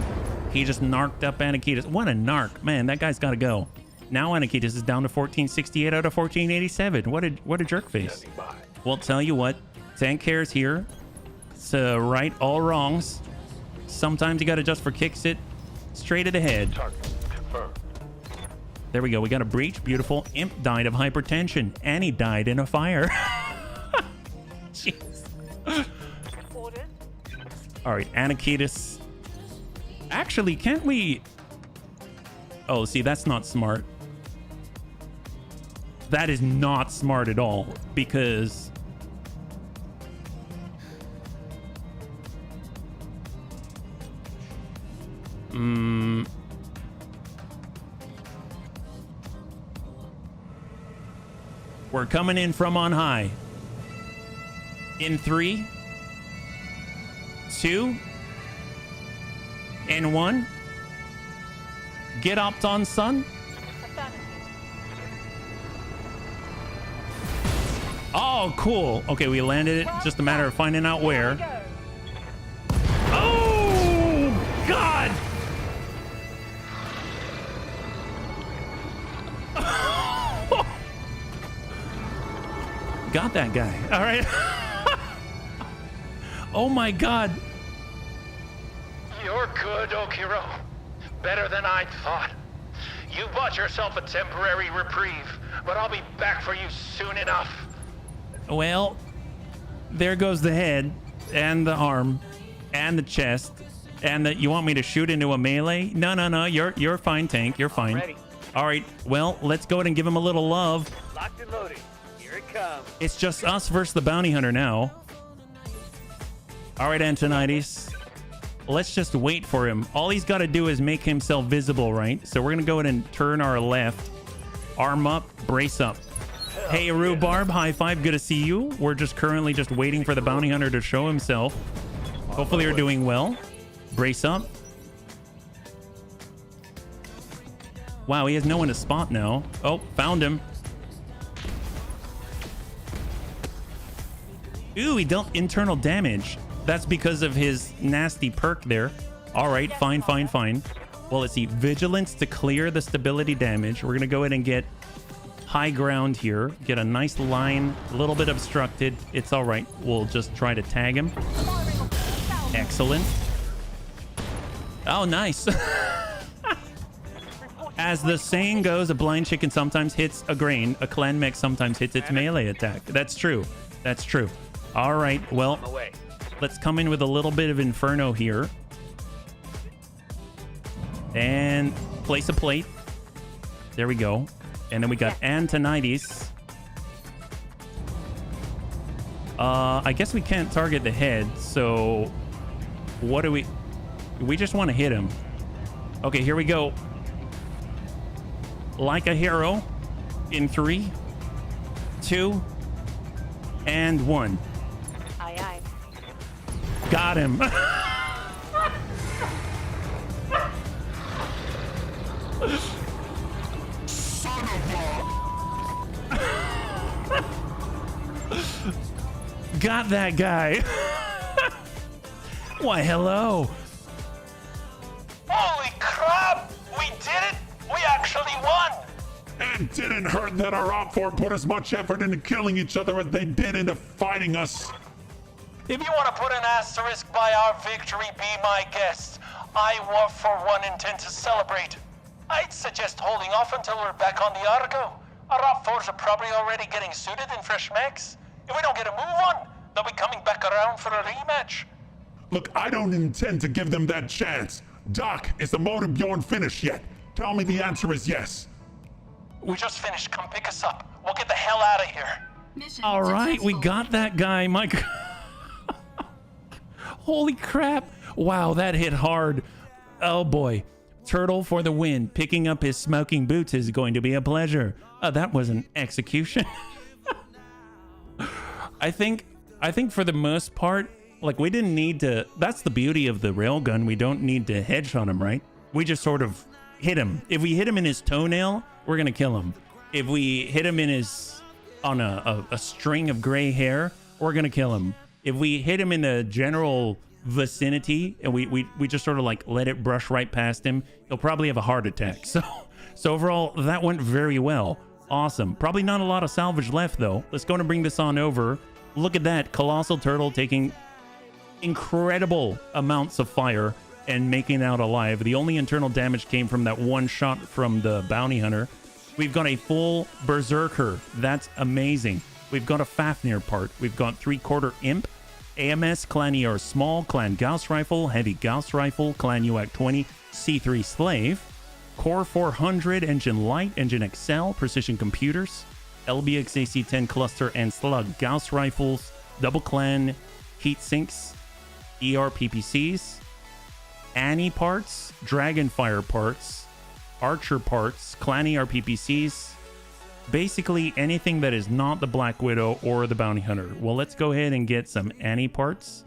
He just narked up Anakitas. What a narc. Man, that guy's got to go. Now Anakitas is down to 1468 out of 1487. What a jerk face. Well, tell you what, tank care's here to right all wrongs. Sometimes you got to just for kicks it straight to the head. There we go. We got a breach. Beautiful. Imp died of hypertension. Annie died in a fire. Jeez. All right, Anakitas. Actually, can't we... Oh, see, that's not smart. That is not smart at all, because... We're coming in from on high. In 3, 2, and 1. Get Opton, son. Oh, cool. Okay, we landed it. Just a matter of finding out where. Oh, God. Got that guy. All right. Oh, my God. You're good, Okiro. Better than I'd thought. You bought yourself a temporary reprieve, but I'll be back for you soon enough. Well, there goes the head and the arm and the chest and the... You want me to shoot into a melee? No. You're fine, tank. You're fine. Ready. All right. Well, let's go ahead and give him a little love. Locked and loaded. Here it comes. It's just us versus the bounty hunter now. All right, Antonides. Let's just wait for him. All he's got to do is make himself visible, right? So we're going to go ahead and turn our left. Arm up, brace up. Hey, Rhubarb, high five. Good to see you. We're just currently just waiting for the bounty hunter to show himself. Hopefully you're doing well. Brace up. Wow, he has no one to spot now. Oh, found him. Ooh, he dealt internal damage. That's because of his nasty perk there. All right, fine. Well, let's see. Vigilance to clear the stability damage. We're going to go ahead and get high ground here. Get a nice line. A little bit obstructed. It's all right. We'll just try to tag him. Excellent. Oh, nice. As the saying goes, a blind chicken sometimes hits a grain. A clan mech sometimes hits its melee attack. That's true. That's true. All right, well... Let's come in with a little bit of Inferno here. And place a plate. There we go. And then we got Antonides. I guess we can't target the head, so... What do we... We just want to hit him. Okay, here we go. Like a hero. In 3, 2, and 1. Got him. Son of a... Got that guy. Why, hello. Holy crap! We did it! We actually won! It didn't hurt that our Op 4 put as much effort into killing each other as they did into fighting us. If you want to put an asterisk by our victory, be my guest. I, for one, intend to celebrate. I'd suggest holding off until we're back on the Argo. Our Op 4s are probably already getting suited in fresh mechs. If we don't get a move on, they'll be coming back around for a rematch. Look, I don't intend to give them that chance. Doc, is the motor Bjorn finished yet? Tell me the answer is yes. We just finished. Come pick us up. We'll get the hell out of here. All right, we got that guy, Mike. Holy crap. Wow, that hit hard. Oh boy. Turtle for the win. Picking up his smoking boots is going to be a pleasure. That was an execution. I think for the most part, like, we didn't need to. That's the beauty of the railgun. We don't need to headshot him, right? We just sort of hit him. If we hit him in his toenail, we're gonna kill him. If we hit him in his on a string of gray hair, we're gonna kill him. If we hit him in the general vicinity and we just sort of like let it brush right past him, he'll probably have a heart attack. So overall, that went very well. Awesome. Probably not a lot of salvage left though. Let's go and bring this on over. Look at that colossal turtle taking incredible amounts of fire and making it out alive. The only internal damage came from that one shot from the bounty hunter. We've got a full berserker. That's amazing. We've got a Fafnir part. We've got 3/4 imp, AMS, Clan ER small, Clan Gauss rifle, heavy Gauss rifle, Clan UAC 20, C3 slave, Core 400, engine light, engine XL, precision computers, LBX AC-10 cluster and slug Gauss rifles, double clan heat sinks, ER PPCs, Annie parts, Dragonfire parts, Archer parts, Clan ER PPCs, basically anything that is not the Black Widow or the Bounty Hunter. Well, let's go ahead and get some Annie parts.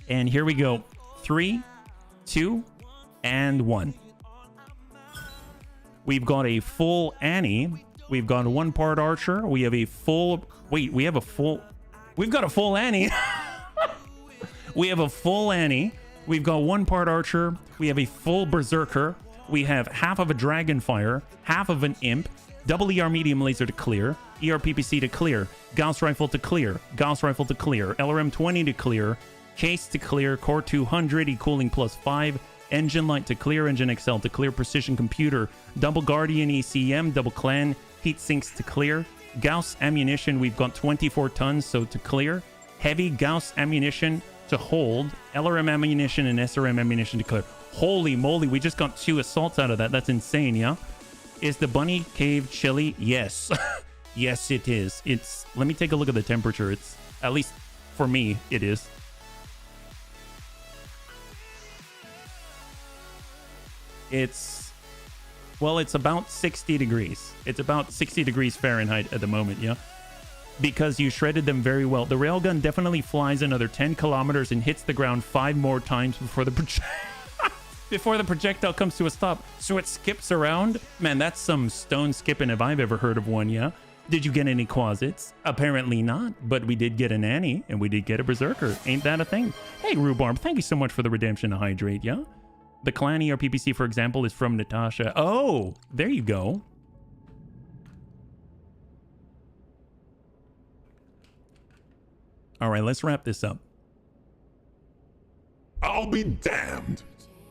And here we go. 3, 2, and 1. We've got a full Annie. We've got 1 part Archer. We have a full... Wait, we've got a full Annie. We have a full Annie. We've got 1 part Archer. We have a full Berserker. We have half of a Dragonfire, half of an Imp, double ER medium laser to clear, ER PPC to clear, Gauss rifle to clear, Gauss rifle to clear, LRM 20 to clear, case to clear, Core 200, E-cooling +5, engine light to clear, engine XL to clear, precision computer, double Guardian ECM, double clan, heat sinks to clear, Gauss ammunition, we've got 24 tons, so to clear, heavy Gauss ammunition to hold, LRM ammunition and SRM ammunition to clear. Holy moly, we just got 2 assaults out of that. That's insane, yeah? Is the bunny cave chilly? Yes. Yes, it is. Let me take a look at the temperature. It's, at least for me, it is. It's about 60 degrees. It's about 60 degrees Fahrenheit at the moment, yeah? Because you shredded them very well. The railgun definitely flies another 10 kilometers and hits the ground 5 more times before the projectile comes to a stop. So it skips around. Man, that's some stone skipping if I've ever heard of one, yeah? Did you get any quasits? Apparently not, but we did get an Annie and we did get a Berserker. Ain't that a thing? Hey, Rhubarb, thank you so much for the redemption to hydrate, yeah? The Clan ER PPC, for example, is from Natasha. Oh, there you go. All right, let's wrap this up. I'll be damned.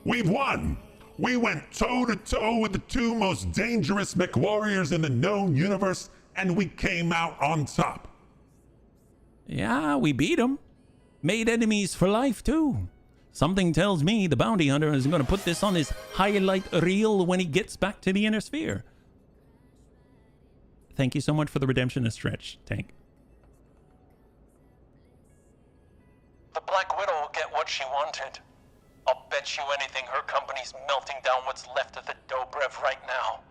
We've won. We went toe-to-toe with the 2 most dangerous MechWarriors in the known universe, and we came out on top. Yeah, we beat them. Made enemies for life, too. Something tells me the bounty hunter is going to put this on his highlight reel when he gets back to the inner sphere. Thank you so much for the redemption of Stretch, Tank. The Black Widow will get what she wanted. I'll bet you anything her company's melting down what's left of the Dobrev right now.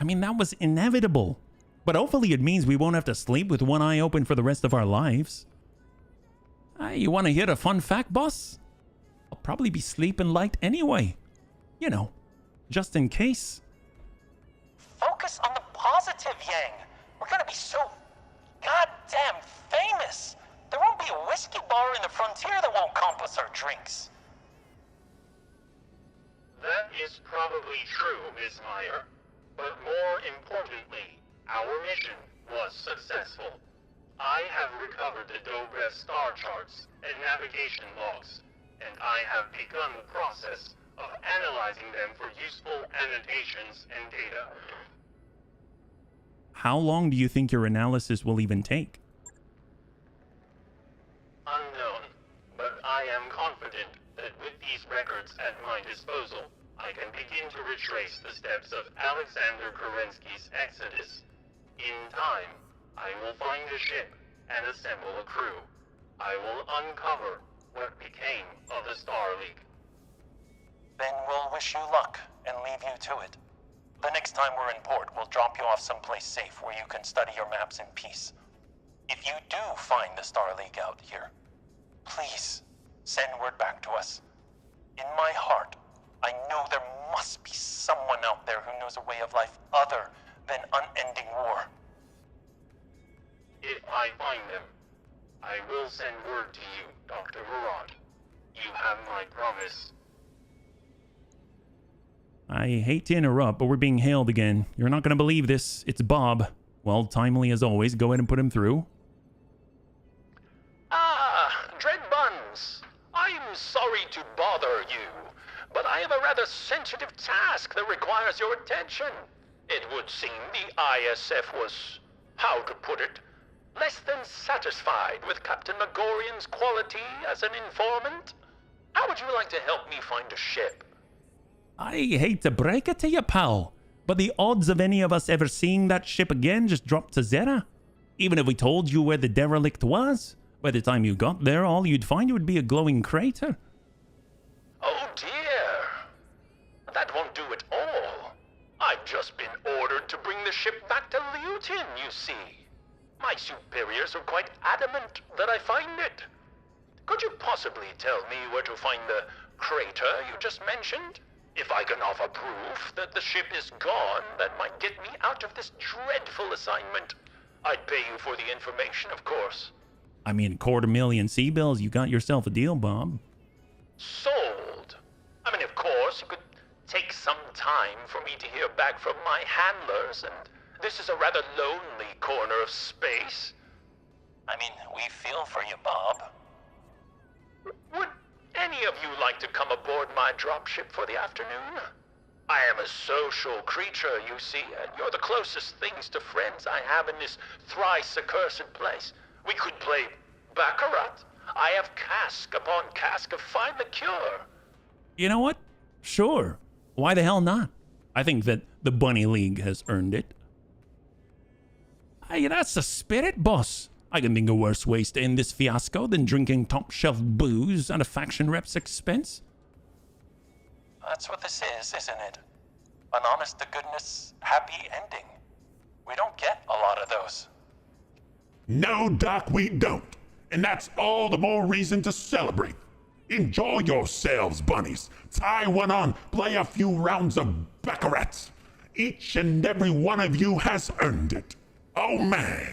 I mean, that was inevitable. But hopefully it means we won't have to sleep with one eye open for the rest of our lives. You want to hear a fun fact, boss? I'll probably be sleeping light anyway. You know, just in case. Focus on the positive, Yang. We're gonna be so goddamn famous. There won't be a whiskey bar in the frontier that won't compass our drinks. That is probably true, Ms. Meyer. But more importantly, our mission was successful. I have recovered the Dobrev star charts and navigation logs, and I have begun the process of analyzing them for useful annotations and data. How long do you think your analysis will even take? Unknown. time, I will find a ship and assemble a crew. I will uncover what became of the Star League. Then we'll wish you luck and leave you to it. The next time we're in port, we'll drop you off someplace safe where you can study your maps in peace. If you do find the Star League out here, please send word back to us. In my heart, I know there must be someone out there who knows a way of life other than unending war. If I find them, I will send word to you, Dr. Varad. You have my promise. I hate to interrupt, but we're being hailed again. You're not going to believe this. It's Bob. Well, timely as always. Go ahead and put him through. Ah, Dread Buns. I'm sorry to bother you, but I have a rather sensitive task that requires your attention. It would seem the ISF was, how to put it, less than satisfied with Captain Megorian's quality as an informant. How would you like to help me find a ship? I hate to break it to you, pal, but the odds of any of us ever seeing that ship again just dropped to zero. Even if we told you where the derelict was, by the time you got there, all you'd find would be a glowing crater. Oh dear. That won't do at all. I've just been ordered to bring the ship back to Liutin, you see. My superiors are quite adamant that I find it. Could you possibly tell me where to find the crater you just mentioned? If I can offer proof that the ship is gone, that might get me out of this dreadful assignment. I'd pay you for the information, of course. I mean, $250,000 sea bills, you got yourself a deal, Bob. Sold. I mean, of course, it could take some time for me to hear back from my handlers, and this is a rather lonely corner of space. I mean, we feel for you, Bob. Would any of you like to come aboard my dropship for the afternoon? I am a social creature, you see, and you're the closest things to friends I have in this thrice accursed place. We could play Baccarat. I have cask upon cask of Find the Cure. You know what? Sure. Why the hell not? I think that the Bunny League has earned it. Hey, that's the spirit, boss. I can think of worse ways to end this fiasco than drinking top-shelf booze at a faction rep's expense. That's what this is, isn't it? An honest-to-goodness, happy ending. We don't get a lot of those. No, Doc, we don't. And that's all the more reason to celebrate. Enjoy yourselves, bunnies. Tie one on, play a few rounds of Baccarat. Each and every one of you has earned it. Oh, man.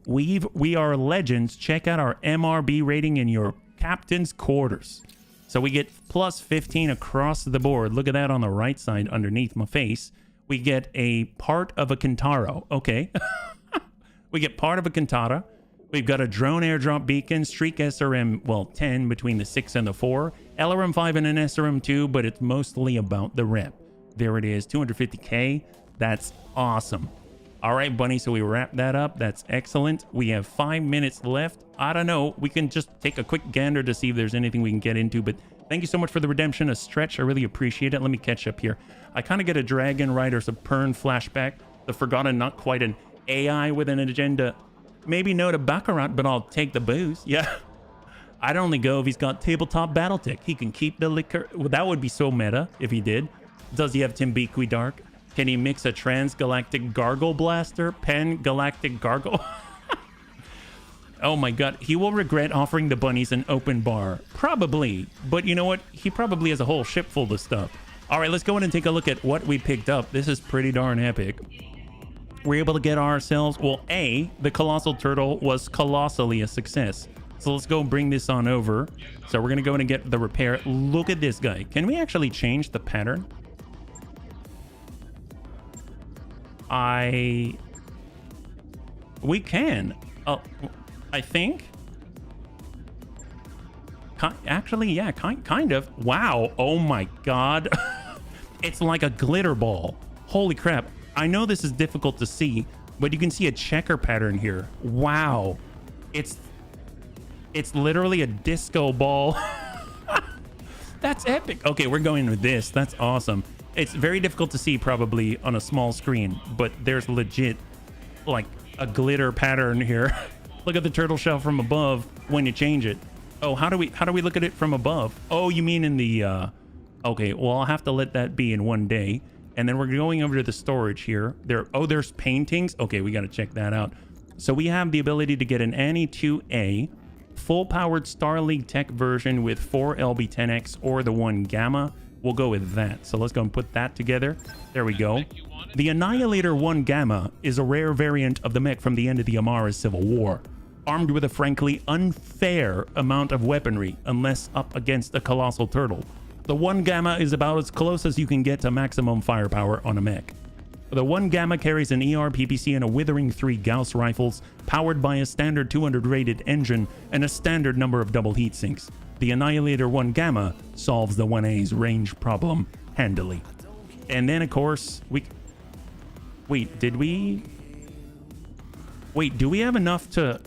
We are legends. Check out our MRB rating in your captain's quarters. So we get plus 15 across the board. Look at that on the right side underneath my face. We get a part of a Kintaro. Okay. We get part of a Kintara. We've got a drone airdrop beacon, Streak SRM, well, 10 between the 6 and the 4, LRM 5 and an SRM 2, but it's mostly about the rep. There it is, 250K. That's awesome. All right, Bunny, so we wrap that up. That's excellent. We have 5 minutes left. I don't know. We can just take a quick gander to see if there's anything we can get into, but thank you so much for the redemption, a stretch. I really appreciate it. Let me catch up here. I kind of get a Dragon Rider Supern flashback. The Forgotten, not quite an AI with an agenda. Maybe no to Baccarat, but I'll take the booze. Yeah. I'd only go if he's got tabletop Battletech. He can keep the liquor. Well, that would be so meta if he did. Does he have Timbiqui Dark? Can he mix a transgalactic gargle blaster? Pan-galactic gargle? Oh my god. He will regret offering the bunnies an open bar. Probably. But you know what? He probably has a whole ship full of stuff. All right, let's go in and take a look at what we picked up. This is pretty darn epic. We're able to get ourselves, well, the Colossal Turtle was colossally a success. So let's go bring this on over. So we're going to go in and get the repair. Look at this guy. Can we actually change the pattern? We can. I think. Actually, yeah, kind of. Wow. Oh my god. It's like a glitter ball. Holy crap. I know this is difficult to see, but you can see a checker pattern here. Wow. It's literally a disco ball. That's epic. Okay, we're going with this. That's awesome. It's very difficult to see probably on a small screen, but there's legit like a glitter pattern here. Look at the turtle shell from above when you change it. Oh, how do we look at it from above? Oh, you mean in the okay, well, I'll have to let that be in one day. And then we're going over to the storage here. There's paintings. Okay, we got to check that out. So we have the ability to get an Annie 2A, full-powered Star League Tech version with 4 LB10X or the 1 Gamma. We'll go with that. So let's go and put that together. There we go. The Annihilator 1 Gamma is a rare variant of the mech from the end of the Amara Civil War, armed with a frankly unfair amount of weaponry unless up against a colossal turtle. The 1 Gamma is about as close as you can get to maximum firepower on a mech. The 1 Gamma carries an ER PPC and a Withering 3 Gauss rifles, powered by a standard 200 rated engine and a standard number of double heat sinks. The Annihilator 1 Gamma solves the 1A's range problem handily. And then, of course, Wait, do we have enough to...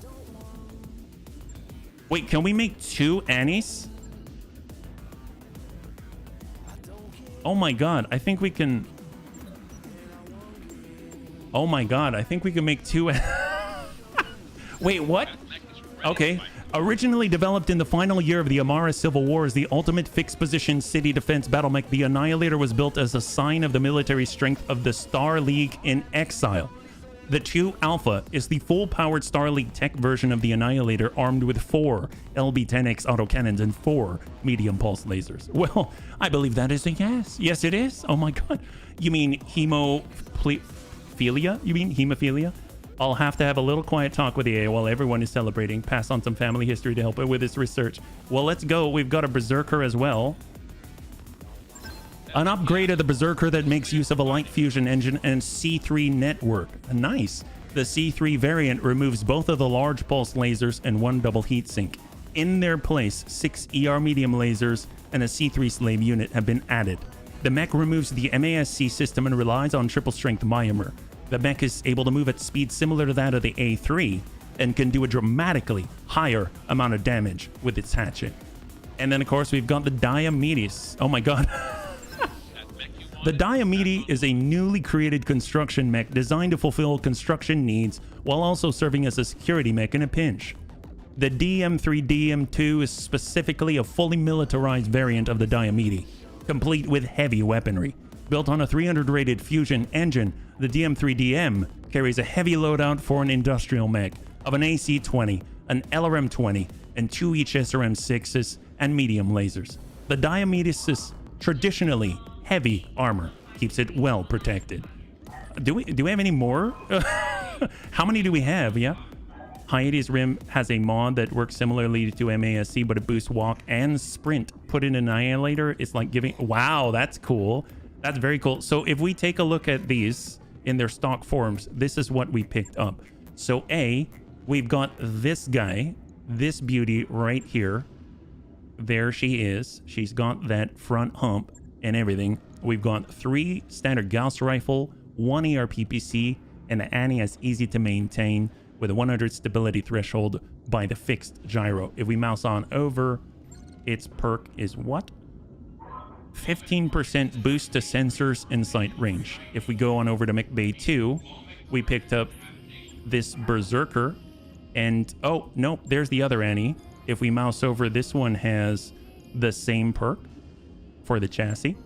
Wait, can we make 2 Annies? Oh my god, I think we can... Oh my god, I think we can make 2... Wait, what? Okay. Originally developed in the final year of the Amara Civil War as the ultimate fixed-position city defense battle mech, the Annihilator was built as a sign of the military strength of the Star League in exile. The 2 Alpha is the full-powered Star League Tech version of the Annihilator, armed with 4 LB10X autocannons and 4 medium pulse lasers. Well, I believe that is a yes. Yes, it is. Oh my god. You mean hemophilia? You mean hemophilia? I'll have to have a little quiet talk with EA while everyone is celebrating. Pass on some family history to help it with its research. Well, let's go. We've got a Berserker as well. An upgrade of the Berserker that makes use of a light fusion engine and C3 network. Nice. The C3 variant removes both of the large pulse lasers and 1 double heat sink. In their place, 6 ER medium lasers and a C3 slave unit have been added. The mech removes the MASC system and relies on triple strength Myomer. The mech is able to move at speed similar to that of the A3 and can do a dramatically higher amount of damage with its hatchet. And then, of course, we've got the Diomedes. Oh my god. The Diomedes is a newly created construction mech designed to fulfill construction needs while also serving as a security mech in a pinch. The DM3-DM2 is specifically a fully militarized variant of the Diomedes, complete with heavy weaponry. Built on a 300 rated fusion engine, the DM3DM carries a heavy loadout for an industrial mech of an AC-20, an LRM-20, and 2 each SRM-6s and medium lasers. The Diomedes' traditionally heavy armor keeps it well protected. Do we have any more? How many do we have? Yeah. Hyades Rim has a mod that works similarly to MASC, but it boosts walk and sprint. Put in Annihilator, it's like giving... Wow, that's cool. That's very cool. So if we take a look at these in their stock forms, this is what we picked up. So A, we've got this guy, this beauty right here. There she is. She's got that front hump and everything. We've got 3 standard Gauss rifle, 1 ER PPC, and the Annie is easy to maintain with a 100 stability threshold by the fixed gyro. If we mouse on over, its perk is what? 15% boost to sensors and sight range. If we go on over to MechBay 2, we picked up this Berserker, and oh no, there's the other Annie. If we mouse over, this one has the same perk for the chassis.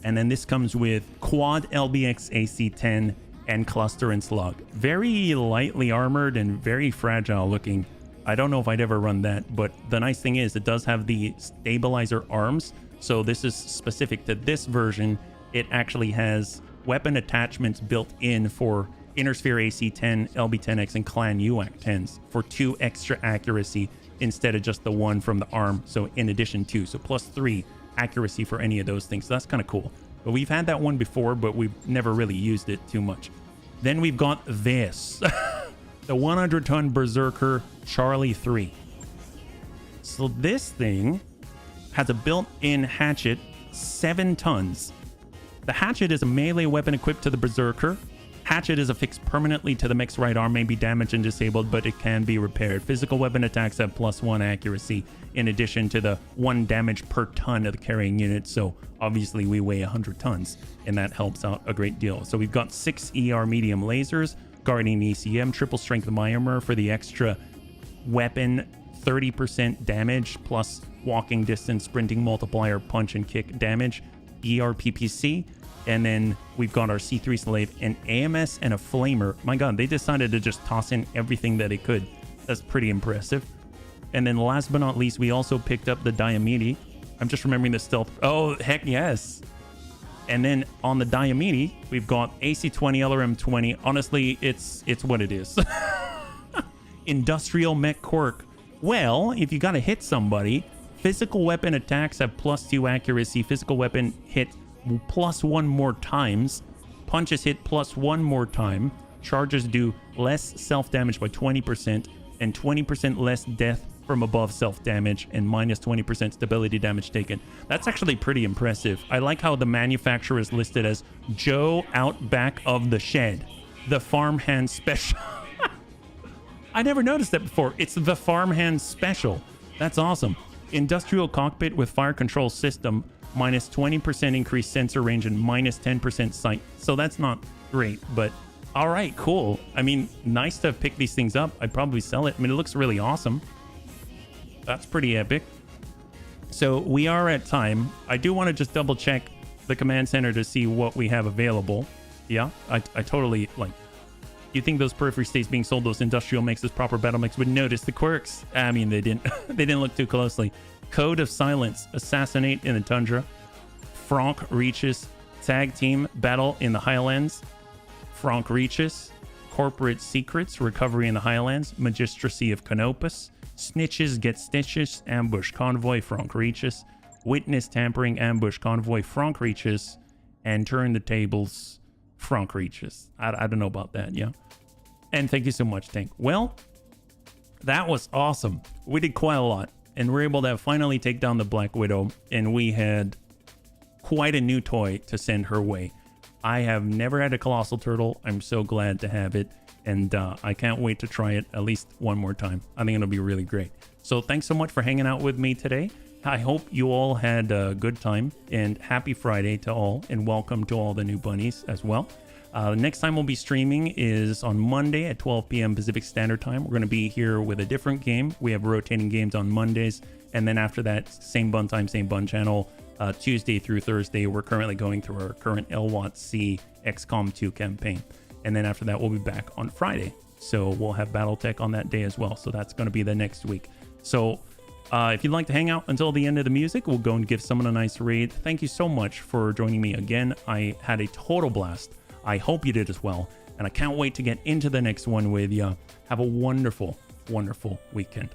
And then this comes with quad LBX AC-10 and cluster and slug. Very lightly armored and very fragile looking. I don't know if I'd ever run that, but the nice thing is it does have the stabilizer arms. So this is specific to this version. It actually has weapon attachments built in for Inner-Sphere AC-10, LB-10X, and Clan UAC-10s for 2 extra accuracy instead of just the 1 from the arm. So in addition to, so plus 3 accuracy for any of those things. So that's kind of cool. But we've had that one before, but we've never really used it too much. Then we've got this. The 100-ton Berserker Charlie 3. So this thing has a built-in hatchet, 7 tons. The hatchet is a melee weapon equipped to the Berserker. Hatchet is affixed permanently to the mech's right arm, may be damaged and disabled, but it can be repaired. Physical weapon attacks have +1 accuracy, in addition to the 1 damage per ton of the carrying unit. So obviously we weigh 100 tons, and that helps out a great deal. So we've got 6 ER medium lasers, guarding ECM, triple strength armor for the extra weapon, 30% damage, plus walking distance, sprinting multiplier, punch and kick damage, ERPPC. And then we've got our C3 slave, an AMS, and a flamer. My god, they decided to just toss in everything that they could. That's pretty impressive. And then last but not least, we also picked up the Diomede. I'm just remembering the stealth. Oh, heck yes. And then on the Diomede, we've got AC-20, LRM-20. Honestly, it's what it is. Industrial mech quirk. Well, if you gotta hit somebody, physical weapon attacks have +2 accuracy. Physical weapon hit +1 more times. Punches hit +1 more time. Charges do less self-damage by 20% and 20% less death from above self-damage and -20% stability damage taken. That's actually pretty impressive. I like how the manufacturer is listed as Joe out back of the shed. The farmhand special. I never noticed that before. It's the farmhand special. That's awesome. Industrial cockpit with fire control system, -20% increased sensor range and -10% sight. So that's not great, but all right, cool. I mean, nice to have picked these things up. I'd probably sell it. I mean, it looks really awesome. That's pretty epic. So we are at time. I do want to just double check the command center to see what we have available. Yeah, I totally like. You think those periphery states being sold, those industrial mechs, those proper battle mechs would notice the quirks? I mean, they didn't. They didn't look too closely. Code of Silence, Assassinate in the Tundra, Frank Reaches, Tag Team Battle in the Highlands, Frank Reaches, Corporate Secrets, Recovery in the Highlands, Magistracy of Canopus, Snitches Get Stitches, Ambush Convoy, Frank Reaches, Witness Tampering, Ambush Convoy, Frank Reaches, and Turn the Tables, Frank Reaches. I don't know about that, yeah. And thank you so much, Tank. Well, that was awesome. We did quite a lot, and we're able to finally take down the Black Widow, and we had quite a new toy to send her way. I have never had a Colossal Turtle. I'm so glad to have it, and I can't wait to try it at least one more time. I think it'll be really great. So thanks so much for hanging out with me today. I hope you all had a good time, and happy Friday to all, and welcome to all the new bunnies as well. Next time we'll be streaming is on Monday at 12 p.m. Pacific Standard Time. We're going to be here with a different game. We have rotating games on Mondays, and then after that, same bun time, same bun channel, Tuesday through Thursday. We're currently going through our current LWAT-C XCOM 2 campaign, and then after that, we'll be back on Friday. So we'll have Battletech on that day as well. So that's going to be the next week. So if you'd like to hang out until the end of the music, we'll go and give someone a nice raid. Thank you so much for joining me again. I had a total blast. I hope you did as well. And I can't wait to get into the next one with you. Have a wonderful, wonderful weekend.